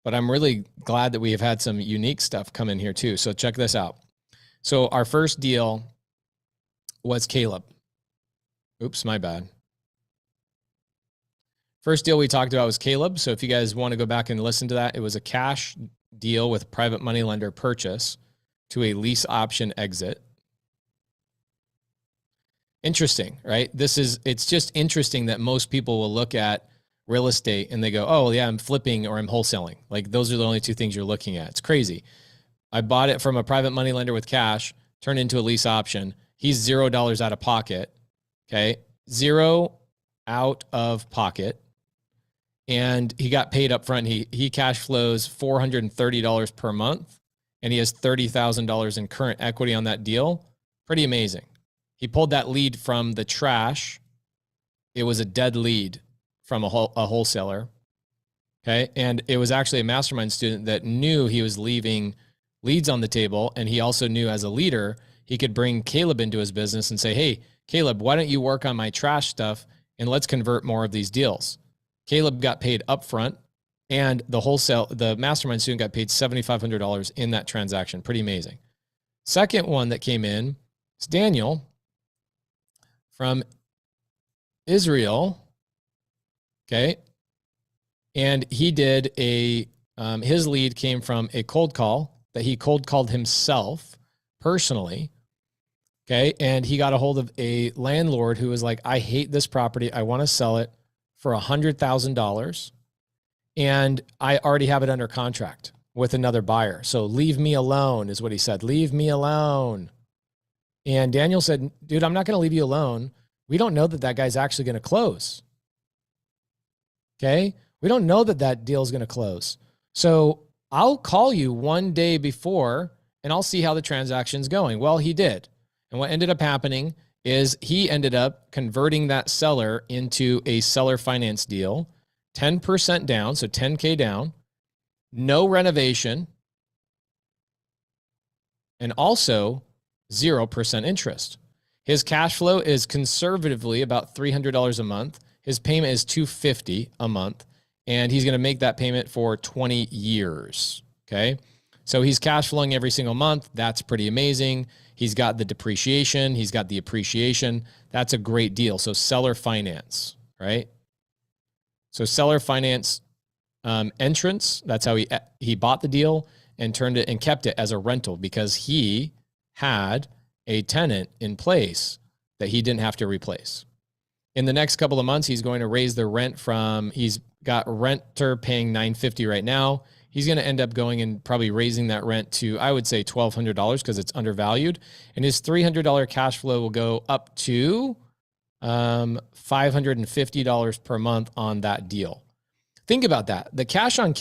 but I'm really glad that we have had some unique stuff come in here too. So check this out. So our first deal was Caleb. Oops, my bad. First deal we talked about was Caleb. So if you guys want to go back and listen to that, it was a cash deal with private money lender purchase to a lease option exit. Interesting, right? It's just interesting that most people will look at real estate and they go, oh yeah, I'm flipping or I'm wholesaling. Like those are the only two things you're looking at. It's crazy. I bought it from a private money lender with cash, turned into a lease option. He's $0 out of pocket. Okay. 0 out of pocket. And he got paid up front. He cash flows $430 per month, and he has $30,000 in current equity on that deal. Pretty amazing. He pulled that lead from the trash. It was a dead lead from a wholesaler. Okay. And it was actually a mastermind student that knew he was leaving leads on the table. And he also knew as a leader, he could bring Caleb into his business and say, hey, Caleb, why don't you work on my trash stuff and let's convert more of these deals? Caleb got paid upfront, and the mastermind student got paid $7,500 in that transaction. Pretty amazing. Second one that came in is Daniel from Israel. Okay. And he did his lead came from a cold call that he cold called himself personally. Okay. And he got a hold of a landlord who was like, I hate this property. I want to sell it for $100,000. And I already have it under contract with another buyer. So leave me alone is what he said. Leave me alone. And Daniel said, dude, I'm not going to leave you alone. We don't know that that guy's actually going to close. Okay. We don't know that that deal is going to close. So I'll call you one day before and I'll see how the transaction's going. Well, he did. And what ended up happening is he ended up converting that seller into a seller finance deal, 10% down, so 10K down, no renovation, and also 0% interest. His cash flow is conservatively about $300 a month. His payment is $250 a month, and he's going to make that payment for 20 years. Okay. So he's cash flowing every single month. That's pretty amazing. He's got the depreciation. He's got the appreciation. That's a great deal. So seller finance, right? So seller finance entrance. That's how he bought the deal and turned it and kept it as a rental because he had a tenant in place that he didn't have to replace. In the next couple of months, he's going to raise the rent he's got renter paying $950 right now. He's going to end up going and probably raising that rent to, I would say, $1,200 because it's undervalued. And his $300 cash flow will go up to $550 per month on that deal. Think about that. The cash on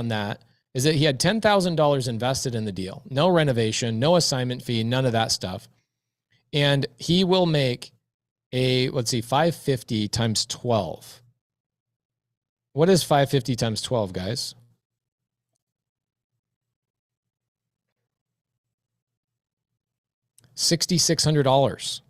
that is that he had $10,000 invested in the deal. No renovation, no assignment fee, none of that stuff. And he will make let's see, 550 times 12. What is 550 times 12, guys? $6,600.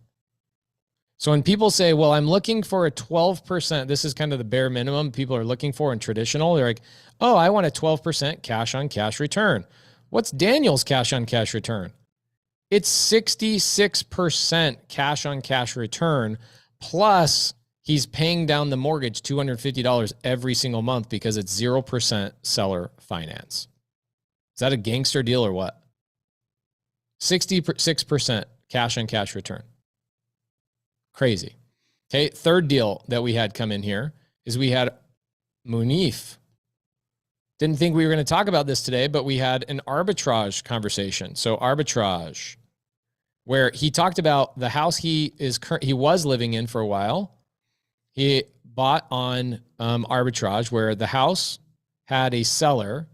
So when people say, well, I'm looking for a 12%, this is kind of the bare minimum people are looking for in traditional. They're like, oh, I want a 12% cash on cash return. What's Daniel's cash on cash return? It's 66% cash on cash return, plus he's paying down the mortgage $250 every single month because it's 0% seller finance. Is that a gangster deal or what? 66% cash on cash return. Crazy. Okay, third deal that we had come in here is we had Mounif. Didn't think we were going to talk about this today, but we had an arbitrage conversation. So Arbitrage, where he talked about the house he was living in for a while. He bought on Arbitrage, where the house had a seller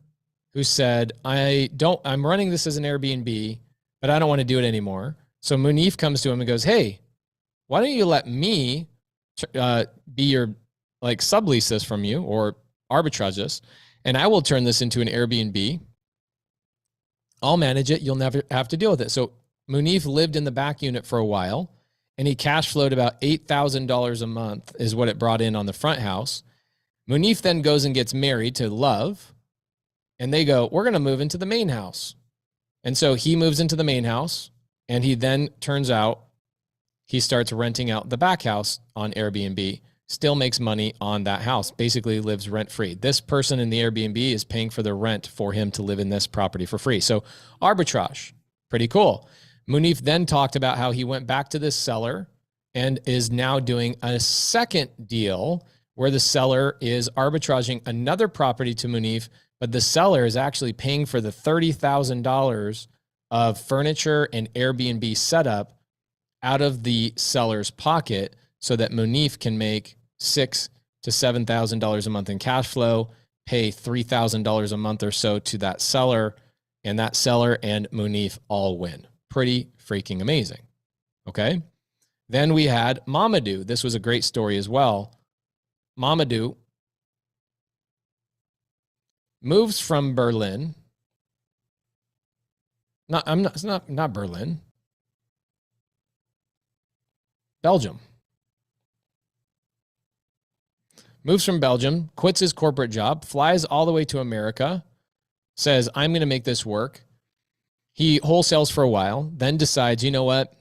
who said, I'm running this as an Airbnb, but I don't want to do it anymore. So Mounif comes to him and goes, hey, why don't you let me be your sublease this from you or arbitrage this, and I will turn this into an Airbnb. I'll manage it. You'll never have to deal with it. So Mounif lived in the back unit for a while, and he cash flowed about $8,000 a month is what it brought in on the front house. Mounif then goes and gets married to Love, and they go, we're going to move into the main house. And so he moves into the main house, and he then turns out he starts renting out the back house on Airbnb, still makes money on that house, basically lives rent-free. This person in the Airbnb is paying for the rent for him to live in this property for free. So arbitrage, pretty cool. Mounif then talked about how he went back to this seller and is now doing a second deal where the seller is arbitraging another property to Mounif, but the seller is actually paying for the $30,000 of furniture and Airbnb setup out of the seller's pocket so that Mounif can make $6,000 to $7,000 a month in cash flow, pay $3,000 a month or so to that seller, and that seller and Mounif all win. Pretty freaking amazing. Okay. Then we had Mamadou. This was a great story as well. Mamadou moves from Berlin. It's not Berlin. Belgium. Moves from Belgium, quits his corporate job, flies all the way to America, says, I'm going to make this work. He wholesales for a while, then decides, you know what?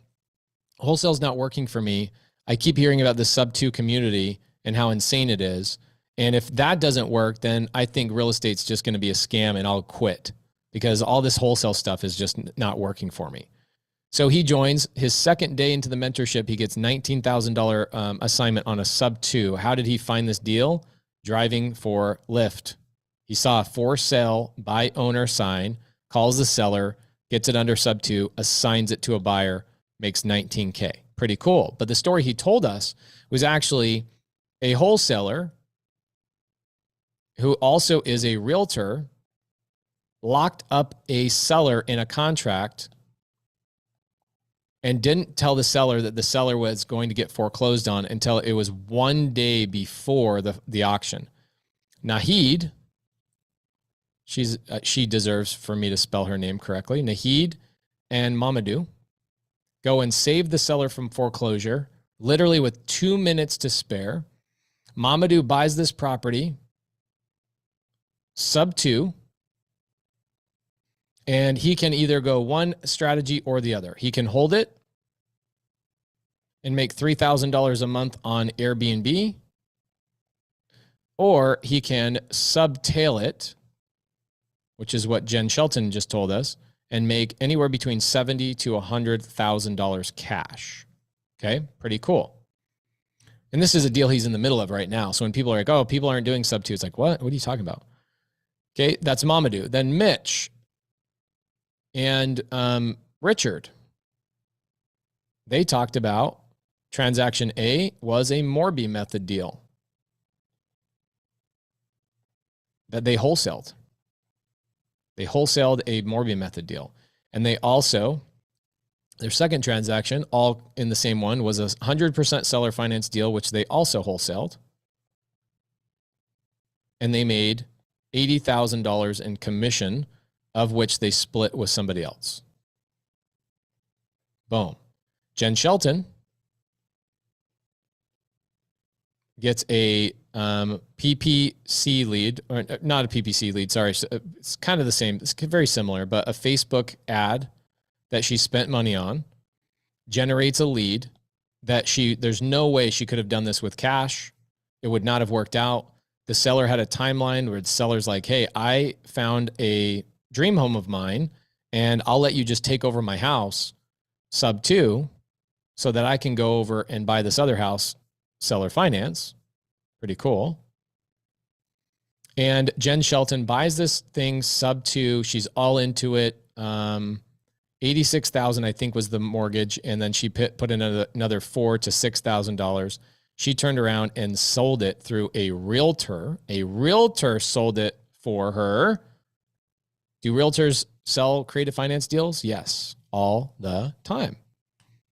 Wholesale's not working for me. I keep hearing about the sub-2 community and how insane it is. And if that doesn't work, then I think real estate's just going to be a scam and I'll quit because all this wholesale stuff is just not working for me. So he joins his second day into the mentorship. He gets $19,000 assignment on a sub-2. How did he find this deal? Driving for Lyft. He saw a for sale by owner sign, calls the seller, gets it under sub-2, assigns it to a buyer, makes $19K. Pretty cool. But the story he told us was actually a wholesaler who also is a realtor locked up a seller in a contract and didn't tell the seller that the seller was going to get foreclosed on until it was one day before the auction. Nahid, she deserves for me to spell her name correctly. Nahid and Mamadou go and save the seller from foreclosure, literally with 2 minutes to spare. Mamadou buys this property, sub-2, and he can either go one strategy or the other. He can hold it and make $3,000 a month on Airbnb, or he can subtail it, which is what Jen Shelton just told us, and make anywhere between $70,000 to $100,000 cash. Okay, pretty cool. And this is a deal he's in the middle of right now. So when people are like, oh, people aren't doing sub-2, it's like, what? What are you talking about? Okay, that's Mamadou. Then Mitch and Richard, they talked about transaction A was a Morby method deal that they wholesaled. They wholesaled a Morby method deal. And they also, their second transaction, all in the same one, was a 100% seller finance deal, which they also wholesaled. And they made $80,000 in commission, of which they split with somebody else. Boom. Jen Shelton gets a PPC lead, or not a PPC lead, sorry. It's kind of the same. It's very similar, but a Facebook ad that she spent money on generates a lead that there's no way she could have done this with cash. It would not have worked out. The seller had a timeline where the seller's like, hey, I found a dream home of mine and I'll let you just take over my house sub 2 so that I can go over and buy this other house, seller finance. Pretty cool. And Jen Shelton buys this thing sub 2. She's all into it. $86,000, I think, was the mortgage. And then she put in another $4,000 to $6,000. She turned around and sold it through a realtor. A realtor sold it for her. Do realtors sell creative finance deals? Yes, all the time.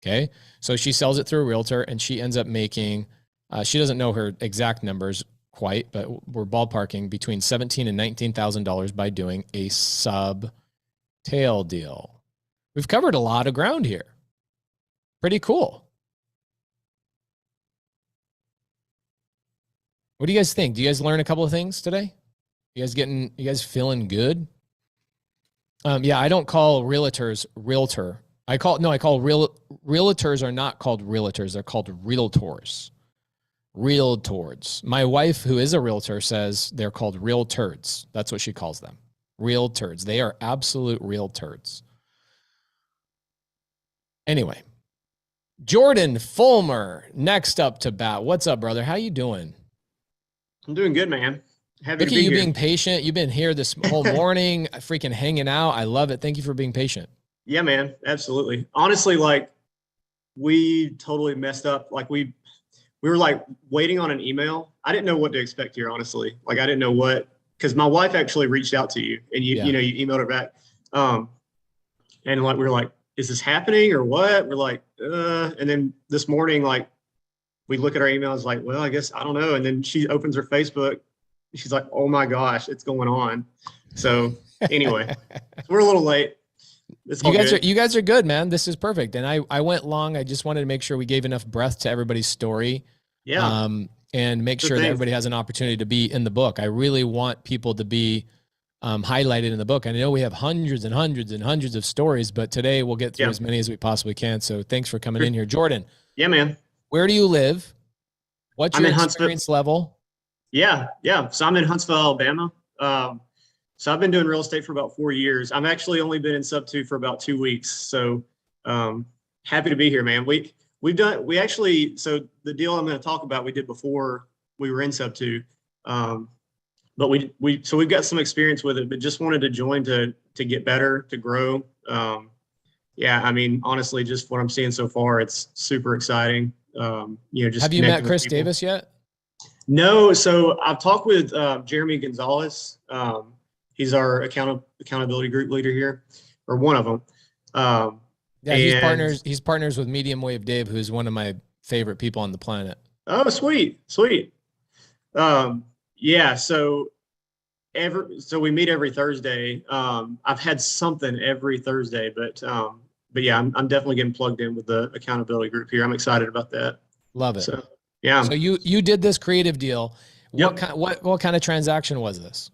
Okay. So she sells it through a realtor and she ends up making, she doesn't know her exact numbers quite, but we're ballparking between $17,000 and $19,000 by doing a sub tail deal. We've covered a lot of ground here. Pretty cool. What do you guys think? Do you guys learn a couple of things today? You guys feeling good? Yeah, I don't call realtors realtor. Realtors are not called realtors. They're called realtors. Realtors. My wife, who is a realtor, says they're called real turds. That's what she calls them. Real turds. They are absolute real turds. Anyway, Jordan Fulmer, next up to bat. What's up, brother? How you doing? I'm doing good, man. Happy Look to at be you here. being patient. You've been here this whole morning, freaking hanging out. I love it. Thank you for being patient. Yeah, man. Absolutely. Honestly, like we totally messed up. Like we were like waiting on an email. I didn't know what to expect here, honestly. Like I didn't know what, because my wife actually reached out to you and you emailed her back. And like we were like, is this happening or what? We're like, and then this morning, like we look at our emails like, well, I guess I don't know. And then she opens her Facebook. She's like, oh my gosh, it's going on. So anyway, we're a little late. You guys are good, man. This is perfect. And I went long. I just wanted to make sure we gave enough breath to everybody's story. Yeah. And make sure that everybody has an opportunity to be in the book. I really want people to be highlighted in the book. I know we have hundreds and hundreds and hundreds of stories, but today we'll get through as many as we possibly can. So thanks for coming in here. Jordan. Yeah, man. Where do you live? What's your experience level? Yeah. So I'm in Huntsville, Alabama. So I've been doing real estate for about 4 years. I've actually only been in sub 2 for about 2 weeks. So happy to be here, man. So the deal I'm going to talk about, we did before we were in sub 2. But we've got some experience with it, but just wanted to join to get better, to grow. Yeah, I mean, honestly, just what I'm seeing so far, it's super exciting. Just have you met Chris Davis yet? No. So I've talked with Jeremy Gonzalez. He's our accountability group leader here, or one of them. Yeah, he's partners with Medium Wave Dave, who's one of my favorite people on the planet. Oh, sweet. Yeah. So we meet every Thursday. I've had something every Thursday, but yeah, I'm definitely getting plugged in with the accountability group here. I'm excited about that. Love it. So, yeah. So you did this creative deal. Yep. What kind of transaction was this?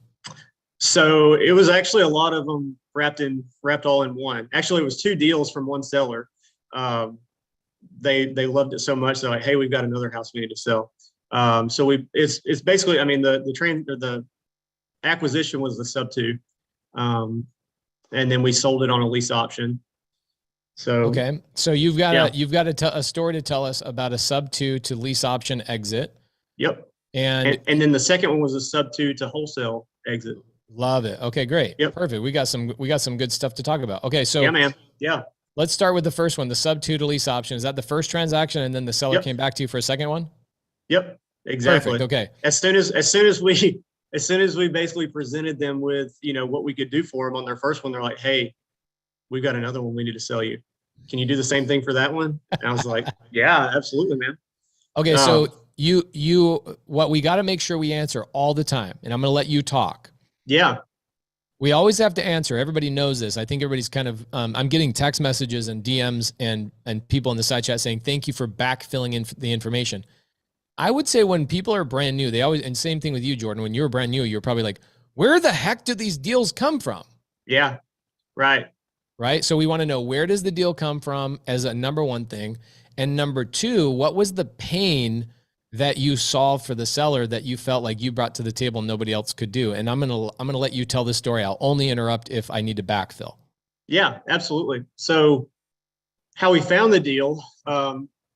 So it was actually a lot of them wrapped all in one. Actually, it was 2 deals from one seller. They loved it so much. They're like, hey, we've got another house we need to sell. So it's basically, I mean, the acquisition was the sub 2. And then we sold it on a lease option. So, okay. So you've got a story to tell us about a sub 2 to lease option exit. Yep. And then the second one was a sub 2 to wholesale exit. Love it. Okay, great. Yep. Perfect. We got some good stuff to talk about. Okay. So yeah, man. Yeah. Let's start with the first one, the sub 2 to lease option. Is that the first transaction? And then the seller came back to you for a second one? Yep. Exactly. Perfect. Okay. As soon as we basically presented them with, what we could do for them on their first one, they're like, hey, we've got another one we need to sell you. Can you do the same thing for that one? And I was like, yeah, absolutely, man. Okay. So what we got to make sure we answer all the time, and I'm going to let you talk. Yeah. We always have to answer. Everybody knows this. I think everybody's kind of, I'm getting text messages and DMs and people in the side chat saying, thank you for backfilling in the information. I would say when people are brand new, they always, and same thing with you, Jordan, when you were brand new, you're probably like, where the heck do these deals come from? Yeah. Right. Right. So we want to know, where does the deal come from as a number one thing? And number two, what was the pain that you solved for the seller that you felt like you brought to the table nobody else could do? And I'm going to let you tell this story. I'll only interrupt if I need to backfill. Yeah, absolutely. So how we found the deal,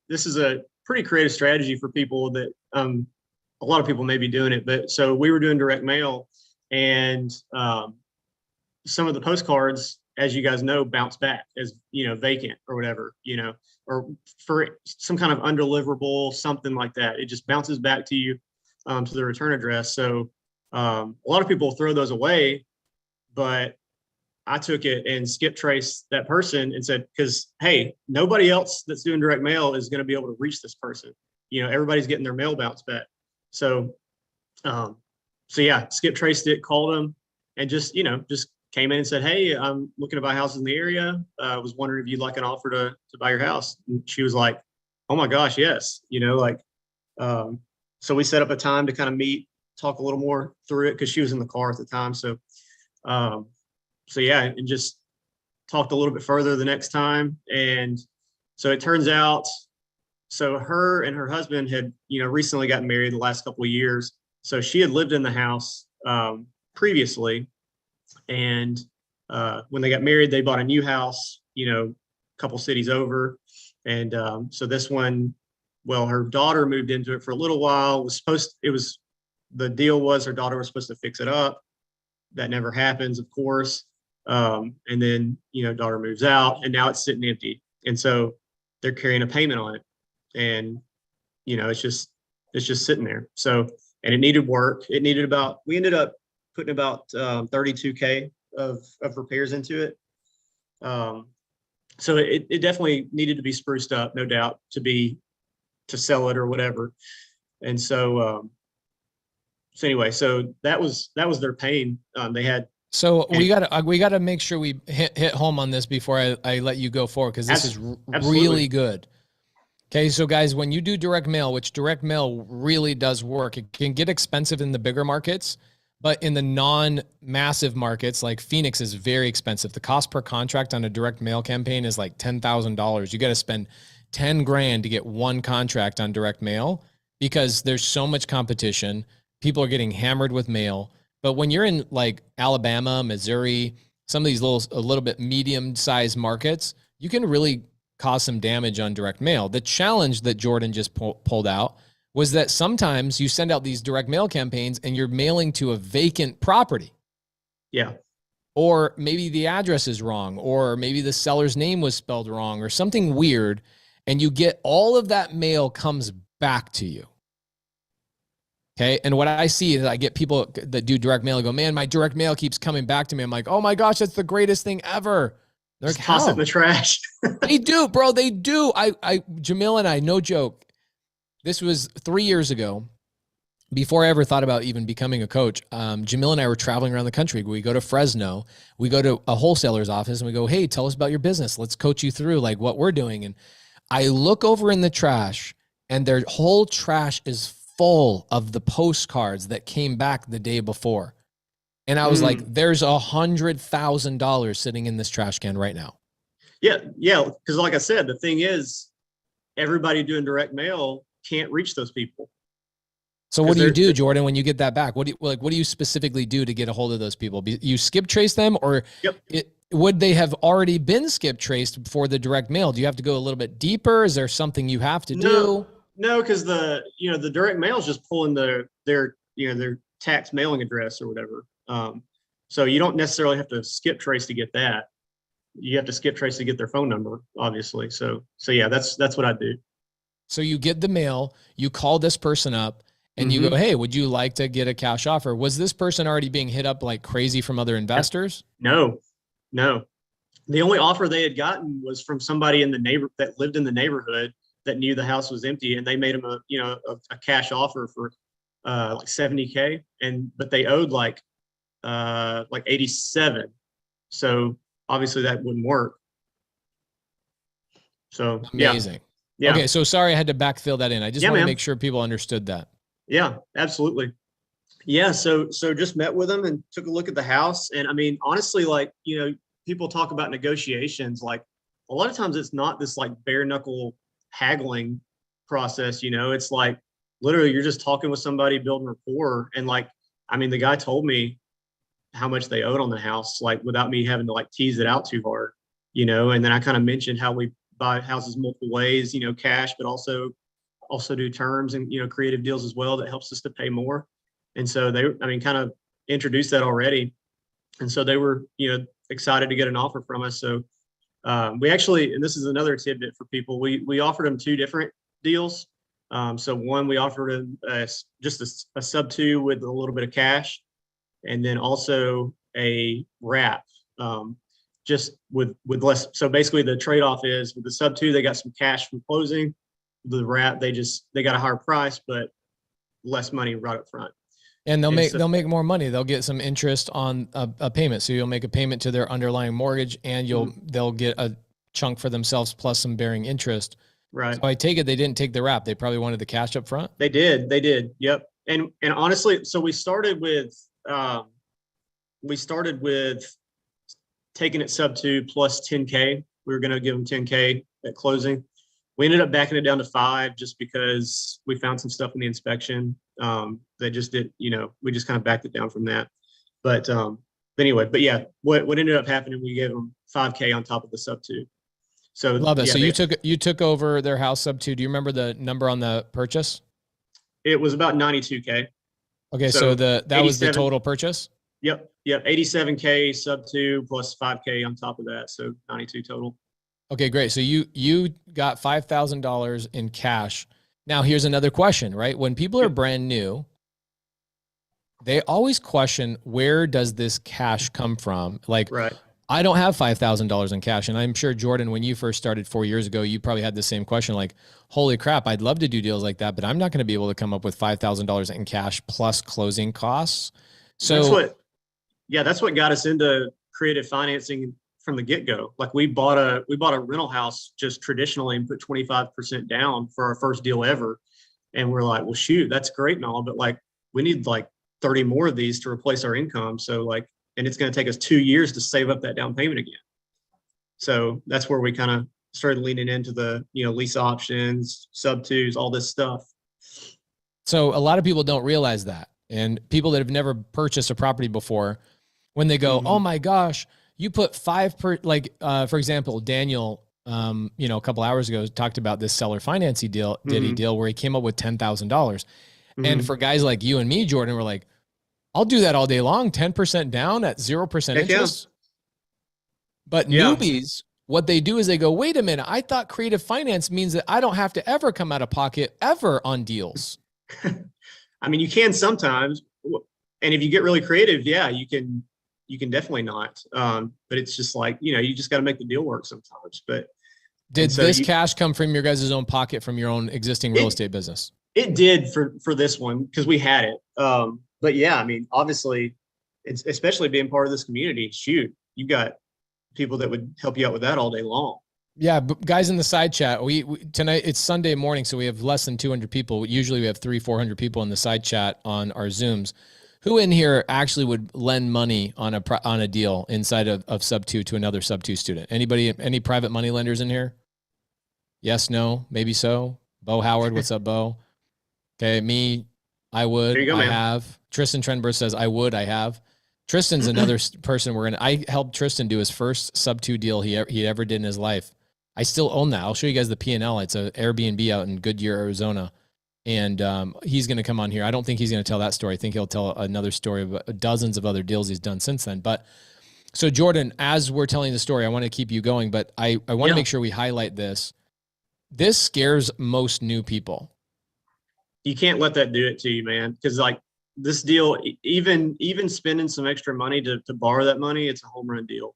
this is a pretty creative strategy for people that a lot of people may be doing it. But so we were doing direct mail, and some of the postcards, as you guys know, bounce back as, vacant or whatever, or for some kind of undeliverable, something like that. It just bounces back to you, to the return address. So a lot of people throw those away, but I took it and skip traced that person and said, because, hey, nobody else that's doing direct mail is going to be able to reach this person. Everybody's getting their mail bounce back. So yeah, skip traced it, called them, and just came in and said, hey, I'm looking to buy houses in the area. I was wondering if you'd like an offer to buy your house. And she was like, oh my gosh, yes. So we set up a time to kind of meet, talk a little more through it, because she was in the car at the time. So yeah, and just talked a little bit further the next time. And so it turns out, so her and her husband had, recently gotten married the last couple of years. So she had lived in the house previously. And when they got married, they bought a new house, a couple cities over. And so this one, well, her daughter moved into it for a little while. The deal was her daughter was supposed to fix it up. That never happens, of course. And then, daughter moves out, and now it's sitting empty. And so they're carrying a payment on it. And, it's just sitting there. So, and it needed work. We ended up putting about $32K of repairs into it. So it definitely needed to be spruced up, no doubt, to sell it or whatever. And so, anyway, so that was their pain. They had. So we gotta make sure we hit home on this before I let you go forward, because this is really good. Okay, so guys, when you do direct mail, which direct mail really does work, it can get expensive in the bigger markets, but in the non-massive markets, like Phoenix is very expensive. The cost per contract on a direct mail campaign is like $10,000. You got to spend 10 grand to get one contract on direct mail, because there's so much competition. People are getting hammered with mail. But when you're in like Alabama, Missouri, some of these a little bit medium-sized markets, you can really cause some damage on direct mail. The challenge that Jordan just pulled out was that sometimes you send out these direct mail campaigns and you're mailing to a vacant property. Yeah. Or maybe the address is wrong, or maybe the seller's name was spelled wrong, or something weird, and you get all of that mail comes back to you. Okay. And what I see is I get people that do direct mail go, man, my direct mail keeps coming back to me. I'm like, oh my gosh, that's the greatest thing ever. They're like, toss it in the trash. They do, bro. They do. Jamil and I, no joke. This was 3 years ago, before I ever thought about even becoming a coach. Jamil and I were traveling around the country. We go to Fresno, we go to a wholesaler's office, and we go, hey, tell us about your business. Let's coach you through like what we're doing. And I look over in the trash, and their whole trash is full of the postcards that came back the day before. And I was like, there's $100,000 sitting in this trash can right now. Yeah. Because like I said, the thing is, everybody doing direct mail can't reach those people. So what do you do, Jordan, when you get that back? What do you specifically do to get a hold of those people? You skip trace them, or would they have already been skip traced before the direct mail? Do you have to go a little bit deeper? Is there something you have to do? No, because the direct mail is just pulling their tax mailing address or whatever. So you don't necessarily have to skip trace to get that. You have to skip trace to get their phone number, obviously. So yeah, that's what I do. So you get the mail, you call this person up, and you go, hey, would you like to get a cash offer? Was this person already being hit up like crazy from other investors? No. The only offer they had gotten was from somebody that lived in the neighborhood that knew the house was empty, and they made him a cash offer for like $70K, but they owed like 87. So obviously that wouldn't work. So amazing. Yeah. Okay, so sorry I had to backfill that in. I just Yeah, want to man. make sure people understood that. Yeah, absolutely. Yeah, so just met with them and took a look at the house. And I mean, honestly, like, you know, people talk about negotiations, like a lot of times it's not this like bare knuckle haggling process, you know, it's like literally you're just talking with somebody, building rapport. And like, I mean, the guy told me how much they owed on the house, like without me having to like tease it out too hard, you know. And then I kind of mentioned how we buy houses multiple ways, you know, cash, but also do terms and, you know, creative deals as well that helps us to pay more. And so they, I mean, kind of introduced that already. And so they were, you know, excited to get an offer from us. So we actually, and this is another tidbit for people, we offered them 2 different deals. So one, we offered them just a sub 2 with a little bit of cash, and then also a wrap, just with less. So basically the trade-off is with the sub 2, they got some cash from closing. The wrap, they got a higher price, but less money right up front. And they'll make more money. They'll get some interest on a payment. So you'll make a payment to their underlying mortgage, and they'll get a chunk for themselves plus some bearing interest. Right. So I take it they didn't take the wrap. They probably wanted the cash up front. They did. Yep. And honestly, so we started with taking it sub 2 plus 10K. We were going to give them 10K at closing. We ended up backing it down to 5 just because we found some stuff in the inspection that just did, you know, we just kind of backed it down from that. But anyway, but yeah, what ended up happening, we gave them 5K on top of the sub 2. So love it. Yeah, so you took over their house sub 2. Do you remember the number on the purchase? It was about 92K. Okay, so that was the total purchase? Yep. 87K sub 2 plus 5K on top of that. So 92 total. Okay, great. So you got $5,000 in cash. Now here's another question, right? When people are brand new, they always question, where does this cash come from? Like, right. I don't have $5,000 in cash. And I'm sure, Jordan, when you first started 4 years ago, you probably had the same question, like, holy crap, I'd love to do deals like that, but I'm not going to be able to come up with $5,000 in cash plus closing costs. So that's what got us into creative financing from the get-go. Like we bought a rental house just traditionally and put 25% down for our first deal ever. And we're like, well, shoot, that's great and all, but like, we need like 30 more of these to replace our income. So like, and it's going to take us 2 years to save up that down payment again. So that's where we kind of started leaning into the, you know, lease options, sub 2s, all this stuff. So a lot of people don't realize that. And people that have never purchased a property before, when they go, oh my gosh, you put 5 per, like, for example, Daniel, you know, a couple hours ago talked about this seller financing deal, deal where he came up with $10,000. And for guys like you and me, Jordan, we're like, I'll do that all day long, 10% down at 0% interest. But newbies, what they do is they go, wait a minute, I thought creative finance means that I don't have to ever come out of pocket ever on deals. I mean, you can sometimes, and if you get really creative, yeah, you can definitely not. But it's just like, you know, you just got to make the deal work sometimes. But did this cash come from your guys' own pocket from your own existing real estate business? It did for this one because we had it. But yeah, I mean, obviously, it's especially being part of this community. Shoot, you got people that would help you out with that all day long. Yeah, but guys in the side chat, we tonight, it's Sunday morning, so we have less than 200 people. Usually we have 300-400 people in the side chat on our Zooms. Who in here actually would lend money on a deal inside of sub 2 to another sub 2 student? Anybody, any private money lenders in here? Yes, no, maybe so. Bo Howard, what's up, Bo? Okay, me, I would, There you go, I man. have. Tristan Trenberg says, I would, I have. Tristan's another person I helped Tristan do his first sub 2 deal he ever did in his life. I still own that. I'll show you guys the P&L. It's an Airbnb out in Goodyear, Arizona. And he's going to come on here. I don't think he's going to tell that story. I think he'll tell another story of dozens of other deals he's done since then. But so Jordan, as we're telling the story, I want to keep you going, but I want to make sure we highlight this. This scares most new people. You can't let that do it to you, man. Because like this deal, even spending some extra money to borrow that money, it's a home run deal.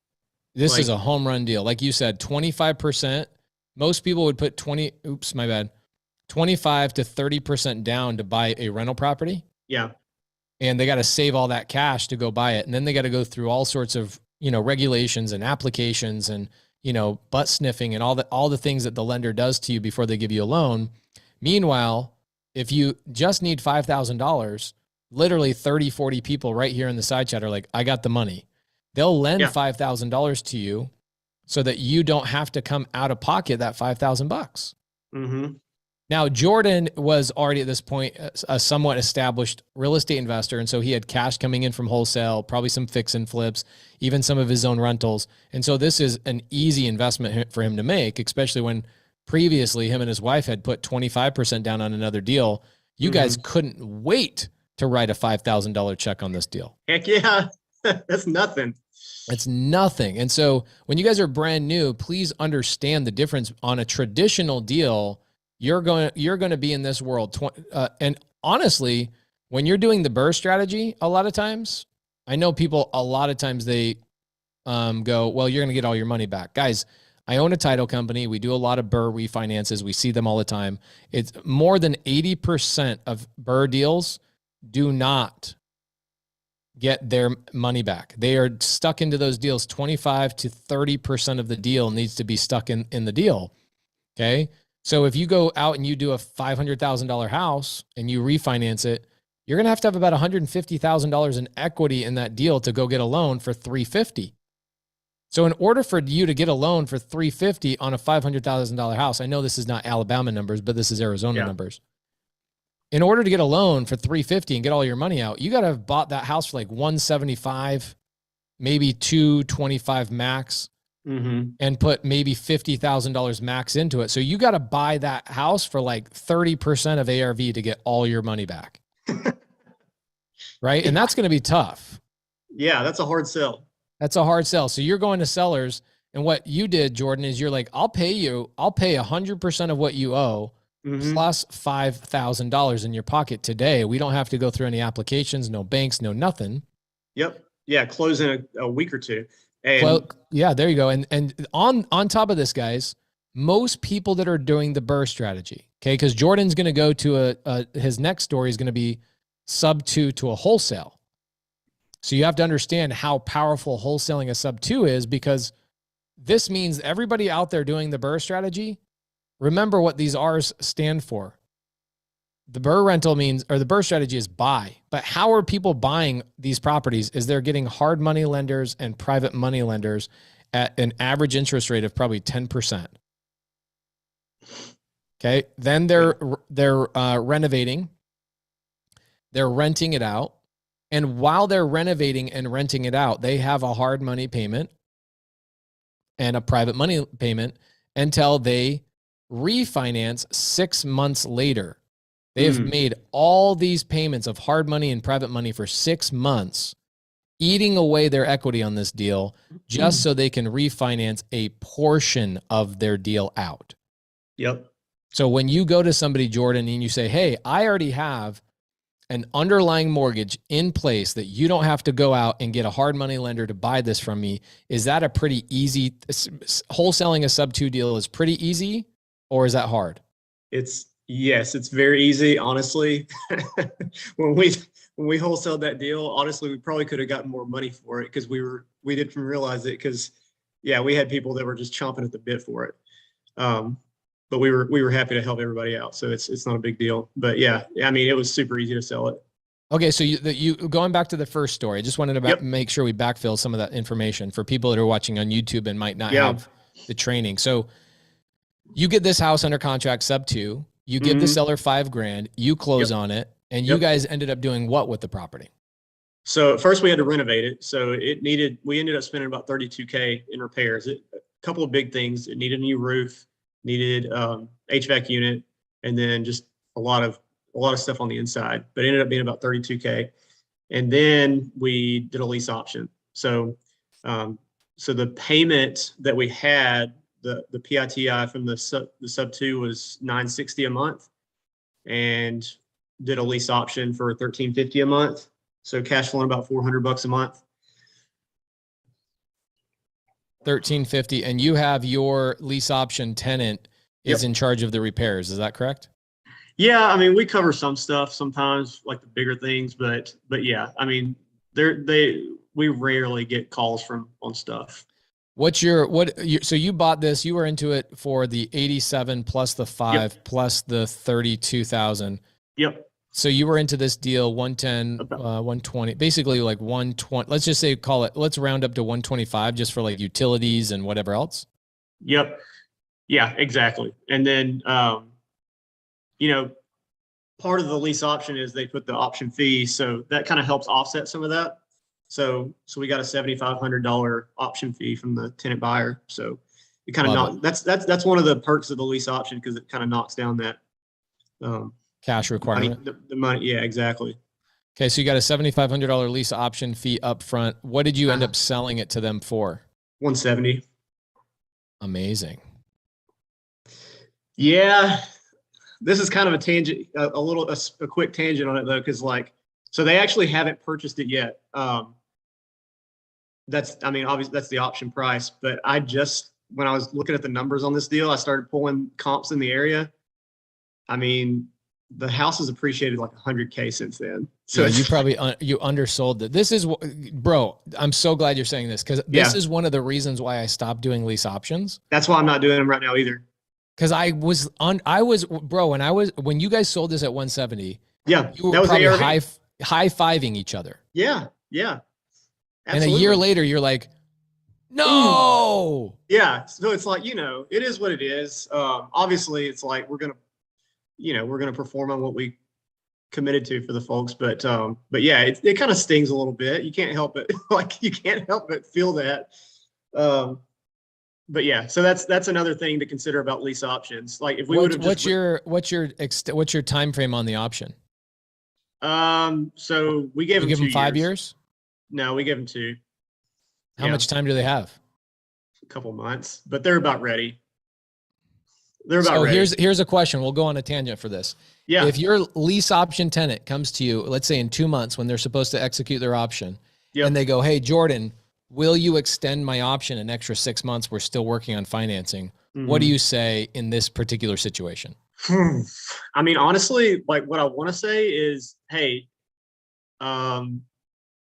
This is a home run deal. Like you said, 25%. Most people would put 25 to 30% down to buy a rental property. Yeah. And they got to save all that cash to go buy it. And then they got to go through all sorts of, regulations and applications and, butt sniffing and all the things that the lender does to you before they give you a loan. Meanwhile, if you just need $5,000, literally 30, 40 people right here in the side chat are like, I got the money. They'll lend $5,000 to you so that you don't have to come out of pocket that $5,000 bucks. Mm-hmm. Now, Jordan was already at this point a somewhat established real estate investor. And so he had cash coming in from wholesale, probably some fix and flips, even some of his own rentals. And so this is an easy investment for him to make, especially when previously him and his wife had put 25% down on another deal. You guys couldn't wait to write a $5,000 check on this deal. Heck yeah. That's nothing. It's nothing. And so when you guys are brand new, please understand the difference. On a traditional deal, you're going to be in this world. And honestly, when you're doing the BRRRR strategy, a lot of times, I know people, a lot of times they go, well, you're going to get all your money back. Guys, I own a title company. We do a lot of BRRRR refinances. We see them all the time. It's more than 80% of BRRRR deals do not get their money back. They are stuck into those deals. 25 to 30% of the deal needs to be stuck in the deal. Okay. So if you go out and you do a $500,000 house and you refinance it, you're going to have about $150,000 in equity in that deal to go get a loan for $350,000. So in order for you to get a loan for $350,000 on a $500,000 house, I know this is not Alabama numbers, but this is Arizona numbers. In order to get a loan for $350,000 and get all your money out, you got to have bought that house for like $175,000, maybe $225,000 max. And put maybe $50,000 max into it. So you got to buy that house for like 30% of ARV to get all your money back. Right. And that's going to be tough. Yeah. That's a hard sell. That's a hard sell. So you're going to sellers, and what you did, Jordan, is you're like, I'll pay 100% of what you owe plus $5,000 in your pocket today. We don't have to go through any applications, no banks, no nothing. Yep. Yeah. Close in a week or two. And yeah, there you go. And on top of this, guys, most people that are doing the BRRRR strategy, okay, because Jordan's going to go to his next story is going to be sub 2 to a wholesale. So you have to understand how powerful wholesaling a sub 2 is, because this means everybody out there doing the BRRRR strategy, remember what these R's stand for. The BRRRR rental means, or the BRRRR strategy is buy. But how are people buying these properties? Is they're getting hard money lenders and private money lenders at an average interest rate of probably 10%. Okay. Then they're renovating. They're renting it out. And while they're renovating and renting it out, they have a hard money payment and a private money payment until they refinance 6 months later. They have made all these payments of hard money and private money for 6 months, eating away their equity on this deal just so they can refinance a portion of their deal out. Yep. So when you go to somebody, Jordan, and you say, hey, I already have an underlying mortgage in place that you don't have to go out and get a hard money lender to buy this from me, is that a pretty easy, wholesaling a sub 2 deal is pretty easy, or is that hard? Yes, it's very easy. Honestly, when we wholesaled that deal, honestly, we probably could have gotten more money for it because we didn't realize it, because we had people that were just chomping at the bit for it. But we were happy to help everybody out. So it's not a big deal, but yeah, I mean, it was super easy to sell it. Okay. So you going back to the first story, I just wanted to make sure we backfill some of that information for people that are watching on YouTube and might not have the training. So you get this house under contract sub 2. You give the seller $5,000, you close on it, and you guys ended up doing what with the property? So at first we had to renovate it. So we ended up spending about $32K in repairs. A couple of big things. It needed a new roof, needed HVAC unit, and then just a lot of stuff on the inside, but it ended up being about $32K. And then we did a lease option. So the payment that we had, the PITI from the sub 2 was $960 a month, and did a lease option for $1350 a month. So cash flowing about $400 a month. $1350, and you have your lease option tenant is in charge of the repairs. Is that correct? Yeah, I mean, we cover some stuff sometimes, like the bigger things, but yeah, I mean, we rarely get calls on stuff. So you bought this, you were into it for the 87 plus the 5 plus the 32,000. Yep. So you were into this deal 110, 120, basically like 120. Let's just say, let's round up to 125 just for like utilities and whatever else. Yep. Yeah, exactly. And then, you know, part of the lease option is they put the option fee. So that kind of helps offset some of that. So we got a $7,500 option fee from the tenant buyer. So it kind of that's one of the perks of the lease option, because it kind of knocks down that cash requirement. The money. Yeah, exactly. Okay. So you got a $7,500 lease option fee up front. What did you end up selling it to them for? 170. Amazing. Yeah. This is kind of a tangent, a quick tangent on it though. Cause so they actually haven't purchased it yet. Obviously that's the option price, but when I was looking at the numbers on this deal, I started pulling comps in the area. I mean, the house has appreciated like 100K since then. So yeah, you probably you undersold it. This is, bro, I'm so glad you're saying this, because this is one of the reasons why I stopped doing lease options. That's why I'm not doing them right now either. Because when you guys sold this at 170, yeah, you were probably high-fiving each other. Yeah, yeah. Absolutely. And a year later, you're like, no. Yeah. So it's like, it is what it is. Obviously, it's like we're gonna perform on what we committed to for the folks, but yeah, it kind of stings a little bit. You can't help it. You can't help but feel that. But yeah, so that's another thing to consider about lease options. Like if we would have what's your time frame on the option? So we gave them 5 years. No, we gave them 2. How much time do they have? A couple months, but they're about ready. They're about ready. Here's a question. We'll go on a tangent for this. Yeah. If your lease option tenant comes to you, let's say in 2 months when they're supposed to execute their option, and they go, "Hey, Jordan, will you extend my option an extra 6 months? We're still working on financing." Mm-hmm. What do you say in this particular situation? I mean, honestly, what I want to say is, hey,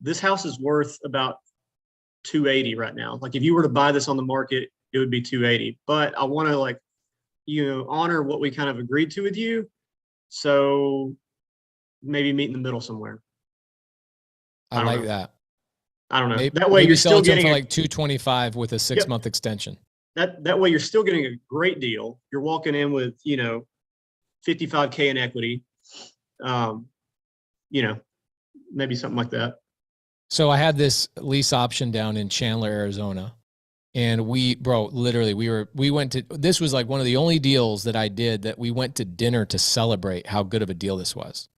this house is worth about 280 right now. Like if you were to buy this on the market, it would be 280. But I want to honor what we kind of agreed to with you. So maybe meet in the middle somewhere. I like that. I don't know. That way you're still getting for like 225 with a 6-month extension. That way you're still getting a great deal. You're walking in with, $55K in equity. Maybe something like that. So I had this lease option down in Chandler, Arizona. And this was like one of the only deals that I did that we went to dinner to celebrate how good of a deal this was.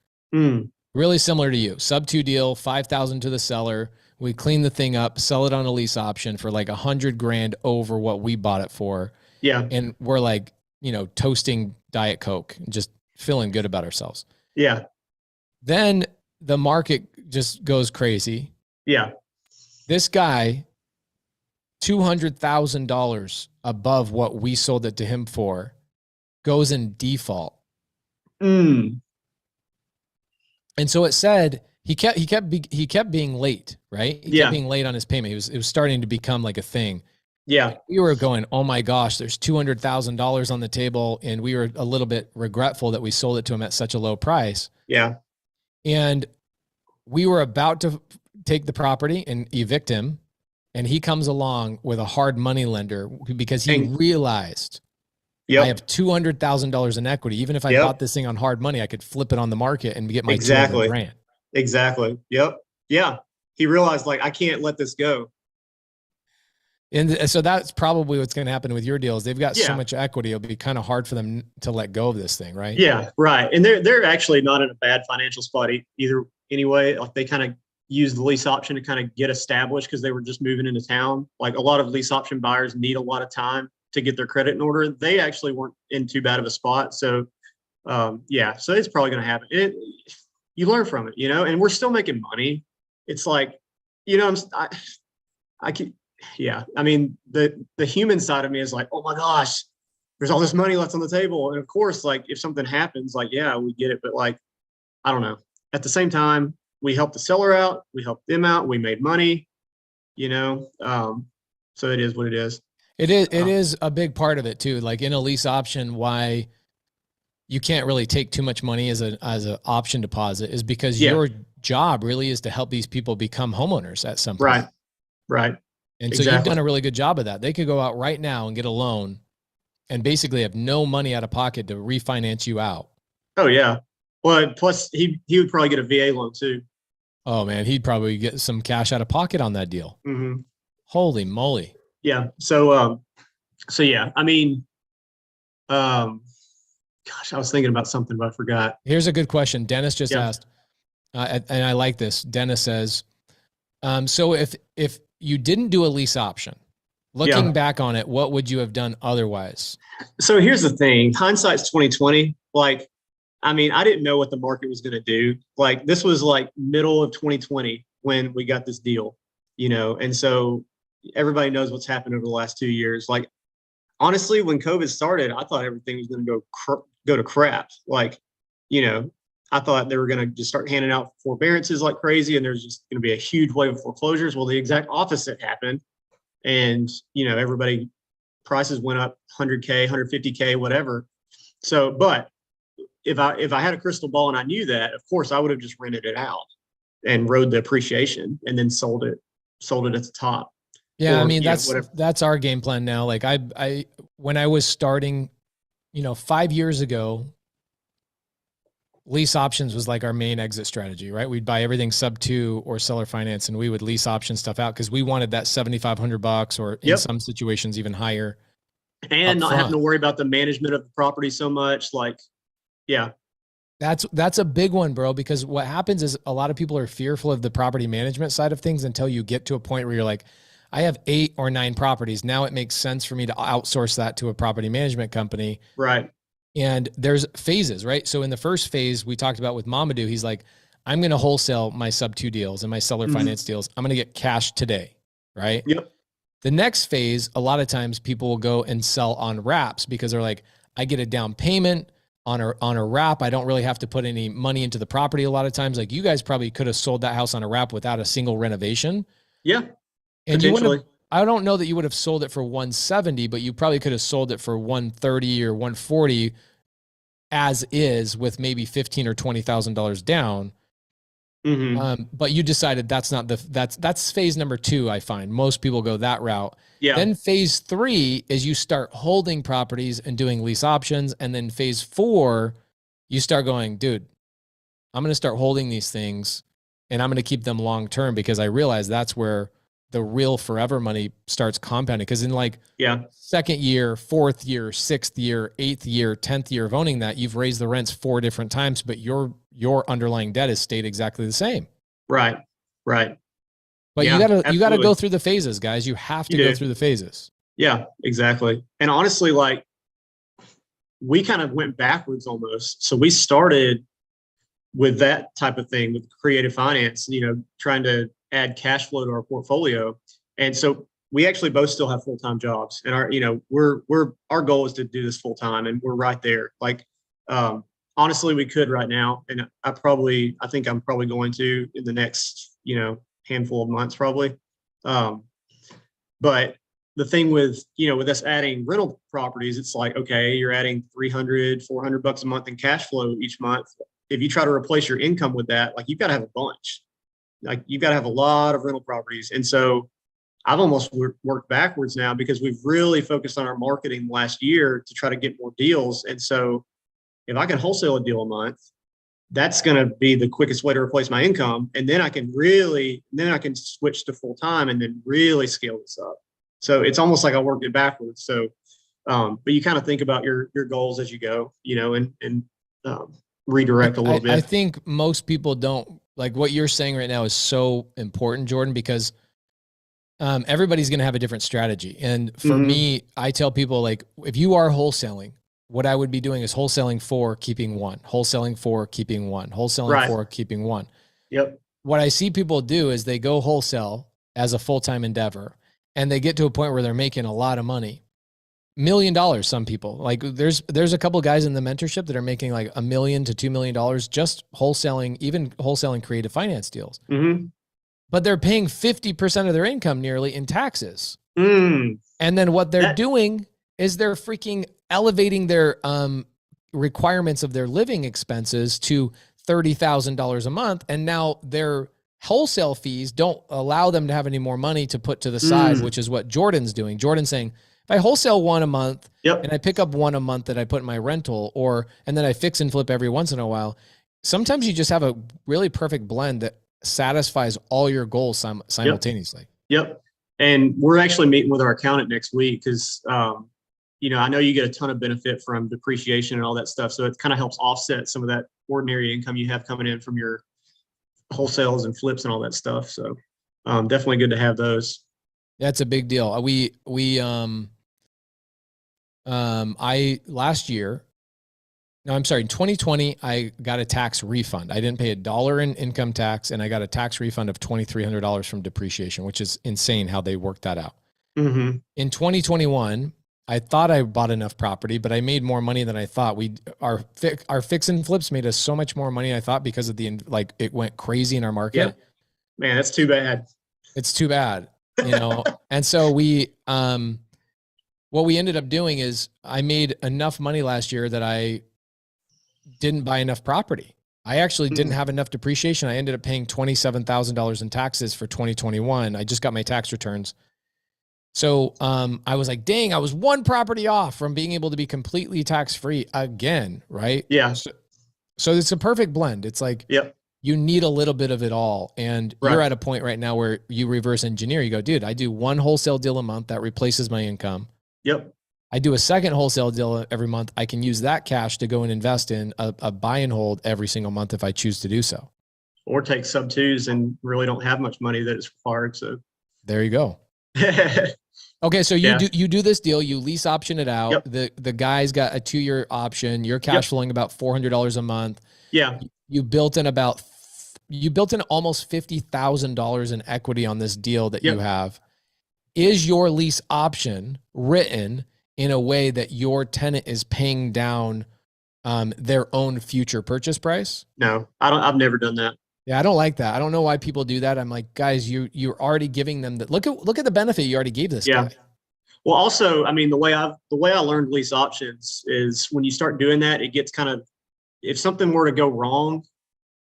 Really similar to you. Sub 2 deal, $5,000 to the seller. We clean the thing up, sell it on a lease option for like $100,000 over what we bought it for. Yeah. And we're like, toasting Diet Coke, just feeling good about ourselves. Yeah. Then the market just goes crazy. Yeah. This guy, $200,000 above what we sold it to him for, goes in default. And so it said he kept being late, right? He kept being late on his payment. It was starting to become like a thing. Yeah. We were going, oh my gosh, there's $200,000 on the table, and we were a little bit regretful that we sold it to him at such a low price. Yeah. And we were about to take the property and evict him. And he comes along with a hard money lender because he realized I have $200,000 in equity. Even if I bought this thing on hard money, I could flip it on the market and get my $200,000. Exactly. Yep. Yeah. He realized I can't let this go. And so that's probably what's going to happen with your deals. They've got so much equity. It'll be kind of hard for them to let go of this thing, right? Yeah. Right. And they're actually not in a bad financial spot either. Anyway, they kind of use the lease option to kind of get established because they were just moving into town. Like a lot of lease option buyers need a lot of time to get their credit in order. They actually weren't in too bad of a spot. So, so it's probably going to happen. You learn from it, and we're still making money. It's like, I mean, the human side of me is like, oh my gosh, there's all this money left on the table. And of course, if something happens, we get it. But I don't know. At the same time, we helped the seller out. We helped them out. We made money, So it is what it is. It is a big part of it too. Like in a lease option, why you can't really take too much money as an option deposit is because your job really is to help these people become homeowners at some point. Right. And so you've done a really good job of that. They could go out right now and get a loan and basically have no money out of pocket to refinance you out. Oh yeah. Well, plus he would probably get a VA loan too. Oh man, he'd probably get some cash out of pocket on that deal. Mm-hmm. Holy moly. Yeah. So yeah, I mean, gosh, I was thinking about something, but I forgot. Here's a good question. Dennis just asked, and I like this. Dennis says, so if you didn't do a lease option, looking back on it, what would you have done otherwise? So here's the thing. Hindsight's 2020. Like, I mean, I didn't know what the market was going to do. Like, this was like middle of 2020 when we got this deal, you know? And so everybody knows what's happened over the last 2 years. Like, honestly, when COVID started, I thought everything was going to go to crap. Like, you know, I thought they were going to just start handing out forbearances like crazy, and there's just going to be a huge wave of foreclosures. Well, the exact opposite happened. And, you know, everybody, prices went up 100K, 150K, whatever. So, but if I had a crystal ball and I knew that, of course, I would have just rented it out and rode the appreciation and then sold it at the top. Yeah. Or, I mean, that's our game plan now. Like when I was starting, you know, 5 years ago, lease options was like our main exit strategy, right? We'd buy everything sub 2 or seller finance, and we would lease option stuff out because we wanted that $7,500 or in some situations even higher. And not having to worry about the management of the property so much. Like, yeah. That's a big one, bro, because what happens is a lot of people are fearful of the property management side of things until you get to a point where you're like, I have 8 or 9 properties. Now it makes sense for me to outsource that to a property management company. Right. And there's phases, right? So in the first phase we talked about with Mamadou, he's like, I'm going to wholesale my sub 2 deals and my seller finance deals. I'm going to get cash today, right? Yep. The next phase, a lot of times people will go and sell on wraps because they're like, I get a down payment on a wrap. I don't really have to put any money into the property a lot of times. Like you guys probably could have sold that house on a wrap without a single renovation. Yeah. And you wouldn't have, I don't know that you would have sold it for 170, but you probably could have sold it for 130 or 140 as is with maybe $15,000 or $20,000 down. But you decided that's not that's phase number 2. I find most people go that route. Yeah. Then phase 3 is you start holding properties and doing lease options. And then phase 4, you start going, dude, I'm going to start holding these things and I'm going to keep them long-term because I realize that's where the real forever money starts compounding. Cause in like second year, 4th year, 6th year, 8th year, 10th year of owning that, you've raised the rents 4 different times, but your underlying debt has stayed exactly the same. Right. Right. But you gotta go through the phases, guys. You have to go through the phases. Yeah, exactly. And honestly, like we kind of went backwards almost. So we started with that type of thing with creative finance, you know, trying to add cash flow to our portfolio. And so we actually both still have full-time jobs, and our goal is to do this full-time, and we're right there. Like, honestly, we could right now. And I think I'm probably going to in the next, you know, handful of months, probably. But the thing with us adding rental properties, it's like, okay, you're adding $300, $400 a month in cash flow each month. If you try to replace your income with that, like you've got to have a bunch. Like you've got to have a lot of rental properties. And so I've almost worked backwards now because we've really focused on our marketing last year to try to get more deals. And so if I can wholesale a deal a month, that's going to be the quickest way to replace my income. And then I can switch to full time and then really scale this up. So it's almost like I worked it backwards. So, but you kind of think about your goals as you go, you know, and redirect a little bit. I think most people don't. Like what you're saying right now is so important, Jordan, because everybody's going to have a different strategy. And for me, I tell people, like, if you are wholesaling, what I would be doing is wholesaling 4, keeping 1, wholesaling 4, keeping 1, wholesaling 4, keeping 1. Yep. What I see people do is they go wholesale as a full-time endeavor and they get to a point where they're making a lot of money. $1 million, some people. Like there's a couple of guys in the mentorship that are making like $1 million to $2 million just wholesaling, even wholesaling creative finance deals. But they're paying 50% of their income nearly in taxes. Mm, And then what they're That- doing is they're freaking elevating their requirements of their living expenses to $30,000 a month. And now their wholesale fees don't allow them to have any more money to put to the side, which is what Jordan's doing. Jordan's saying, if I wholesale one a month and I pick up one a month that I put in my rental, and then I fix and flip every once in a while, sometimes you just have a really perfect blend that satisfies all your goals simultaneously. Yep. And we're actually meeting with our accountant next week because, you know, I know you get a ton of benefit from depreciation and all that stuff. So it kind of helps offset some of that ordinary income you have coming in from your wholesales and flips and all that stuff. So definitely good to have those. That's a big deal. In 2020, I got a tax refund. I didn't pay $1 in income tax, and I got a tax refund of $2,300 from depreciation, which is insane how they worked that out. Mm-hmm. In 2021, I thought I bought enough property, but I made more money than I thought. Our fix and flips made us so much more money than I thought because of it went crazy in our market. Yep. Man, that's too bad. It's too bad, you know? And so what we ended up doing is I made enough money last year that I didn't buy enough property. I actually didn't have enough depreciation. I ended up paying $27,000 in taxes for 2021. I just got my tax returns. So I was like, dang, I was one property off from being able to be completely tax-free again, right? Yeah. So it's a perfect blend. It's like, you need a little bit of it all. And you're at a point right now where you reverse engineer. You go, dude, I do one wholesale deal a month that replaces my income. Yep. I do a second wholesale deal every month. I can use that cash to go and invest in a buy and hold every single month if I choose to do so. Or take sub twos and really don't have much money that is required. So there you go. Okay, so you do this deal, you lease option it out. The guy's got a 2-year option. You're cash flowing about $400 a month. Yeah. You built in almost $50,000 in equity on this deal that you have. Is your lease option written in a way that your tenant is paying down their own future purchase price? No, I've never done that. Yeah, I don't like that. I don't know why people do that. I'm like, guys, you're already giving them the look at the benefit you already gave this guy. Well, also, I mean, the way I learned lease options is when you start doing that, it gets kind of, if something were to go wrong,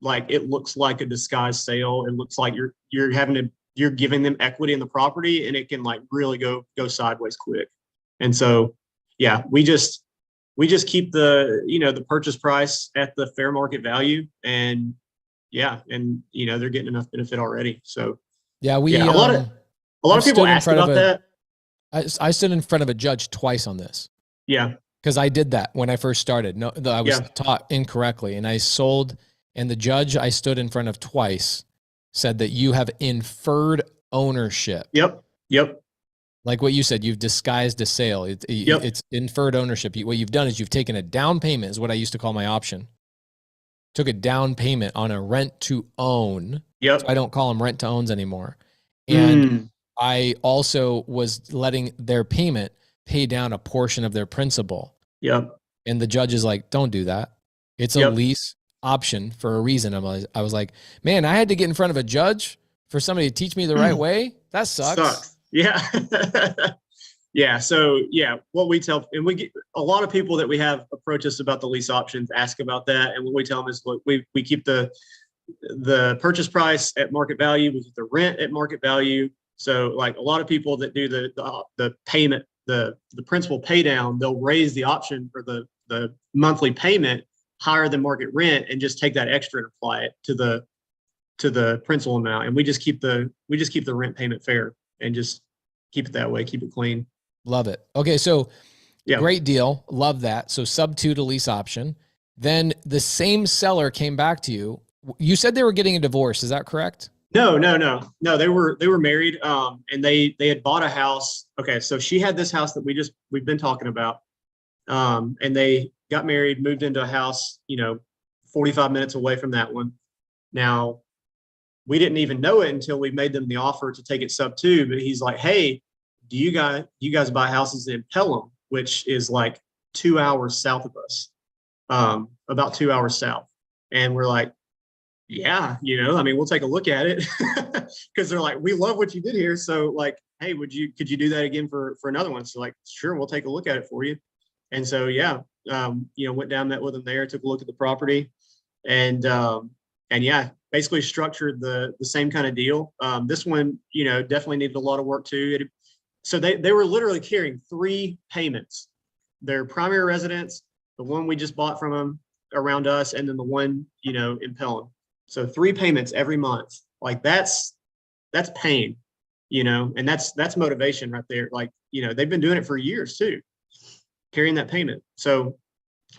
like it looks like a disguised sale. It looks like you're giving them equity in the property, and it can like really go sideways quick. And so, yeah, we just keep the purchase price at the fair market value, and they're getting enough benefit already. So a lot of people ask about that. I stood in front of a judge twice on this. Yeah, because I did that when I first started. No, I was taught incorrectly, and I sold. And the judge I stood in front of twice said that you have inferred ownership. Yep. Like what you said, you've disguised a sale. It's inferred ownership. What you've done is you've taken a down payment, is what I used to call my option. Took a down payment on a rent to own. Yep. So I don't call them rent to owns anymore. And I also was letting their payment pay down a portion of their principal. Yep. And the judge is like, don't do that. It's a lease option for a reason. I was like, man, I had to get in front of a judge for somebody to teach me the right way. That sucks. Yeah. Yeah. So what we tell, and we get a lot of people that we have approach us about the lease options, ask about that. And what we tell them is, look, we keep the purchase price at market value. We keep the rent at market value. So like a lot of people that do the payment, the principal pay down, they'll raise the option for the monthly payment higher than market rent and just take that extra and apply it to the principal amount. And we just keep the rent payment fair and just keep it that way, keep it clean. Love it. Okay. So great deal. Love that. So sub 2 to lease option. Then the same seller came back to you. You said they were getting a divorce. Is that correct? No. They were married. And they had bought a house. Okay. So she had this house that we've been talking about. And they got married, moved into a house, 45 minutes away from that one. Now, we didn't even know it until we made them the offer to take it sub 2, but he's like, hey, do you guys buy houses in Pelham, which is like 2 hours south of us, about 2 hours south. And we're like, yeah, I mean, we'll take a look at it because they're like, we love what you did here. So like, hey, could you do that again for another one? So like, sure, we'll take a look at it for you. And so, yeah, went down, met with them there, took a look at the property, and yeah, basically structured the same kind of deal. This one, definitely needed a lot of work too. So they were literally carrying 3 payments: their primary residence, the one we just bought from them around us, and then the one, in Pelham. So 3 payments every month. Like that's pain, and that's motivation right there. Like, they've been doing it for years too, carrying that payment. So,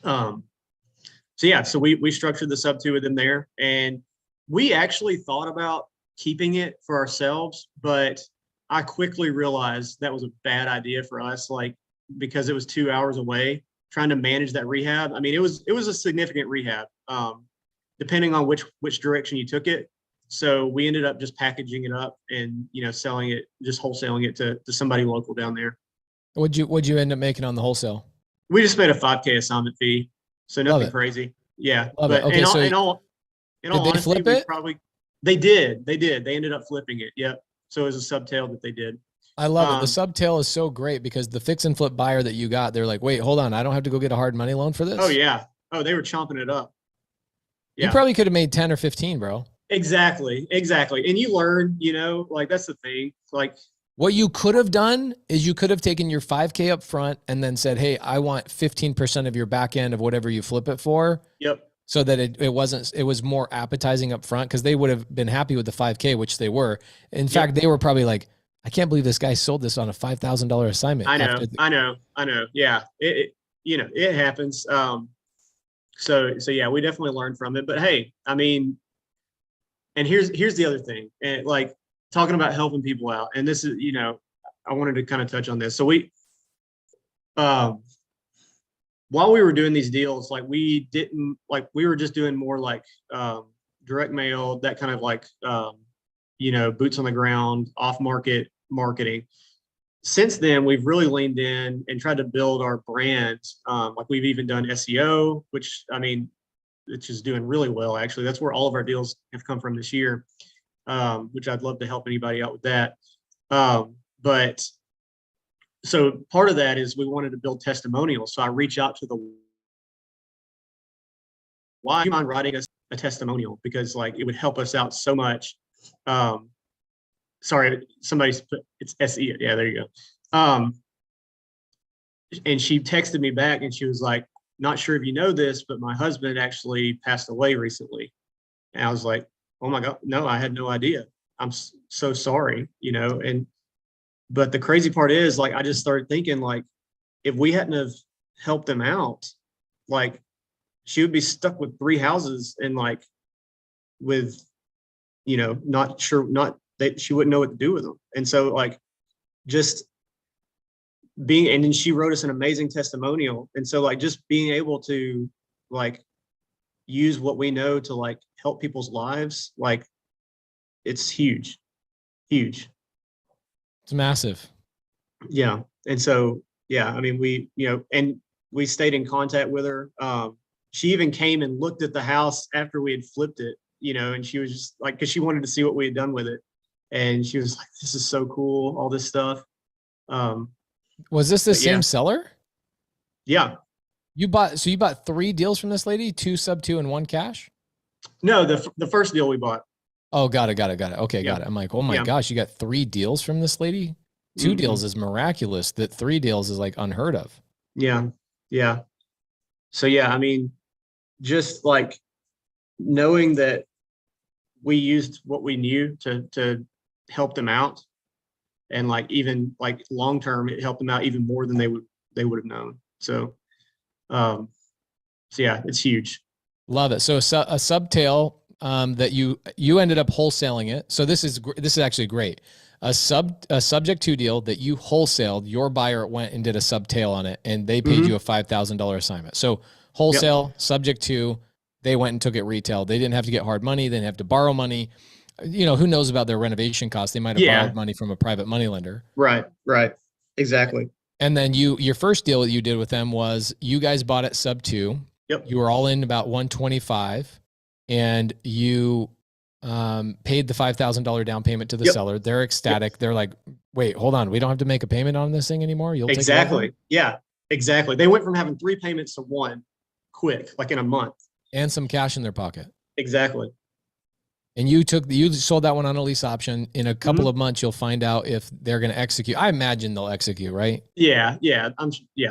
so we structured the sub 2 with them there, and we actually thought about keeping it for ourselves, but I quickly realized that was a bad idea for us, like, because it was 2 hours away, trying to manage that rehab. I mean, it was a significant rehab, depending on which direction you took it. So we ended up just packaging it up and, selling it, just wholesaling it to somebody local down there. What'd you end up making on the wholesale? We just made a $5K assignment fee. So nothing crazy. Yeah. Love it. Okay, so in all did honesty, they flip it? They did. They ended up flipping it. Yep. So it was a subtail that they did. I love it. The subtail is so great because the fix and flip buyer that you got, they're like, wait, hold on. I don't have to go get a hard money loan for this. Oh yeah. Oh, they were chomping it up. Yeah. You probably could have made 10 or 15, bro. Exactly. And you learn, like that's the thing. Like, what you could have done is you could have taken your 5K up front and then said, hey, I want 15% of your back end of whatever you flip it for. Yep. So that it was more appetizing up front, because they would have been happy with the 5K, which they were. In fact, they were probably like, I can't believe this guy sold this on a $5,000 assignment. I know. Yeah. It happens. So yeah, we definitely learned from it, but hey, I mean, and here's the other thing, and like talking about helping people out. And this is, I wanted to kind of touch on this. So we, while we were doing these deals, like we were just doing more like, direct mail, that kind of like, boots on the ground, off market marketing. Since then, we've really leaned in and tried to build our brand. Like we've even done SEO, which is doing really well. Actually, that's where all of our deals have come from this year, which I'd love to help anybody out with that. But so part of that is we wanted to build testimonials. So I reach out to why do you mind writing us a testimonial? Because like it would help us out so much. Sorry, somebody's put it's SE. Yeah, there you go. And she texted me back and she was like, not sure if you know this, but my husband actually passed away recently. And I was like, oh my God, no, I had no idea. I'm so sorry, but the crazy part is like, I just started thinking like, if we hadn't have helped them out, like she would be stuck with 3 houses and like with, not sure, not that she wouldn't know what to do with them. And so like just and then she wrote us an amazing testimonial. And so like just being able to like use what we know to like help people's lives, like it's huge. It's massive. Yeah. And so, yeah, I mean, we, and we stayed in contact with her. She even came and looked at the house after we had flipped it, and she was just like, cause she wanted to see what we had done with it. And she was like, this is so cool. All this stuff. Was this the same seller? Yeah. You bought 3 deals from this lady, 2 sub 2 and 1 cash? No, the first deal we bought. Oh, got it. Okay, got it. I'm like, oh my gosh, you got 3 deals from this lady? 2 deals is miraculous. That 3 deals is like unheard of. Yeah. So yeah, I mean, just like knowing that we used what we knew to help them out, and like even like long term, it helped them out even more than they would have known. So, yeah, it's huge. Love it. So a subtail that you ended up wholesaling it. So this is actually great. A subject to deal that you wholesaled. Your buyer went and did a subtail on it, and they paid you a $5,000 assignment. So wholesale, subject to, they went and took it retail. They didn't have to get hard money. They didn't have to borrow money. Who knows about their renovation costs? They might have borrowed money from a private money lender. Right. Exactly. And then your first deal that you did with them was you guys bought it sub 2. Yep. You were all in about 125. and you paid the $5,000 down payment to the Yep. seller. They're ecstatic. They're like, wait, hold on. We don't have to make a payment on this thing anymore. You'll take it over? Exactly. Yeah, exactly. They went from having 3 payments to 1 quick, like in a month. And some cash in their pocket. Exactly. And you sold that one on a lease option. In a couple of months, you'll find out if they're going to execute. I imagine they'll execute, right? Yeah. Yeah.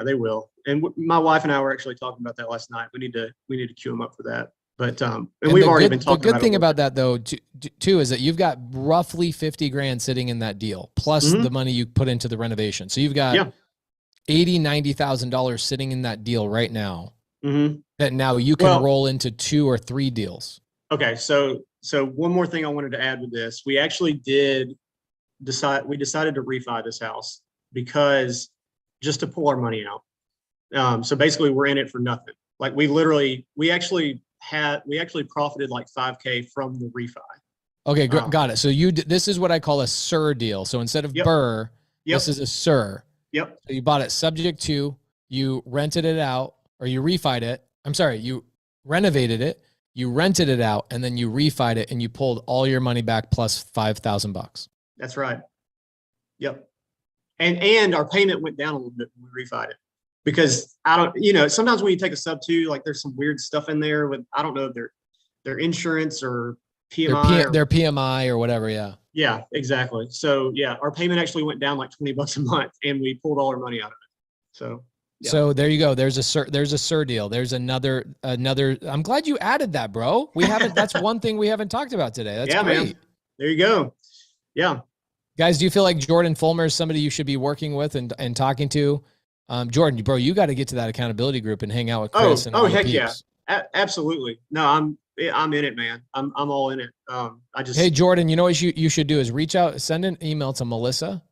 They will. And my wife and I were actually talking about that last night. We need to queue them up for that. But, and we've already been talking about it. The good thing about that though, too, is that you've got roughly 50 grand sitting in that deal, plus the money you put into the renovation. So you've got $80,000-$90,000 sitting in that deal right now that now you can roll into 2 or 3 deals. Okay. So one more thing I wanted to add with this, we actually decided to refi this house because just to pull our money out. So basically we're in it for nothing. Like we actually profited like $5K from the refi. Okay. Got it. So this is what I call a SIR deal. So instead of BRRRR, this is a SIR. Yep. So you bought it subject to, you rented it out, or you refied it. I'm sorry, you renovated it, you rented it out, and then you refied it, and you pulled all your money back plus $5,000. That's right. Yep. And our payment went down a little bit when we refied it because sometimes when you take a sub 2, like there's some weird stuff in there with, I don't know if their insurance or PMI. Their PMI or whatever. Yeah. Yeah, exactly. So yeah, our payment actually went down like $20 a month and we pulled all our money out of it. So, yeah. So there you go. There's a SIR deal. There's another, I'm glad you added that, bro. That's one thing we haven't talked about today. That's great. Man. There you go. Yeah. Guys, do you feel like Jordan Fulmer is somebody you should be working with and talking to? Jordan, bro, you got to get to that accountability group and hang out with Chris. Heck yeah. Absolutely. No, I'm in it, man. I'm all in it. Hey, Jordan, you know what you should do is reach out, send an email to Melissa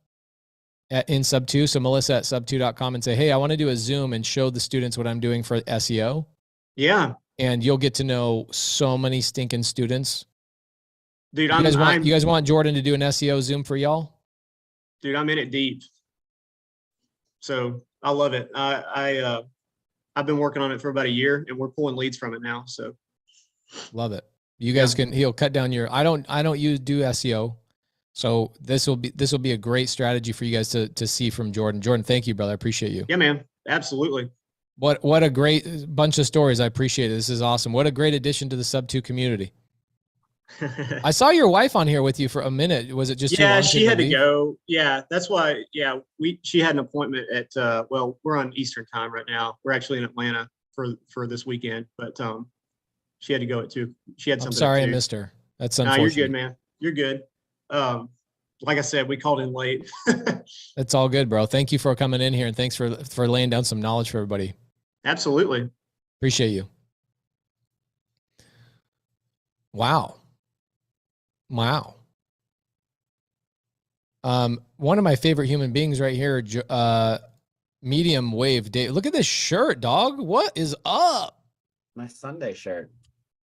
in Sub2. So Melissa at sub2.com and say, hey, I want to do a Zoom and show the students what I'm doing for SEO. Yeah. And you'll get to know so many stinking students. Dude, you guys want Jordan to do an SEO Zoom for y'all? Dude, I'm in it deep. So I love it. I've been working on it for about a year and we're pulling leads from it now. So love it. You guys he'll cut down your, I don't do SEO. So this will be a great strategy for you guys to see from Jordan. Jordan, thank you, brother. I appreciate you. Yeah, man. Absolutely. What a great bunch of stories. I appreciate it. This is awesome. What a great addition to the Sub2 community. I saw your wife on here with you for a minute. Was it just too long? She had to go. Yeah, that's why. Yeah, she had an appointment at we're on Eastern time right now. We're actually in Atlanta for this weekend, but she had to go at 2. She had something. I'm sorry I missed her. That's unfortunate. You're good, man. You're good. Like I said, we called in late. That's all good, bro. Thank you for coming in here and thanks for laying down some knowledge for everybody. Absolutely. Appreciate you. Wow. One of my favorite human beings right here, medium wave Dave. Look at this shirt, dog. What is up? My Sunday shirt.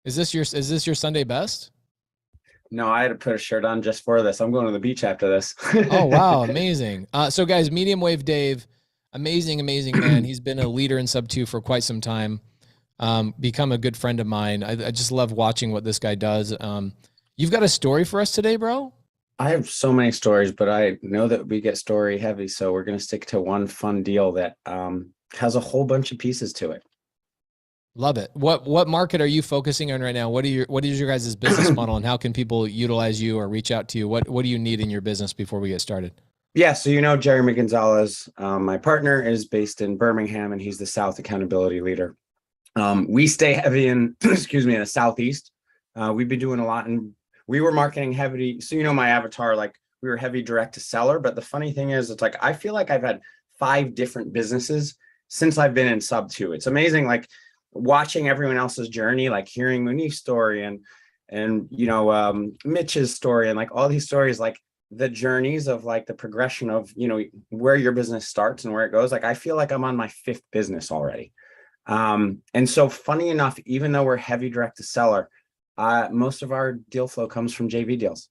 Is this your Sunday best? No, I had to put a shirt on just for this. I'm going to the beach after this. Oh, wow. Amazing. So guys, medium wave Dave, amazing man. He's been a leader in Sub2 for quite some time. Become a good friend of mine. I just love watching what this guy does. You've got a story for us today, bro? I have so many stories, but I know that we get story heavy. So we're going to stick to one fun deal that has a whole bunch of pieces to it. Love it. What market are you focusing on right now? What is your guys' business model and how can people utilize you or reach out to you? What do you need in your business before we get started? Yeah. So, Jeremy Gonzalez, my partner, is based in Birmingham and he's the South accountability leader. We stay heavy in, in the Southeast. We've been doing a lot and we were marketing heavy. So, my avatar, like we were heavy direct to seller. But the funny thing is, it's like, I feel like I've had 5 different businesses since I've been in Sub2. It's amazing. Like watching everyone else's journey, like hearing Mounif's story and Mitch's story and like all these stories, like the journeys of like the progression of, where your business starts and where it goes. Like, I feel like I'm on my 5th business already. And so funny enough, even though we're heavy direct to seller, most of our deal flow comes from JV deals.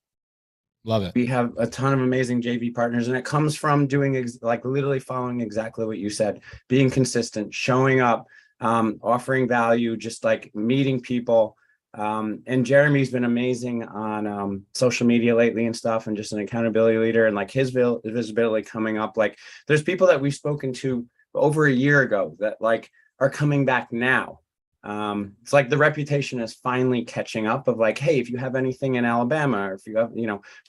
Love it. We have a ton of amazing JV partners and it comes from doing like literally following exactly what you said, being consistent, showing up, offering value, just like meeting people, And Jeremy's been amazing on social media lately and stuff, and just an accountability leader, and like his visibility coming up. Like there's people that we've spoken to over a year ago that like are coming back now. It's like the reputation is finally catching up of like, hey, if you have anything in Alabama, or if you have,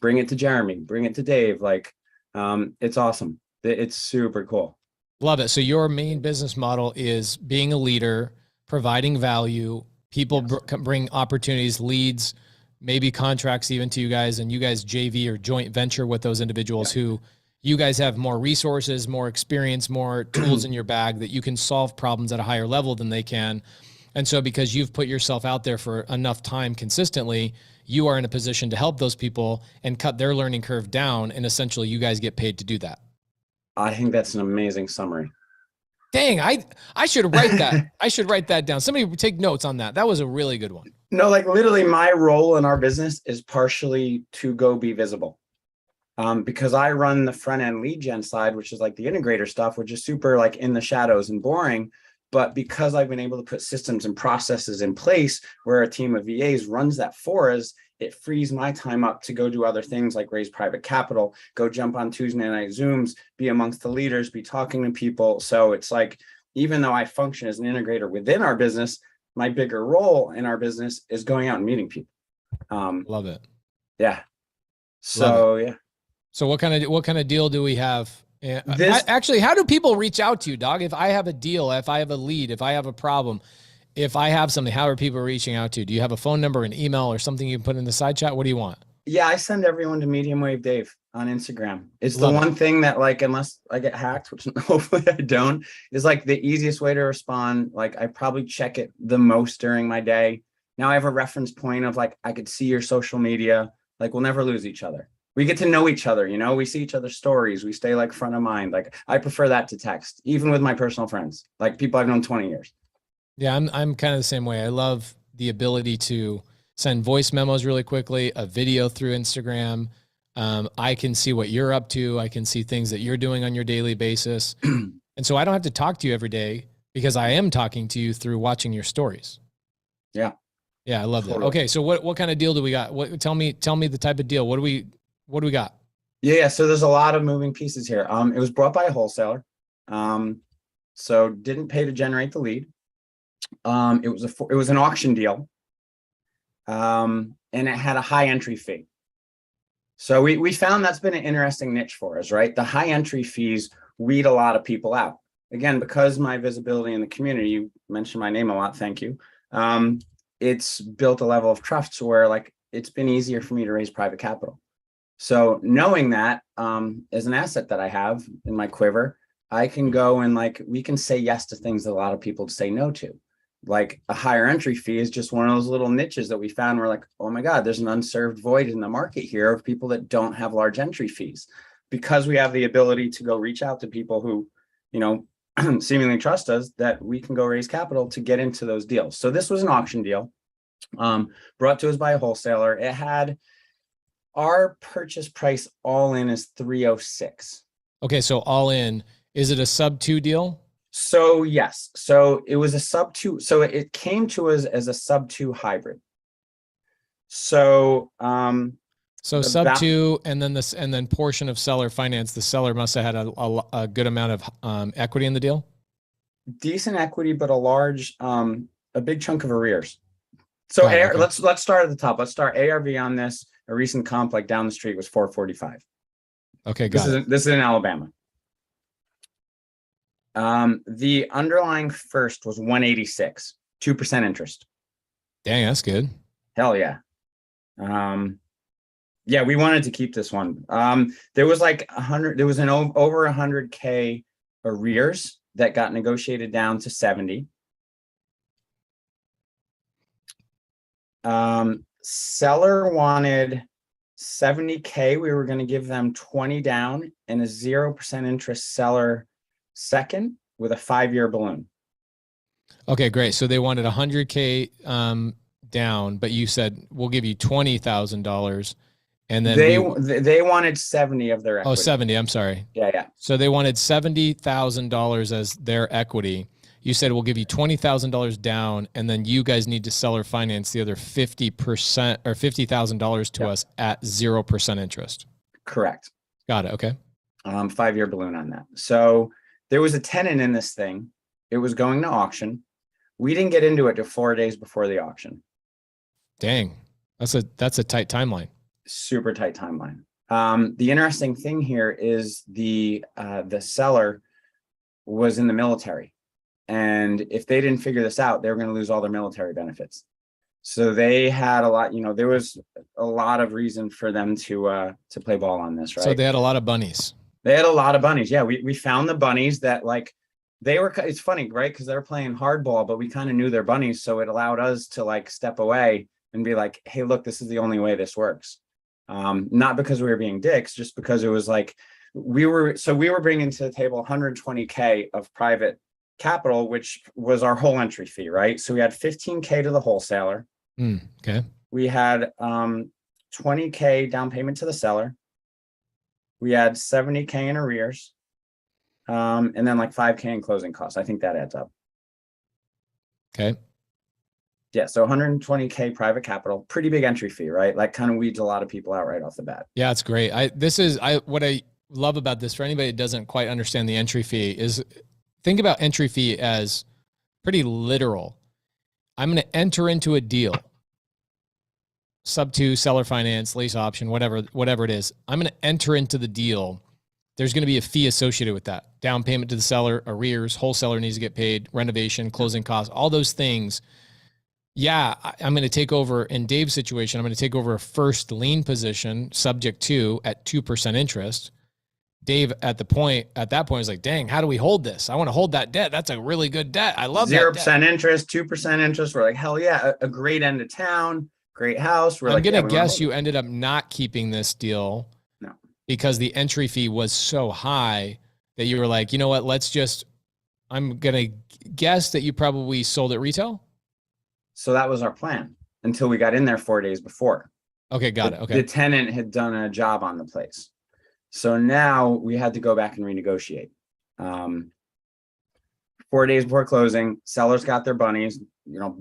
bring it to Jeremy, bring it to Dave. Like, it's awesome. It's super cool. Love it. So your main business model is being a leader, providing value. People bring opportunities, leads, maybe contracts even to you guys, and you guys JV or joint venture with those individuals who you guys have more resources, more experience, more tools in your bag that you can solve problems at a higher level than they can. And so because you've put yourself out there for enough time consistently, you are in a position to help those people and cut their learning curve down. And essentially you guys get paid to do that. I think that's an amazing summary. Dang, I should write that. I should write that down. Somebody take notes on that. That was a really good one. No, like literally my role in our business is partially to go be visible. Because I run the front end lead gen side, which is like the integrator stuff, which is super like in the shadows and boring. But because I've been able to put systems and processes in place where a team of VAs runs that for us, it frees my time up to go do other things like raise private capital, go jump on Tuesday night Zooms, be amongst the leaders, be talking to people. So it's like, even though I function as an integrator within our business, my bigger role in our business is going out and meeting people. Love it. Yeah. So, yeah. So what kind of deal do we have? Actually, how do people reach out to you, dog? If I have a deal, if I have a lead, if I have a problem, if I have something, how are people reaching out to you? Do you have a phone number, an email, or something you can put in the side chat? What do you want? Yeah, I send everyone to Medium Wave Dave on Instagram. It's the one thing that, like, unless I get hacked, which hopefully I don't, is like the easiest way to respond. Like, I probably check it the most during my day. Now I have a reference point of like, I could see your social media. Like, we'll never lose each other. We get to know each other, we see each other's stories. We stay like front of mind. Like, I prefer that to text, even with my personal friends, like people I've known 20 years. Yeah, I'm kind of the same way. I love the ability to send voice memos really quickly, a video through Instagram. I can see what you're up to. I can see things that you're doing on your daily basis. And so I don't have to talk to you every day because I am talking to you through watching your stories. Yeah. Yeah, I love that. Okay, so what kind of deal do we got? Tell me the type of deal. What do we got? Yeah, so there's a lot of moving pieces here. It was brought by a wholesaler. So didn't pay to generate the lead. It was an auction deal. And it had a high entry fee. So we found that's been an interesting niche for us, right? The high entry fees weed a lot of people out. Again, because my visibility in the community, you mentioned my name a lot, thank you. It's built a level of trust where like it's been easier for me to raise private capital. So knowing that is an asset that I have in my quiver, I can go and like, we can say yes to things that a lot of people say no to. Like a higher entry fee is just one of those little niches that we found. We're like, oh my God, there's an unserved void in the market here of people that don't have large entry fees. Because we have the ability to go reach out to people who, seemingly trust us, that we can go raise capital to get into those deals. So this was an auction deal brought to us by a wholesaler. It had our purchase price all in is 306. Okay, so all in, is it a sub 2 deal? So yes, so it was a sub 2. So it came to us as a sub 2 hybrid. So sub 2, and then portion of seller finance. The seller must have had a good amount of equity in the deal. Decent equity, but a big chunk of arrears. So okay. Let's start at the top. Let's start ARV on this. A recent comp like down the street was 445. Okay, this is in Alabama. The underlying first was 186, 2% interest. Dang, that's good. Hell yeah. Yeah, we wanted to keep this one. There was like over 100K arrears that got negotiated down to 70. Seller wanted 70K. We were going to give them 20 down and a 0% interest seller second with a 5-year balloon. Okay, great. So they wanted 100K down, but you said we'll give you $20,000, and then they wanted 70 of their equity. Oh, 70. I'm sorry. Yeah. So they wanted $70,000 as their equity. you said we'll give you $20,000 down, and then you guys need to seller finance the other 50% or $50,000 to us at 0% interest. Correct. Got it. Okay. 5-year balloon on that. So there was a tenant in this thing. It was going to auction. We didn't get into it till 4 days before the auction. Dang. That's a tight timeline. Super tight timeline. The interesting thing here is the seller was in the military. And if they didn't figure this out, they were going to lose all their military benefits. So they had a lot, there was a lot of reason for them to play ball on this, right? So they had a lot of bunnies. They had a lot of bunnies. Yeah, we found the bunnies that they were, it's funny, right? Because they were playing hardball, but we kind of knew their bunnies. So it allowed us to step away and be like, hey, look, this is the only way this works. Not because we were being dicks, just because it was we were bringing to the table 120K of private capital, which was our whole entry fee, right? So we had 15K to the wholesaler. Okay. We had 20K down payment to the seller. We had 70K in arrears. And then 5K in closing costs. I think that adds up. Okay. Yeah. So 120K private capital, pretty big entry fee, right? Kind of weeds a lot of people out right off the bat. Yeah, it's great. What I love about this, for anybody that doesn't quite understand the entry fee, is think about entry fee as pretty literal. I'm going to enter into a deal, sub 2, seller finance, lease option, whatever it is. I'm going to enter into the deal. There's going to be a fee associated with that. Down payment to the seller, arrears, wholesaler needs to get paid, renovation, closing costs, all those things. Yeah, I'm going to take over, in Dave's situation, I'm going to take over a first lien position subject to at 2% interest. Dave at that point was like, dang, how do we hold this? I want to hold that debt. That's a really good debt. I love 0% interest, 2% interest. We're like, hell yeah, a great end of town, great house. I'm going to guess you ended up not keeping this deal. No. Because the entry fee was so high that you were like, you know what, I'm going to guess that you probably sold it retail. So that was our plan until we got in there 4 days before. Okay, got it. Okay. The tenant had done a job on the place. So now we had to go back and renegotiate. 4 days before closing, sellers got their bunnies.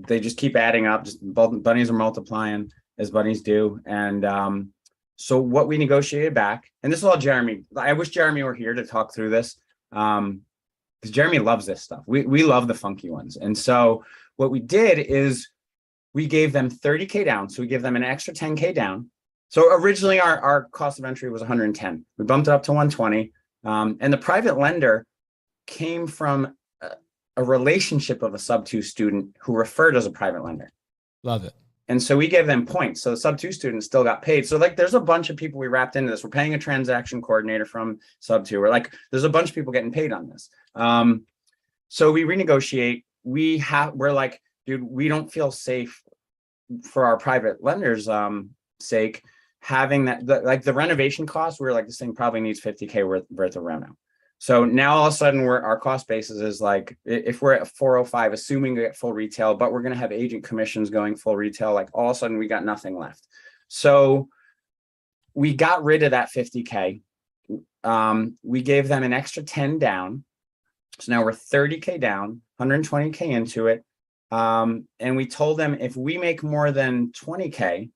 They just keep adding up. Just bunnies are multiplying as bunnies do. And so what we negotiated back, and this is all Jeremy. I wish Jeremy were here to talk through this, because Jeremy loves this stuff. We love the funky ones. And so what we did is we gave them 30K down. So we give them an extra 10K down. So originally our cost of entry was 110. We bumped it up to 120. And the private lender came from a relationship of a sub 2 student who referred as a private lender. Love it. And so we gave them points. So the sub 2 students still got paid. So there's a bunch of people we wrapped into this. We're paying a transaction coordinator from sub 2. There's a bunch of people getting paid on this. So we renegotiate. We're like, dude, we don't feel safe for our private lenders' sake having that. The renovation costs. We're like, this thing probably needs 50K worth of reno. So now all of a sudden our cost basis is if we're at 405, assuming we get full retail, but we're going to have agent commissions going full retail, all of a sudden we got nothing left. So we got rid of that 50K. We gave them an extra 10 down. So now we're 30K down, 120K into it. And we told them if we make more than 20K,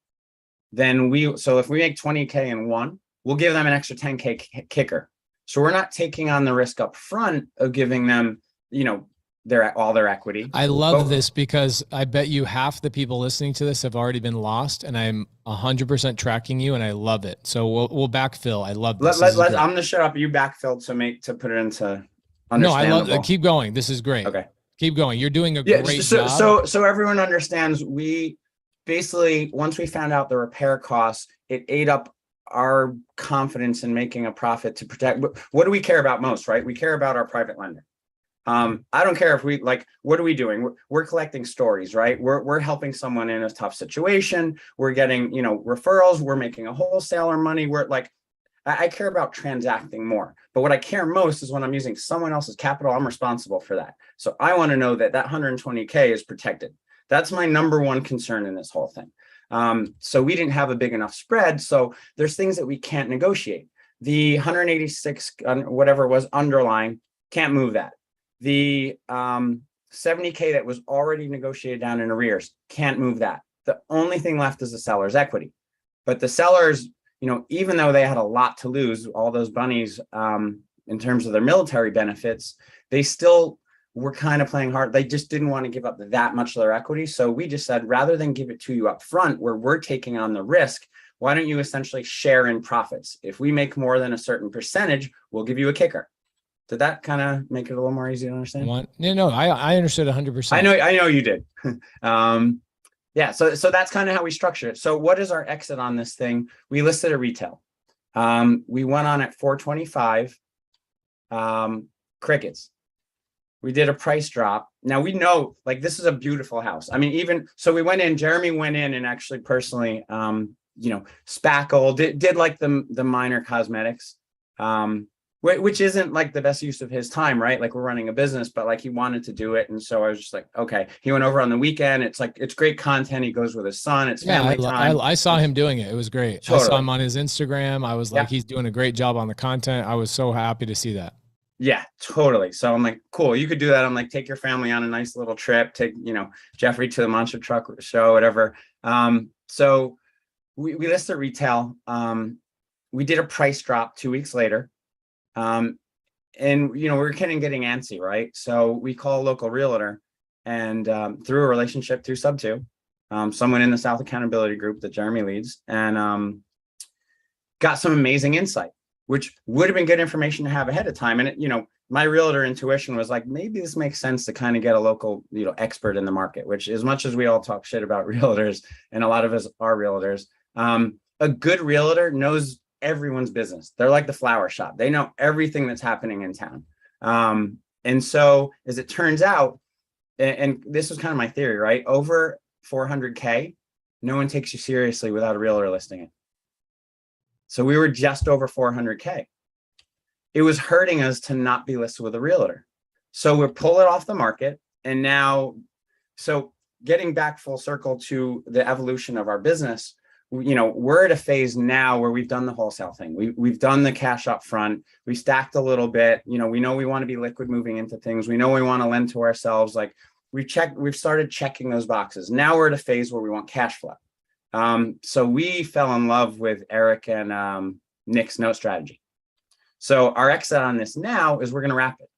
so if we make 20K in one, we'll give them an extra 10K kicker. So we're not taking on the risk up front of giving them, all their equity. I love this because I bet you half the people listening to this have already been lost, and I'm 100% tracking you, and I love it. So we'll backfill. I love this. I'm going to shut up. You backfilled to put it into understandable. No, I love it. Keep going. This is great. Okay. Keep going. You're doing a great job. So everyone understands, we basically, once we found out the repair costs, it ate up our confidence in making a profit to protect. What do we care about most, right? We care about our private lender. I don't care if what are we doing? We're collecting stories, right? We're helping someone in a tough situation. We're getting, referrals. We're making a wholesaler money. I care about transacting more, but what I care most is when I'm using someone else's capital, I'm responsible for that. So I want to know that 120K is protected. That's my number one concern in this whole thing. So we didn't have a big enough spread. So there's things that we can't negotiate. The 186, whatever it was underlying, can't move that. The 70K that was already negotiated down in arrears. Can't move that. The only thing left is the seller's equity. But the sellers, you know, even though they had a lot to lose, all those bunnies, in terms of their military benefits, they still were kind of playing hard. They just didn't want to give up that much of their equity. So we just said, rather than give it to you up front where we're taking on the risk, why don't you essentially share in profits? If we make more than a certain percentage, we'll give you a kicker. Did that kind of make it a little more easy to understand? No, I understood 100%. I know you did. Yeah, so that's kind of how we structure it. So what is our exit on this thing? We listed at retail. We went on at 425. Crickets. We did a price drop. Now we know, like, this is a beautiful house. I mean, even so, we went in. Jeremy went in and actually personally, you know, spackled. Did like the minor cosmetics, which isn't like the best use of his time, right? Like, we're running a business, but like, he wanted to do it, and so I was just like, okay. He went over on the weekend. It's like, it's great content. He goes with his son. It's family time. I saw him doing it. It was great. Totally. I saw him on his Instagram. I was like, he's doing a great job on the content. I was so happy to see that. Yeah, totally. So I'm like, cool, you could do that. I'm like, take your family on a nice little trip, take, you know, Jeffrey to the monster truck show, whatever. So we listed retail. We did a price drop 2 weeks later. And, you know, we're kind of getting antsy, right? So we call a local realtor, and through a relationship through Sub2, someone in the South Accountability Group that Jeremy leads, and got some amazing insight, which would have been good information to have ahead of time. And it, you know, my realtor intuition was like, maybe this makes sense to kind of get a local, you know, expert in the market, which, as much as we all talk shit about realtors, and a lot of us are realtors, a good realtor knows everyone's business. They're like the flower shop. They know everything that's happening in town. And so as it turns out, and this was kind of my theory, right? Over 400K, no one takes you seriously without a realtor listing it. So we were just over 400K. It was hurting us to not be listed with a realtor. So we're pulling it off the market. And now, so getting back full circle to the evolution of our business, you know, we're at a phase now where we've done the wholesale thing. We've done the cash up front. We stacked a little bit. You know we want to be liquid moving into things. We know we want to lend to ourselves. Like, we've started checking those boxes. Now we're at a phase where we want cash flow. So we fell in love with Eric and Nick's note strategy. So our exit on this now is we're going to wrap it,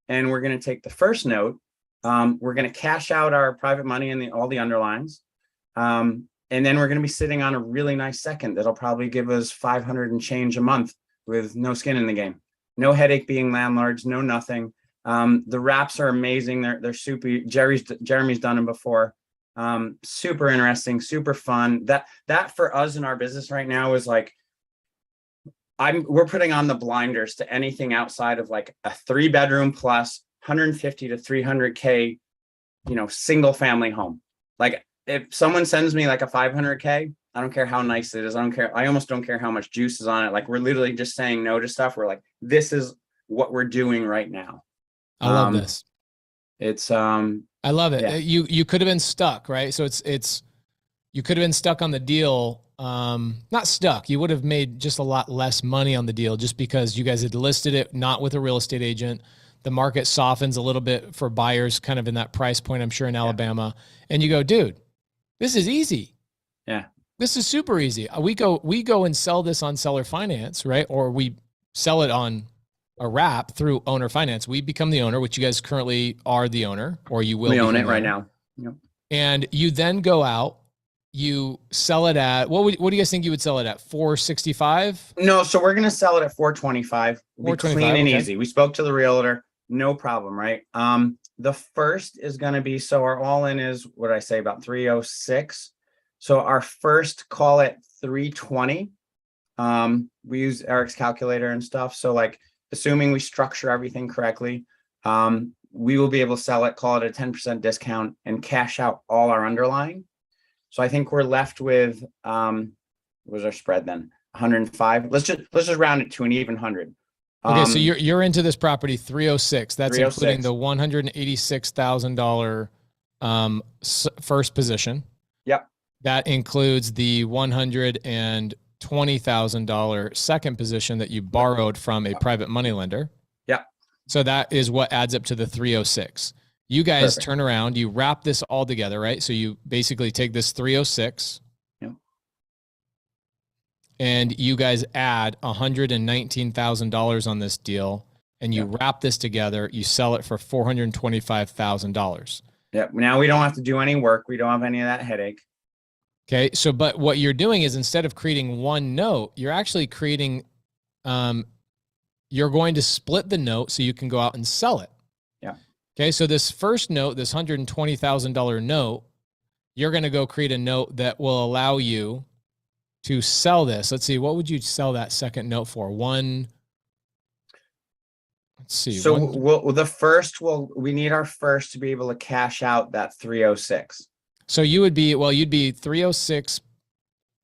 and we're going to take the first note. We're going to cash out our private money and all the underlines. And then we're going to be sitting on a really nice second that'll probably give us 500 and change a month with no skin in the game, no headache being landlords, no nothing. The wraps are amazing. They're super. Jeremy's done them before. Super interesting, super fun. That for us in our business right now is like, we're putting on the blinders to anything outside of like a 3-bedroom plus 150 to 300K, you know, single family home. Like, if someone sends me like a 500K, I don't care how nice it is. I don't care. I almost don't care how much juice is on it. Like, we're literally just saying no to stuff. We're like, this is what we're doing right now. I love this. It's I love it. Yeah. You could have been stuck, right? So it's you could have been stuck on the deal. Not stuck. You would have made just a lot less money on the deal just because you guys had listed it not with a real estate agent. The market softens a little bit for buyers kind of in that price point, I'm sure, in Alabama. And you go, dude, this is easy. Yeah. This is super easy. We go and sell this on seller finance, right? Or we sell it on a wrap through owner finance. We become the owner, which you guys currently are the owner, or you will. We own become it the right owner. now. Yep. And you then go out, you sell it at, what do you guys think you would sell it at? 465? No, so we're going to sell it at 425. Be 425, clean and okay. easy. We spoke to the realtor, no problem, right? The first is going to be, so our all-in is, what did I say, about 306. So our first, call it 320. We use Eric's calculator and stuff. So like, assuming we structure everything correctly, we will be able to sell it, call it a 10% discount, and cash out all our underlying. So I think we're left with, what was our spread then? 105. Let's just round it to an even 100. Okay, so you're into this property 306. That's 306. including the $186,000 first position. Yep. That includes the $120,000 second position that you borrowed from a private money lender. Yep. So that is what adds up to the 306. You guys Perfect. turn around, you wrap this all together, right? So you basically take this 306 Yep. and you guys add $119,000 on this deal and you wrap this together, you sell it for $425,000. Yep. Now we don't have to do any work. We don't have any of that headache. Okay. So, but what you're doing is instead of creating one note, you're actually creating, you're going to split the note so you can go out and sell it. Yeah. Okay. So this first note, this $120,000 note, you're going to go create a note that will allow you to sell this. Let's see. What would you sell that second note for? Let's see. So we need our first to be able to cash out that 306. So you'd be 306.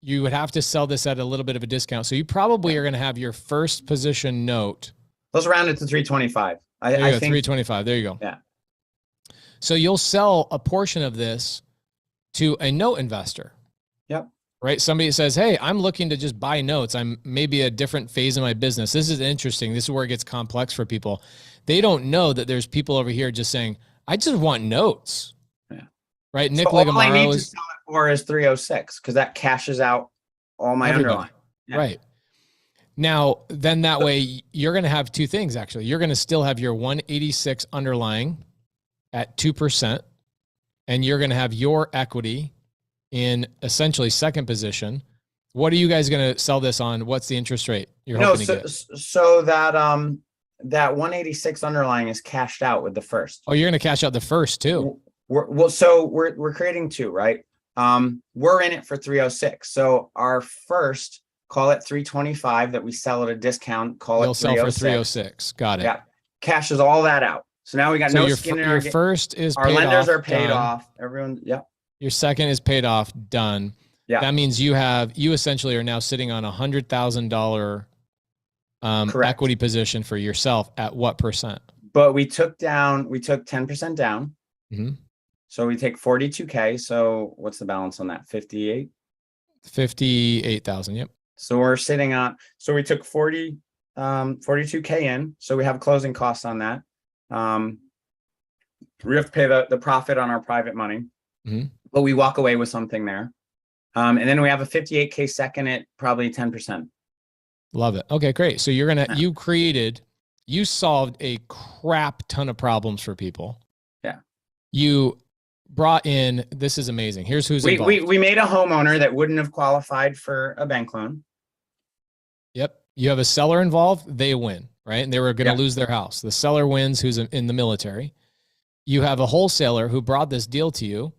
You would have to sell this at a little bit of a discount. So you probably are going to have your first position note. Let's round it to 325. I think 325. There you go. Yeah. So you'll sell a portion of this to a note investor. Yep. Right. Somebody says, hey, I'm looking to just buy notes. I'm maybe a different phase of my business. This is interesting. This is where it gets complex for people. They don't know that there's people over here just saying, I just want notes. Yeah. Right. Nick so all I need Ligamaro to sell it for is 306 because that cashes out all my underlying. Yeah. Right. Now, then that way you're going to have two things, actually. You're going to still have your 186 underlying at 2%, and you're going to have your equity in essentially second position. What are you guys going to sell this on? What's the interest rate you're hoping to get? So that 186 underlying is cashed out with the first. Oh, you're going to cash out the first too. We're creating two, right? We're in it for 306. So our first, call it 325 that we sell at a discount. You'll sell for 306. Got it. Yeah, cashes all that out. So now we got no skin in our game. Your first is our paid lenders off, are paid done. off. Everyone, yep. Your second is paid off, done. Yeah. That means you essentially are now sitting on $100,000 equity position for yourself at what percent? But we took 10% down. Mm-hmm. So we take 42K. So what's the balance on that? 58,000. Yep. So we're sitting on, so we took 42K in. So we have closing costs on that. We have to pay the profit on our private money, but we walk away with something there. And then we have a 58K second at probably 10%. Love it. Okay, great. So you solved a crap ton of problems for people. Yeah. You brought in, this is amazing. Here's who's involved. We made a homeowner that wouldn't have qualified for a bank loan. Yep. You have a seller involved, they win, right? And they were going to lose their house. The seller wins, who's in the military. You have a wholesaler who brought this deal to you.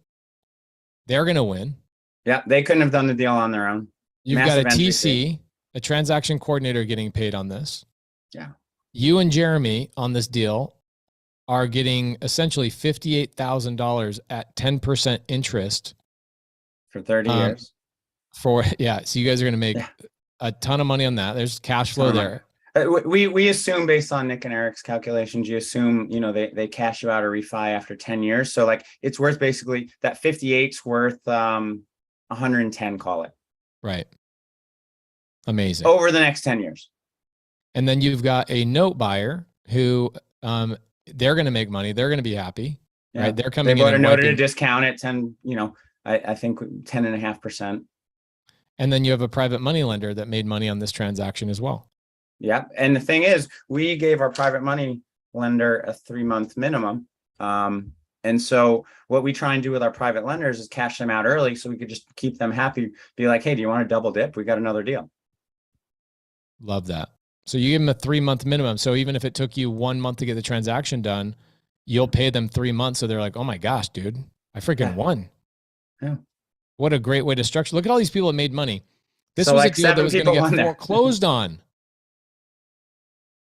They're going to win. Yeah. They couldn't have done the deal on their own. You've got a TC, a transaction coordinator getting paid on this. Yeah. You and Jeremy on this deal are getting essentially $58,000 at 10% interest for 30 years. So you guys are going to make a ton of money on that. There's cash flow there. We assume based on Nick and Eric's calculations, you assume, they cash you out a refi after 10 years. So like it's worth basically that 58's worth 110, call it. Right. Amazing. Over the next 10 years. And then you've got a note buyer who they're going to make money. They're going to be happy. Yeah. Right. They're coming in. They bought a note at a discount at 10, I think 10.5%. And then you have a private money lender that made money on this transaction as well. Yeah. And the thing is, we gave our private money lender a 3-month minimum. And so what we try and do with our private lenders is cash them out early so we could just keep them happy. Be like, hey, do you want to double dip? We got another deal. Love that. So you give them a 3-month minimum. So even if it took you 1 month to get the transaction done, you'll pay them 3 months. So they're like, oh my gosh, dude, I freaking won. Yeah. What a great way to structure. Look at all these people that made money. This So was like a deal that was going to get there. foreclosed on.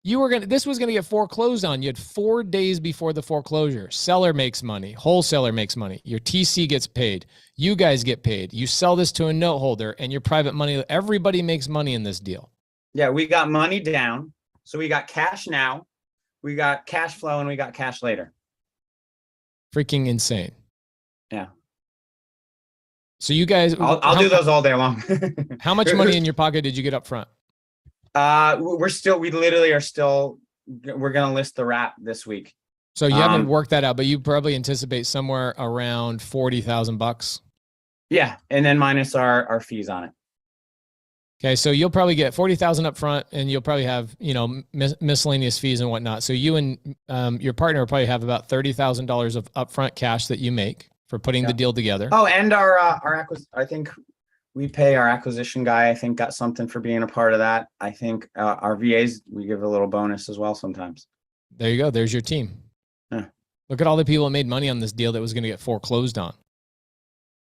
This was going to get foreclosed on. You had 4 days before the foreclosure. Seller makes money. Wholesaler makes money. Your TC gets paid. You guys get paid. You sell this to a note holder and your private money. Everybody makes money in this deal. Yeah, we got money down. So we got cash now, we got cash flow, and we got cash later. Freaking insane. Yeah. So you guys, I'll do those all day long. How much money in your pocket did you get up front? We're going to list the wrap this week. So you haven't worked that out, but you probably anticipate somewhere around $40,000. Yeah, and then minus our fees on it. Okay, so you'll probably get 40,000 up front, and you'll probably have, you know, miscellaneous fees and whatnot. So you and your partner will probably have about $30,000 of upfront cash that you make for putting the deal together. Oh, and our I think we pay our acquisition guy. I think got something for being a part of that. I think our VAs, we give a little bonus as well sometimes. There you go. There's your team. Yeah. Look at all the people that made money on this deal that was going to get foreclosed on.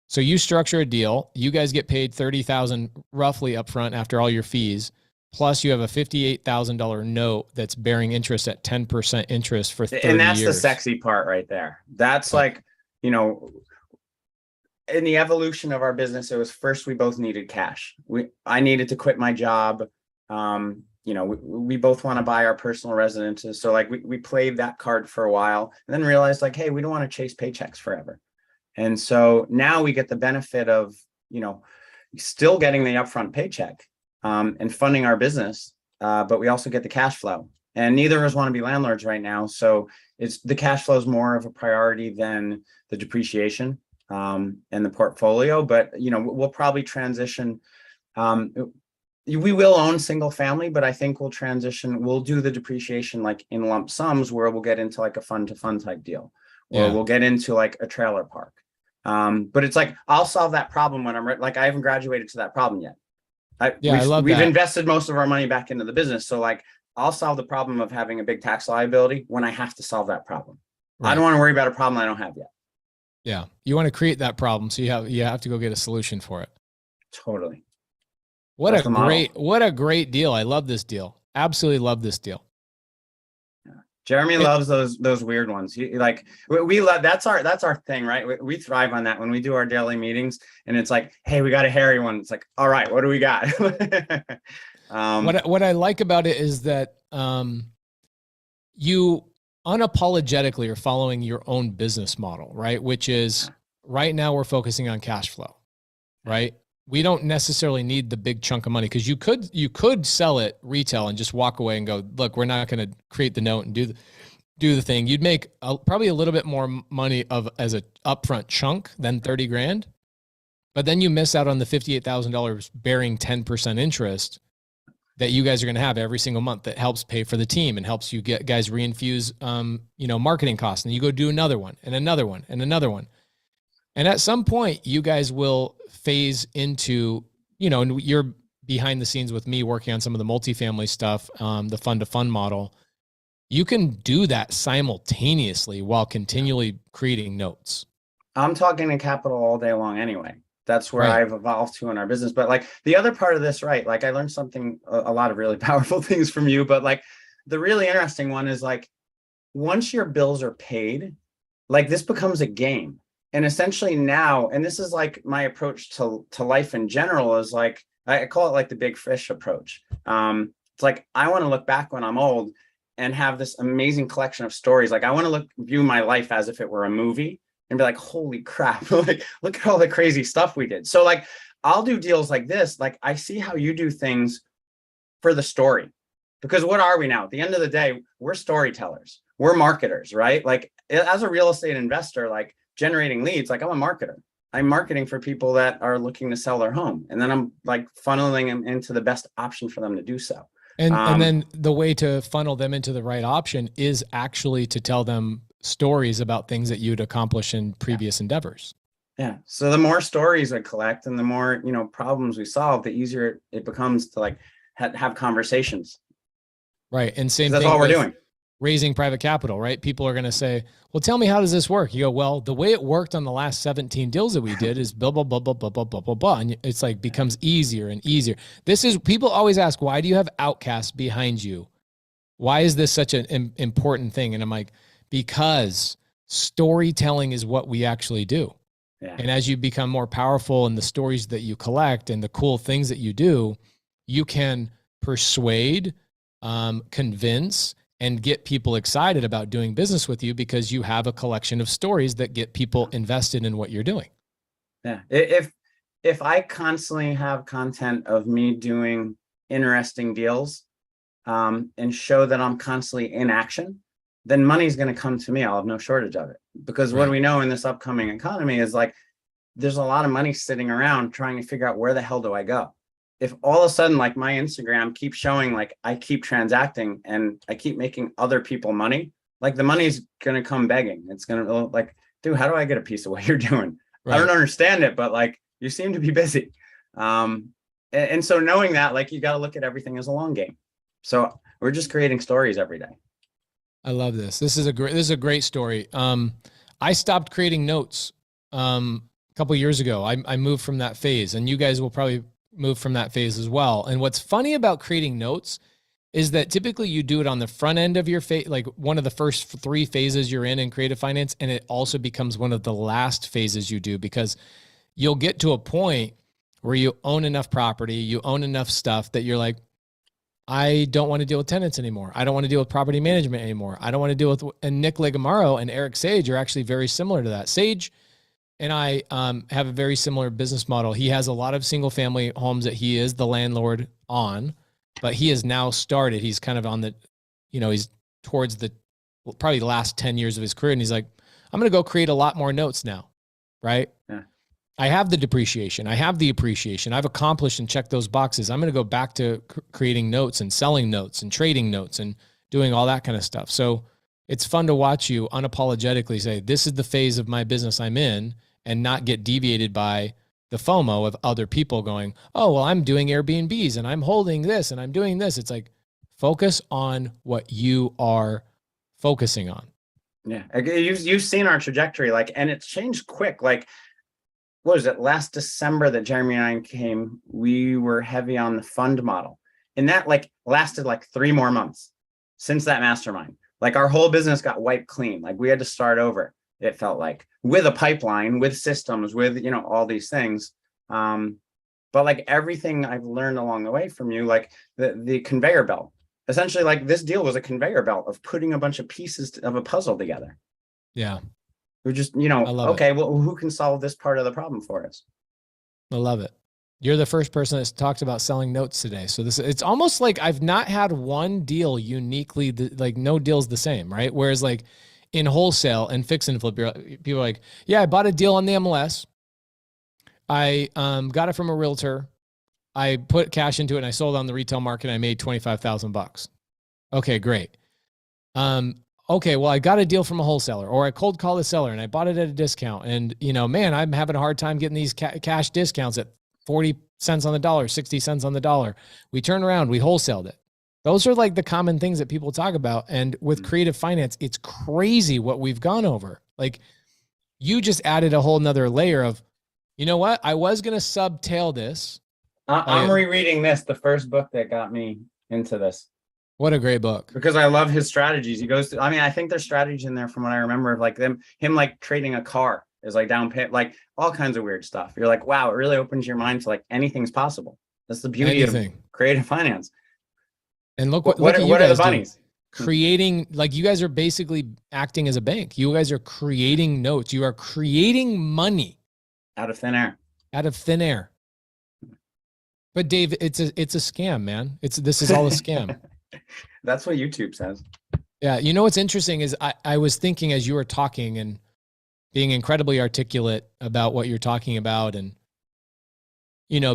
So you structure a deal, you guys get paid $30,000 roughly upfront after all your fees, plus you have a $58,000 note that's bearing interest at 10% interest for 30 years. And that's the sexy part right there. That's like, you know, in the evolution of our business, it was first we both needed cash. I needed to quit my job. You know, we both want to buy our personal residences. So like we played that card for a while and then realized like, hey, we don't want to chase paychecks forever. And so now we get the benefit of, you know, still getting the upfront paycheck and funding our business, but we also get the cash flow. And neither of us want to be landlords right now. So it's the cash flow is more of a priority than the depreciation and the portfolio. But, you know, we'll probably transition. We will own single family, but I think we'll transition. We'll do the depreciation like in lump sums where we'll get into like a fund to fund type deal, or we'll get into like a trailer park. But it's like, I'll solve that problem when I'm like, I haven't graduated to that problem yet. We've invested most of our money back into the business. So like, I'll solve the problem of having a big tax liability when I have to solve that problem. Right. I don't want to worry about a problem I don't have yet. Yeah. You want to create that problem. So you have to go get a solution for it. Totally. What a great deal. I love this deal. Absolutely love this deal. Jeremy loves those weird ones. Like we love, that's our thing, right? We thrive on that when we do our daily meetings and it's like, hey, we got a hairy one. It's like, all right, what do we got? What I like about it is that you unapologetically are following your own business model, right? Which is right now we're focusing on cash flow, right? We don't necessarily need the big chunk of money because you could sell it retail and just walk away and go, look, we're not going to create the note and do the thing. You'd make probably a little bit more money as a upfront chunk than 30 grand, but then you miss out on the $58,000 bearing 10% interest that you guys are going to have every single month that helps pay for the team and helps you get guys reinfuse, marketing costs. And you go do another one and another one and another one. And at some point you guys will phase into, and you're behind the scenes with me working on some of the multifamily stuff, the fund to fund model. You can do that simultaneously while continually creating notes. I'm talking in capital all day long anyway. That's where I've evolved to in our business. But like the other part of this, right? Like I learned a lot of really powerful things from you, but like the really interesting one is like, once your bills are paid, like this becomes a game. And essentially now, and this is like my approach to life in general is like, I call it like the big fish approach. It's like, I want to look back when I'm old and have this amazing collection of stories. Like I want to view my life as if it were a movie and be like, holy crap, like, look at all the crazy stuff we did. So like, I'll do deals like this. Like I see how you do things for the story, because what are we now? At the end of the day, we're storytellers, we're marketers, right? Like as a real estate investor, like generating leads, like I'm a marketer. I'm marketing for people that are looking to sell their home. And then I'm like funneling them into the best option for them to do so. And then the way to funnel them into the right option is actually to tell them stories about things that you'd accomplish in previous endeavors. Yeah. So the more stories I collect and the more, problems we solve, the easier it becomes to like have conversations. Right. And same thing. That's all we're doing. Raising private capital, right? People are going to say, well, tell me, how does this work? You go, well, the way it worked on the last 17 deals that we did is blah, blah, blah, blah, blah, blah, blah, blah, blah. And it's like becomes easier and easier. People always ask, why do you have outcasts behind you? Why is this such an important thing? And I'm like, because storytelling is what we actually do. Yeah. And as you become more powerful in the stories that you collect and the cool things that you do, you can persuade, convince, and get people excited about doing business with you because you have a collection of stories that get people invested in what you're doing. Yeah. If I constantly have content of me doing interesting deals and show that I'm constantly in action, then money's going to come to me. I'll have no shortage of it. Because what we know in this upcoming economy is like, there's a lot of money sitting around trying to figure out where the hell do I go? If all of a sudden, like my Instagram keeps showing, like I keep transacting and I keep making other people money, like the money's going to come begging. It's going to like, dude, how do I get a piece of what you're doing? Right. I don't understand it, but like, you seem to be busy. And so knowing that, like, you got to look at everything as a long game. So we're just creating stories every day. I love this. This is a great story. I stopped creating notes a couple of years ago. I moved from that phase, and you guys will probably move from that phase as well. And what's funny about creating notes is that typically you do it on the front end of your phase, like one of the first 3 phases you're in creative finance. And it also becomes one of the last phases you do, because you'll get to a point where you own enough property, you own enough stuff that you're like, I don't want to deal with tenants anymore. I don't want to deal with property management anymore. I don't want to deal with, and Nick Legamaro and Eric Sage are actually very similar to that. Sage and I have a very similar business model. He has a lot of single family homes that he is the landlord on, but he has now started. He's kind of on the, he's towards the probably the last 10 years of his career. And he's like, I'm going to go create a lot more notes now. Right. Yeah. I have the depreciation. I have the appreciation. I've accomplished and checked those boxes. I'm going to go back to creating notes and selling notes and trading notes and doing all that kind of stuff. So it's fun to watch you unapologetically say, this is the phase of my business I'm in, and not get deviated by the FOMO of other people going, oh, well, I'm doing Airbnbs and I'm holding this and I'm doing this. It's like, focus on what you are focusing on. Yeah. You've seen our trajectory, like, and it's changed quick. Like, what was it, last December that Jeremy and I came, we were heavy on the fund model, and that like lasted like 3 more months since that mastermind. Like our whole business got wiped clean. Like we had to start over. It felt like, with a pipeline, with systems, with, all these things. But like everything I've learned along the way from you, like the conveyor belt, essentially, like this deal was a conveyor belt of putting a bunch of pieces of a puzzle together. Yeah. We're just, love okay, it. well, who can solve this part of the problem for us? I love it. You're the first person that's talked about selling notes today. So it's almost like I've not had one deal uniquely, like no deal's the same, right? Whereas like in wholesale and fix and flip, people are like, yeah, I bought a deal on the MLS. I got it from a realtor. I put cash into it and I sold it on the retail market. And I made $25,000. Okay, great. Okay, well, I got a deal from a wholesaler, or I cold called a seller and I bought it at a discount. And, man, I'm having a hard time getting these cash discounts at 40 cents on the dollar, 60 cents on the dollar. We turned around, we wholesaled it. Those are like the common things that people talk about. And with creative finance, it's crazy what we've gone over. Like you just added a whole nother layer of, you know what? I was going to subtail this. I'm rereading this, the first book that got me into this. What a great book. Because I love his strategies. He goes to, I think there's strategies in there from what I remember of like him like trading a car is like down pay, like all kinds of weird stuff. You're like, wow, it really opens your mind to like anything's possible. That's the beauty of creative finance. And look what are the bunnies? Creating, like you guys are basically acting as a bank. You guys are creating notes. You are creating money out of thin air. Out of thin air. But Dave, it's a scam, man. This is all a scam. That's what YouTube says. Yeah. You know, what's interesting is I was thinking as you were talking and being incredibly articulate about what you're talking about and,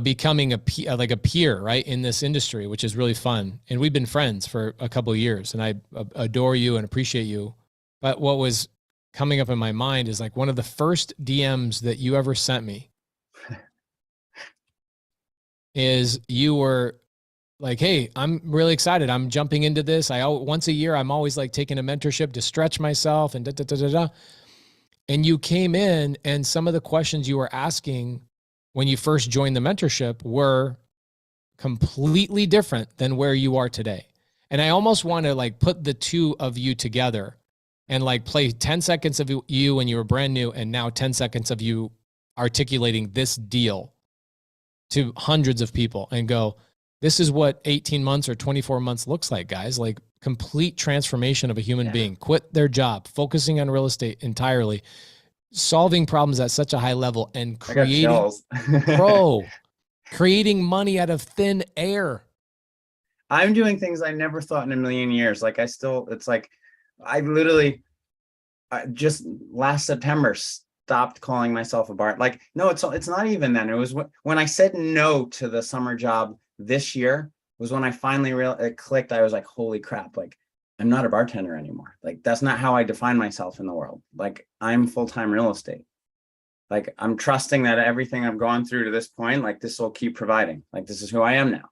becoming a peer, right, in this industry, which is really fun. And we've been friends for a couple of years and I adore you and appreciate you. But what was coming up in my mind is like one of the first DMs that you ever sent me is you were like, hey, I'm really excited. I'm jumping into this. Once a year, I'm always like taking a mentorship to stretch myself and And you came in and some of the questions you were asking when you first joined the mentorship were completely different than where you are today. And I almost want to like put the two of you together and like play 10 seconds of you when you were brand new and now 10 seconds of you articulating this deal to hundreds of people and go, this is what 18 months or 24 months looks like, guys. Like complete transformation of a human being, quit their job, focusing on real estate entirely, solving problems at such a high level and creating, creating money out of thin air. I'm doing things I never thought in a million years. Like it's like I literally just last September stopped calling myself a bar. Like, no, it's not even then. It was when I said no to the summer job this year was when I finally it clicked. I was like, holy crap, like I'm not a bartender anymore. Like that's not how I define myself in the world. Like I'm full-time real estate. Like I'm trusting that everything I've gone through to this point, like this will keep providing. Like this is who I am now.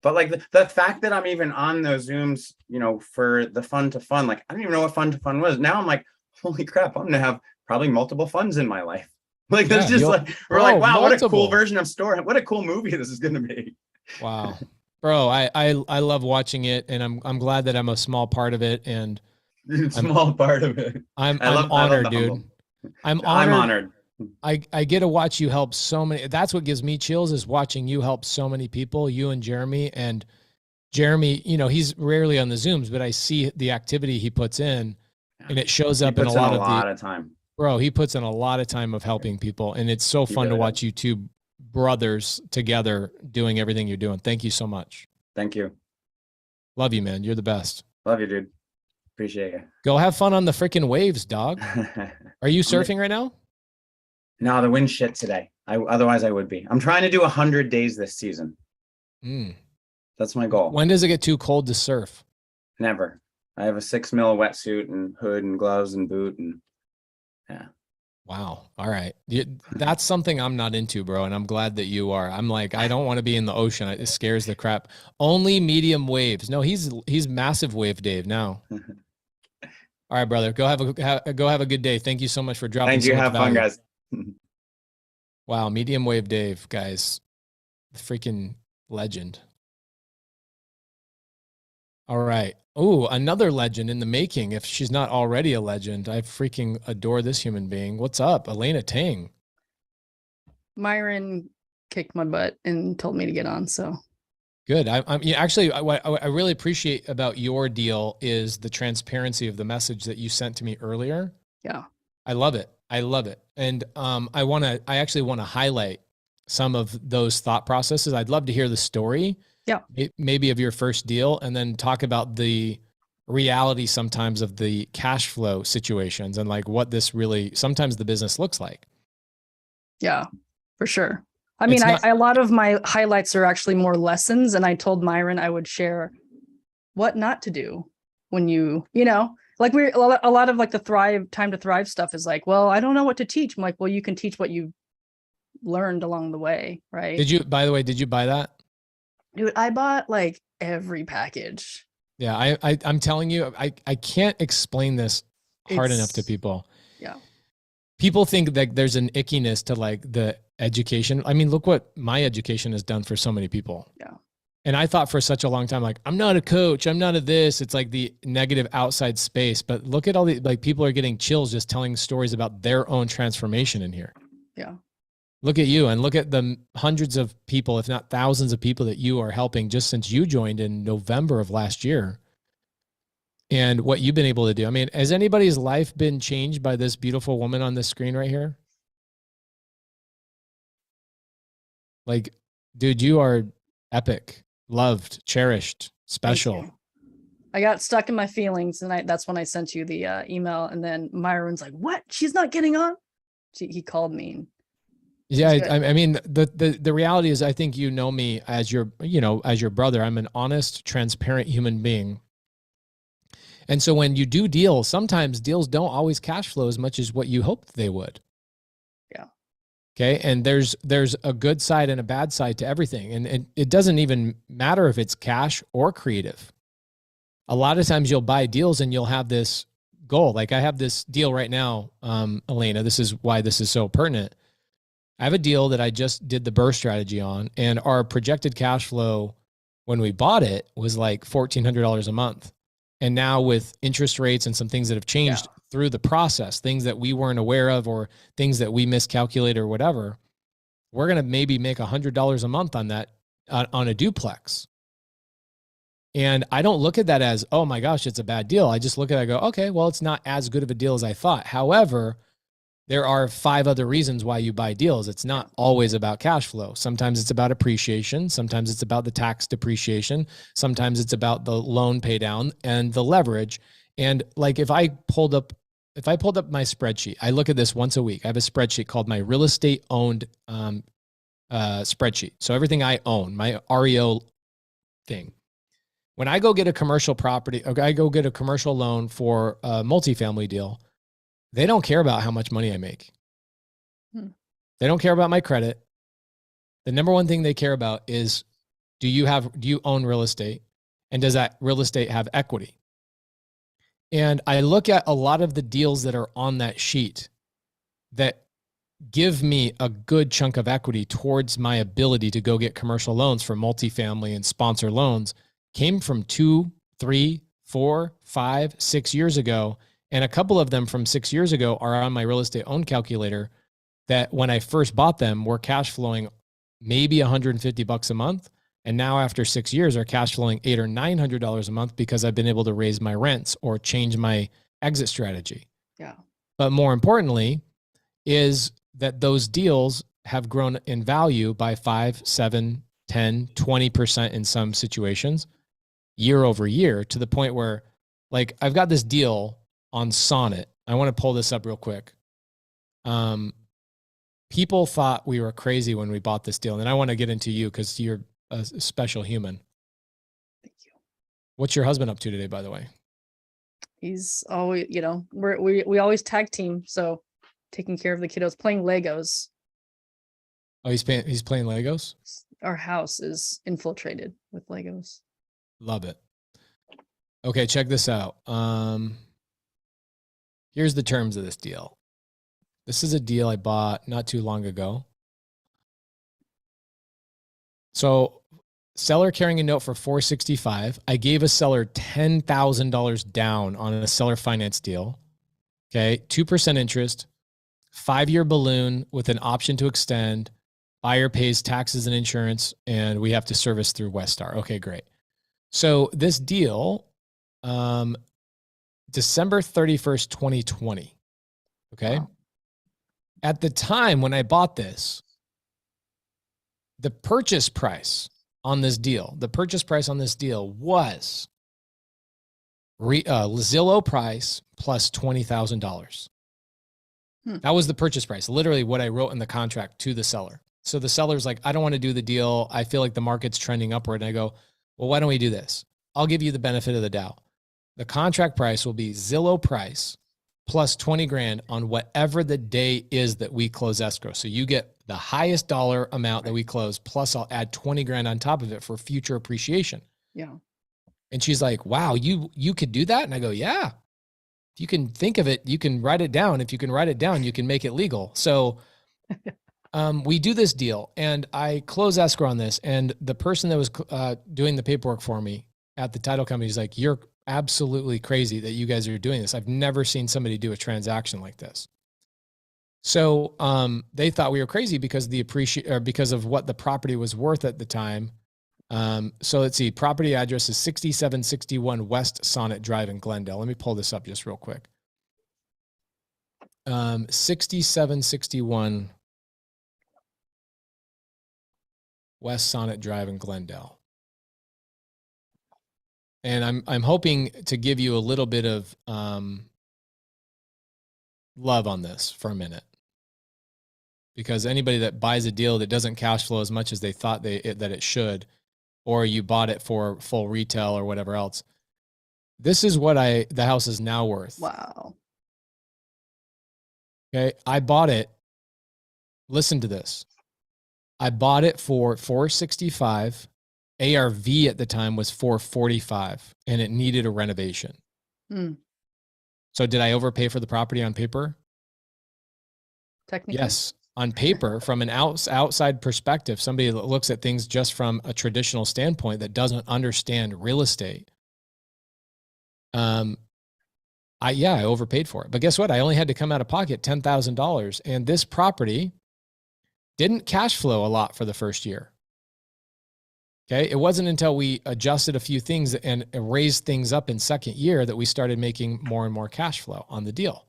But like the fact that I'm even on those Zooms, you know, for the fun to fun, like I don't even know what fun to fun was. Now I'm like, holy crap, I'm gonna have probably multiple funds in my life. Like that's just like we're like, wow, what a cool version of story. What a cool movie this is gonna be. Wow. Bro, I love watching it, and I'm glad that I'm a small part of it, and small part of it. I'm honored, dude. I'm honored. I get to watch you help so many. That's what gives me chills, is watching you help so many people, you and Jeremy. And Jeremy, you know, he's rarely on the Zooms, but I see the activity he puts in, and it shows up in a lot of time. Bro, he puts in a lot of time of helping people, and it's so fun to watch you two brothers together doing everything you're doing. Thank you so much. Thank you. Love you, man. You're the best. Love you, dude. Appreciate you. Go have fun on the freaking waves, dog. Are you surfing right now? No, the wind's shit today. Otherwise I would be. I'm trying to do 100 days this season. That's my goal. When does it get too cold to surf? Never. I have a 6 mil wetsuit and hood and gloves and boot and yeah. Wow. All right. That's something I'm not into, bro. And I'm glad that you are. I'm like, I don't want to be in the ocean. It scares the crap. Only medium waves. No, he's massive wave Dave now. All right, brother. Go have a good day. Thank you so much for dropping. Thank you. Have fun, guys. Wow. Medium wave Dave, guys. Freaking legend. All right. Oh, another legend in the making. If she's not already a legend, I freaking adore this human being. What's up, Elena Tang? Myron kicked my butt and told me to get on. So good. Actually, what I really appreciate about your deal is the transparency of the message that you sent to me earlier. Yeah, I love it. I love it. And I actually want to highlight some of those thought processes. I'd love to hear the story. Yeah. Maybe of your first deal, and then talk about the reality sometimes of the cash flow situations and like what this really, sometimes the business looks like. Yeah, for sure. I mean, a lot of my highlights are actually more lessons. And I told Myron I would share what not to do when you know, like a lot of like the time to thrive stuff is like, well, I don't know what to teach. I'm like, well, you can teach what you learned along the way. Right. By the way, did you buy that? Dude, I bought like every package. Yeah, I'm telling you, I can't explain this hard enough to people. Yeah. People think that there's an ickiness to like the education. I mean, look what my education has done for so many people. Yeah. And I thought for such a long time, like, I'm not a coach, I'm not a this. It's like the negative outside space. But look at all the, like, people are getting chills just telling stories about their own transformation in here. Yeah. Look at you, and look at the hundreds of people, if not thousands of people that you are helping just since you joined in November of last year. And what you've been able to do. I mean, has anybody's life been changed by this beautiful woman on this screen right here? Like, dude, you are epic, loved, cherished, special. I got stuck in my feelings, and that's when I sent you the email. And then Myron's like, "What? She's not getting on?" He called me. Yeah, I mean, the reality is, I think you know me as your brother. I'm an honest, transparent human being. And so when you do deals, sometimes deals don't always cash flow as much as what you hoped they would. Yeah. Okay. And there's a good side and a bad side to everything. And it doesn't even matter if it's cash or creative. A lot of times you'll buy deals and you'll have this goal. Like I have this deal right now, Elena, this is why this is so pertinent. I have a deal that I just did the burst strategy on, and our projected cash flow when we bought it was like $1,400 a month. And now with interest rates and some things that have changed through the process, things that we weren't aware of or things that we miscalculated or whatever, we're going to maybe make $100 a month on that, on a duplex. And I don't look at that as, oh my gosh, it's a bad deal. I just look at it, I go, okay, well, it's not as good of a deal as I thought. However, there are 5 other reasons why you buy deals. It's not always about cash flow. Sometimes it's about appreciation. Sometimes it's about the tax depreciation. Sometimes it's about the loan pay down and the leverage. And like if I pulled up my spreadsheet, I look at this once a week. I have a spreadsheet called my real estate owned spreadsheet. So everything I own, my REO thing. When I go get a commercial property, or I go get a commercial loan for a multifamily deal, they don't care about how much money I make. They don't care about my credit. The number one thing they care about is, do you own real estate? And does that real estate have equity? And I look at a lot of the deals that are on that sheet that give me a good chunk of equity towards my ability to go get commercial loans for multifamily and sponsor loans came from 2, 3, 4, 5, 6 years ago. And a couple of them from 6 years ago are on my real estate own calculator that when I first bought them were cash flowing maybe $150 a month. And now after 6 years are cash flowing $800 or $900 a month because I've been able to raise my rents or change my exit strategy. Yeah. But more importantly is that those deals have grown in value by 5, 7, 10, 20% in some situations year over year, to the point where, like, I've got this deal on Sonnet. I want to pull this up real quick. People thought we were crazy when we bought this deal. And I want to get into you because you're a special human. Thank you. What's your husband up to today, by the way? He's always, we always tag team. So taking care of the kiddos, playing Legos. Oh, he's playing Legos? Our house is infiltrated with Legos. Love it. Okay, check this out. Here's the terms of this deal. This is a deal I bought not too long ago. So seller carrying a note for $465,000. I gave a seller $10,000 down on a seller finance deal. Okay, 2% interest, 5-year balloon with an option to extend. Buyer pays taxes and insurance, and we have to service through Westar. Okay, great. So this deal, December 31st, 2020. Okay. Wow. At the time when I bought this, the purchase price on this deal was Zillow price plus $20,000. That was the purchase price, literally what I wrote in the contract to the seller. So the seller's like, I don't want to do the deal. I feel like the market's trending upward. And I go, well, why don't we do this? I'll give you the benefit of the doubt. The contract price will be Zillow price plus 20 grand on whatever the day is that we close escrow. So you get the highest dollar amount that we close, plus I'll add 20 grand on top of it for future appreciation. Yeah. And she's like, wow, you could do that? And I go, yeah. If you can think of it, you can write it down. If you can write it down, you can make it legal. So we do this deal and I close escrow on this. And the person that was doing the paperwork for me at the title company is like, you're absolutely crazy that you guys are doing this. I've never seen somebody do a transaction like this. So they thought we were crazy because because of what the property was worth at the time. So let's see, property address is 6761 West Sonnet Drive in Glendale. Let me pull this up just real quick. 6761 West Sonnet Drive in Glendale. And I'm hoping to give you a little bit of love on this for a minute. Because anybody that buys a deal that doesn't cash flow as much as they thought that it should, or you bought it for full retail or whatever else, this is what the house is now worth. Wow. Okay. I bought it. Listen to this. I bought it for $465,000. ARV at the time was $445,000 and it needed a renovation. So did I overpay for the property on paper? Technically. Yes. On paper, from an outside perspective, somebody that looks at things just from a traditional standpoint that doesn't understand real estate. I overpaid for it. But guess what? I only had to come out of pocket $10,000. And this property didn't cash flow a lot for the first year. Okay. It wasn't until we adjusted a few things and raised things up in second year that we started making more and more cash flow on the deal.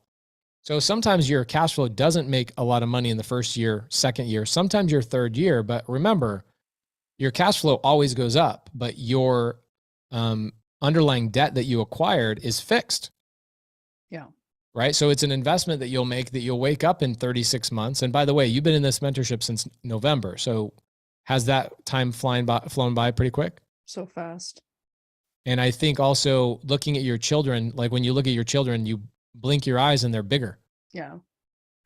So sometimes your cash flow doesn't make a lot of money in the first year, second year, sometimes your third year. But remember, your cash flow always goes up, but your underlying debt that you acquired is fixed. Yeah. Right. So it's an investment that you'll make, that you'll wake up in 36 months. And by the way, you've been in this mentorship since November. So has that time flown by pretty quick? So fast. And I think also looking at your children, like when you look at your children, you blink your eyes and they're bigger. Yeah.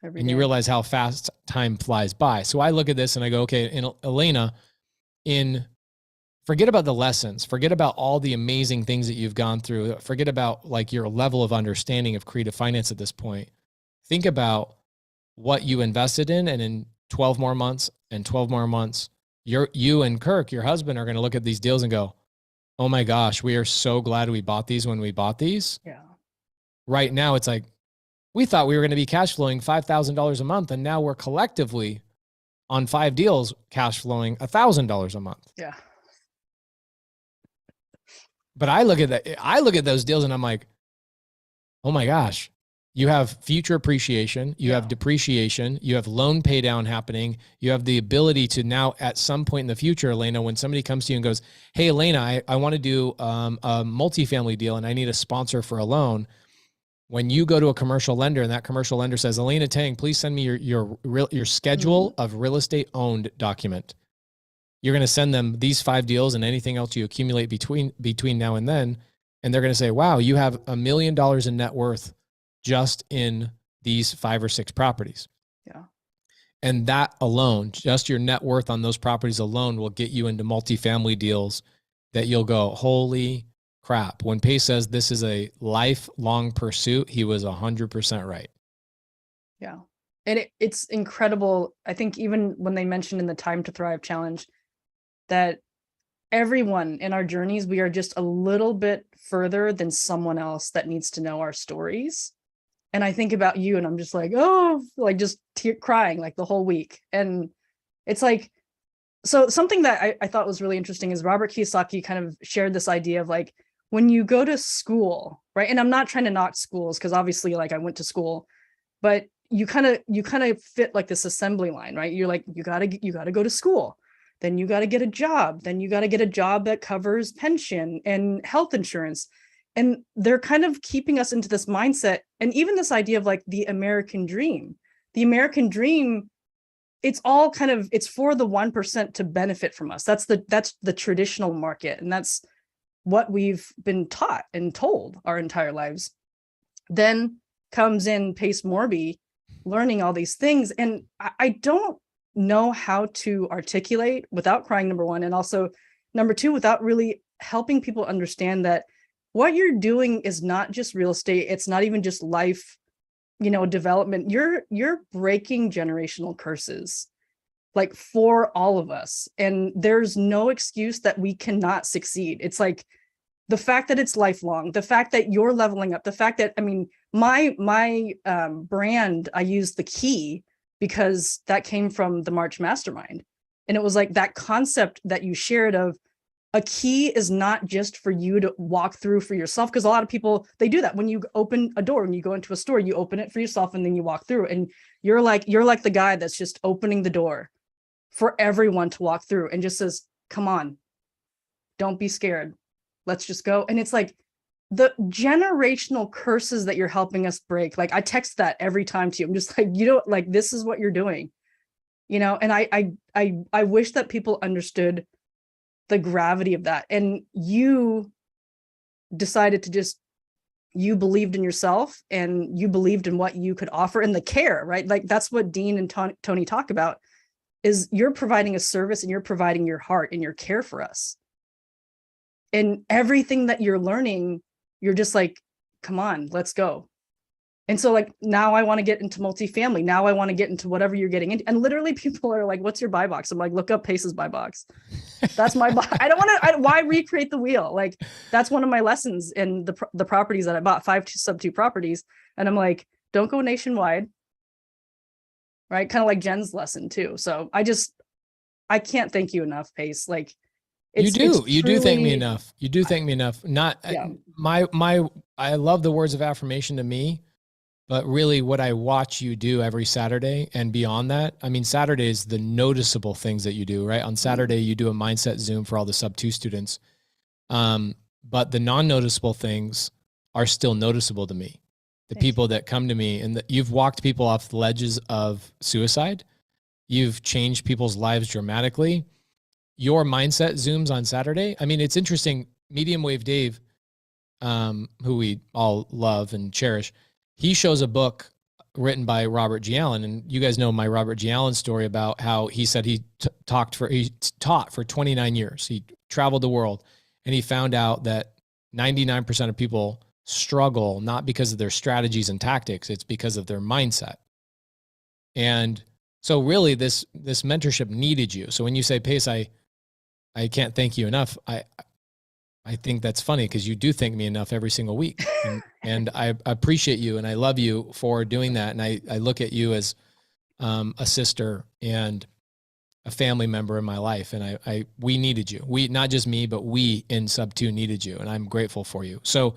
And you realize how fast time flies by. So I look at this and I go, okay, in Elena, forget about the lessons, forget about all the amazing things that you've gone through, forget about like your level of understanding of creative finance at this point. Think about what you invested in, and in 12 more months and 12 more months, you and Kirk, your husband, are going to look at these deals and go, oh my gosh, we are so glad we bought these when we bought these. Yeah. Right now it's like, we thought we were going to be cash flowing $5,000 a month, and now we're collectively on 5 deals cash flowing $1,000 a month. Yeah. But I look at those deals and I'm like, oh my gosh, you have future appreciation, you have depreciation, you have loan pay down happening. You have the ability to now at some point in the future, Elena, when somebody comes to you and goes, hey, Elena, I want to do a multifamily deal and I need a sponsor for a loan. When you go to a commercial lender and that commercial lender says, Elena Tang, please send me your schedule of real estate owned document. You're going to send them these 5 deals and anything else you accumulate between now and then. And they're going to say, wow, you have $1 million in net worth just in these 5 or 6 properties. Yeah. And that alone, just your net worth on those properties alone will get you into multifamily deals that you'll go, holy crap. When Pace says this is a lifelong pursuit, he was 100% right. Yeah. And it's incredible. I think even when they mentioned in the Time to Thrive challenge that everyone in our journeys, we are just a little bit further than someone else that needs to know our stories. And I think about you and I'm just like, oh, like just crying like the whole week. And it's like, so something that I thought was really interesting is Robert Kiyosaki kind of shared this idea of like, when you go to school, right? And I'm not trying to knock schools because obviously like I went to school, but you kind of fit like this assembly line, right? You're like, you gotta go to school. Then you got to get a job. Then you got to get a job that covers pension and health insurance. And they're kind of keeping us into this mindset. And even this idea of like the American dream, it's all kind of, it's for the 1% to benefit from us. That's the traditional market. And that's what we've been taught and told our entire lives. Then comes in Pace Morby, learning all these things. And I don't know how to articulate without crying, number one, and also number two, without really helping people understand that what you're doing is not just real estate. It's not even just life, development. You're breaking generational curses, like for all of us. And there's no excuse that we cannot succeed. It's like the fact that it's lifelong, the fact that you're leveling up, the fact that, my brand, I use the key because that came from the March Mastermind. And it was like that concept that you shared of a key is not just for you to walk through for yourself. Because a lot of people, they do that. When you open a door, when you go into a store, you open it for yourself and then you walk through. And you're like the guy that's just opening the door for everyone to walk through and just says, come on, don't be scared. Let's just go. And it's like the generational curses that you're helping us break. Like I text that every time to you. I'm just like, this is what you're doing, and I wish that people understood the gravity of that. And you decided to you believed in yourself and you believed in what you could offer and the care, right? Like that's what Dean and Tony talk about is you're providing a service and you're providing your heart and your care for us. And everything that you're learning, you're just like, come on, let's go. And so like, now I want to get into multifamily. Now I want to get into whatever you're getting into. And literally people are like, what's your buy box? I'm like, look up Pace's buy box. That's my buy. I don't want to, why recreate the wheel? Like that's one of my lessons in the properties that I bought, 5 sub-2 properties. And I'm like, don't go nationwide. Right. Kind of like Jen's lesson too. So I can't thank you enough, Pace. Like, you do thank me enough. You do thank me enough. Not I love the words of affirmation to me, but really what I watch you do every Saturday and beyond that, Saturday is the noticeable things that you do, right? On Saturday, you do a mindset Zoom for all the sub-2 students. But the non-noticeable things are still noticeable to me. the people that come to me, and that you've walked people off the ledges of suicide. You've changed people's lives dramatically. Your mindset zooms on Saturday. I mean, it's interesting. Medium Wave Dave, who we all love and cherish, he shows a book written by Robert G. Allen. And you guys know my Robert G. Allen story about how he said he taught for 29 years. He traveled the world, and he found out that 99% of people struggle not because of their strategies and tactics, it's because of their mindset. And so really this mentorship needed you. So when you say, Pace, I can't thank you enough, I think that's funny because you do thank me enough every single week. And I appreciate you and I love you for doing that. And I look at you as a sister and a family member in my life. And we needed you. We, not just me, but we in Sub 2 needed you. And I'm grateful for you. So,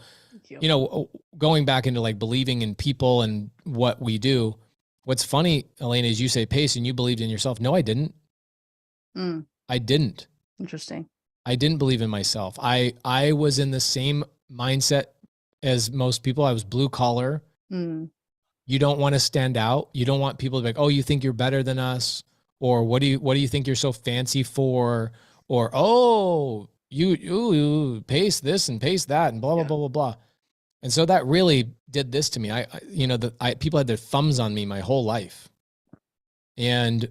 you know, going back into like believing in people and what we do, what's funny, Elena, is you say, Pace, and you believed in yourself. No, I didn't. I didn't. Interesting. I didn't believe in myself. I was in the same mindset as most people. I was blue collar. You don't want to stand out. You don't want people to be like, oh, you think you're better than us? Or what do you think you're so fancy for? Or, oh, you pace this and pace that and blah, blah, blah, blah, blah. And so that really did this to me. People had their thumbs on me my whole life. And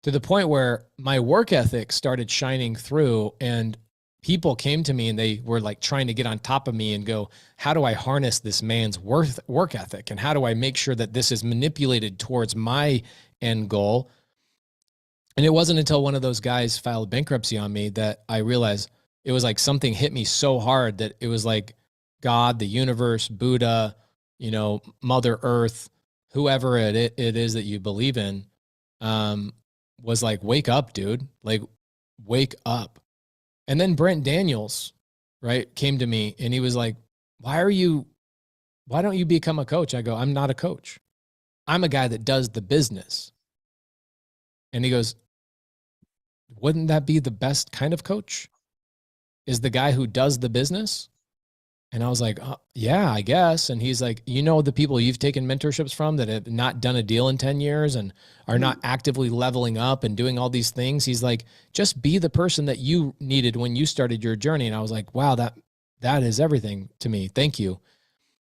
to the point where my work ethic started shining through, and people came to me and they were like trying to get on top of me and go, how do I harness this man's work ethic? And how do I make sure that this is manipulated towards my end goal? And it wasn't until one of those guys filed bankruptcy on me that I realized it was like something hit me so hard that it was like God, the universe, Buddha, you know, Mother Earth, whoever it is that you believe in, was like, wake up, dude, like wake up. And then Brent Daniels, right, came to me and he was like, why don't you become a coach? I go, I'm not a coach. I'm a guy that does the business. And he goes, wouldn't that be the best kind of coach? Is the guy who does the business? And I was like, yeah, I guess. And he's like, you know, the people you've taken mentorships from that have not done a deal in 10 years and are not actively leveling up and doing all these things. He's like, just be the person that you needed when you started your journey. And I was like, wow, that is everything to me. Thank you.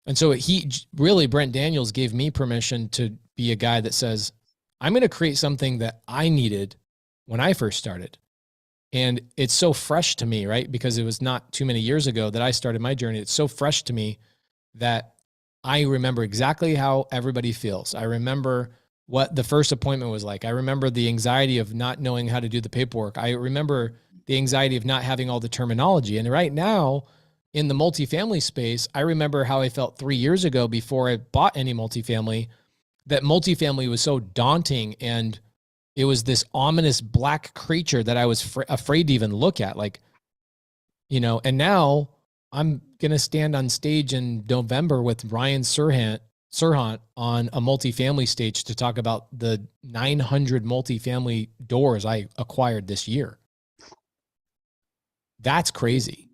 And so Brent Daniels gave me permission to be a guy that says, I'm going to create something that I needed when I first started. And it's so fresh to me, right? Because it was not too many years ago that I started my journey. It's so fresh to me that I remember exactly how everybody feels. I remember what the first appointment was like. I remember the anxiety of not knowing how to do the paperwork. I remember the anxiety of not having all the terminology. And right now in the multifamily space, I remember how I felt 3 years ago before I bought any multifamily, that multifamily was so daunting and it was this ominous black creature that I was afraid to even look at. Like, you know, and now I'm going to stand on stage in November with Ryan Serhant on a multifamily stage to talk about the 900 multifamily doors I acquired this year. That's crazy.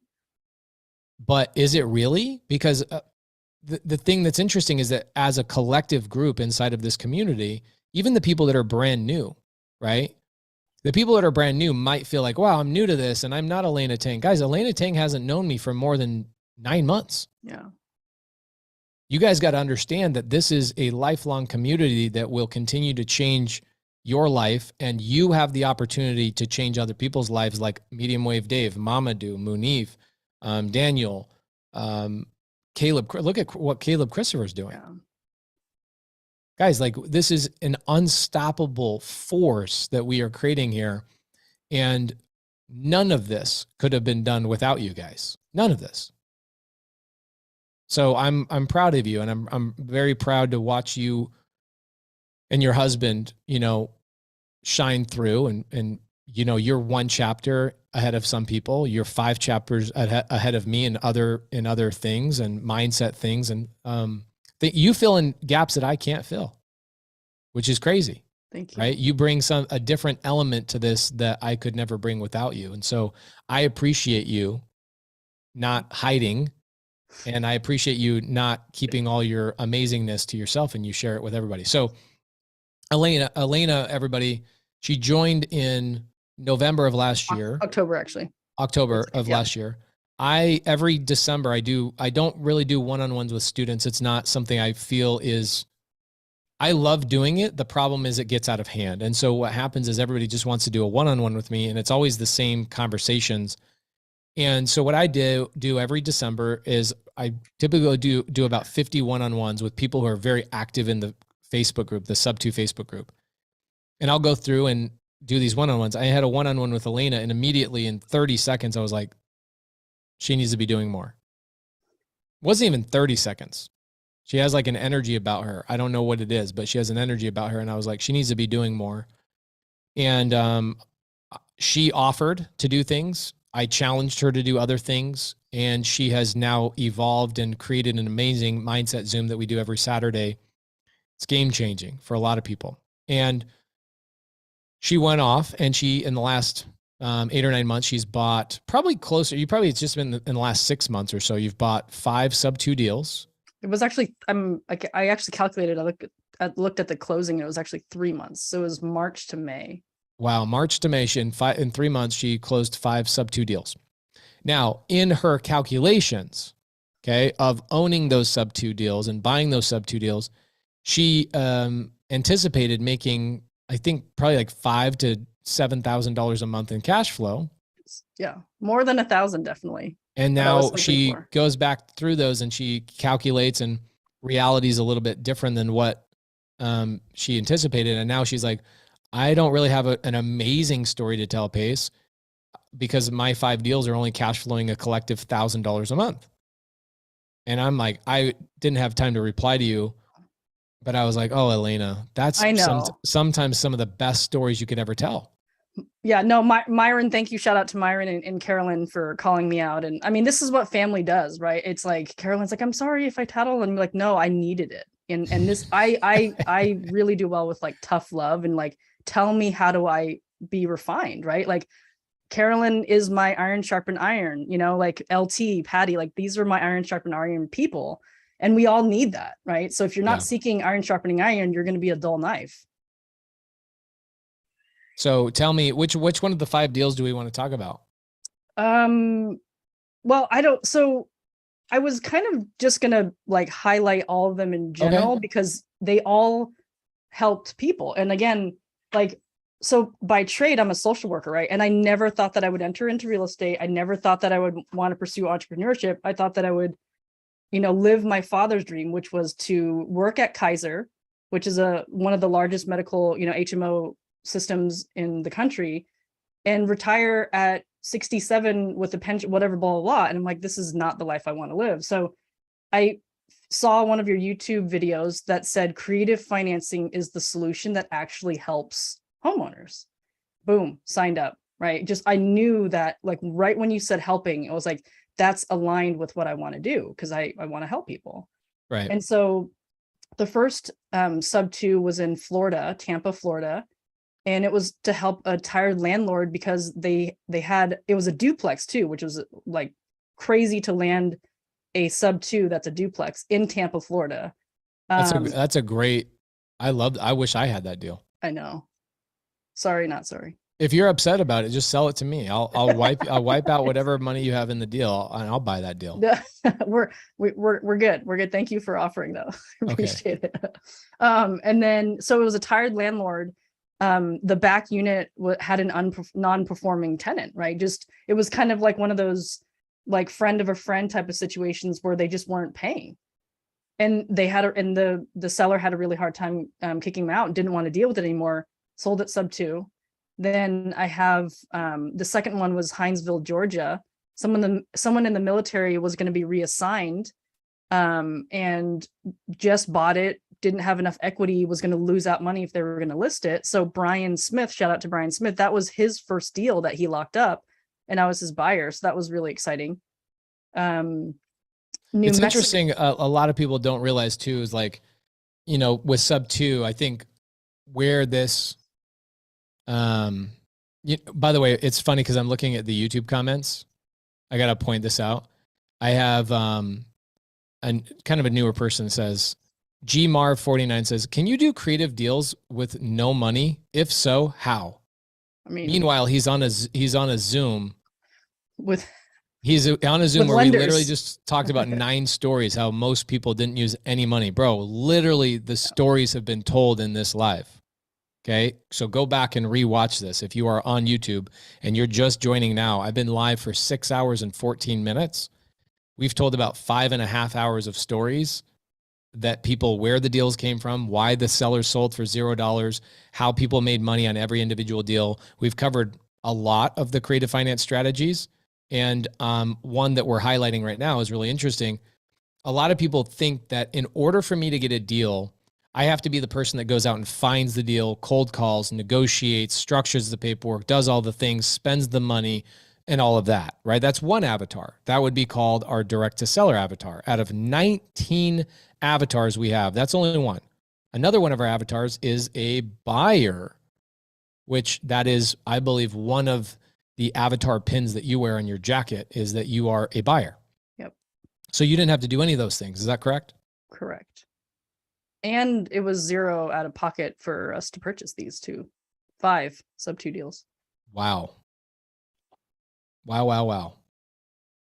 But is it really? Because the thing that's interesting is that as a collective group inside of this community, even the people that are brand new, right? The people that are brand new might feel like, wow, I'm new to this and I'm not Elena Tang. Guys, Elena Tang hasn't known me for more than 9 months. Yeah. You guys got to understand that this is a lifelong community that will continue to change your life, and you have the opportunity to change other people's lives, like Medium Wave Dave, Mamadou, Mounif, Daniel, Caleb. Look at what Caleb Christopher's doing. Yeah. Guys, like this is an unstoppable force that we are creating here. And none of this could have been done without you guys. None of this. So I'm proud of you, and I'm very proud to watch you and your husband, you know, shine through, and you know, you're 1 chapter ahead of some people. You're 5 chapters ahead of me in other things and mindset things, and you fill in gaps that I can't fill, which is crazy. Thank you. Right? You bring a different element to this that I could never bring without you. And so I appreciate you not hiding And I appreciate you not keeping all your amazingness to yourself and you share it with everybody. So Elena, everybody, she joined in November of last year. October, actually. October of last year. Every December I don't really do one-on-ones with students. It's not something I feel I love doing it. The problem is it gets out of hand. And so what happens is everybody just wants to do a one-on-one with me, and it's always the same conversations. And so what I do every December is I typically do about 50 one-on-ones with people who are very active in the Facebook group, the Sub 2 Facebook group. And I'll go through and do these one-on-ones. I had a one-on-one with Elena, and immediately in 30 seconds, I was like, she needs to be doing more. It wasn't even 30 seconds. She has like an energy about her. I don't know what it is, but she has an energy about her. And I was like, she needs to be doing more. And she offered to do things. I challenged her to do other things. And she has now evolved and created an amazing mindset Zoom that we do every Saturday. It's game changing for a lot of people. And she went off and in the last 8 or 9 months, she's bought probably closer. It's just been in the last 6 months or so. You've bought 5 sub 2 deals. It was actually, I actually calculated, I looked at the closing. It was actually 3 months. So it was March to May. Wow. March to May. In 3 months, she closed 5 sub 2 deals. Now in her calculations, okay, of owning those sub 2 deals and buying those sub 2 deals, she anticipated making, I think, probably like $5,000 to $7,000 a month in cash flow. Yeah. More than 1,000, definitely. And now she goes back through those and she calculates, and reality is a little bit different than what she anticipated. And now she's like, I don't really have an amazing story to tell, Pace, because my 5 deals are only cash flowing a collective $1,000 a month. And I'm like, I didn't have time to reply to you, but I was like, oh, Elena, that's sometimes some of the best stories you could ever tell. Yeah, no, Myron, thank you. Shout out to Myron and Carolyn for calling me out. And I mean, this is what family does, right? It's like, Carolyn's like, I'm sorry if I tattle. And I'm like, no, I needed it. And this, I really do well with like tough love and like, tell me, how do I be refined, right? Like Carolyn is my iron sharpened iron, like LT, Patty, like these are my iron sharpened iron people. And we all need that, right? So if you're not seeking iron sharpening iron, you're going to be a dull knife. So tell me, which one of the 5 deals do we want to talk about? Well, so I was kind of just going to like highlight all of them in general because they all helped people. And again, like, so by trade, I'm a social worker, right? And I never thought that I would enter into real estate. I never thought that I would want to pursue entrepreneurship. I thought that I would, live my father's dream, which was to work at Kaiser, which is one of the largest medical, HMO systems in the country, and retire at 67 with a pension, whatever, blah, blah, blah. And I'm like, this is not the life I want to live. So I saw one of your YouTube videos that said creative financing is the solution that actually helps homeowners. Boom, signed up, right? Just, I knew that like right when you said helping, it was like, that's aligned with what I want to do because I want to help people. Right. And so the first sub 2 was in Florida, Tampa, Florida. And it was to help a tired landlord because they had, it was a duplex too, which was like crazy to land a sub 2 that's a duplex in Tampa, Florida. That's a great, I wish I had that deal. I know. Sorry, not sorry. If you're upset about it, just sell it to me. I'll wipe out whatever money you have in the deal and I'll buy that deal. We're good. We're good. Thank you for offering though. Appreciate it. And then, so it was a tired landlord. The back unit had an non-performing tenant, right? Just, it was kind of like one of those like friend of a friend type of situations where they just weren't paying. And they had, and the seller had a really hard time kicking them out and didn't want to deal with it anymore. Sold it sub 2. Then I have the second one was Hinesville, Georgia. Someone in the military was going to be reassigned and just bought it, didn't have enough equity, was going to lose out money if they were going to list it. So Brian Smith, shout out to Brian Smith, that was his first deal that he locked up and I was his buyer. So that was really exciting. It's interesting. A lot of people don't realize too, is like, with sub 2, I think where this, by the way, it's funny because I'm looking at the YouTube comments. I got to point this out. I have kind of a newer person says, GMarv49 says, can you do creative deals with no money? If so, how? I mean, Meanwhile, he's on a Zoom with He's on a Zoom with where we literally lenders. just talked about 9 stories, how most people didn't use any money. Bro, literally the stories have been told in this live. Okay. So go back and rewatch this. If you are on YouTube and you're just joining now, I've been live for 6 hours and 14 minutes. We've told about 5.5 hours of stories that people, where the deals came from, why the sellers sold for $0, how people made money on every individual deal. We've covered a lot of the creative finance strategies. And one that we're highlighting right now is really interesting. A lot of people think that in order for me to get a deal, I have to be the person that goes out and finds the deal, cold calls, negotiates, structures the paperwork, does all the things, spends the money, and all of that, right? That's one avatar. That would be called our direct to seller avatar. Out of 19 avatars we have, that's only one. Another one of our avatars is a buyer, which that is, I believe, one of the avatar pins that you wear on your jacket is that you are a buyer. Yep. So you didn't have to do any of those things. Is that correct? Correct. And it was $0 out of pocket for us to purchase these 5 sub-2 deals. Wow. Wow, wow, wow.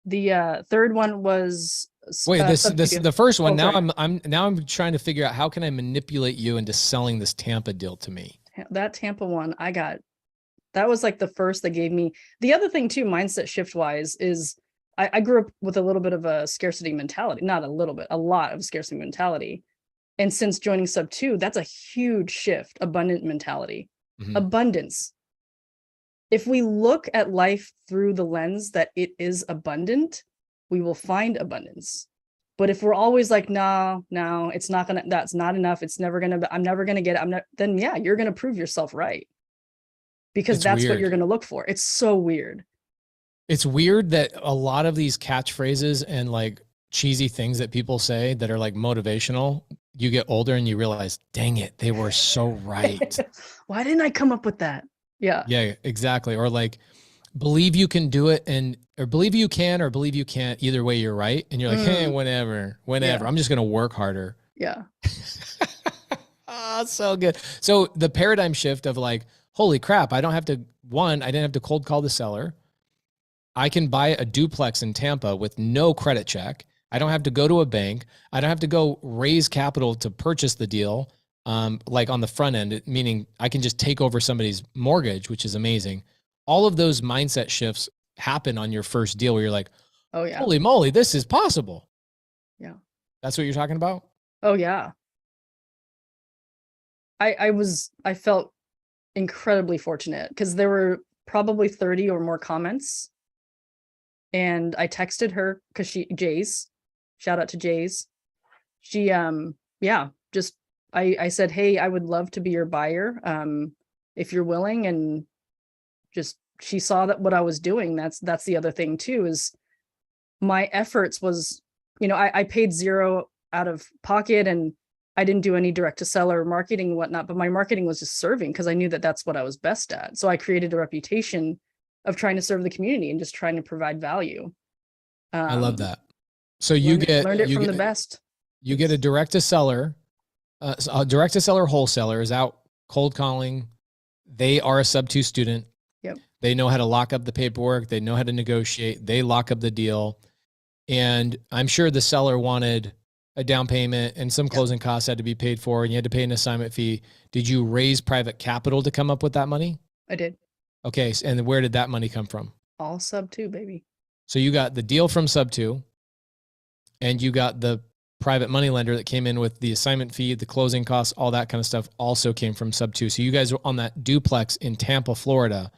The third one was wait. The first one. Oh, now sorry. I'm trying to figure out how can I manipulate you into selling this Tampa deal to me. That Tampa one, that was like the first that gave me. The other thing too, mindset shift wise, is I grew up with a little bit of a scarcity mentality. Not a little bit, a lot of scarcity mentality. And since joining sub 2, that's a huge shift. Abundant mentality. Mm-hmm. Abundance. If we look at life through the lens that it is abundant, we will find abundance. But if we're always like, no, it's not gonna, that's not enough. It's never gonna, I'm never gonna get it. Then yeah, you're gonna prove yourself right. Because that's weird. what you're gonna look for. It's so weird. It's weird that a lot of these catchphrases and like cheesy things that people say that are like motivational, you get older and you realize, dang it, they were so right. Why didn't I come up with that? Yeah. Yeah, exactly. Or like, believe you can do it, or believe you can, or believe you can't. Either way, you're right. And you're like, hey, whenever, Yeah. I'm just going to work harder. Yeah. So good. So the paradigm shift of like, holy crap, I didn't have to cold call the seller. I can buy a duplex in Tampa with no credit check. I don't have to go to a bank. I don't have to go raise capital to purchase the deal. Like on the front end, meaning I can just take over somebody's mortgage, which is amazing. All of those mindset shifts happen on your first deal where you're like, oh yeah, holy moly, this is possible. Yeah. That's what you're talking about? Oh yeah. I felt incredibly fortunate because there were probably 30 or more comments. And I texted her because Jay's, shout out to Jay's. She, I said, hey, I would love to be your buyer. If you're willing, and just, she saw that what I was doing. That's the other thing too, is my efforts was, I paid $0 out of pocket and I didn't do any direct to seller marketing and whatnot, but my marketing was just serving because I knew that that's what I was best at. So I created a reputation of trying to serve the community and just trying to provide value. I love that. So you learned it from the best. You get a direct to seller, wholesaler is out cold calling. They are a sub 2 student. Yep. They know how to lock up the paperwork. They know how to negotiate. They lock up the deal. And I'm sure the seller wanted a down payment and some closing costs had to be paid for, and you had to pay an assignment fee. Did you raise private capital to come up with that money? I did. Okay. And where did that money come from? All sub 2, baby. So you got the deal from sub 2 and you got the private money lender that came in with the assignment fee, the closing costs, all that kind of stuff also came from sub 2. So you guys were on that duplex in Tampa, Florida,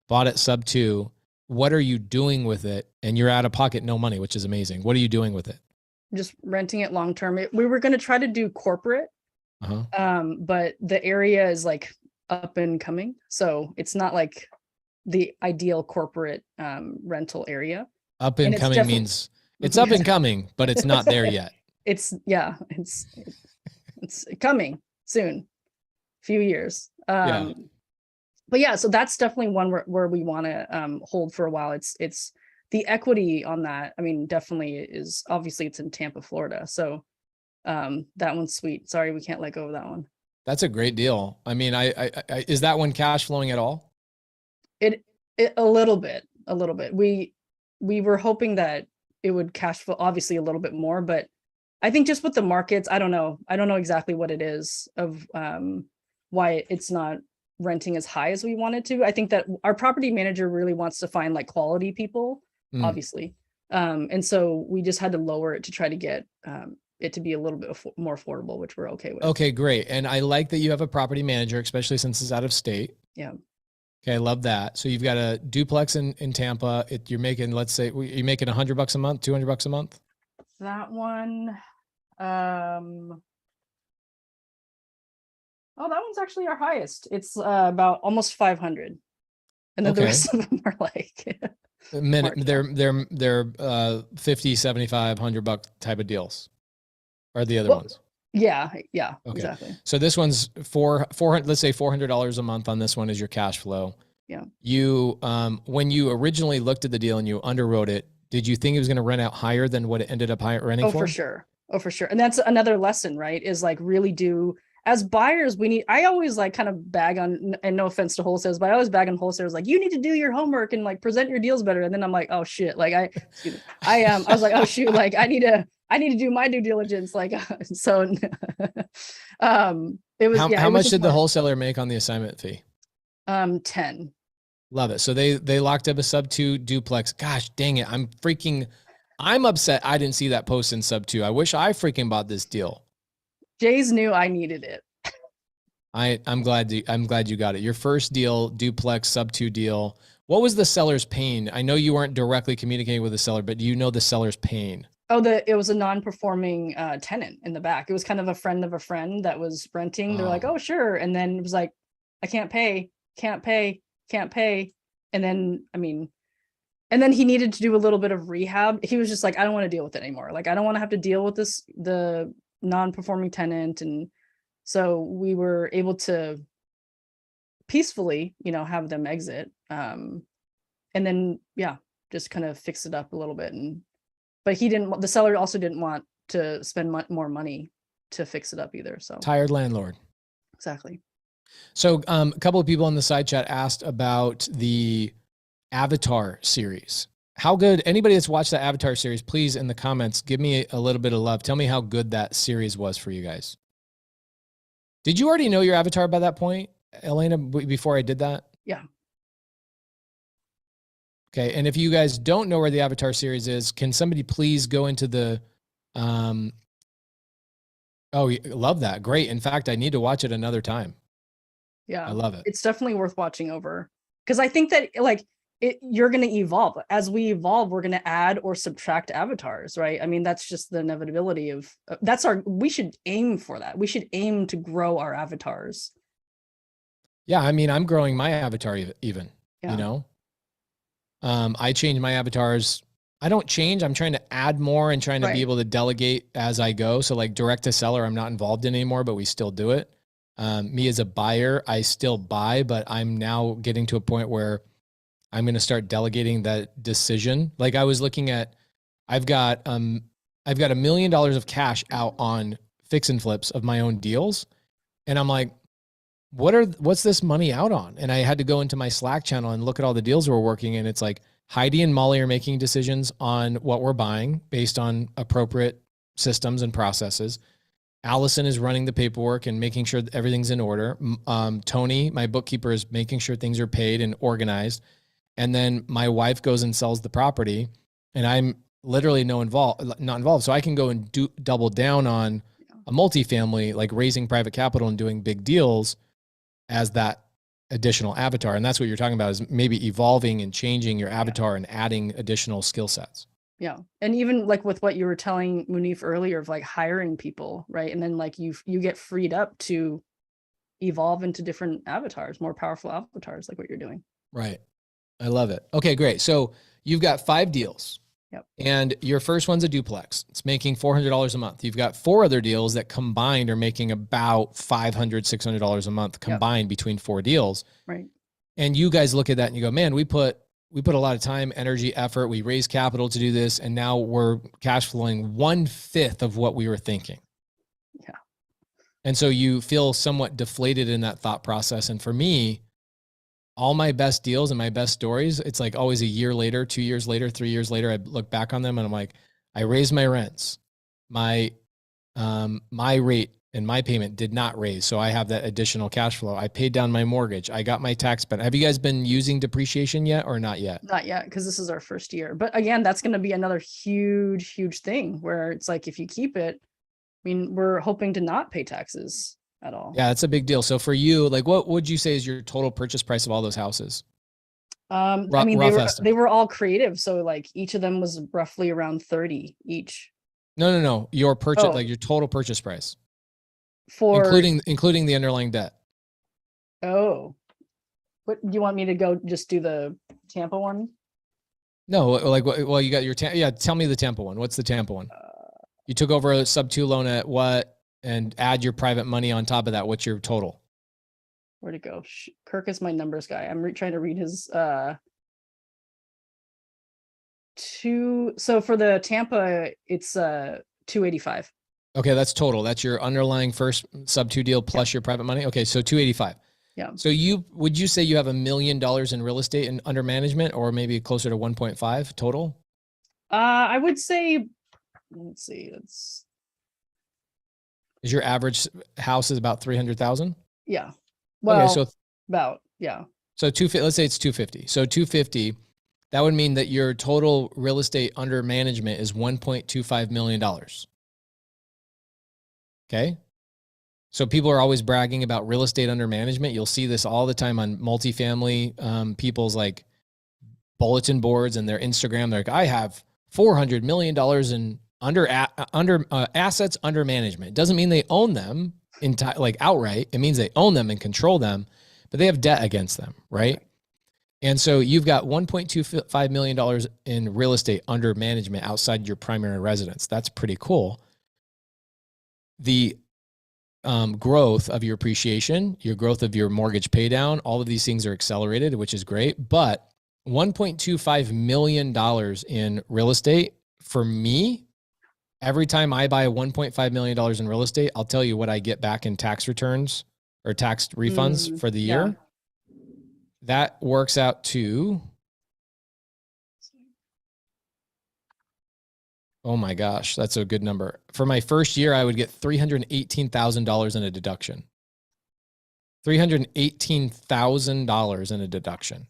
bought it sub 2. What are you doing with it? And you're out of pocket, no money, which is amazing. What are you doing with it? Just renting it long term. We were going to try to do corporate, but the area is like up and coming. So it's not like the ideal corporite rental area. Up and coming means it's up and coming, but it's not there yet. It's coming soon, few years. But yeah, so that's definitely one where we want to hold for a while. It's the equity on that, I mean, definitely is, obviously it's in Tampa, Florida. So that one's sweet. Sorry, we can't let go of that one. That's a great deal. I mean, is that one cash flowing at all? It a little bit. We were hoping that it would cash flow obviously a little bit more, but I think just with the markets, I don't know exactly what it is of why it's not renting as high as we wanted to. I think that our property manager really wants to find like quality people, obviously. And so we just had to lower it to try to get it to be a little bit more affordable, which we're okay with. Okay, great. And I like that you have a property manager, especially since it's out of state. Yeah. Okay, I love that. So you've got a duplex in Tampa. You're making, let's say, you're making $100 a month, $200 a month. That one, oh, that one's actually our highest. It's about almost 500, and then the rest of them are like they're 50, 75, $100 type of deals. Are the other ones? Yeah, Okay. exactly. So this one's 400. Let's say $400 a month on this one is your cash flow. Yeah. You, when you originally looked at the deal and you underwrote it, did you think it was going to rent out higher than what it ended up renting for? For sure. Oh, for sure. And that's another lesson, right? Is like really do, as buyers, I always like kind of bag on, and no offense to wholesalers, but I always bag on wholesalers, like, you need to do your homework and like present your deals better. And then I'm like, oh shit. Like I was like, oh shoot, like I need to do my due diligence. Like, so, it was, how much did the wholesaler make on the assignment fee? 10. Love it. So they locked up a sub 2 duplex. Gosh, dang it. I'm upset. I didn't see that post in sub 2. I wish I freaking bought this deal. Jays knew I needed it. I'm glad you got it. Your first deal, duplex sub 2 deal. What was the seller's pain? I know you weren't directly communicating with the seller, but do you know the seller's pain? Oh, it was a non-performing tenant in the back. It was kind of a friend of a friend that was renting. They're like, oh, sure. And then it was like, I can't pay. And then, and then he needed to do a little bit of rehab. He was just like, I don't want to deal with it anymore. Like, I don't want to have to deal with the non-performing tenant. And so we were able to peacefully, have them exit. And then, just kind of fix it up a little bit. But the seller also didn't want to spend more money to fix it up either. So tired landlord. Exactly. So a couple of people in the side chat asked about the Avatar series. How good, anybody that's watched the Avatar series, please in the comments, give me a little bit of love. Tell me how good that series was for you guys. Did you already know your Avatar by that point, Elena, before I did that? Yeah. Okay. And if you guys don't know where the Avatar series is, can somebody please go into the, oh, love that. Great. In fact, I need to watch it another time. Yeah. I love it. It's definitely worth watching over. Because I think that you're going to evolve. As we evolve, we're going to add or subtract avatars, right? I mean, that's just the inevitability of, we should aim for that. We should aim to grow our avatars. Yeah. I mean, I'm growing my avatar even, I change my avatars. I don't change. I'm trying to add more and trying to be able to delegate as I go. So like direct to seller, I'm not involved in anymore, but we still do it. Me as a buyer, I still buy, but I'm now getting to a point where I'm going to start delegating that decision. Like I was looking at, I've got $1 million of cash out on fix and flips of my own deals. And I'm like, what's this money out on? And I had to go into my Slack channel and look at all the deals we're working in. It's like Heidi and Molly are making decisions on what we're buying based on appropriate systems and processes. Allison is running the paperwork and making sure that everything's in order. Tony, my bookkeeper, is making sure things are paid and organized. And then my wife goes and sells the property and I'm literally not involved. So I can go and double down on a multifamily, like raising private capital and doing big deals as that additional avatar. And that's what you're talking about, is maybe evolving and changing your avatar and adding additional skill sets. Yeah. And even like with what you were telling Mounif earlier of like hiring people, right? And then like you get freed up to evolve into different avatars, more powerful avatars, like what you're doing. Right. I love it. Okay, great. So you've got 5 deals. Yep. And your first one's a duplex. It's making $400 a month. You've got 4 other deals that combined are making about $500, $600 a month combined between 4 deals. Right. And you guys look at that and you go, man, we put we put a lot of time, energy, effort. We raised capital to do this, and now we're cash flowing 1/5 of what we were thinking. Yeah. And so you feel somewhat deflated in that thought process. And for me, all my best deals and my best stories, it's like always a year later, 2 years later, 3 years later, I look back on them and I'm like, I raised my rents. My rate and my payment did not raise. So I have that additional cash flow. I paid down my mortgage. I got my tax benefit. Have you guys been using depreciation yet or not yet? Not yet, because this is our first year. But again, that's going to be another huge, huge thing where it's like, if you keep it, I mean, we're hoping to not pay taxes at all. Yeah, it's a big deal. So for you, like, what would you say is your total purchase price of all those houses? I mean, they were all creative. So like each of them was roughly around 30 each. No. Your purchase, like your total purchase price. For including the underlying debt. Oh, what do you want me to go just do the Tampa one? No, like, well, you got your tell me the Tampa one. What's the Tampa one? You took over a sub-2 loan at what, and add your private money on top of that. What's your total? Where'd it go? Kirk is my numbers guy. I'm trying to read his so for the Tampa, it's 285. Okay, that's total. That's your underlying first sub-2 deal plus your private money. Okay, so 285. Yeah. So would you say you have $1 million in real estate and under management, or maybe closer to 1.5 total? I would say, let's see, is your average house is about 300,000? Yeah. Well, okay, so about, yeah. So let's say it's 250. So 250, that would mean that your total real estate under management is $1.25 million. Okay. So people are always bragging about real estate under management. You'll see this all the time on multifamily people's like bulletin boards and their Instagram. They're like, I have $400 million in assets under management. It doesn't mean they own them like outright. It means they own them and control them, but they have debt against them, right? Okay. And so you've got $1.25 million in real estate under management outside your primary residence. That's pretty cool. The growth of your appreciation, your growth of your mortgage pay down, all of these things are accelerated, which is great. But $1.25 million in real estate, for me, every time I buy $1.5 million in real estate, I'll tell you what I get back in tax returns or tax refunds for the year. Yeah. That works out to, oh my gosh, that's a good number. For my first year, I would get $318,000 in a deduction. $318,000 in a deduction.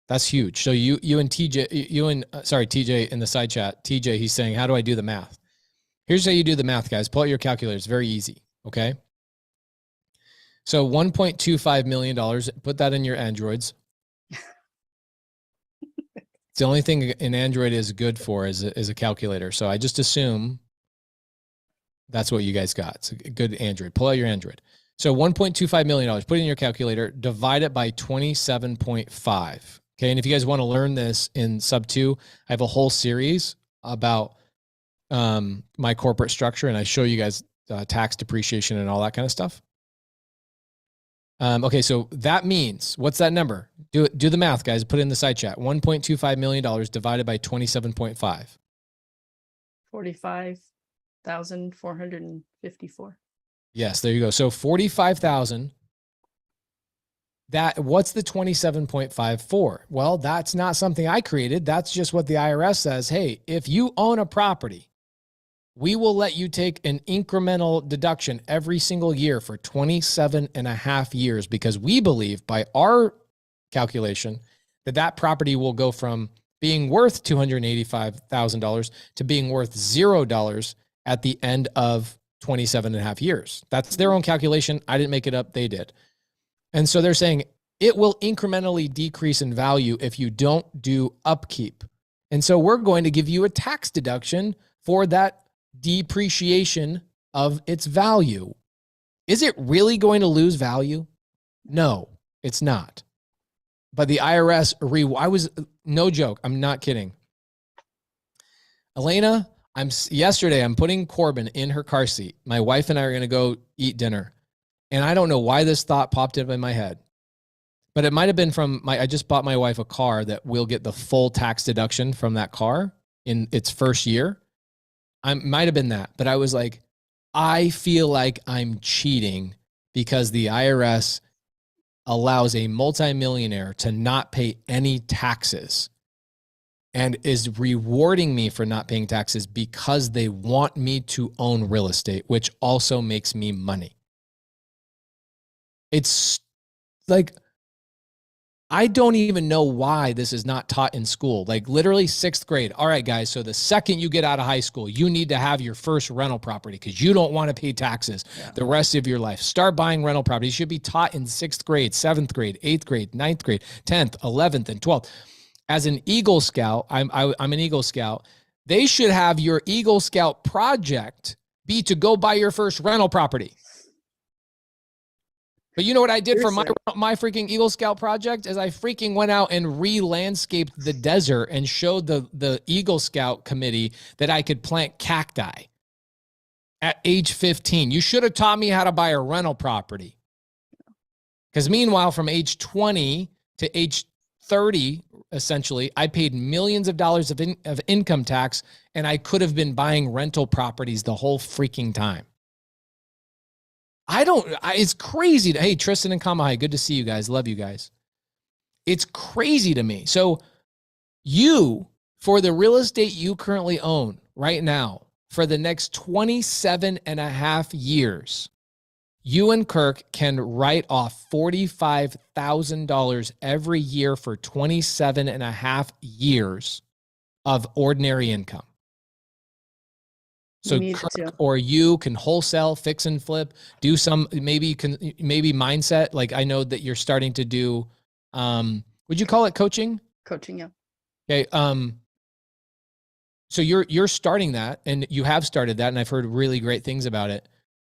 That's huge. So you and TJ in the side chat, TJ, he's saying, how do I do the math? Here's how you do the math, guys. Pull out your calculator. It's very easy. Okay. So $1.25 million, put that in your Androids. It's the only thing an Android is good for is a calculator. So I just assume that's what you guys got. It's a good Android. Pull out your Android. So $1.25 million, put it in your calculator, divide it by 27.5. Okay. And if you guys want to learn this in sub 2, I have a whole series about my corporate structure, and I show you guys tax depreciation and all that kind of stuff. Okay, so that means, what's that number? Do the math, guys. Put it in the side chat. $1.25 million divided by 27.5. 45,454. Yes, there you go. So 45,000. What's the 27.5 for? Well, that's not something I created. That's just what the IRS says. Hey, if you own a property, we will let you take an incremental deduction every single year for 27 and a half years, because we believe by our calculation that property will go from being worth $285,000 to being worth $0 at the end of 27 and a half years. That's their own calculation. I didn't make it up. They did. And so they're saying it will incrementally decrease in value if you don't do upkeep. And so we're going to give you a tax deduction for that depreciation of its value. Is it really going to lose value? No, it's not. But the IRS, I was, no joke, I'm not kidding. Elena, yesterday I'm putting Corbin in her car seat. My wife and I are going to go eat dinner. And I don't know why this thought popped up in my head. But it might have been from I just bought my wife a car that will get the full tax deduction from that car in its first year. Might have been that, but I was like, I feel like I'm cheating because the IRS allows a multimillionaire to not pay any taxes and is rewarding me for not paying taxes because they want me to own real estate, which also makes me money. It's like, I don't even know why this is not taught in school. Like literally 6th grade. All right, guys. So the second you get out of high school, you need to have your first rental property because you don't want to pay taxes the rest of your life. Start buying rental property. You should be taught in 6th grade, 7th grade, 8th grade, 9th grade, 10th, 11th, and 12th. As an Eagle Scout, I'm an Eagle Scout. They should have your Eagle Scout project be to go buy your first rental property. But you know what I did for my freaking Eagle Scout project is I freaking went out and re-landscaped the desert and showed the Eagle Scout committee that I could plant cacti at age 15. You should have taught me how to buy a rental property. Because meanwhile, from age 20 to age 30, essentially, I paid millions of dollars of income tax, and I could have been buying rental properties the whole freaking time. It's crazy. Hey, Tristan and Kamahai, good to see you guys. Love you guys. It's crazy to me. So for the real estate you currently own right now, for the next 27 and a half years, you and Kirk can write off $45,000 every year for 27 and a half years of ordinary income. So Kirk or you can wholesale, fix and flip, do some, maybe mindset. Like I know that you're starting to do, would you call it coaching? Coaching, yeah. Okay. So you're starting that, and you have started that, and I've heard really great things about it.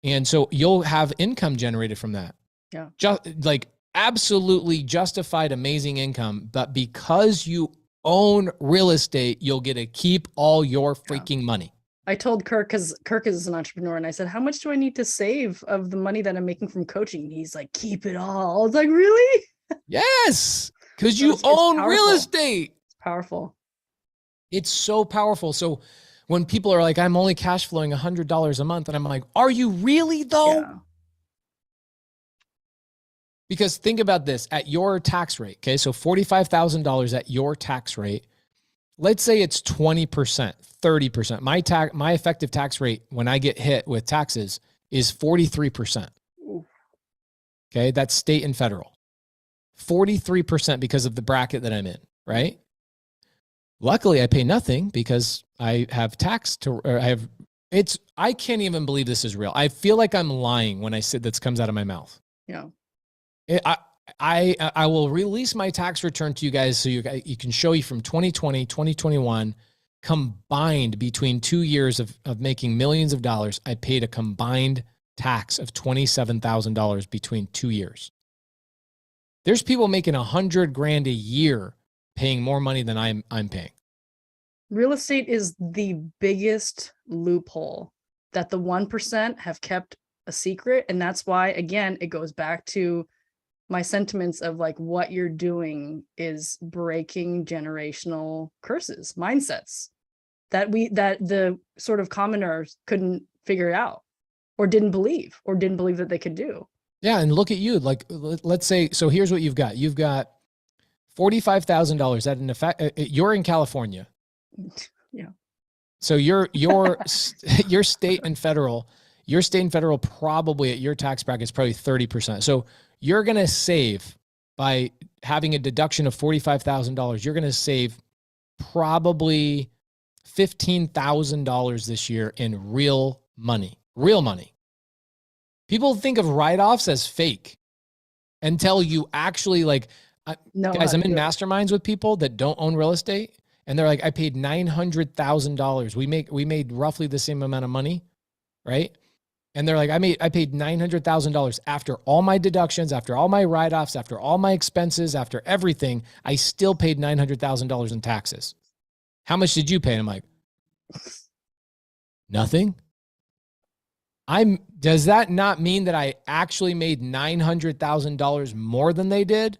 And so you'll have income generated from that. Yeah. Just like absolutely justified, amazing income. But because you own real estate, you'll get to keep all your freaking money. I told Kirk, because Kirk is an entrepreneur, and I said, how much do I need to save of the money that I'm making from coaching? And he's like, keep it all. I was like, really? Yes, because you own real estate. It's powerful. It's so powerful. So when people are like, I'm only cash flowing $100 a month, and I'm like, are you really though? Yeah. Because think about this, at your tax rate, okay? So $45,000 at your tax rate, let's say it's 20%, 30%. My effective tax rate when I get hit with taxes is 43%. Okay, that's state and federal. 43% because of the bracket that I'm in, right? Luckily, I pay nothing because I have I can't even believe this is real. I feel like I'm lying when I say this comes out of my mouth. Yeah. I will release my tax return to you guys so you can show you from 2020, 2021, combined between 2 years of making millions of dollars, I paid a combined tax of $27,000 between 2 years. There's people making $100,000 a year paying more money than I'm paying. Real estate is the biggest loophole that the 1% have kept a secret. And that's why, again, it goes back to my sentiments of like what you're doing is breaking generational curses, mindsets that the sort of commoners couldn't figure out or didn't believe that they could do. Yeah. And look at you, like, let's say, so here's what you've got. You've got $45,000 at an effect. You're in California. Yeah. So your state and federal probably at your tax bracket is probably 30%. So you're going to save by having a deduction of $45,000. You're going to save probably $15,000 this year in real money. People think of write-offs as fake until you actually guys, I'm in masterminds with people that don't own real estate. And they're like, I paid $900,000. We made roughly the same amount of money, right? And they're like, I paid $900,000 after all my deductions, after all my write-offs, after all my expenses, after everything. I still paid $900,000 in taxes. How much did you pay? And I'm like, nothing. Does that not mean that I actually made $900,000 more than they did?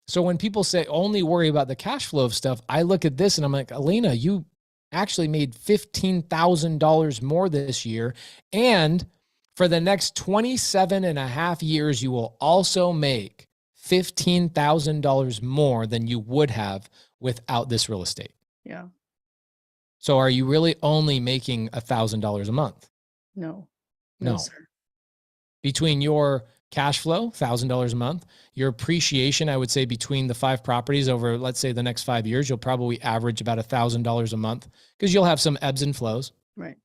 So when people say only worry about the cash flow of stuff, I look at this and I'm like, Elena, you actually made $15,000 more this year. And for the next 27 and a half years, you will also make $15,000 more than you would have without this real estate. Yeah. So are you really only making $1,000 a month? No. No. Sir. Between your cash flow, $1,000 a month, your appreciation, I would say between the 5 properties over, let's say the next 5 years, you'll probably average about $1,000 a month because you'll have some ebbs and flows. Right.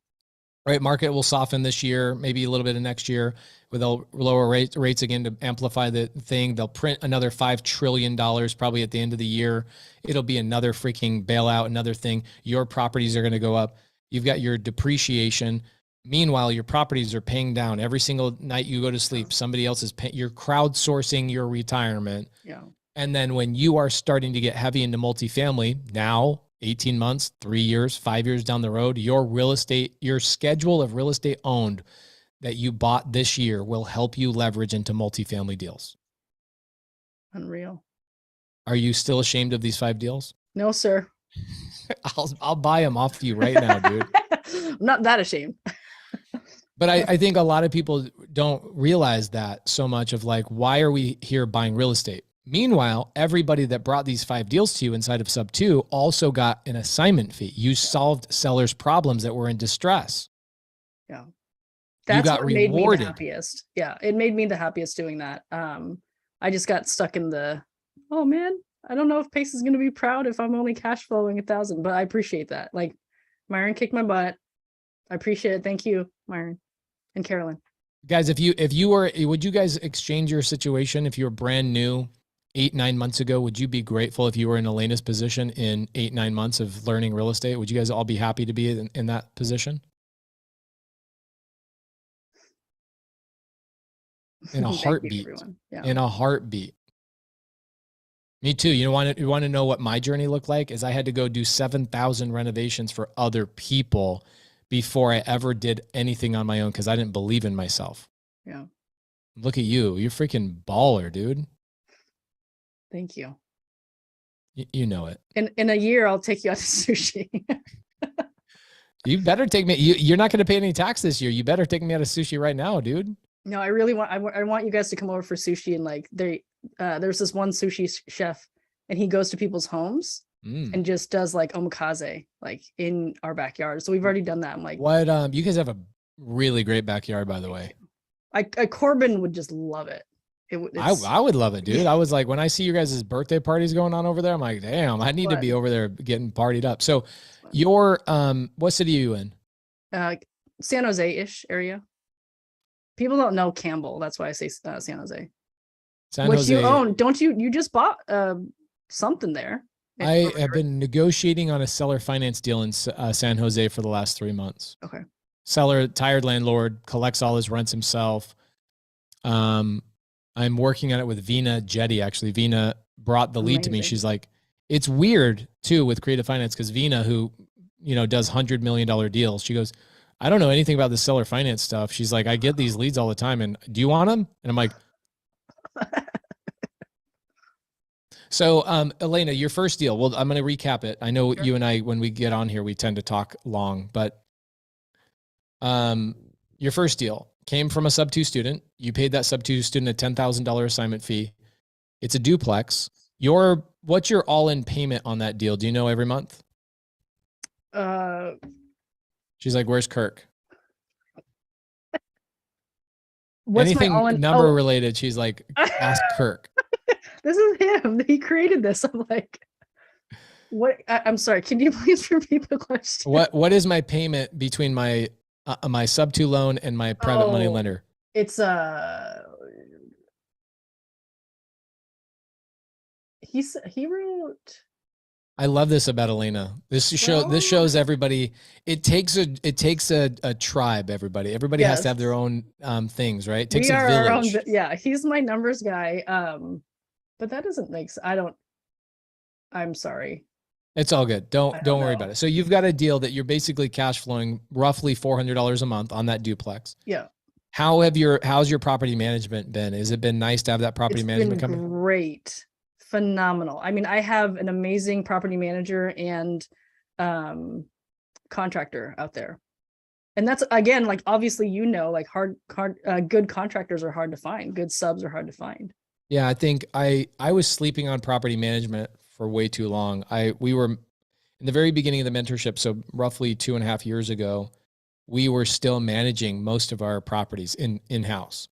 Market will soften this year, maybe a little bit of next year with lower rates again to amplify the thing. They'll print another $5 trillion probably at the end of the year. It'll be another freaking bailout, another thing. Your properties are going to go up. You've got your depreciation. Meanwhile, your properties are paying down every single night you go to sleep. Somebody else is paying. You're crowdsourcing your retirement. Yeah. And then when you are starting to get heavy into multifamily now, 18 months, 3 years, 5 years down the road, your real estate, your schedule of real estate owned that you bought this year will help you leverage into multifamily deals. Unreal. Are you still ashamed of these 5 deals? No, sir. I'll buy them off you right now, dude. I'm not that ashamed. But I think a lot of people don't realize that so much of like, why are we here buying real estate? Meanwhile, everybody that brought these 5 deals to you inside of Sub 2 also got an assignment fee. You solved sellers' problems that were in distress. Yeah. That's got what made me the rewarded. happiest. Yeah. It made me the happiest doing that. I just got stuck in the, oh man, I don't know if Pace is going to be proud if I'm only cash flowing 1,000, but I appreciate that. Like Myron kicked my butt. I appreciate it. Thank you, Myron and Carolyn. Guys, if you were, would you guys exchange your situation if you were brand new 8-9 months ago? Would you be grateful if you were in Elena's position in 8-9 months of learning real estate? Would you guys all be happy to be in that position? In a heartbeat. Yeah. In a heartbeat. Me too. You want to know what my journey looked like? Is I had to go do 7,000 renovations for other people before I ever did anything on my own because I didn't believe in myself. Yeah. Look at you. You're freaking baller, dude. Thank you. You know it. In a year, I'll take you out to sushi. You better take me. You're not going to pay any tax this year. You better take me out of sushi right now, dude. No, I really want. I want you guys to come over for sushi and like there's this one sushi chef and he goes to people's homes and just does like omakase like in our backyard. So we've already done that. I'm like, what? You guys have a really great backyard, by the way. Corbin would just love it. I would love it, dude. I was like, when I see you guys' birthday parties going on over there, I'm like, damn, I need to be over there getting partied up. So your, what city are you in? San Jose-ish area. People don't know Campbell. That's why I say San Jose. Which you own. Don't you? You just bought something there. I have been negotiating on a seller finance deal in San Jose for the last 3 months. Okay. Seller, tired landlord, collects all his rents himself. I'm working on it with Vina Jetty. Actually, Vina brought the lead to me. She's like, it's weird too with creative finance because Vina, who does $100 million deals, she goes, I don't know anything about the seller finance stuff. She's like, I get these leads all the time, and do you want them? And I'm like, so Elena, your first deal. Well, I'm going to recap it. I know you and I, when we get on here, we tend to talk long, but your first deal came from a sub 2 student. You paid that sub 2 student a $10,000 assignment fee. It's a duplex. What's your all-in payment on that deal? Do you know every month? She's like, where's Kirk? Anything number related, she's like, ask Kirk. This is him. He created this. I'm like, what? I'm sorry. Can you please repeat the question? What is my payment between my my sub 2 loan and my private money lender? It's he wrote. I love this about Elena. This shows everybody. It takes a tribe. Everybody has to have their own things, right? It takes a village. Yeah, he's my numbers guy. But that doesn't make sense. I'm sorry. It's all good. Don't worry about it. So you've got a deal that you're basically cash flowing roughly $400 a month on that duplex. Yeah. How's your property management been? Has it been nice to have that property management company? Great. phenomenal. I mean, I have an amazing property manager and contractor out there. And that's, again, like, obviously, you know, like good contractors are hard to find. Good subs are hard to find. Yeah, I think I was sleeping on property management for way too long. We were in the very beginning of the mentorship, so roughly 2.5 years ago, we were still managing most of our properties in-house.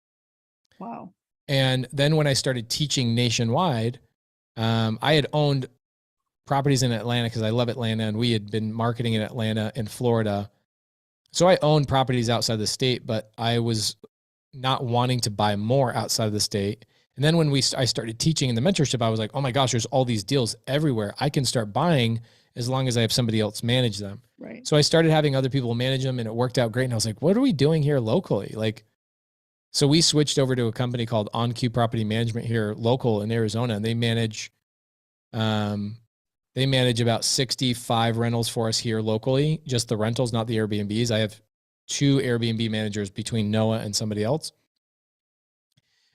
Wow. And then when I started teaching nationwide, I had owned properties in Atlanta because I love Atlanta, and we had been marketing in Atlanta and Florida. So I owned properties outside the state, but I was not wanting to buy more outside of the state. And then when I started teaching in the mentorship, I was like, oh my gosh, there's all these deals everywhere. I can start buying as long as I have somebody else manage them. Right. So I started having other people manage them, and it worked out great. And I was like, what are we doing here locally? So we switched over to a company called On Q Property Management here local in Arizona, and they manage about 65 rentals for us here locally, just the rentals, not the Airbnbs. I have 2 Airbnb managers between Noah and somebody else.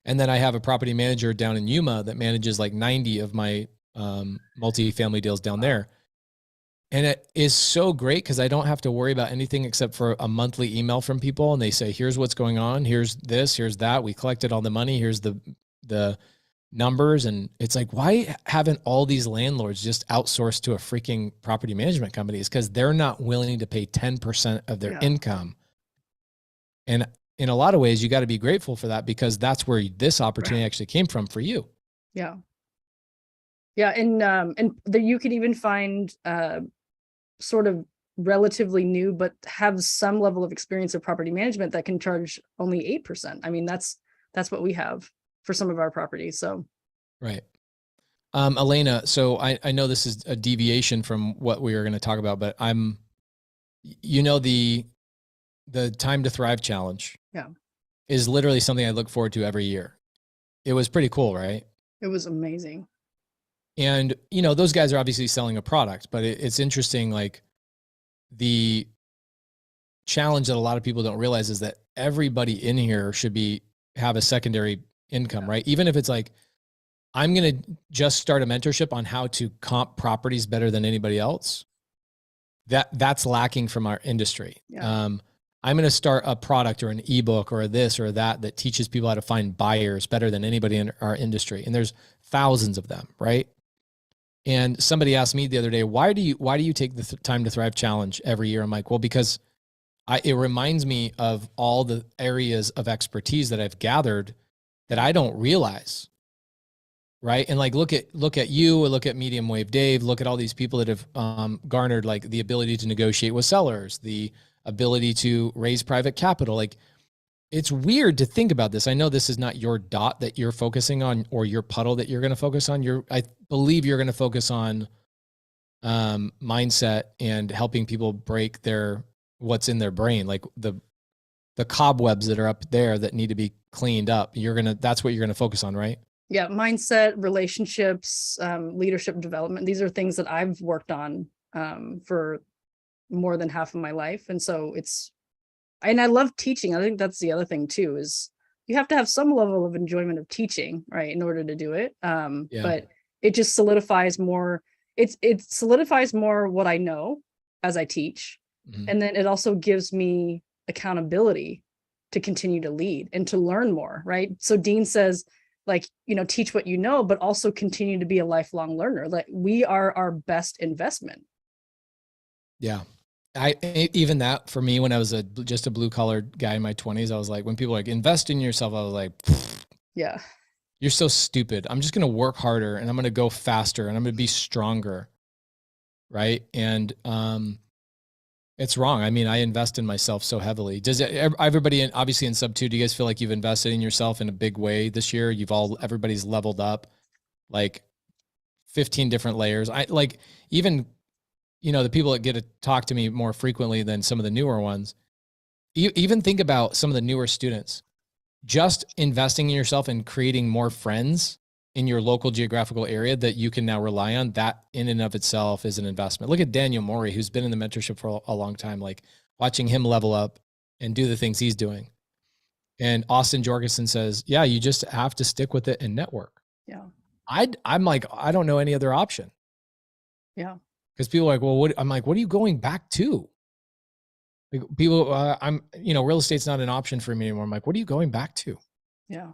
And then I have a property manager down in Yuma that manages like 90 of my multifamily deals down there. And it is so great because I don't have to worry about anything except for a monthly email from people. And they say, here's what's going on. Here's this, here's that. We collected all the money. Here's the numbers. And it's like, why haven't all these landlords just outsourced to a freaking property management company? It's because they're not willing to pay 10% of their income. And in a lot of ways, you got to be grateful for that, because that's where this opportunity actually came from for you. Yeah. Yeah. And you could even find sort of relatively new, but have some level of experience of property management that can charge only 8%. I mean, that's what we have for some of our properties. So. Right. Elena, so I know this is a deviation from what we were going to talk about, but the Time to Thrive Challenge is literally something I look forward to every year. It was pretty cool, right? It was amazing. And, those guys are obviously selling a product, but it's interesting. Like, the challenge that a lot of people don't realize is that everybody in here should have a secondary income, right? Even if it's like, I'm going to just start a mentorship on how to comp properties better than anybody else. That's lacking from our industry. Yeah. I'm going to start a product or an ebook or this or that teaches people how to find buyers better than anybody in our industry. And there's thousands of them, right? And somebody asked me the other day, why do you take the Time to Thrive Challenge every year? I'm like, well, because it reminds me of all the areas of expertise that I've gathered that I don't realize. Right. And like, look at you, look at Medium Wave Dave, look at all these people that have garnered like the ability to negotiate with sellers, the ability to raise private capital. Like, it's weird to think about this. I know this is not your dot that you're focusing on or your puddle that you're going to focus on. I believe you're going to focus on mindset and helping people break what's in their brain, like the cobwebs that are up there that need to be cleaned up. That's what you're going to focus on, right? Yeah. Mindset, relationships, leadership development. These are things that I've worked on for more than half of my life. And so and I love teaching. I think that's the other thing too, is you have to have some level of enjoyment of teaching, right, in order to do it. But it just solidifies more. It solidifies more what I know as I teach. Mm-hmm. And then it also gives me accountability to continue to lead and to learn more, right? So Dean says, like, teach what you know, but also continue to be a lifelong learner. Like, we are our best investment. Yeah. Even that for me, when I was just a blue collar guy in my 20s, I was like, when people are like, invest in yourself, I was like, yeah, you're so stupid. I'm just going to work harder and I'm going to go faster and I'm going to be stronger. Right. And, it's wrong. I mean, I invest in myself so heavily. Does everybody obviously in sub 2, do you guys feel like you've invested in yourself in a big way this year? Everybody's leveled up like 15 different layers. The people that get to talk to me more frequently than some of the newer ones, even think about some of the newer students, just investing in yourself and creating more friends in your local geographical area that you can now rely on. That in and of itself is an investment. Look at Daniel Morby, who's been in the mentorship for a long time, like watching him level up and do the things he's doing. And Austin Jorgensen says, yeah, you just have to stick with it and network. Yeah. I'm like, I don't know any other option. Yeah. Because people are like, well, what? I'm like, what are you going back to? Like, people, real estate's not an option for me anymore. I'm like, what are you going back to? Yeah.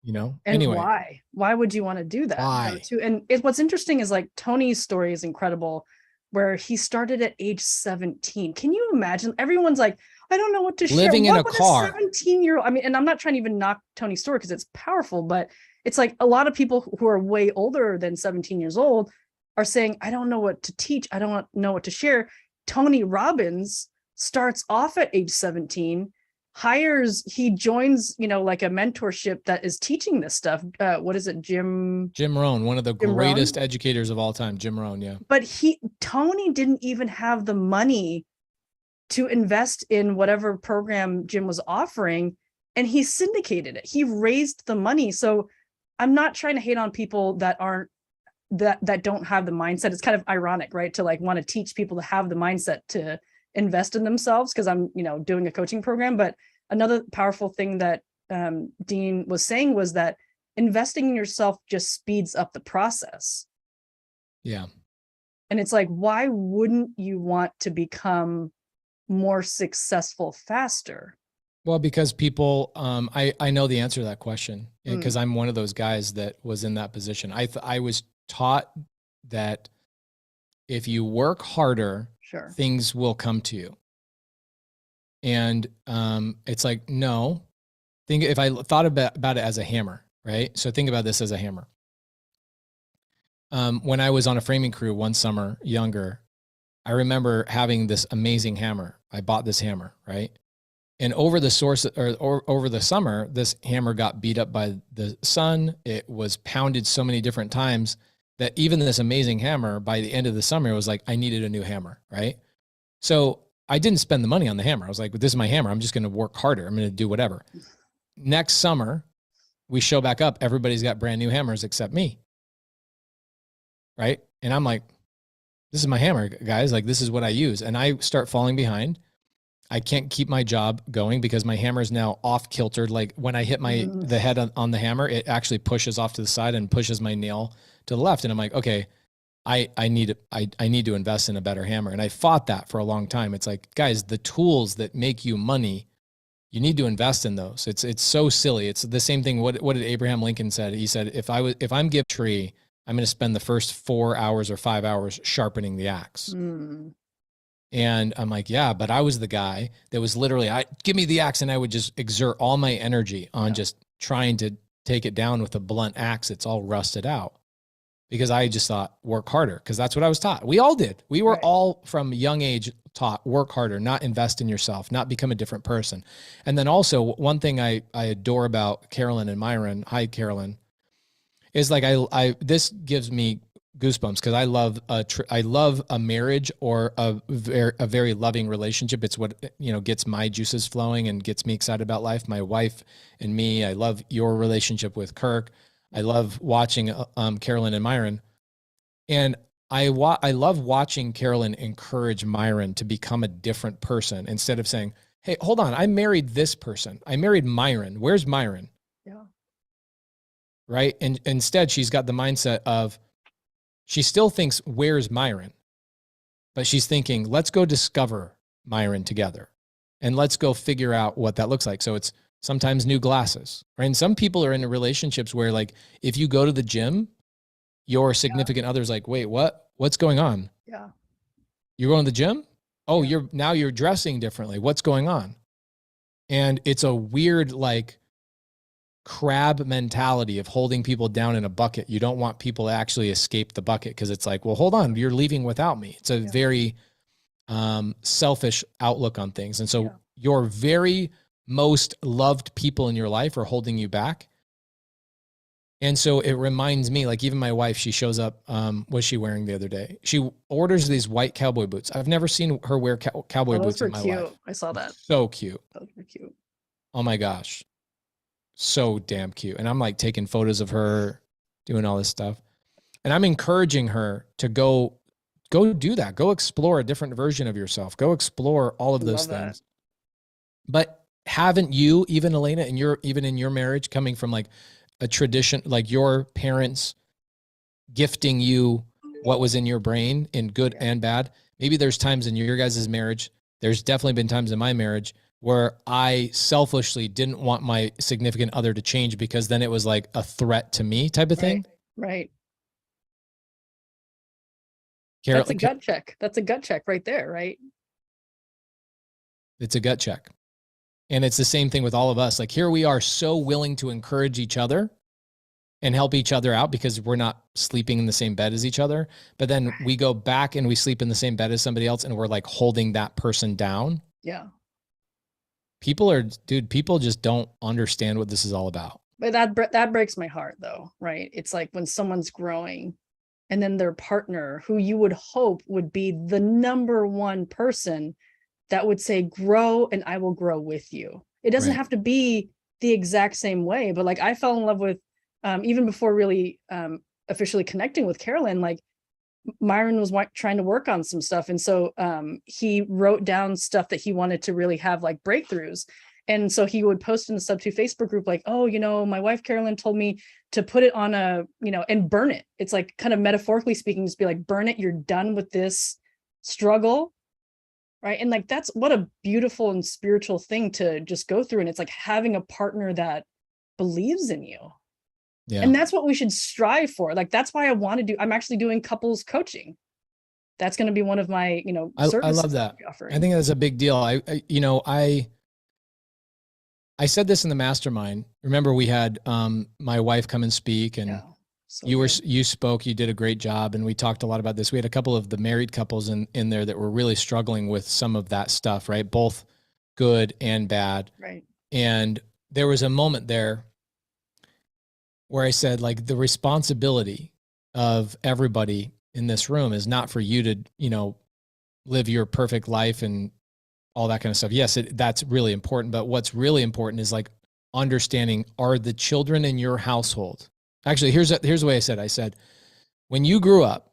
And anyway, why would you want to do that? Why? And what's interesting is like Tony's story is incredible, where he started at age 17. Can you imagine? Everyone's like, I don't know what to share. Living in a would car. 17-year-old. I mean, and I'm not trying to even knock Tony's story because it's powerful, but it's like a lot of people who are way older than 17 years old are saying, I don't know what to teach. I don't know what to share. Tony Robbins starts off at age 17, he joins, like a mentorship that is teaching this stuff. What is it? Jim Rohn, one of the Jim greatest Rohn? educators of all time. Jim Rohn. Yeah. But Tony didn't even have the money to invest in whatever program Jim was offering, and he syndicated it. He raised the money. So I'm not trying to hate on people that don't have the mindset. It's kind of ironic, right? To like want to teach people to have the mindset to invest in themselves, because I'm, doing a coaching program. But another powerful thing that Dean was saying was that investing in yourself just speeds up the process. Yeah. And it's like, why wouldn't you want to become more successful faster? Well, because people, I know the answer to that question, because I'm one of those guys that was in that position. I was taught that if you work harder, sure, things will come to you. And it's like, no, if I thought about it as a hammer, right? So think about this as a hammer. When I was on a framing crew one summer, younger, I remember having this amazing hammer. I bought this hammer, right? And over the summer, this hammer got beat up by the sun. It was pounded so many different times that even this amazing hammer, by the end of the summer, it was like, I needed a new hammer, right? So I didn't spend the money on the hammer. I was like, this is my hammer. I'm just going to work harder. I'm going to do whatever. Next summer, we show back up. Everybody's got brand new hammers except me, right? And I'm like, this is my hammer, guys. Like, this is what I use. And I start falling behind. I can't keep my job going because my hammer is now off kilter. Like when I hit the head on the hammer, it actually pushes off to the side and pushes my nail to the left. And I'm like, okay, I need to invest in a better hammer. And I fought that for a long time. It's like, guys, the tools that make you money, you need to invest in those. It's so silly. It's the same thing. What did Abraham Lincoln said? He said, if I'm given a tree, I'm going to spend the first 4 hours or 5 hours sharpening the axe. And I'm like, yeah, but I was the guy that was literally, give me the axe. And I would just exert all my energy on just trying to take it down with a blunt axe. It's all rusted out because I just thought work harder, because that's what I was taught. We all did. We were all from a young age taught work harder, not invest in yourself, not become a different person. And then also one thing I adore about Carolyn and Myron, hi Carolyn, is like, this gives me goosebumps because I love a marriage or a very loving relationship. It's what, gets my juices flowing and gets me excited about life. My wife and me, I love your relationship with Kirk. I love watching Carolyn and Myron. And I love watching Carolyn encourage Myron to become a different person instead of saying, hey, hold on, I married this person. I married Myron. Where's Myron? Yeah. Right. And instead she's got the mindset of, she still thinks, where's Myron? But she's thinking, let's go discover Myron together and let's go figure out what that looks like. So it's sometimes new glasses, right? And some people are in relationships where, like, if you go to the gym, your significant other's like, wait, what's going on? Yeah. You're going to the gym? Oh, you're dressing differently. What's going on? And it's a weird, like, crab mentality of holding people down in a bucket. You don't want people to actually escape the bucket because it's like, well, hold on, you're leaving without me. It's a very selfish outlook on things. And so your very most loved people in your life are holding you back. And so it reminds me, like, even my wife, she shows up, what was she wearing the other day? She orders these white cowboy boots. I've never seen her wear cowboy boots in my life. I saw that. So cute. Those were cute. Oh my gosh. So damn cute. And I'm like taking photos of her doing all this stuff. And I'm encouraging her to go do that. Go explore a different version of yourself. Go explore all of those things. But haven't you, even Elena, even in your marriage, coming from like a tradition, like your parents gifting you what was in your brain in good and bad. Maybe there's times in your guys' marriage, there's definitely been times in my marriage where I selfishly didn't want my significant other to change because then it was like a threat to me type of thing. Right. Carol, That's a gut check. That's a gut check right there, right? it's a gut check. And it's the same thing with all of us. Like here we are so willing to encourage each other and help each other out because we're not sleeping in the same bed as each other. But then we go back and we sleep in the same bed as somebody else and we're like holding that person down. Yeah. People just don't understand what this is all about. But that breaks my heart though, right? It's like when someone's growing and then their partner, who you would hope would be the number one person that would say, grow and I will grow with you. It doesn't have to be the exact same way, but like I fell in love with, even before really officially connecting with Carolyn, like Myron was trying to work on some stuff. And so he wrote down stuff that he wanted to really have like breakthroughs. And so he would post in the Sub 2 Facebook group, like, oh, my wife, Carolyn, told me to put it on and burn it. It's like kind of metaphorically speaking, just be like, burn it. You're done with this struggle. Right. And like, that's what a beautiful and spiritual thing to just go through. And it's like having a partner that believes in you. Yeah. And that's what we should strive for. Like, that's why I'm actually doing couples coaching. That's going to be one of my, services. I love that. I think that's a big deal. I said this in the mastermind. Remember we had my wife come and speak and you spoke, you did a great job. And we talked a lot about this. We had a couple of the married couples in there that were really struggling with some of that stuff, right? Both good and bad. Right. And there was a moment there where I said, like, the responsibility of everybody in this room is not for you to, live your perfect life and all that kind of stuff. Yes, that's really important. But what's really important is like understanding, are the children in your household? Actually, here's the way I said, when you grew up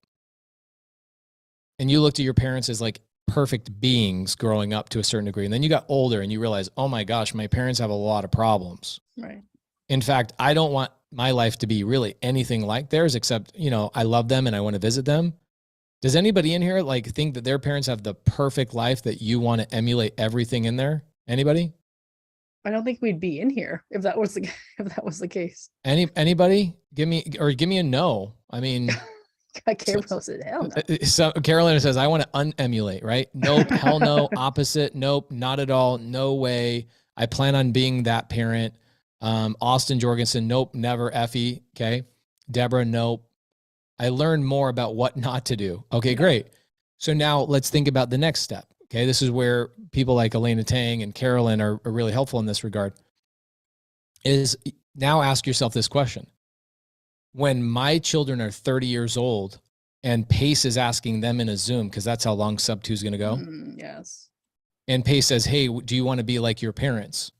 and you looked at your parents as like perfect beings growing up to a certain degree, and then you got older and you realize, oh my gosh, my parents have a lot of problems. Right. In fact, I don't want my life to be really anything like theirs, except, I love them and I want to visit them. Does anybody in here like think that their parents have the perfect life that you want to emulate everything in there? Anybody? I don't think we'd be in here if that was the case. Anybody? Give me a no. I mean, Carolyn said hell no. So Carolina says, I want to unemulate, right? Nope, hell no, opposite, nope, not at all, no way. I plan on being that parent. Austin Jorgensen, nope, never. Effie, okay. Deborah, nope. I learned more about what not to do. Okay, great. So now let's think about the next step. Okay, this is where people like Elena Tang and Carolyn are really helpful in this regard. Is now ask yourself this question. When my children are 30 years old and Pace is asking them in a Zoom, because that's how long Sub 2 is going to go. Yes. And Pace says, hey, do you want to be like your parents?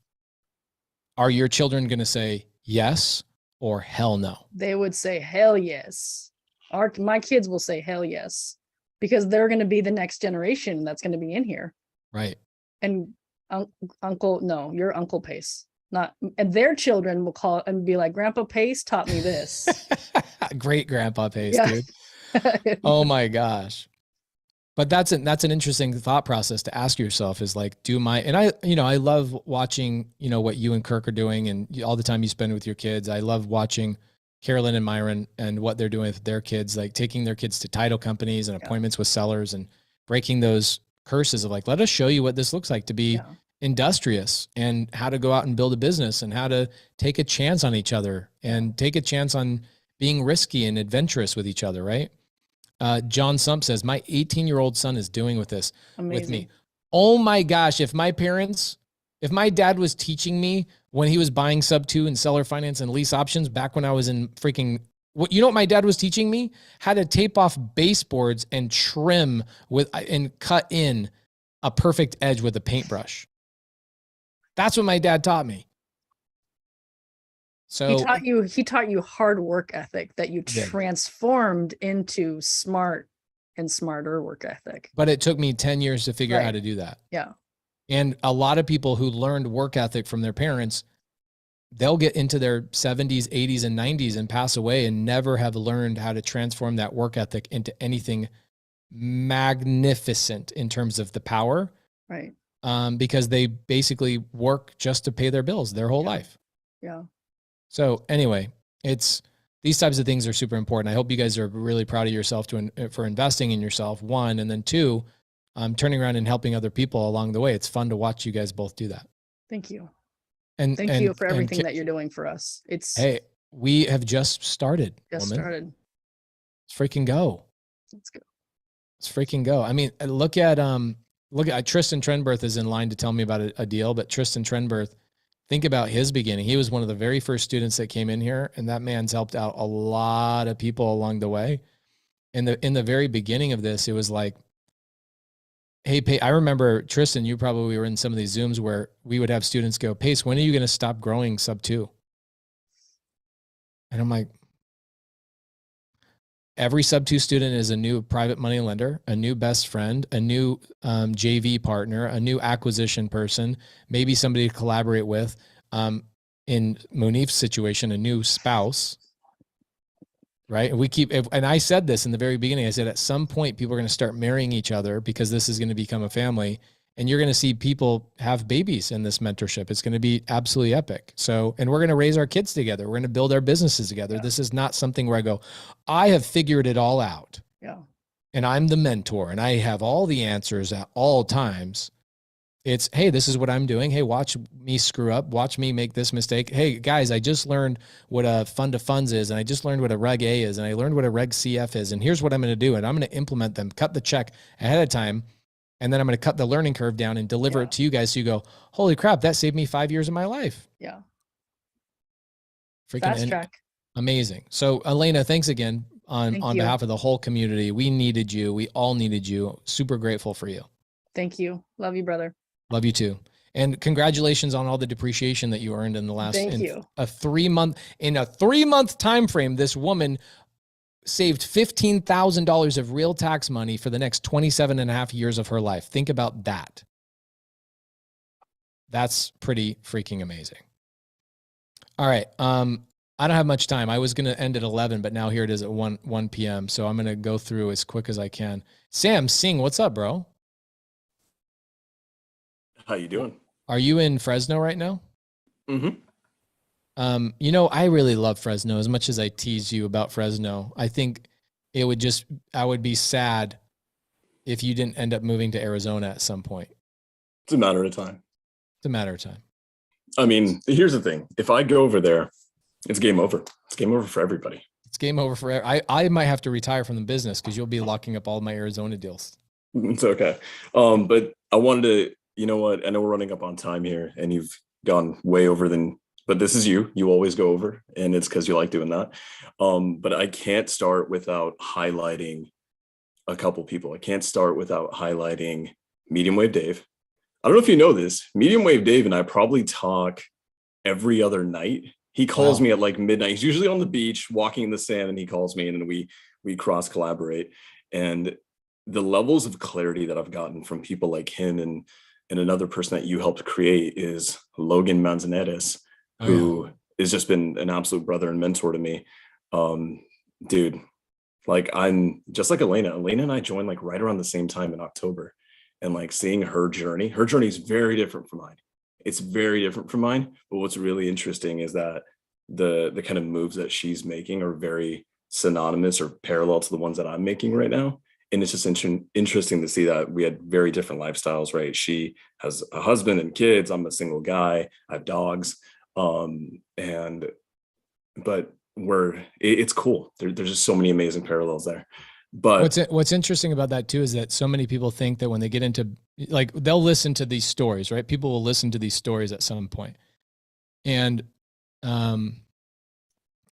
Are your children going to say yes or hell no? They would say hell yes. My kids will say hell yes, because they're going to be the next generation that's going to be in here. Right. And your Uncle Pace, and their children will call and be like, Grandpa Pace taught me this. Great Grandpa Pace, dude. Oh my gosh. But that's an interesting thought process to ask yourself is like, I love watching, what you and Kirk are doing and all the time you spend with your kids. I love watching Carolyn and Myron and what they're doing with their kids, like taking their kids to title companies and appointments with sellers and breaking those curses of like, let us show you what this looks like to be industrious and how to go out and build a business and how to take a chance on each other and take a chance on being risky and adventurous with each other. Right. John Sump says, my 18-year-old son is doing with this with me. Oh my gosh. If my dad was teaching me when he was buying Sub 2 and seller finance and lease options back when I was in what my dad was teaching me? How to tape off baseboards and trim and cut in a perfect edge with a paintbrush. That's what my dad taught me. So he taught you hard work ethic that you transformed into smart and smarter work ethic. But it took me 10 years to figure out how to do that. Yeah. And a lot of people who learned work ethic from their parents, they'll get into their 70s, 80s, and 90s and pass away and never have learned how to transform that work ethic into anything magnificent in terms of the power. Right. Because they basically work just to pay their bills their whole life. Yeah. So anyway, these types of things are super important. I hope you guys are really proud of yourself for investing in yourself, one, and then two, turning around and helping other people along the way. It's fun to watch you guys both do that. Thank you. And thank you for everything that you're doing for us. Hey, we have just started. Just started. Let's freaking go. Let's go. Let's freaking go. I mean, look at Tristan Trenberth is in line to tell me about a deal, but Tristan Trenberth, think about his beginning. He was one of the very first students that came in here, and that man's helped out a lot of people along the way. In the very beginning of this, it was like, hey, I remember, Tristan, you probably were in some of these Zooms where we would have students go, Pace, when are you going to stop growing sub 2? And I'm like, every sub 2 student is a new private money lender, a new best friend, a new JV partner, a new acquisition person, maybe somebody to collaborate with. In Mounif's situation, a new spouse, right? And and I said this in the very beginning, I said, at some point, people are going to start marrying each other because this is going to become a family. And you're going to see people have babies in this mentorship. It's going to be absolutely epic. So, and we're going to raise our kids together. We're going to build our businesses together. Yeah. This is not something where I go, I have figured it all out. Yeah. And I'm the mentor and I have all the answers at all times. It's, hey, this is what I'm doing. Hey, watch me screw up. Watch me make this mistake. Hey, guys, I just learned what a fund of funds is. And I just learned what a Reg A is. And I learned what a Reg CF is. And here's what I'm going to do. And I'm going to implement them, cut the check ahead of time. And then I'm going to cut the learning curve down and deliver it to you guys. So you go, holy crap, that saved me 5 years of my life. Yeah. Freaking fast track. Amazing. So Elena, thanks again on behalf of the whole community. We needed you. We all needed you. Super grateful for you. Thank you. Love you, brother. Love you too. And congratulations on all the depreciation that you earned in the last, a 3 month time frame. This woman saved $15,000 of real tax money for the next 27 and a half years of her life. Think about that. That's pretty freaking amazing. All right. I don't have much time. I was going to end at 11, but now here it is at 1 p.m. So I'm going to go through as quick as I can. Sam Singh, what's up, bro? How you doing? Are you in Fresno right now? Mm-hmm. You know, I really love Fresno as much as I tease you about Fresno. I think I would be sad if you didn't end up moving to Arizona at some point. It's a matter of time. It's a matter of time. I mean, here's the thing. If I go over there, it's game over. It's game over for everybody. It's game over for I might have to retire from the business because you'll be locking up all my Arizona deals. It's okay. But I wanted to, you know what? I know we're running up on time here and you've gone way over but this is you. You always go over and it's because you like doing that. But I can't start without highlighting a couple people. I can't start without highlighting Medium Wave Dave. I don't know if you know this. Medium Wave Dave and I probably talk every other night. He calls me at like midnight. He's usually on the beach walking in the sand and he calls me and then we cross collaborate. And the levels of clarity that I've gotten from people like him and another person that you helped create is Logan Manzanares, who has just been an absolute brother and mentor to me. Dude, like I'm just like Elena and I joined like right around the same time in October, and like seeing her journey is very different from mine. It's very different from mine. But what's really interesting is that the kind of moves that she's making are very synonymous or parallel to the ones that I'm making right now. And it's just interesting to see that we had very different lifestyles, right? She has a husband and kids. I'm a single guy. I have dogs. But it's cool. There's just so many amazing parallels there. But what's interesting about that too is that so many people think that when they get into, like, they'll listen to these stories, right? People will listen to these stories at some point, and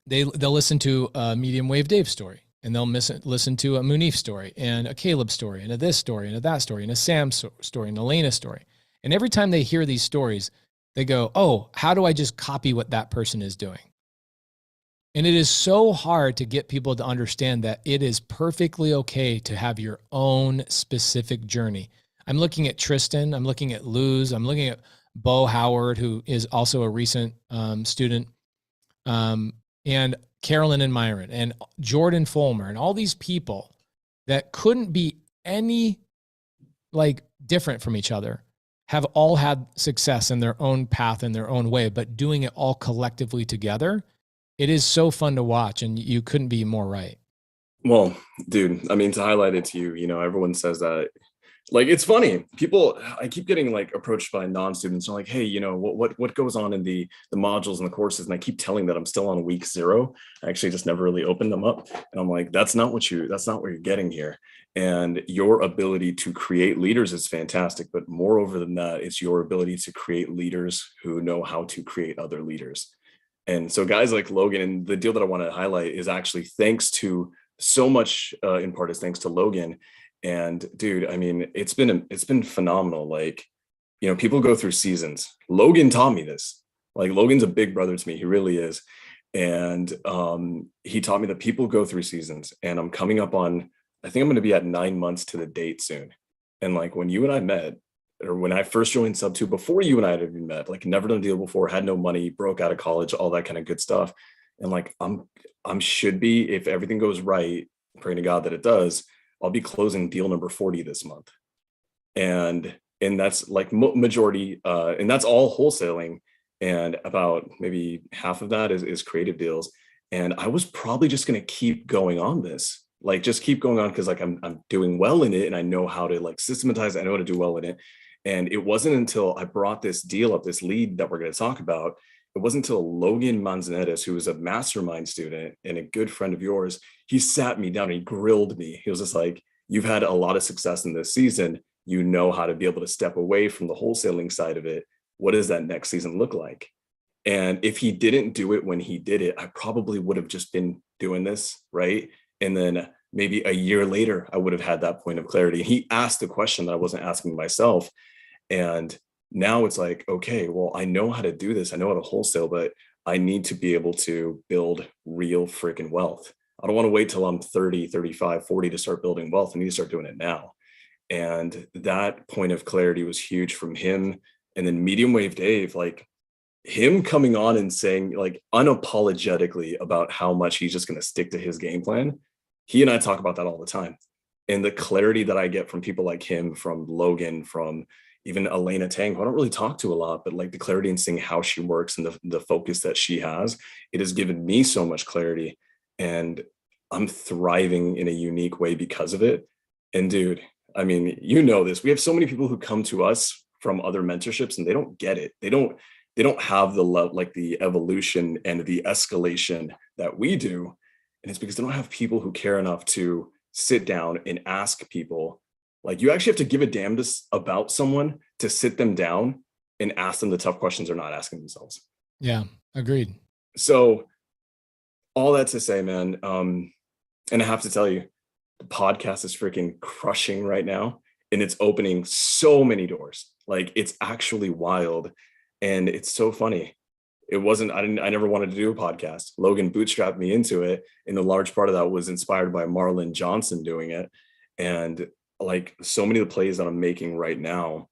they'll listen to a Medium Wave Dave story, and they'll listen to a Mounif story, and a Caleb story, and a this story, and a that story, and a Sam story, and an Elena story. And every time they hear these stories, they go, oh, how do I just copy what that person is doing? And it is so hard to get people to understand that it is perfectly okay to have your own specific journey. I'm looking at Tristan. I'm looking at Luz. I'm looking at Bo Howard, who is also a recent student, and Carolyn and Myron and Jordan Fulmer and all these people that couldn't be any like different from each other have all had success in their own path in their own way, but doing it all collectively together. It is so fun to watch, and you couldn't be more right. Well, dude, I mean, to highlight it to you, you know, everyone says that, like, it's funny. People, I keep getting like approached by non-students. They're like, hey, you know, what goes on in the modules and the courses? And I keep telling that I'm still on week 0. I actually just never really opened them up. And I'm like, that's not what you're getting here. And your ability to create leaders is fantastic. But moreover than that, it's your ability to create leaders who know how to create other leaders. And so guys like Logan, and the deal that I want to highlight is actually thanks to so much, in part is thanks to Logan. And dude, I mean, it's been phenomenal. Like, you know, people go through seasons. Logan taught me this. Like, Logan's a big brother to me. He really is. And he taught me that people go through seasons. And I'm coming up on, I think I'm going to be at 9 months to the date soon. And like when you and I met, or when I first joined Sub 2, before you and I had even met, like never done a deal before, had no money, broke out of college, all that kind of good stuff. And like, I'm should be, if everything goes right, praying to God that it does, I'll be closing deal number 40 this month. And that's like majority, and that's all wholesaling. And about maybe half of that is creative deals. And I was probably just going to keep going on this, like just keep going on, because like I'm doing well in it, and I know how to like systematize it. I know how to do well in it. And it wasn't until I brought this deal up, this lead that we're going to talk about, it wasn't until Logan Manzanettes, who was a mastermind student and a good friend of yours, he sat me down and he grilled me. He was just like, you've had a lot of success in this season. You know how to be able to step away from the wholesaling side of it. What does that next season look like? And if he didn't do it when he did it, I probably would have just been doing this, right? And then maybe a year later, I would have had that point of clarity. He asked the question that I wasn't asking myself. And now it's like, okay, well, I know how to do this. I know how to wholesale, but I need to be able to build real freaking wealth. I don't want to wait till I'm 30, 35, 40 to start building wealth. I need to start doing it now. And that point of clarity was huge from him. And then Medium Wave Dave, like him coming on and saying like unapologetically about how much he's just going to stick to his game plan. He and I talk about that all the time. And the clarity that I get from people like him, from Logan, from even Elena Tang, who I don't really talk to a lot, but like the clarity in seeing how she works and the focus that she has, it has given me so much clarity, and I'm thriving in a unique way because of it. And dude, I mean, you know this, we have so many people who come to us from other mentorships and they don't get it. They don't have the love, like the evolution and the escalation that we do. And it's because they don't have people who care enough to sit down and ask people. Like, you actually have to give a damn about someone to sit them down and ask them the tough questions they're not asking themselves. Yeah, agreed. So all that to say, man, and I have to tell you, the podcast is freaking crushing right now, and it's opening so many doors. Like, it's actually wild, and it's so funny. I never wanted to do a podcast. Logan bootstrapped me into it, and a large part of that was inspired by Marlon Johnson doing it. And like, so many of the plays that I'm making right now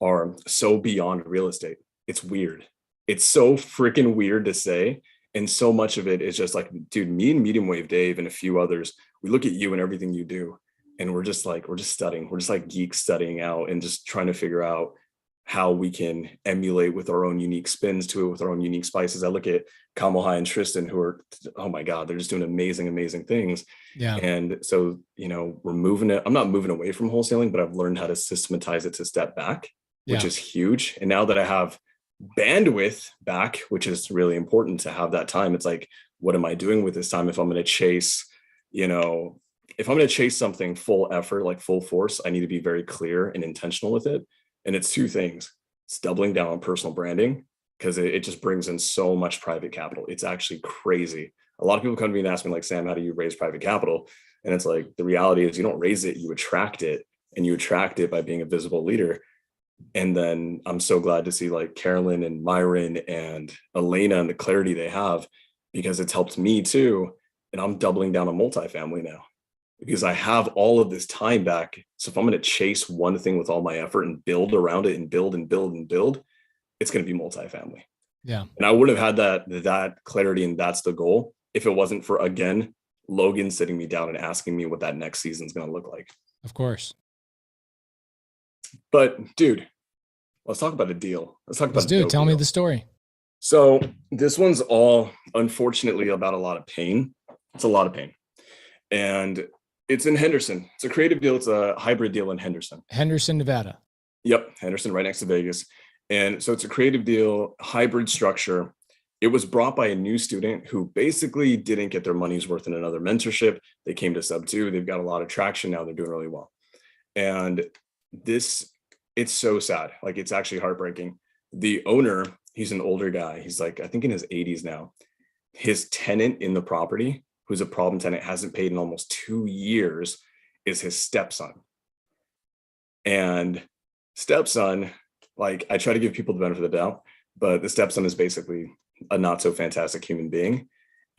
are so beyond real estate. It's weird. It's so freaking weird to say. And so much of it is just like, dude, me and Medium Wave Dave and a few others, we look at you and everything you do, and we're just studying. We're just like geeks studying out and just trying to figure out how we can emulate with our own unique spins to it, with our own unique spices. I look at Kamal High and Tristan, who are, oh my God, they're just doing amazing, amazing things. Yeah. And so, you know, I'm not moving away from wholesaling, but I've learned how to systematize it to step back, which is huge. And now that I have bandwidth back, which is really important to have that time, it's like, what am I doing with this time? If I'm going to chase, you know, if I'm going to chase something full effort, like full force, I need to be very clear and intentional with it. And it's two things. It's doubling down on personal branding, because it just brings in so much private capital. It's actually crazy. A lot of people come to me and ask me like, Sam, how do you raise private capital? And it's like, the reality is you don't raise it, you attract it, and you attract it by being a visible leader. And then I'm so glad to see like Carolyn and Myron and Elena and the clarity they have, because it's helped me too. And I'm doubling down on multifamily now. because I have all of this time back. So if I'm going to chase one thing with all my effort and build around it and build and build and build, it's going to be multifamily. Yeah. And I would have had that clarity, and that's the goal, if it wasn't for, again, Logan sitting me down and asking me what that next season's going to look like. Of course. But dude, let's talk about a deal. Let's do it. Tell me the story. So this one's all, unfortunately, about a lot of pain. It's a lot of pain. And it's in Henderson. It's a creative deal. It's a hybrid deal in Henderson. Henderson, Nevada. Yep. Henderson, right next to Vegas. And so it's a creative deal, hybrid structure. It was brought by a new student who basically didn't get their money's worth in another mentorship. They came to sub 2. They've got a lot of traction now. They're doing really well. And this, it's so sad. Like, it's actually heartbreaking. The owner, he's an older guy. He's like, I think in his 80s now. His tenant in the property, who's a problem tenant, hasn't paid in almost 2 years, is his stepson. And stepson, like, I try to give people the benefit of the doubt, but the stepson is basically a not so fantastic human being.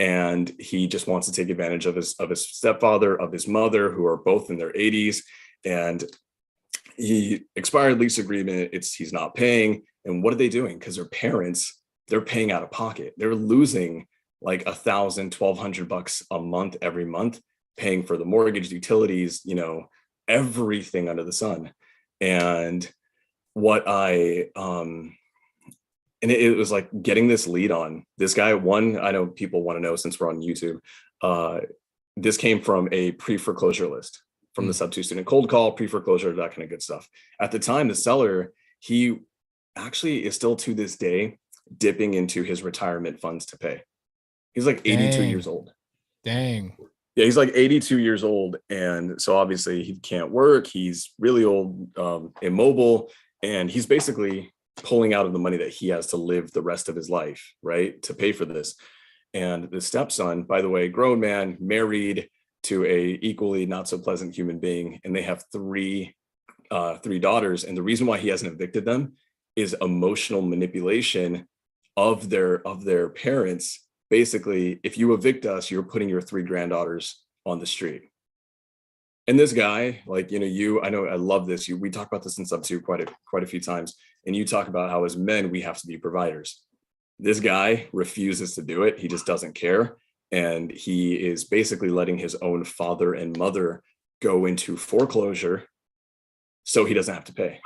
And he just wants to take advantage of his stepfather, of his mother, who are both in their 80s. And he expired lease agreement. He's not paying. And what are they doing? Because their parents, they're paying out of pocket. They're losing like $1,000, $1,200 a month every month, paying for the mortgage, utilities, everything under the sun. And it was like getting this lead on this guy. One, I know people want to know, since we're on YouTube, this came from a pre-foreclosure list from the sub 2 student, cold call, pre-foreclosure, that kind of good stuff. At the time, the seller, he actually is still to this day dipping into his retirement funds to pay. He's like 82 years old. Dang. Yeah, he's like 82 years old. And so obviously he can't work. He's really old, immobile, and he's basically pulling out of the money that he has to live the rest of his life, right, to pay for this. And the stepson, by the way, grown man, married to a equally not so pleasant human being, and they have three daughters. And the reason why he hasn't evicted them is emotional manipulation of their parents. Basically, if you evict us, you're putting your 3 granddaughters on the street. And this guy, like, I know, I love this. We talk about this in sub 2 quite a few times. And you talk about how as men, we have to be providers. This guy refuses to do it. He just doesn't care. And he is basically letting his own father and mother go into foreclosure so he doesn't have to pay.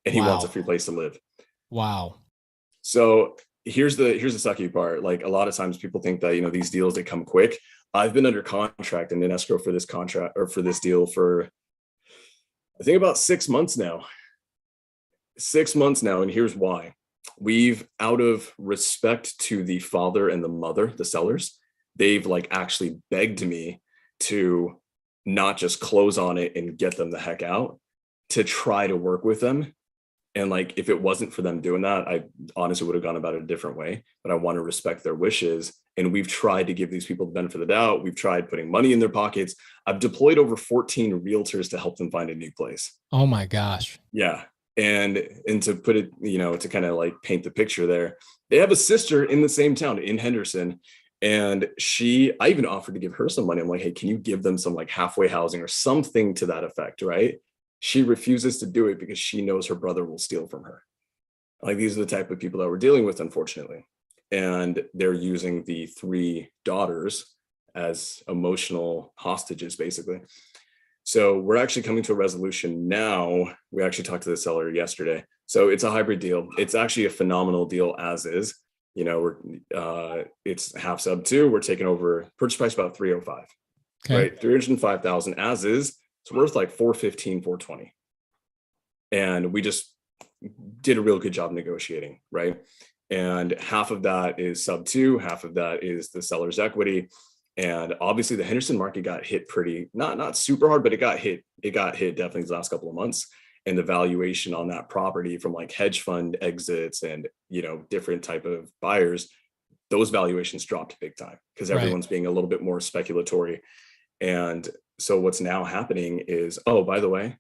And he wants a free place to live. Wow. So here's the sucky part. Like, a lot of times people think that, these deals, they come quick. I've been under contract and in escrow for this contract, or for this deal, for I think about 6 months now. 6 months now. And here's why. We've, out of respect to the father and the mother, the sellers, they've like actually begged me to not just close on it and get them the heck out, to try to work with them. And like, if it wasn't for them doing that, I honestly would have gone about it a different way, but I want to respect their wishes. And we've tried to give these people the benefit of the doubt. We've tried putting money in their pockets. I've deployed over 14 realtors to help them find a new place. Oh my gosh. Yeah. And to put it, to kind of like paint the picture there, they have a sister in the same town, in Henderson. And I even offered to give her some money. I'm like, hey, can you give them some like halfway housing or something to that effect, right? She refuses to do it because she knows her brother will steal from her. Like, these are the type of people that we're dealing with, unfortunately. And they're using the 3 daughters as emotional hostages, basically. So we're actually coming to a resolution now. We actually talked to the seller yesterday. So it's a hybrid deal. It's actually a phenomenal deal as is. It's half sub 2. We're taking over purchase price about 305, right? 305,000 as is. It's worth like 415, 420. And we just did a real good job negotiating, right? And half of that is sub 2, half of that is the seller's equity. And obviously the Henderson market got hit pretty, not super hard, but it got hit definitely the last couple of months. And the valuation on that property from like hedge fund exits and, different type of buyers, those valuations dropped big time because everyone's being a little bit more speculatory. And so what's now happening is, oh, by the way,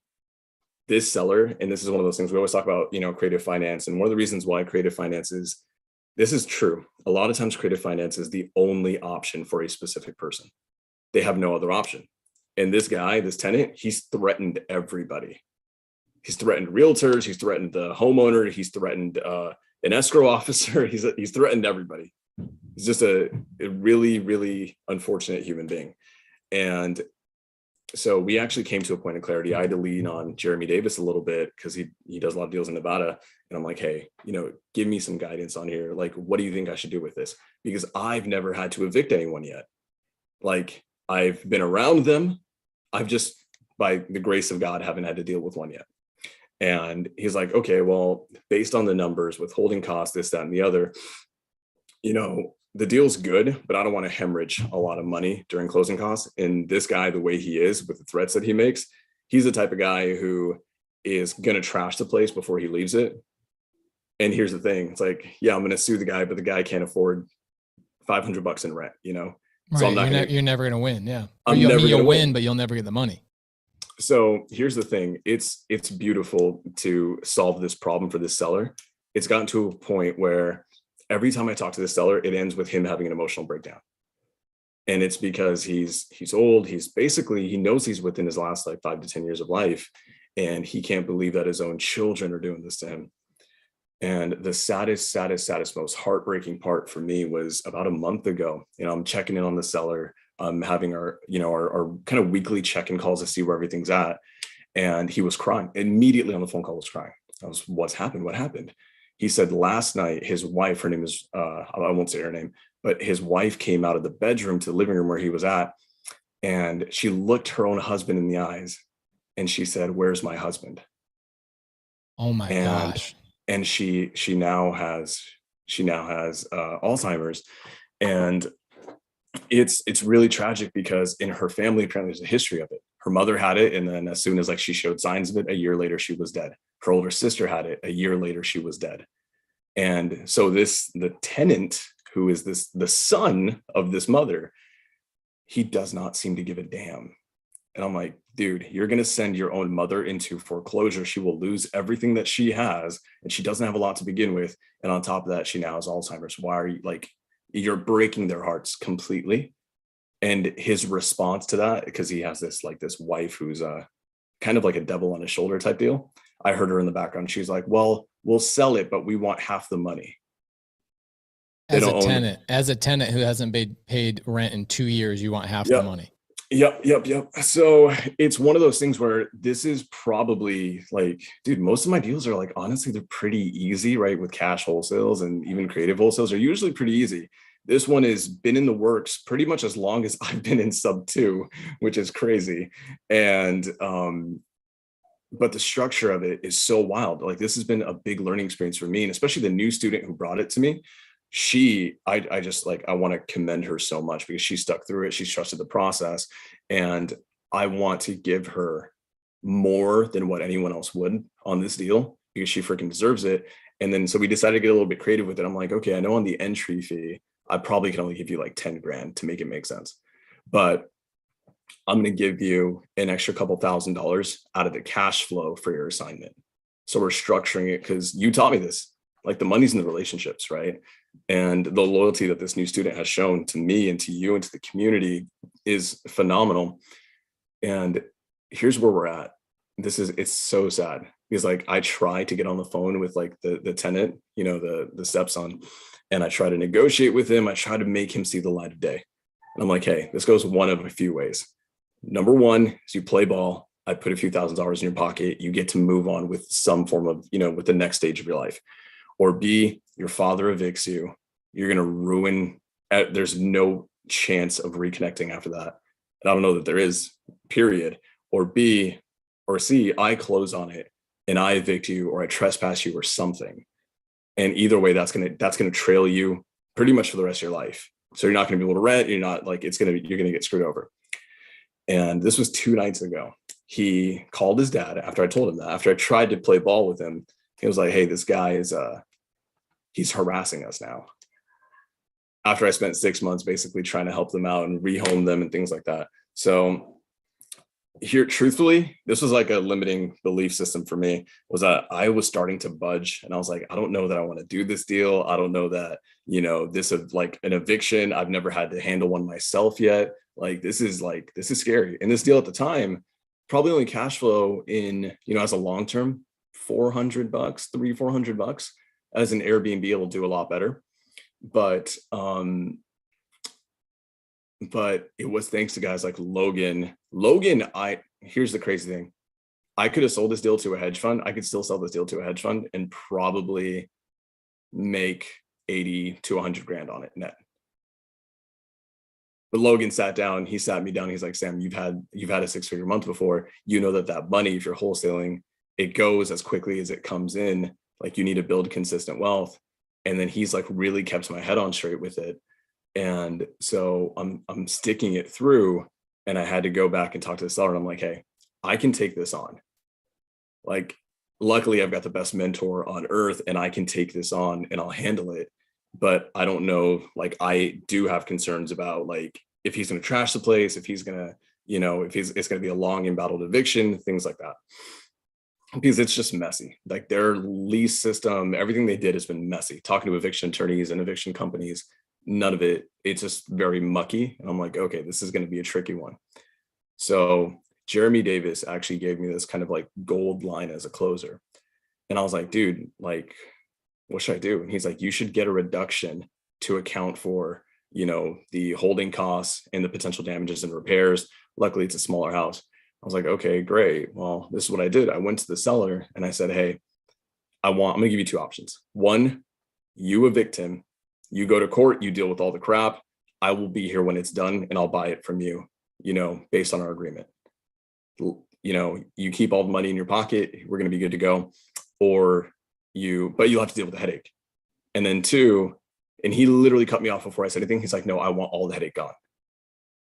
this seller, and this is one of those things we always talk about, creative finance. And one of the reasons why creative finance this is true. A lot of times creative finance is the only option for a specific person. They have no other option. And this guy, this tenant, he's threatened everybody. He's threatened realtors. He's threatened the homeowner. He's threatened an escrow officer. He's threatened everybody. He's just a really, really unfortunate human being. And so we actually came to a point of clarity. I had to lean on Jeremy Davis a little bit because he does a lot of deals in Nevada. And I'm like, hey, give me some guidance on here. Like, what do you think I should do with this? Because I've never had to evict anyone yet. Like, I've been around them. I've just, by the grace of God, haven't had to deal with one yet. And he's like, okay, well, based on the numbers, withholding costs, this, that, and the other, the deal's good, but I don't want to hemorrhage a lot of money during closing costs. And this guy, the way he is with the threats that he makes, he's the type of guy who is going to trash the place before he leaves it. And here's the thing. It's like, yeah, I'm going to sue the guy, but the guy can't afford $500 in rent, Right. So I'm not you're never going to win. Yeah. You'll win, but you'll never get the money. So here's the thing. It's beautiful to solve this problem for this seller. It's gotten to a point where every time I talk to the seller, it ends with him having an emotional breakdown. And it's because he's old. He knows he's within his last like 5 to 10 years of life. And he can't believe that his own children are doing this to him. And the saddest, most heartbreaking part for me was about a month ago. I'm checking in on the seller. I'm having our kind of weekly check-in calls to see where everything's at. And he was crying immediately on the phone call, was crying. I was, what's happened? What happened? He said last night, his wife, her name is, I won't say her name, but his wife came out of the bedroom to the living room where he was at. And she looked her own husband in the eyes and she said, "Where's my husband?" Oh my gosh. And she now has Alzheimer's. And it's really tragic because in her family, apparently there's a history of it. Her mother had it. And then as soon as she showed signs of it, a year later, she was dead. Her older sister had it. A year later, she was dead. And so the tenant, who is the son of this mother, he does not seem to give a damn. And I'm like, dude, you're going to send your own mother into foreclosure. She will lose everything that she has. And she doesn't have a lot to begin with. And on top of that, she now has Alzheimer's. Why are you you're breaking their hearts completely. And his response to that, because he has this wife who's kind of like a devil on his shoulder type deal. I heard her in the background. She's like, well, we'll sell it, but we want half the money. As a tenant who hasn't paid rent in 2 years, you want half the money. Yep. So it's one of those things where this is probably dude, most of my deals are honestly, they're pretty easy, right? With cash wholesales and even creative wholesales are usually pretty easy. This one has been in the works pretty much as long as I've been in sub 2, which is crazy. And, but the structure of it is so wild. This has been a big learning experience for me, and especially the new student who brought it to me. I want to commend her so much because she stuck through it. She's trusted the process, and I want to give her more than what anyone else would on this deal because she freaking deserves it. And then, so we decided to get a little bit creative with it. I'm like, okay, I know on the entry fee, I probably can only give you 10 grand to make it make sense, but I'm going to give you an extra couple $1,000s out of the cash flow for your assignment. So we're structuring it because you taught me this, the money's in the relationships, right? And the loyalty that this new student has shown to me and to you and to the community is phenomenal. And here's where we're at. It's so sad because I try to get on the phone with the tenant, the stepson, and I try to negotiate with him. I try to make him see the light of day. And I'm like, hey, this goes one of a few ways. Number one is you play ball. I put a few $1,000s in your pocket. You get to move on with some form of, with the next stage of your life. Or B, your father evicts you. You're going to ruin, there's no chance of reconnecting after that. And I don't know that there is, period. Or B, or C, I close on it and I evict you or I trespass you or something. And either way, that's going to trail you pretty much for the rest of your life. So you're not going to be able to rent. You're not you're going to get screwed over. And this was 2 nights ago. He called his dad after I told him that. After I tried to play ball with him, he was like, hey, this guy is, he's harassing us now. After I spent 6 months basically trying to help them out and rehome them and things like that. So here, truthfully, this was a limiting belief system for me, was that I was starting to budge. And I was like, I don't know that I want to do this deal. I don't know that, this is an eviction. I've never had to handle one myself yet. Like, this is scary. And this deal at the time, probably only cash flow in, as a long-term, $400, $400. As an Airbnb, it'll do a lot better. But it was thanks to guys like Logan. Here's the crazy thing. I could have sold this deal to a hedge fund. I could still sell this deal to a hedge fund and probably make 80 to 100 grand on it net. But Logan he sat me down. He's like, Sam, you've had a 6-figure month before. You know that money, if you're wholesaling, it goes as quickly as it comes in. Like, you need to build consistent wealth. And then he's like really kept my head on straight with it. And so I'm sticking it through, and I had to go back and talk to the seller. And I'm like, hey, I can take this on. Like, luckily I've got the best mentor on earth, and I can take this on and I'll handle it. But I don't know, like, I do have concerns about, like, if he's going to trash the place, if he's going to, if it's going to be a long embattled eviction, things like that. Because it's just messy. Like, their lease system, everything they did has been messy. Talking to eviction attorneys and eviction companies, none of it's just very mucky. And I'm like, okay, this is going to be a tricky one. So Jeremy Davis actually gave me this kind of like gold line as a closer. And I was like, dude, like, what should I do? And he's like, you should get a reduction to account for, the holding costs and the potential damages and repairs. Luckily, it's a smaller house. I was like, okay, great. Well, this is what I did. I went to the seller and I said, hey, I'm going to give you 2 options. One, you evict him, you go to court, you deal with all the crap. I will be here when it's done and I'll buy it from you, based on our agreement. You keep all the money in your pocket, we're going to be good to go. But you'll have to deal with the headache. And then 2, and he literally cut me off before I said anything. He's like, no, I want all the headache gone.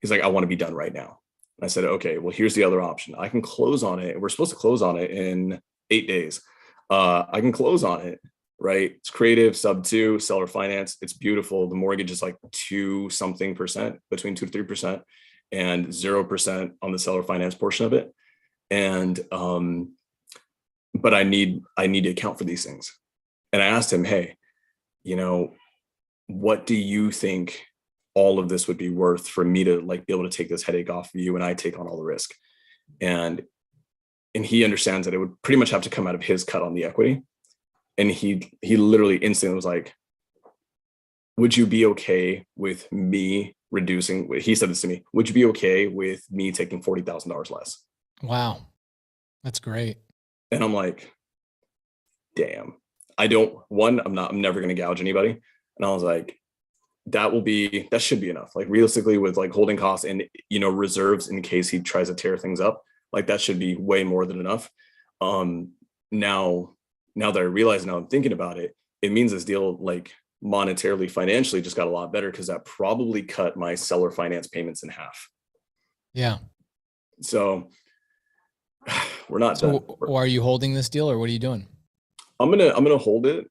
He's like, I want to be done right now. And I said, okay, well, here's the other option. I can close on it. We're supposed to close on it in 8 days. I can close on it, right? It's creative, sub 2, seller finance. It's beautiful. The mortgage is like 2% between 2 to 3%, and 0% on the seller finance portion of it. And, but I need to account for these things. And I asked him, hey, what do you think all of this would be worth for me to like be able to take this headache off of you and I take on all the risk? And he understands that it would pretty much have to come out of his cut on the equity. And he literally instantly was like, would you be okay with me reducing? He said this to me, would you be okay with me taking $40,000 less? Wow. That's great. And I'm like, damn, I'm never going to gouge anybody. And I was like, that should be enough. Like, realistically, with like holding costs and, reserves in case he tries to tear things up, like, that should be way more than enough. Now that I realize, now I'm thinking about it, it means this deal, like, monetarily, financially, just got a lot better, because that probably cut my seller finance payments in half. Yeah. So we're not done. So are you holding this deal, or what are you doing? I'm gonna hold it.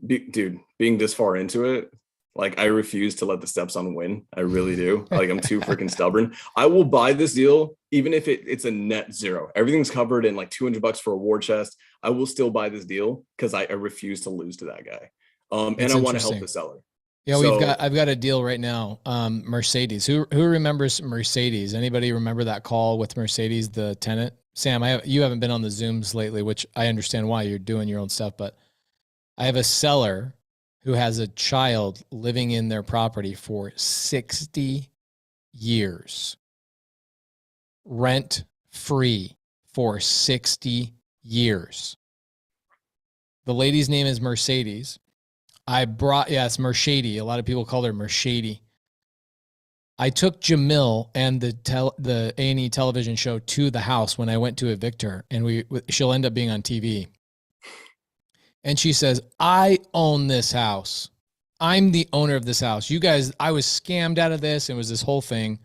Dude, being this far into it, like, I refuse to let the steps on win. I really do. Like, I'm too freaking stubborn. I will buy this deal even if it's a net zero. Everything's covered in like $200 for a war chest. I will still buy this deal because I refuse to lose to that guy. And I want to help the seller. Yeah, I've got a deal right now. Mercedes. Who remembers Mercedes? Anybody remember that call with Mercedes, the tenant? Sam, you haven't been on the Zooms lately, which I understand why, you're doing your own stuff, but I have a seller who has a child living in their property for 60 years, rent free for 60 years. The lady's name is Mercedes. It's Mercedes. A lot of people call her Mercedes. I took Jamil and the A&E television show to the house when I went to evict her, and she'll end up being on TV. And she says, I own this house. I'm the owner of this house. You guys, I was scammed out of this. It was this whole thing.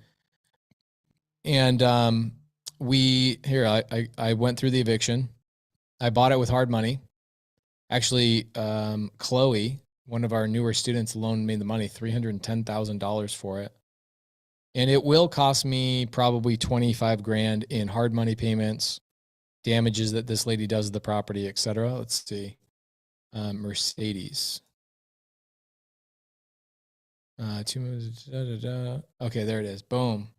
And I went through the eviction. I bought it with hard money. Actually, Chloe, one of our newer students, loaned me the money, $310,000 for it. And it will cost me probably 25 grand in hard money payments, damages that this lady does to the property, et cetera. Let's see. Mercedes. Okay, there it is. Boom.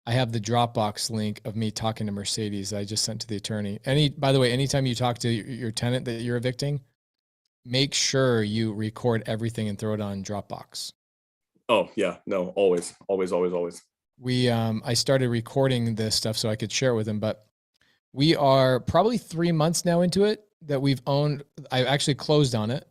I have the Dropbox link of me talking to Mercedes that I just sent to the attorney. By the way, anytime you talk to your tenant that you're evicting, make sure you record everything and throw it on Dropbox. Oh yeah, no, always. I started recording this stuff so I could share it with him, but we are probably 3 months now into it that we've owned. I actually closed on it.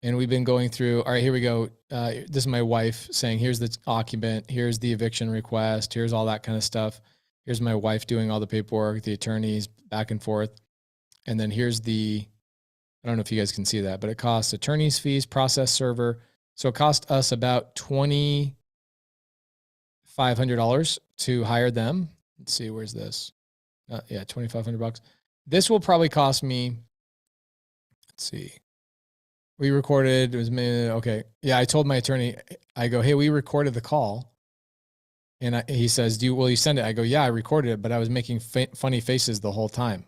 And we've been going through, all right, here we go. This is my wife saying, here's the occupant, here's the eviction request, here's all that kind of stuff. Here's my wife doing all the paperwork, the attorneys back and forth. And then here's I don't know if you guys can see that, but it costs attorney's fees, process server. So it cost us about $2,500 to hire them. Let's see, where's this? Yeah, $2,500. This will probably cost me, let's see. We recorded, it was me. Okay. Yeah. I told my attorney, I go, hey, we recorded the call. And he says, will you send it? I go, yeah, I recorded it, but I was making funny faces the whole time.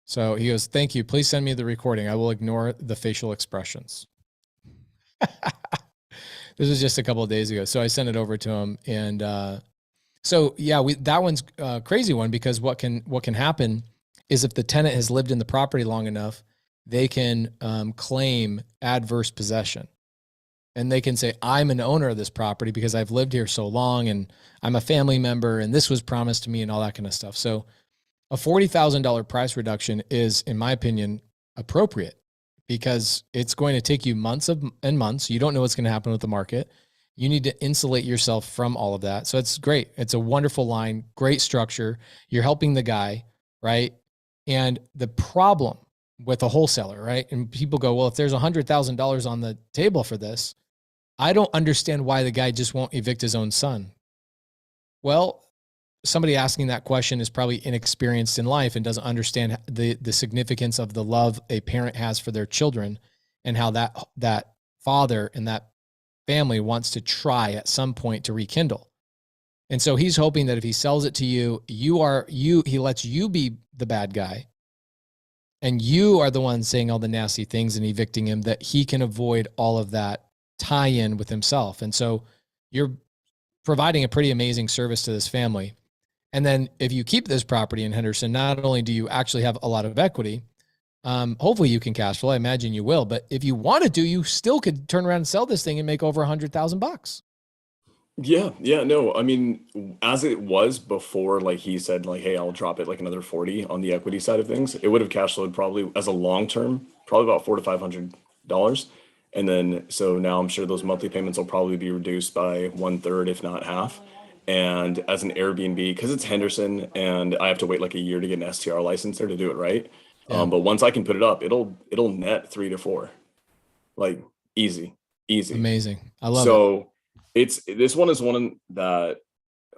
So he goes, thank you. Please send me the recording. I will ignore the facial expressions. This was just a couple of days ago. So I sent it over to him. And so, yeah, that one's a crazy one, because what can happen is if the tenant has lived in the property long enough, they can claim adverse possession. And they can say, I'm an owner of this property because I've lived here so long and I'm a family member and this was promised to me and all that kind of stuff. So a $40,000 price reduction is, in my opinion, appropriate, because it's going to take you months and months. You don't know what's going to happen with the market. You need to insulate yourself from all of that. So it's great. It's a wonderful line, great structure. You're helping the guy, right? And the problem with a wholesaler, right? And people go, well, if there's $100,000 on the table for this, I don't understand why the guy just won't evict his own son. Well, somebody asking that question is probably inexperienced in life and doesn't understand the significance of the love a parent has for their children, and how that father and that family wants to try at some point to rekindle. And so he's hoping that if he sells it to you, he lets you be the bad guy, and you are the one saying all the nasty things and evicting him, that he can avoid all of that tie-in with himself. And so you're providing a pretty amazing service to this family. And then if you keep this property in Henderson, not only do you actually have a lot of equity, hopefully you can cash flow. I imagine you will. But if you wanted to, you still could turn around and sell this thing and make over $100,000. Yeah, no, I mean, as it was before, like he said, like, hey, I'll drop it like another 40 on the equity side of things. It would have cash flowed probably as a long term, probably about $400 to $500. And then, so now I'm sure those monthly payments will probably be reduced by 1/3, if not half. And as an Airbnb, because it's Henderson and I have to wait like a year to get an STR license there to do it right. Yeah. But once I can put it up, it'll net 3 to 4, like easy. Amazing. I love it. So this one is one that,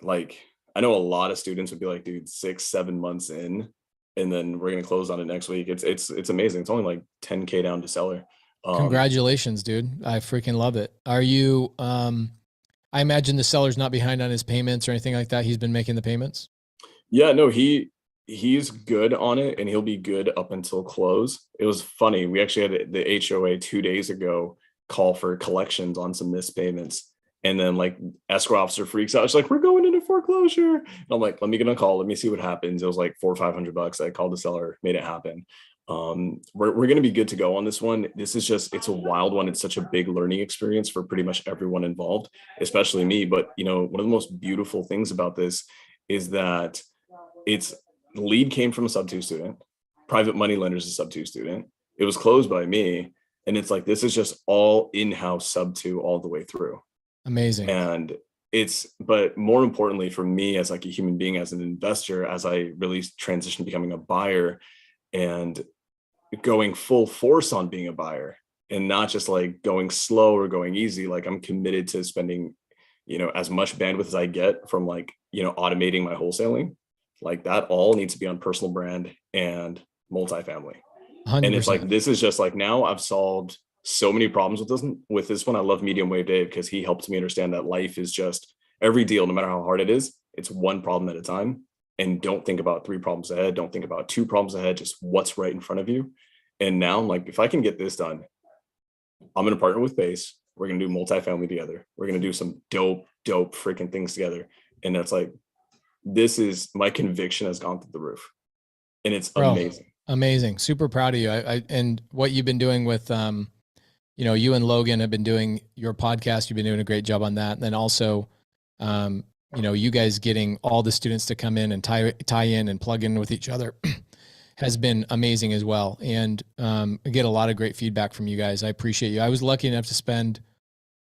like, I know a lot of students would be like, dude, 6-7 months in, and then we're gonna close on it next week. It's amazing. It's only like 10K down to seller. Congratulations, dude. I freaking love it. Are you, I imagine the seller's not behind on his payments or anything like that. He's been making the payments. Yeah, no, he's good on it, and he'll be good up until close. It was funny. We actually had the HOA 2 days ago call for collections on some missed payments. And then like escrow officer freaks out. She's like, we're going into foreclosure. And I'm like, let me get a call. Let me see what happens. It was like $400 or $500. I called the seller, made it happen. We're going to be good to go on this one. This is it's a wild one. It's such a big learning experience for pretty much everyone involved, especially me. But, you know, one of the most beautiful things about this is that the lead came from a sub-2 student. Private money lender is a sub-2 student. It was closed by me. And it's like, this is just all in-house sub-2 all the way through. Amazing. And but more importantly for me as like a human being, as an investor, as I really transitioned to becoming a buyer and going full force on being a buyer, and not just like going slow or going easy, like I'm committed to spending, you know, as much bandwidth as I get from like, you know, automating my wholesaling, like that all needs to be on personal brand and multifamily. 100%. And it's like, this is just like, now I've solved so many problems with this one. I love Medium Wave Dave because he helped me understand that life is just, every deal, no matter how hard it is, it's one problem at a time. And don't think about 3 problems ahead. Don't think about 2 problems ahead, just what's right in front of you. And now, like, if I can get this done, I'm going to partner with Base. We're going to do multifamily together. We're going to do some dope freaking things together. And that's like, this is, my conviction has gone through the roof, and it's amazing. Amazing. Super proud of you. And what you've been doing with, you know, you and Logan have been doing your podcast. You've been doing a great job on that. And then also, you know, you guys getting all the students to come in and tie in and plug in with each other has been amazing as well. And I get a lot of great feedback from you guys. I appreciate you. I was lucky enough to spend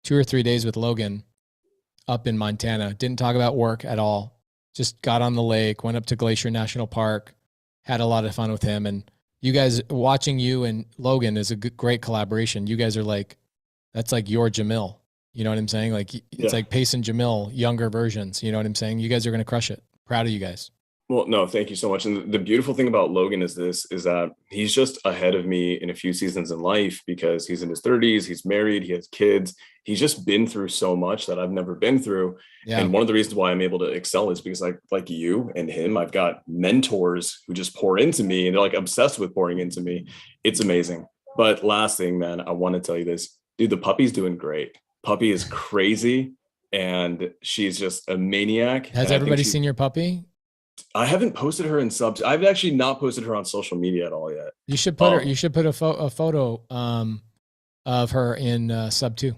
2 or 3 days with Logan up in Montana. Didn't talk about work at all. Just got on the lake, went up to Glacier National Park, had a lot of fun with him. And you guys, watching you and Logan is a great collaboration. You guys are like, that's like your Jamil. You know what I'm saying? Like, it's like Pace and Jamil, younger versions. You know what I'm saying? You guys are going to crush it. Proud of you guys. Well, no, thank you so much. And the beautiful thing about Logan is that he's just ahead of me in a few seasons in life, because he's in his 30s, he's married, he has kids. He's just been through so much that I've never been through. Yeah. And one of the reasons why I'm able to excel is because like you and him, I've got mentors who just pour into me, and they're like obsessed with pouring into me. It's amazing. But last thing, man, I want to tell you this, dude, the puppy's doing great. Puppy is crazy, and she's just a maniac. Has everybody seen your puppy? I haven't posted her in subs. I've actually not posted her on social media at all yet. You should put her. You should put a photo of her in sub 2.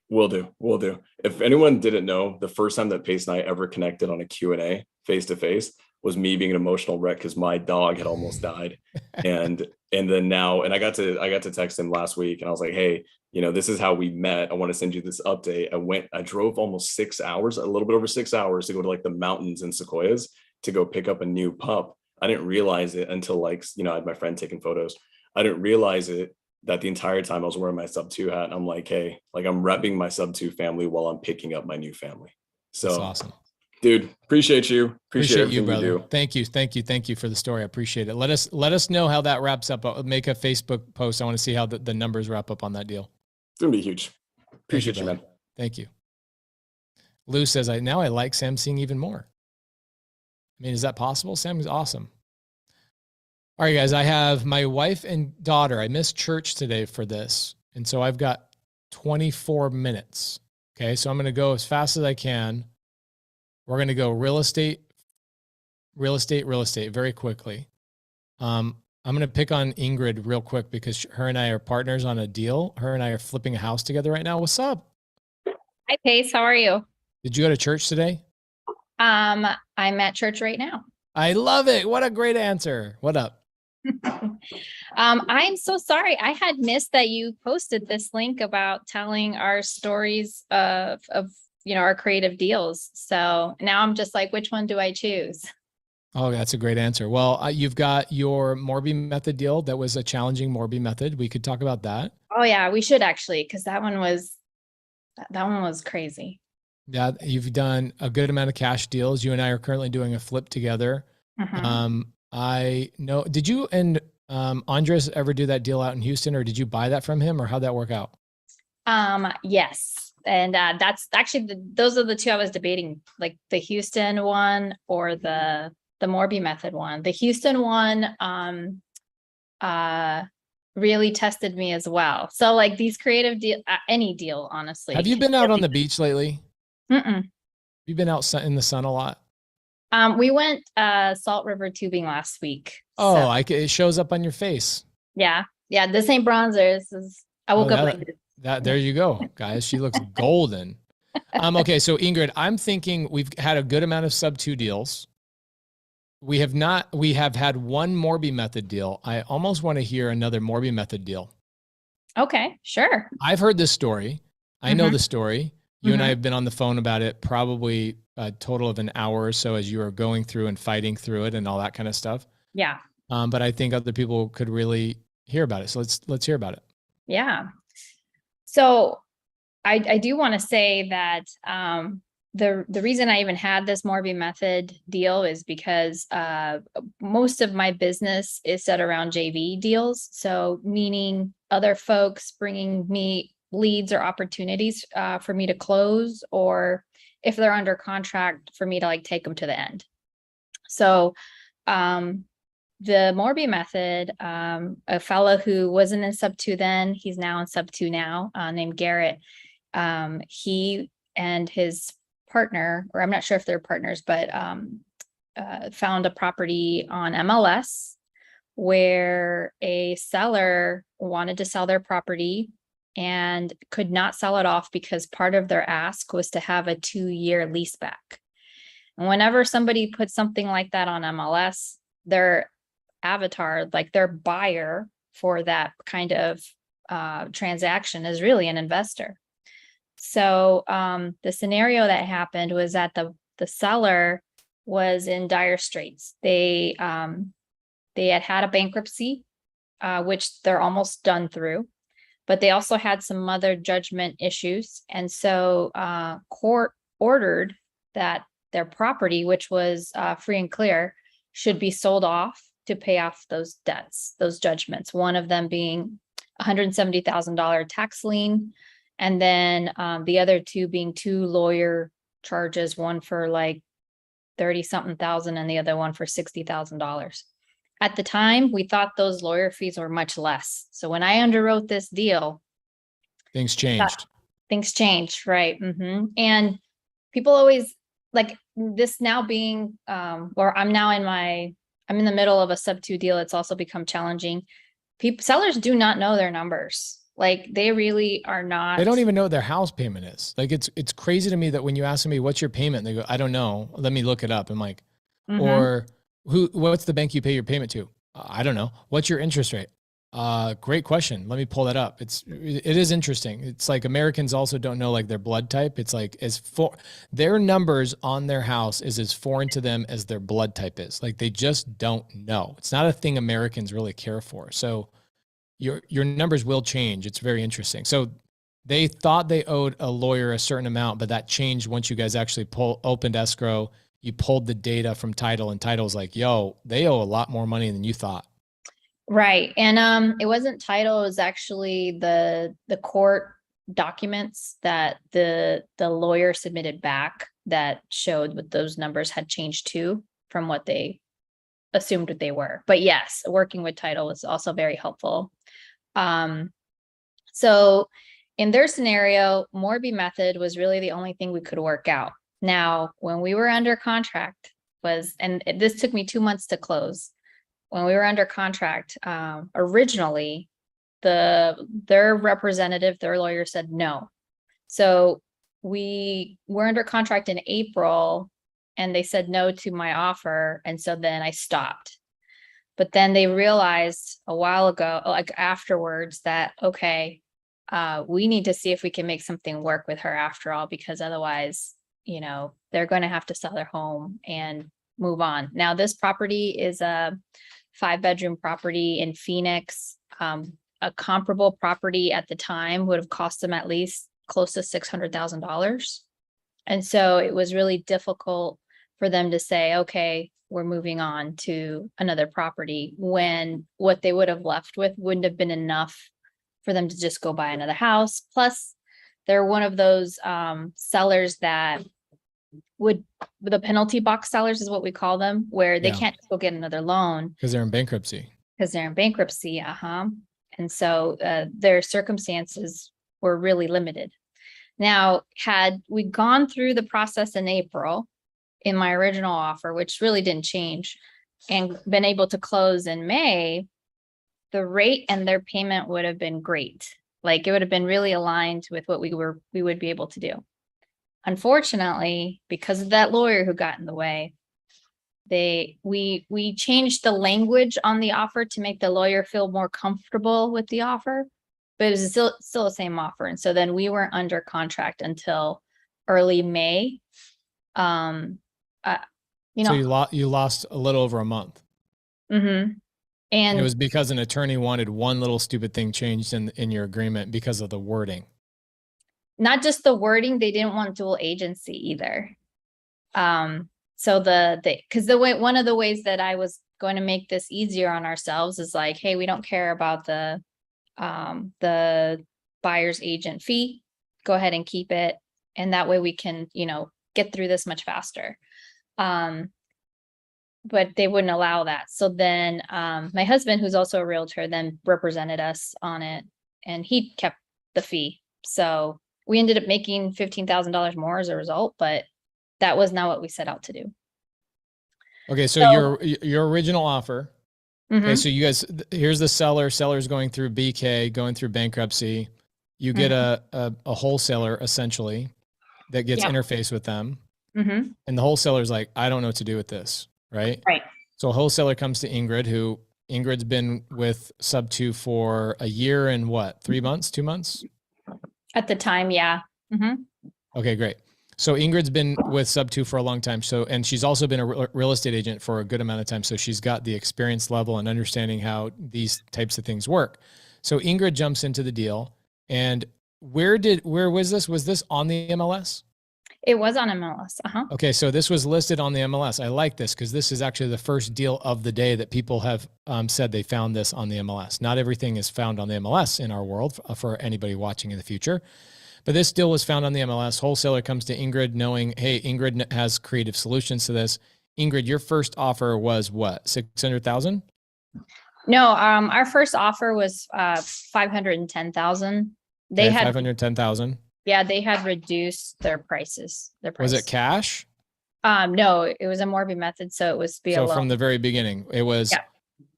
Will do. If anyone didn't know, the first time that Pace and I ever connected on a Q&A face to face was me being an emotional wreck because my dog had almost died, and then now, and I got to text him last week, and I was like, hey, you know, this is how we met. I want to send you this update. I drove almost 6 hours, a little bit over 6 hours, to go to like the mountains in Sequoias to go pick up a new pup. I didn't realize it until, like, you know, I had my friend taking photos. I didn't realize it that the entire time I was wearing my sub 2 hat. And I'm like, hey, like, I'm repping my sub 2 family while I'm picking up my new family. So that's awesome. Dude, appreciate you. Appreciate you, brother. You thank you for the story. I appreciate it. Let us know how that wraps up. I'll make a Facebook post. I want to see how the numbers wrap up on that deal. It's gonna be huge. Appreciate you, man. Thank you. Lou says, now I like Sam seeing even more. I mean, is that possible? Sam is awesome. All right, guys, I have my wife and daughter. I missed church today for this. And so I've got 24 minutes. Okay. So I'm going to go as fast as I can. We're going to go real estate very quickly. I'm going to pick on Ingrid real quick because her and I are partners on a deal. Her and I are flipping a house together right now. What's up? Hi, Pace. How are you? Did you go to church today? I'm at church right now. I love it. What a great answer. What up? I'm so sorry. I had missed that you posted this link about telling our stories of our creative deals. So now I'm just like, which one do I choose? Oh, that's a great answer. Well, you've got your Morby method deal. That was a challenging Morby method. We could talk about that. Oh yeah, we should actually, because that one was crazy. Yeah, you've done a good amount of cash deals. You and I are currently doing a flip together. Mm-hmm. I know. Did you and Andres ever do that deal out in Houston, or did you buy that from him, or how'd that work out? Yes, and that's actually those are the two I was debating, like the Houston one or the Morby method one. The Houston one really tested me as well. So like these creative deal, any deal, honestly. Have you been out on the beach lately? Mm-mm. You've been out in the sun a lot? We went Salt River tubing last week. Oh, so. It shows up on your face. Yeah. This ain't bronzer. I woke up like this. There you go, guys. She looks golden. Okay, so Ingrid, I'm thinking we've had a good amount of sub 2 deals. We have had one Morby method deal. I almost want to hear another Morby method deal. Okay, sure. I've heard this story. I know the story. You and I have been on the phone about it probably a total of an hour or so as you were going through and fighting through it and all that kind of stuff. Yeah. But I think other people could really hear about it. So let's hear about it. Yeah. So I do want to say that the reason I even had this Morby method deal is because most of my business is set around JV deals. So meaning other folks bringing me leads or opportunities for me to close, or if they're under contract for me to like take them to the end. So the Morby method, a fellow who wasn't in sub 2 then, he's now in sub 2 now, named Garrett. He and his partner, or I'm not sure if they're partners, but found a property on MLS where a seller wanted to sell their property and could not sell it off because part of their ask was to have a 2-year lease back. And whenever somebody puts something like that on MLS, their avatar, like their buyer for that kind of transaction, is really an investor. So the scenario that happened was that the seller was in dire straits. They had a bankruptcy, which they're almost done through, but they also had some other judgment issues. And so court ordered that their property, which was free and clear, should be sold off to pay off those debts, those judgments. One of them being $170,000 tax lien, and then the other two being 2 lawyer charges, one for like 30-something thousand and the other one for $60,000. At the time, we thought those lawyer fees were much less. So when I underwrote this deal, things changed. Things changed, right? And people always like this now being, or I'm in the middle of a sub 2 deal. It's also become challenging. Sellers do not know their numbers. Like they really are not. They don't even know what their house payment is. Like it's crazy to me that when you ask me, what's your payment? They go, I don't know. Let me look it up. I'm like, or what's the bank you pay your payment to? I don't know. What's your interest rate? Great question. Let me pull that up. It is interesting. It's like Americans also don't know like their blood type. It's like their numbers on their house is as foreign to them as their blood type is. Like they just don't know. It's not a thing Americans really care for. So your numbers will change. It's very interesting. So they thought they owed a lawyer a certain amount, but that changed once you guys actually opened escrow. You pulled the data from title, and title's like, yo, they owe a lot more money than you thought. Right. And it wasn't title, it was actually the court documents that the lawyer submitted back that showed what those numbers had changed to from what they assumed what they were. But yes, working with title was also very helpful. So in their scenario, Morby method was really the only thing we could work out. Now, when we were under contract and this took me 2 months to close. When we were under contract, originally, their representative, their lawyer said no. So we were under contract in April and they said no to my offer. And so then I stopped. But then they realized a while ago, like afterwards, that, okay, we need to see if we can make something work with her after all, because otherwise, they're going to have to sell their home and move on. Now, this property is a 5-bedroom property in Phoenix. A comparable property at the time would have cost them at least close to $600,000. And so it was really difficult for them to say, okay, we're moving on to another property, when what they would have left with wouldn't have been enough for them to just go buy another house. Plus, they're one of those sellers that the penalty box sellers is what we call them, where they can't go get another loan because they're in bankruptcy. And so their circumstances were really limited. Now, had we gone through the process in April in my original offer, which really didn't change, and been able to close in May, the rate and their payment would have been great. Like it would have been really aligned with what we would be able to do. Unfortunately, because of that lawyer who got in the way, we changed the language on the offer to make the lawyer feel more comfortable with the offer, but it was still the same offer. And so then we weren't under contract until early May. So you lost a little over a month. And it was because an attorney wanted one little stupid thing changed in your agreement because of the wording. Not just the wording, they didn't want dual agency either. So because one of the ways that I was going to make this easier on ourselves is like, hey, we don't care about the buyer's agent fee. Go ahead and keep it, and that way we can, get through this much faster. but they wouldn't allow that. So then my husband, who's also a realtor, then represented us on it, and he kept the fee. So we ended up making $15,000 more as a result, but that was not what we set out to do. Okay, so your original offer. Okay, Mhm. so you guys, here's the seller's going through BK, going through bankruptcy. You get a wholesaler essentially that gets Yeah. interfaced with them. Mm-hmm. And the wholesaler's like, I don't know what to do with this, right? Right. So a wholesaler comes to Ingrid, who Ingrid's been with Sub2 for a year and what, 3 months, 2 months? At the time, yeah. Mm-hmm. Okay, great. So Ingrid's been with Sub2 for a long time. So, and she's also been a real estate agent for a good amount of time. So she's got the experience level and understanding how these types of things work. So Ingrid jumps into the deal. And where was this? Was this on the MLS? It was on MLS. Uh-huh. Okay, so this was listed on the MLS. I like this because this is actually the first deal of the day that people have said they found this on the MLS. Not everything is found on the MLS in our world for anybody watching in the future. But this deal was found on the MLS. Wholesaler comes to Ingrid knowing, hey, Ingrid has creative solutions to this. Ingrid, your first offer was what, 600,000? No, our first offer was 510,000. They had 510,000. Yeah, they had reduced their prices. Was it cash? No, it was a Morby method, so it was via So loan. from the very beginning, it was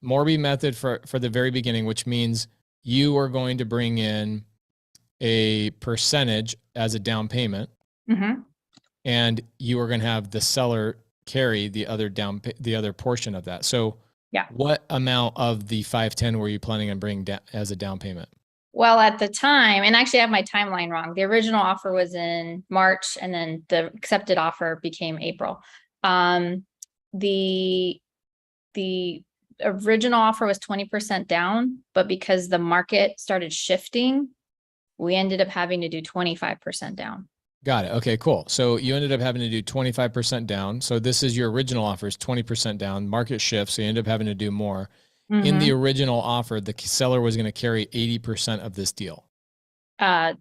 Morby method for the very beginning, which means you are going to bring in a percentage as a down payment, Mm-hmm. and you are going to have the seller carry the other portion of that. So what amount of the 510 were you planning on bringing down as a down payment? Well, at the time, and actually I have my timeline wrong. The original offer was in March, and then the accepted offer became April. The original offer was 20% down, but because the market started shifting, we ended up having to do 25% down. Got it. Okay, cool. So you ended up having to do 25% down. So this is your original offer is 20% down, market shifts. So you end up having to do more. Mm-hmm. In the original offer, the seller was going to carry 80% of this deal. 20%.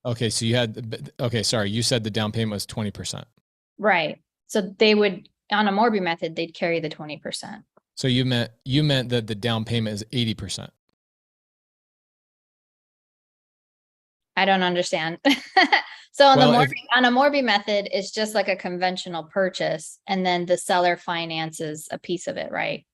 Okay. So sorry. You said the down payment was 20%. Right. So they would, on a Morby method, they'd carry the 20%. So you meant that the down payment is 80%. I don't understand. So on a Morby method, it's just like a conventional purchase, and then the seller finances a piece of it, right?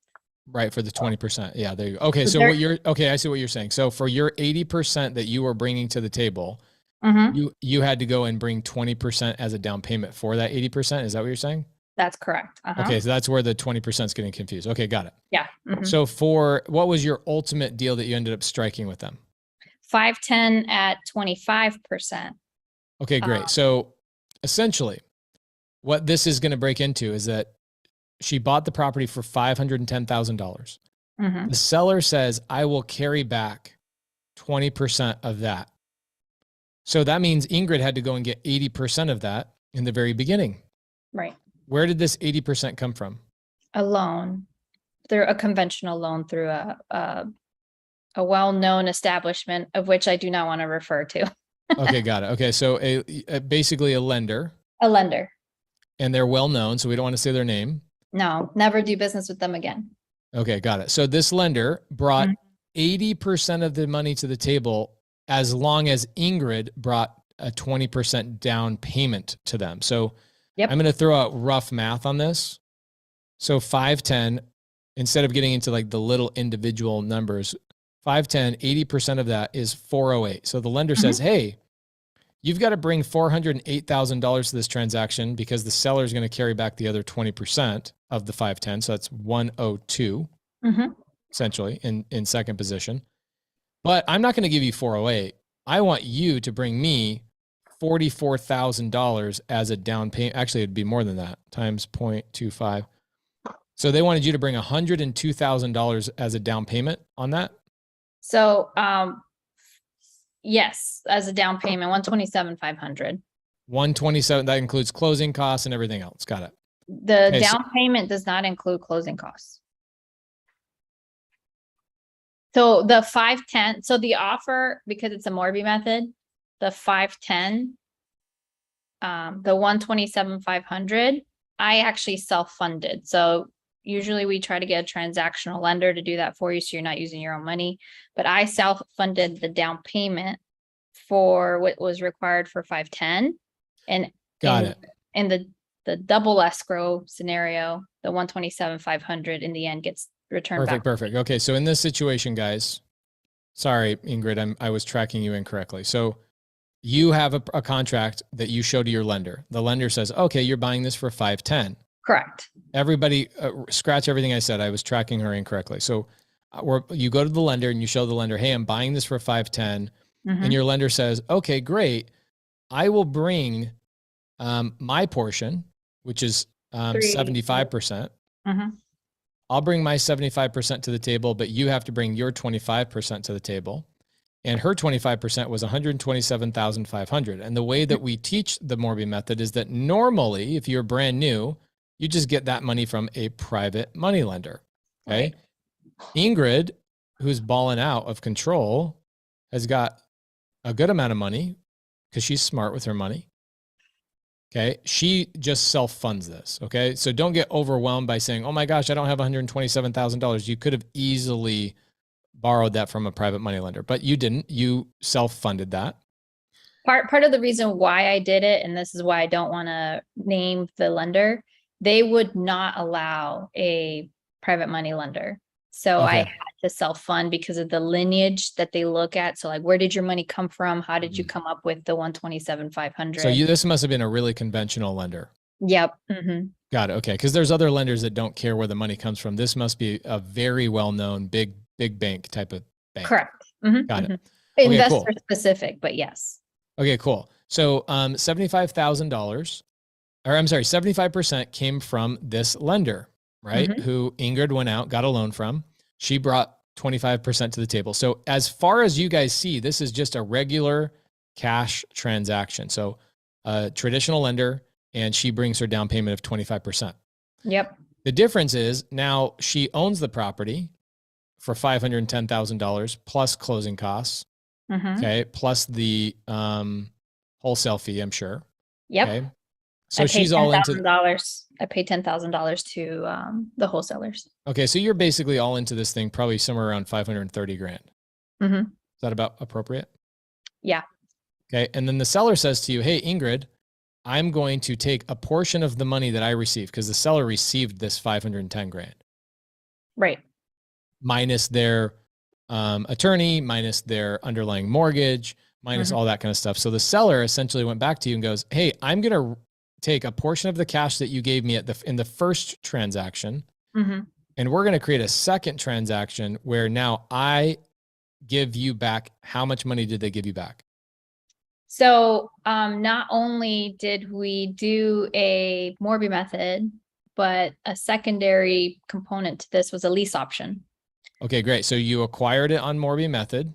Right, for the 20%. Yeah, there you go. Okay, so I see what you're saying. So for your 80% that you were bringing to the table, mm-hmm. you had to go and bring 20% as a down payment for that 80%. Is that what you're saying? That's correct. Uh-huh. Okay, so that's where the 20% is getting confused. Okay, got it. Yeah. Mm-hmm. So what was your ultimate deal that you ended up striking with them? 510 at 25%. Okay, great. So essentially, what this is going to break into is that she bought the property for $510,000. Mm-hmm. The seller says, I will carry back 20% of that. So that means Ingrid had to go and get 80% of that in the very beginning. Right. Where did this 80% come from? A loan. Through a conventional loan through a well-known establishment, of which I do not want to refer to. Okay, got it. Okay, so basically a lender. A lender. And they're well-known, so we don't want to say their name. No, never do business with them again. Okay, got it. So this lender brought 80% of the money to the table as long as Ingrid brought a 20% down payment to them. So I'm going to throw out rough math on this. So 510, instead of getting into like the little individual numbers, 510, 80% of that is 408. So the lender says, hey, you've got to bring $408,000 to this transaction because the seller is going to carry back the other 20% of the 510. So that's 102, essentially in second position. But I'm not going to give you 408. I want you to bring me $44,000 as a down payment. Actually, it'd be more than that, times 0.25. So they wanted you to bring $102,000 as a down payment on that? So, yes, as a down payment, 127,500. 127, that includes closing costs and everything else. Got it. The down payment does not include closing costs. So the 510, so the offer, because it's a Morby method, the 510, the 127,500, I actually self-funded. So usually we try to get a transactional lender to do that for you, so you're not using your own money. But I self-funded the down payment for what was required for 510. And Got it. in the double escrow scenario, the 127,500 in the end gets returned back. Perfect. Okay, so in this situation, guys, sorry, Ingrid, I was tracking you incorrectly. So you have a contract that you show to your lender. The lender says, okay, you're buying this for 510. Correct. Everybody scratch everything I said. I was tracking her incorrectly. So you go to the lender and you show the lender, hey, I'm buying this for 510. And your lender says, okay, great. I will bring my portion, which is 75%. I'll bring my 75% to the table, but you have to bring your 25% to the table. And her 25% was 127,500. And the way that we teach the Morby method is that normally, if you're brand new, you just get that money from a private money lender. Okay. Right. Ingrid, who's balling out of control, has got a good amount of money because she's smart with her money. Okay. She just self-funds this. Okay. So don't get overwhelmed by saying, oh my gosh, I don't have $127,000. You could have easily borrowed that from a private money lender, but you didn't. You self-funded that. Part of the reason why I did it, and this is why I don't want to name the lender, they would not allow a private money lender. So I had to self-fund because of the lineage that they look at. So like, where did your money come from? How did you come up with the 127,500? So this must have been a really conventional lender. Yep. Got it. Okay. Because there's other lenders that don't care where the money comes from. This must be a very well-known big bank type of bank. Correct. Got it. Investor specific, but yes. Okay, cool. So $75,000, or I'm sorry, 75% came from this lender, right? Who Ingrid went out, got a loan from. She brought 25% to the table. So as far as you guys see, this is just a regular cash transaction. So a traditional lender, and she brings her down payment of 25%. Yep. The difference is now she owns the property for $510,000 plus closing costs. Okay. Plus the wholesale fee, I'm sure. Yep. Okay. So she's all into $10,000. I paid $10,000 to the wholesalers. Okay. So you're basically all into this thing, probably somewhere around 530 grand. Is that about appropriate? Yeah. Okay. And then the seller says to you, hey, Ingrid, I'm going to take a portion of the money that I received, because the seller received this 510 grand. Right. Minus their attorney, minus their underlying mortgage, minus all that kind of stuff. So the seller essentially went back to you and goes, hey, I'm going to take a portion of the cash that you gave me in the first transaction. And we're going to create a second transaction where now I give you back. How much money did they give you back? So not only did we do a Morby method, but a secondary component to this was a lease option. Okay, great. So you acquired it on Morby method.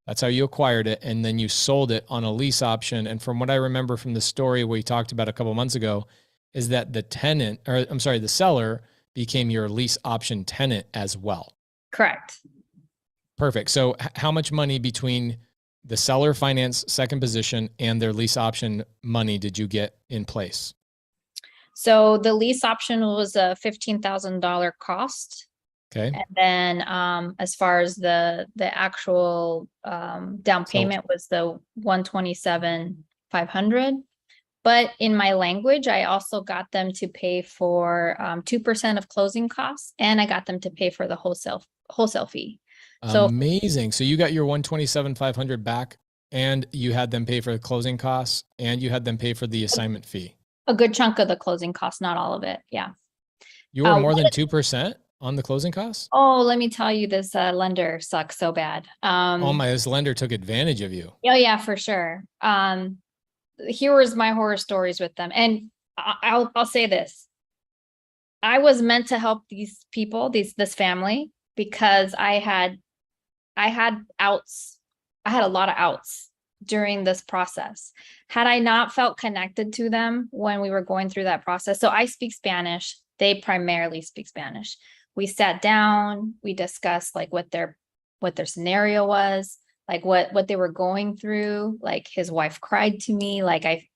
That's how you acquired it. And then you sold it on a lease option. And from what I remember from the story we talked about a couple of months ago, is that the seller became your lease option tenant as well. Correct. Perfect. So how much money between the seller finance second position and their lease option money did you get in place? So the lease option was a $15,000 cost. Okay. And then as far as the actual down payment was the 127,500. But in my language, I also got them to pay for 2% of closing costs, and I got them to pay for the wholesale fee. So amazing. So you got your 127,500 back, and you had them pay for the closing costs, and you had them pay for the assignment fee. A good chunk of the closing costs, not all of it. Yeah. You were more than 2% on the closing costs? Oh, let me tell you, this lender sucks so bad. This lender took advantage of you. Oh yeah, for sure. Here was my horror stories with them. And I'll say this. I was meant to help these people, this family, because I had outs. I had a lot of outs during this process. Had I not felt connected to them when we were going through that process. So I speak Spanish. They primarily speak Spanish. We sat down, we discussed like what their scenario was, like what they were going through. Like his wife cried to me. Like I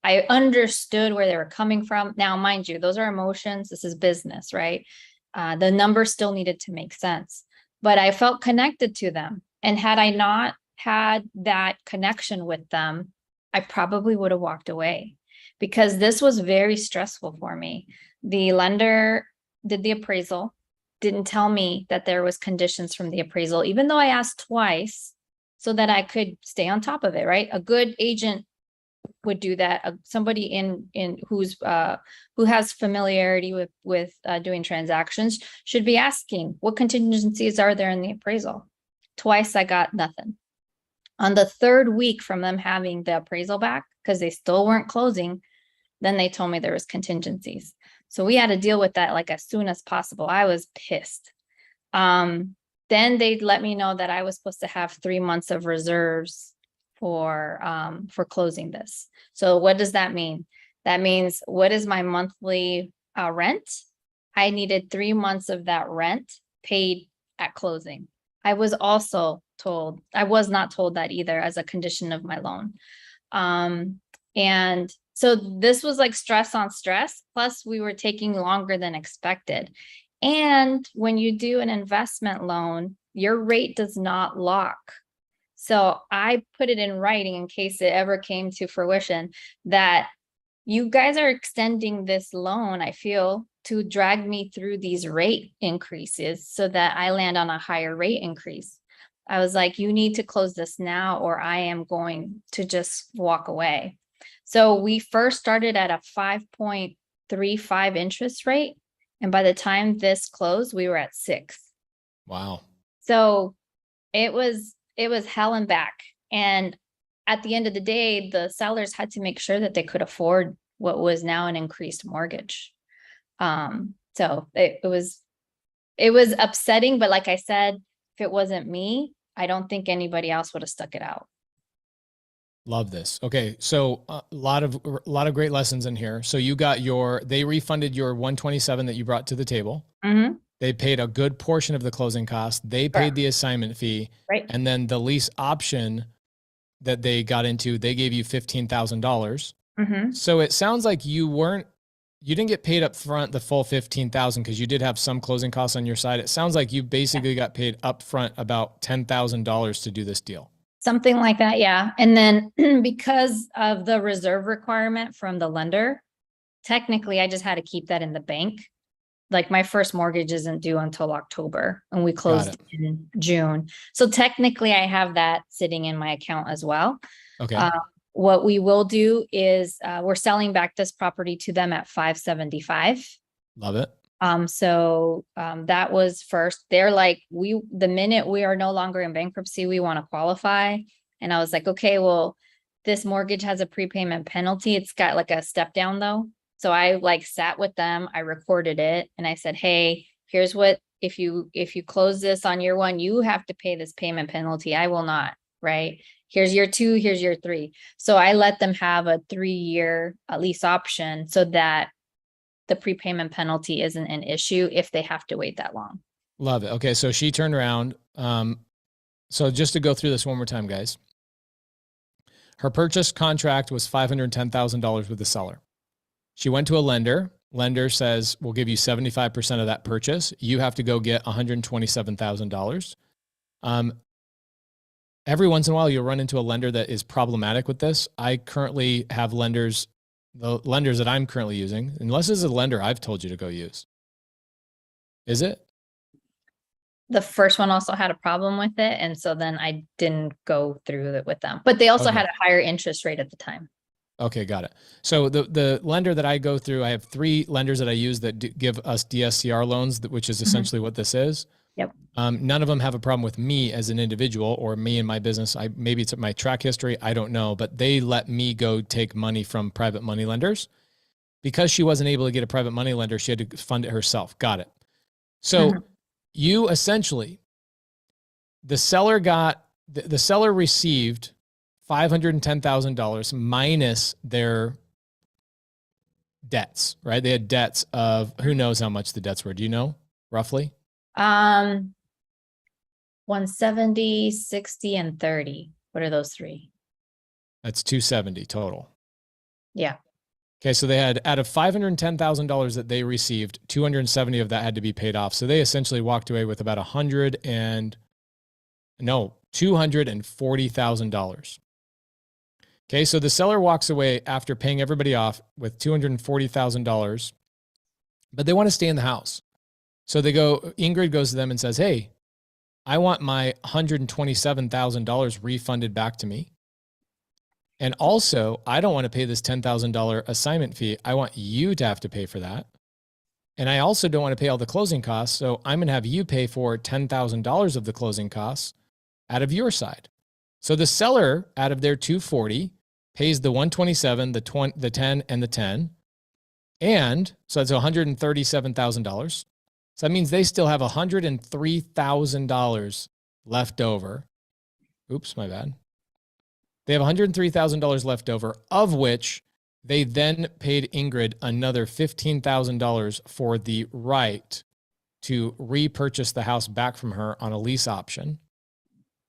I understood where they were coming from. Now, mind you, those are emotions. This is business, right? The numbers still needed to make sense, but I felt connected to them. And had I not had that connection with them, I probably would have walked away, because this was very stressful for me. The lender did the appraisal, didn't tell me that there was conditions from the appraisal, even though I asked twice so that I could stay on top of it, right? A good agent would do that. Somebody in who has familiarity with doing transactions should be asking, what contingencies are there in the appraisal? Twice I got nothing. On the third week from them having the appraisal back, because they still weren't closing, then they told me there was contingencies. So we had to deal with that like as soon as possible. I was pissed. Then they let me know that I was supposed to have 3 months of reserves for closing this. So what does that mean? That means, what is my monthly rent? I needed 3 months of that rent paid at closing. I was also told, I was not told that either as a condition of my loan. And so this was like stress on stress. Plus we were taking longer than expected. And when you do an investment loan, your rate does not lock. So I put it in writing in case it ever came to fruition that you guys are extending this loan, I feel, to drag me through these rate increases so that I land on a higher rate increase. I was like, you need to close this now or I am going to just walk away. So we first started at a 5.35 interest rate. And by the time this closed, we were at 6. Wow. So it was hell and back. And at the end of the day, the sellers had to make sure that they could afford what was now an increased mortgage. So it was upsetting, but like I said, if it wasn't me, I don't think anybody else would have stuck it out. Love this. Okay. So a lot of great lessons in here. So you got they refunded your 127 that you brought to the table. Mm-hmm. They paid a good portion of the closing cost. They paid the assignment fee. Right. And then the lease option that they got into, they gave you $15,000. Mm-hmm. So it sounds like you didn't get paid up front the full 15,000 because you did have some closing costs on your side. It sounds like you basically got paid up front about $10,000 to do this deal. Something like that. Yeah. And then because of the reserve requirement from the lender, technically I just had to keep that in the bank. Like my first mortgage isn't due until October and we closed in June. So technically I have that sitting in my account as well. Okay. What we will do is we're selling back this property to them at $575. Love it. So that was first. They're like, the minute we are no longer in bankruptcy, we want to qualify. And I was like, okay, well, this mortgage has a prepayment penalty. It's got like a step down though. So I like sat with them, I recorded it and I said, hey, here's what, if you close this on year 1, you have to pay this payment penalty. I will not, right? Here's year 2, here's year 3. So I let them have a 3-year lease option so that the prepayment penalty isn't an issue if they have to wait that long. Love it. Okay. So she turned around. So just to go through this one more time, guys, her purchase contract was $510,000 with the seller. She went to a lender. Lender says, we'll give you 75% of that purchase. You have to go get $127,000. Every once in a while, you'll run into a lender that is problematic with this. I currently have the lenders that I'm currently using, unless it's a lender I've told you to go use. Is it? The first one also had a problem with it. And so then I didn't go through it with them, but they also had a higher interest rate at the time. Okay, got it. So the lender that I go through, I have 3 lenders that I use that give us DSCR loans, which is essentially what this is. Yep. None of them have a problem with me as an individual or me and my business. Maybe it's my track history. I don't know, but they let me go take money from private money lenders because she wasn't able to get a private money lender. She had to fund it herself. Got it. So you essentially, the seller received $510,000 minus their debts, right? They had debts of who knows how much the debts were. Do you know roughly? 170, 60, and 30. What are those 3? That's 270 total. Yeah. Okay, so they had, out of $510,000 that they received, 270 of that had to be paid off. So they essentially walked away with about $240,000. Okay, so the seller walks away after paying everybody off with $240,000, but they want to stay in the house. So Ingrid goes to them and says, hey, I want my $127,000 refunded back to me. And also, I don't want to pay this $10,000 assignment fee. I want you to have to pay for that. And I also don't want to pay all the closing costs. So I'm going to have you pay for $10,000 of the closing costs out of your side. So the seller, out of their 240, pays the 127, the 10, and the 10. And so that's $137,000. So that means they still have $103,000 left over. Oops, my bad. They have $103,000 left over, of which they then paid Ingrid another $15,000 for the right to repurchase the house back from her on a lease option.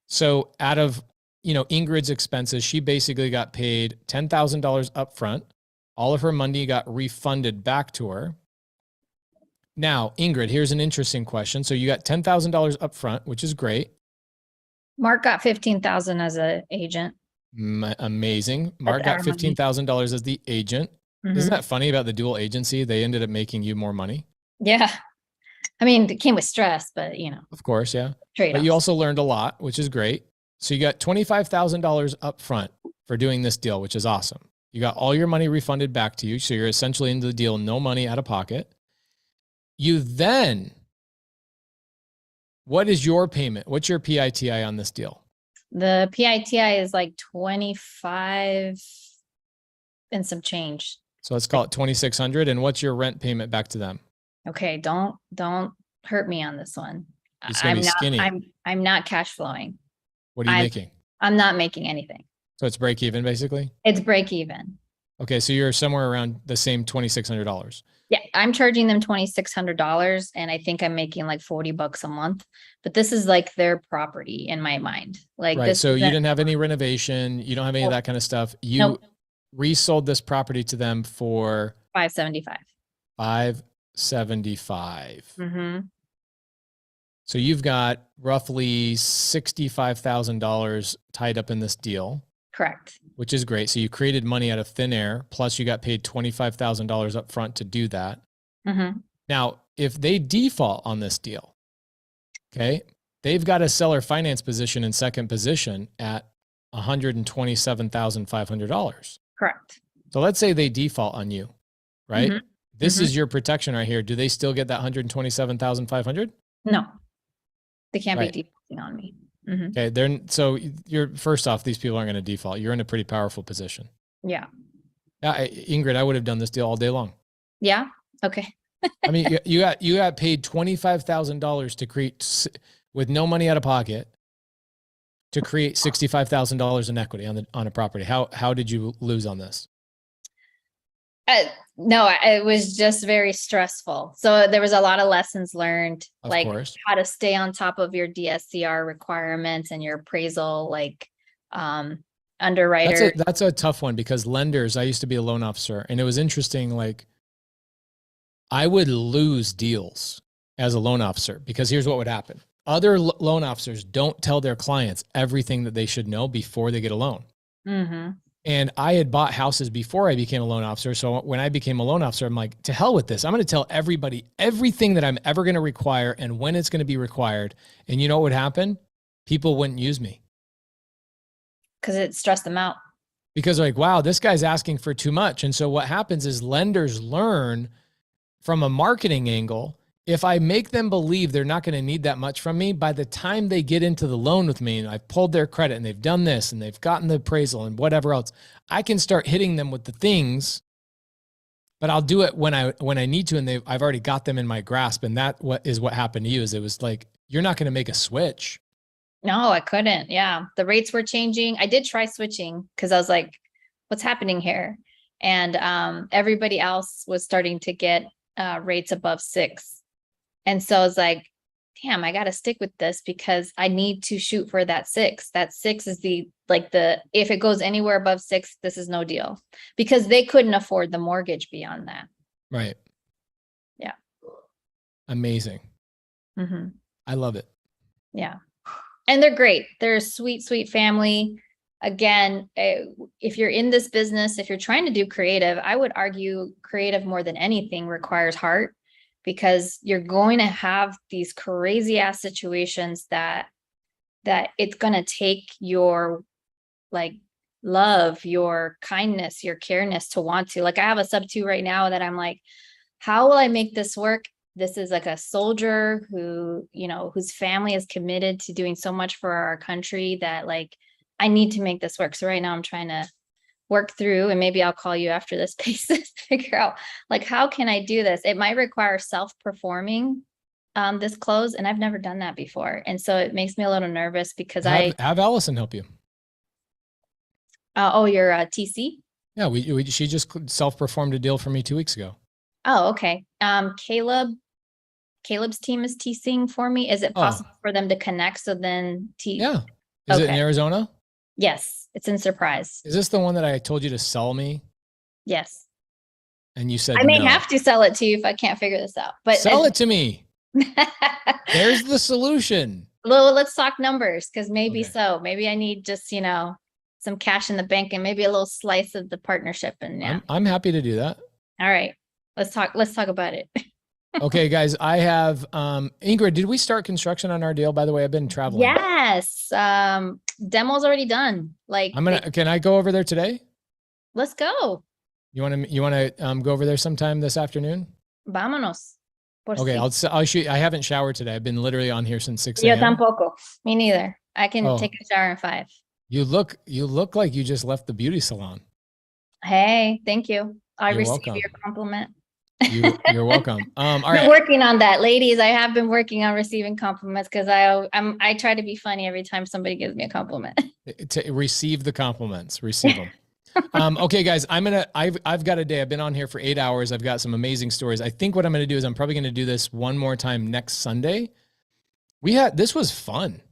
So out of, Ingrid's expenses, she basically got paid $10,000 up front. All of her money got refunded back to her. Now, Ingrid, here's an interesting question. So you got $10,000 up front, which is great. Mark got $15,000 as an agent. Amazing. Mark got $15,000 as the agent. Mm-hmm. Isn't that funny about the dual agency? They ended up making you more money. Yeah. I mean, it came with stress, but Of course, yeah. Trade-offs. But you also learned a lot, which is great. So you got $25,000 up front for doing this deal, which is awesome. You got all your money refunded back to you. So you're essentially into the deal, no money out of pocket. You then, what is your payment? What's your PITI on this deal? The PITI is like 25 and some change. So let's call it 2,600. And what's your rent payment back to them? Okay, don't hurt me on this one. It's gonna be skinny. I'm not cash flowing. What are you making? I'm not making anything. So it's break even basically? It's break even. Okay, so you're somewhere around the same $2,600. Yeah, I'm charging them $2,600 and I think I'm making like $40 a month, but this is like their property in my mind. Like right. this So you didn't have any renovation. You don't have any of that kind of stuff. You resold this property to them for $575. $575. Mm-hmm. So you've got roughly $65,000 tied up in this deal. Correct. Which is great. So you created money out of thin air, plus you got paid $25,000 up front to do that. Mm-hmm. Now, if they default on this deal, okay, they've got a seller finance position in second position at $127,500. Correct. So let's say they default on you, right? Mm-hmm. This is your protection right here. Do they still get that $127,500? No, they can't Right. be defaulting on me. Mm-hmm. Okay, so you're first off, these people aren't going to default. You're in a pretty powerful position. Yeah. Ingrid, I would have done this deal all day long. Yeah. Okay. I mean, you got paid $25,000 to create with no money out of pocket to create $65,000 in equity on a property. How did you lose on this? No, it was just very stressful. So there was a lot of lessons learned, Of like course. how to stay on top of your DSCR requirements and your appraisal, like underwriter. That's a tough one because lenders, I used to be a loan officer and it was interesting. Like I would lose deals as a loan officer because here's what would happen. Other loan officers don't tell their clients everything that they should know before they get a loan. Mm-hmm. And I had bought houses before I became a loan officer. So when I became a loan officer, I'm like, to hell with this. I'm going to tell everybody everything that I'm ever going to require and when it's going to be required. And you know what would happen? People wouldn't use me. Because it stressed them out. Because like, wow, this guy's asking for too much. And so what happens is lenders learn from a marketing angle. If I make them believe they're not going to need that much from me, by the time they get into the loan with me and I've pulled their credit and they've done this and they've gotten the appraisal and whatever else, I can start hitting them with the things, but I'll do it when I need to. And I've already got them in my grasp. And that what happened to you is it was like, you're not going to make a switch. No, I couldn't. Yeah. The rates were changing. I did try switching because I was like, what's happening here? And everybody else was starting to get rates above 6. And so I was like, damn, I got to stick with this because I need to shoot for that 6. That 6 is if it goes anywhere above 6, this is no deal, because they couldn't afford the mortgage beyond that. Right. Yeah. Amazing. Mm-hmm. I love it. Yeah. And they're great. They're a sweet, sweet family. Again, if you're in this business, if you're trying to do creative, I would argue creative more than anything requires heart, because you're going to have these crazy ass situations that it's going to take your like love, your kindness, your careness to want to. Like I have a sub 2 right now that I'm like, how will I make this work? This is like a soldier who, whose family is committed to doing so much for our country that like, I need to make this work. So right now I'm trying to work through, and maybe I'll call you after this piece to figure out like, how can I do this? It might require self-performing this close. And I've never done that before. And so it makes me a little nervous because have Allison help you. Your TC? Yeah, she just self-performed a deal for me 2 weeks ago. Oh, okay. Caleb's team is TCing for me. Is it possible for them to connect? So then yeah. Is it in Arizona? Yes, it's in Surprise. Is this the one that I told you to sell me? Yes. And you said I may have to sell it to you if I can't figure this out. But sell it to me. There's the solution. Well, let's talk numbers, because maybe maybe I need just some cash in the bank and maybe a little slice of the partnership. And I'm happy to do that. All right, let's talk about it. Okay, guys, I have Ingrid, did we start construction on our deal? By the way, I've been traveling. Yes. Demo's already done. Like can I go over there today? Let's go. You want to go over there sometime this afternoon? Vámonos. Okay, I'll shoot. I haven't showered today. I've been literally on here since 6 a.m. Yo tampoco. Me neither. I can take a shower in 5. You look like you just left the beauty salon. Hey, thank you. You're received welcome. your compliment. You're welcome. All right. Been working on that, ladies. I have been working on receiving compliments because I try to be funny every time somebody gives me a compliment. To receive the compliments, receive them. Okay, guys, I've got a day. I've been on here for 8 hours. I've got some amazing stories. I think what I'm going to do is I'm probably going to do this one more time next Sunday. This was fun.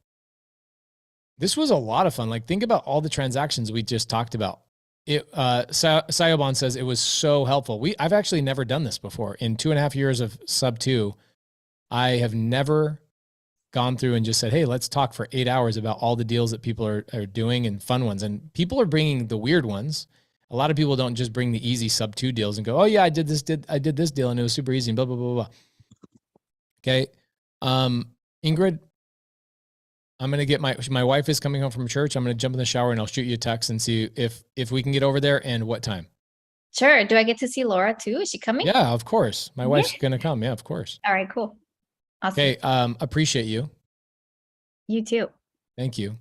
This was a lot of fun. Like, think about all the transactions we just talked about. Sayoban says it was so helpful. I've actually never done this before. In 2.5 years of sub 2, I have never gone through and just said, hey, let's talk for 8 hours about all the deals that people are doing and fun ones. And people are bringing the weird ones. A lot of people don't just bring the easy sub 2 deals and go, oh yeah, I did this deal and it was super easy and blah, blah, blah, blah. Okay. Ingrid, I'm going to get my wife is coming home from church. I'm going to jump in the shower and I'll shoot you a text and see if we can get over there and what time. Sure. Do I get to see Laura too? Is she coming? Yeah, of course. My wife's going to come. Yeah, of course. All right, cool. Awesome. Okay. Appreciate you. You too. Thank you.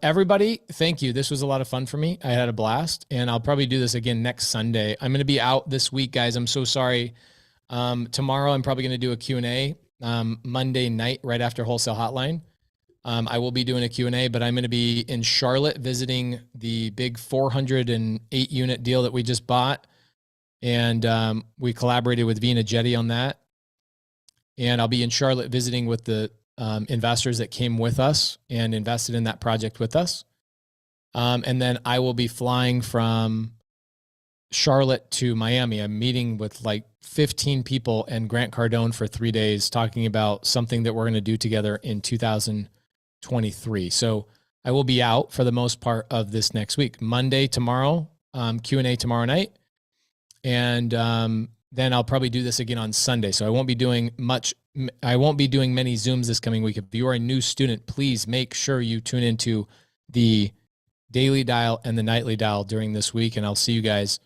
Everybody, thank you. This was a lot of fun for me. I had a blast and I'll probably do this again next Sunday. I'm going to be out this week, guys. I'm so sorry. Tomorrow I'm probably going to do a Q&A, Monday night, right after Wholesale Hotline. I will be doing a Q&A, but I'm going to be in Charlotte visiting the big 408 unit deal that we just bought. And we collaborated with Vina Jetty on that. And I'll be in Charlotte visiting with the investors that came with us and invested in that project with us. And then I will be flying from Charlotte to Miami. I'm meeting with like 15 people and Grant Cardone for 3 days, talking about something that we're going to do together in 2023. So I will be out for the most part of this next week. Monday, tomorrow, Q&A tomorrow night. And then I'll probably do this again on Sunday. So I won't be doing much. I won't be doing many Zooms this coming week. If you are a new student, please make sure you tune into the daily dial and the nightly dial during this week. And I'll see you guys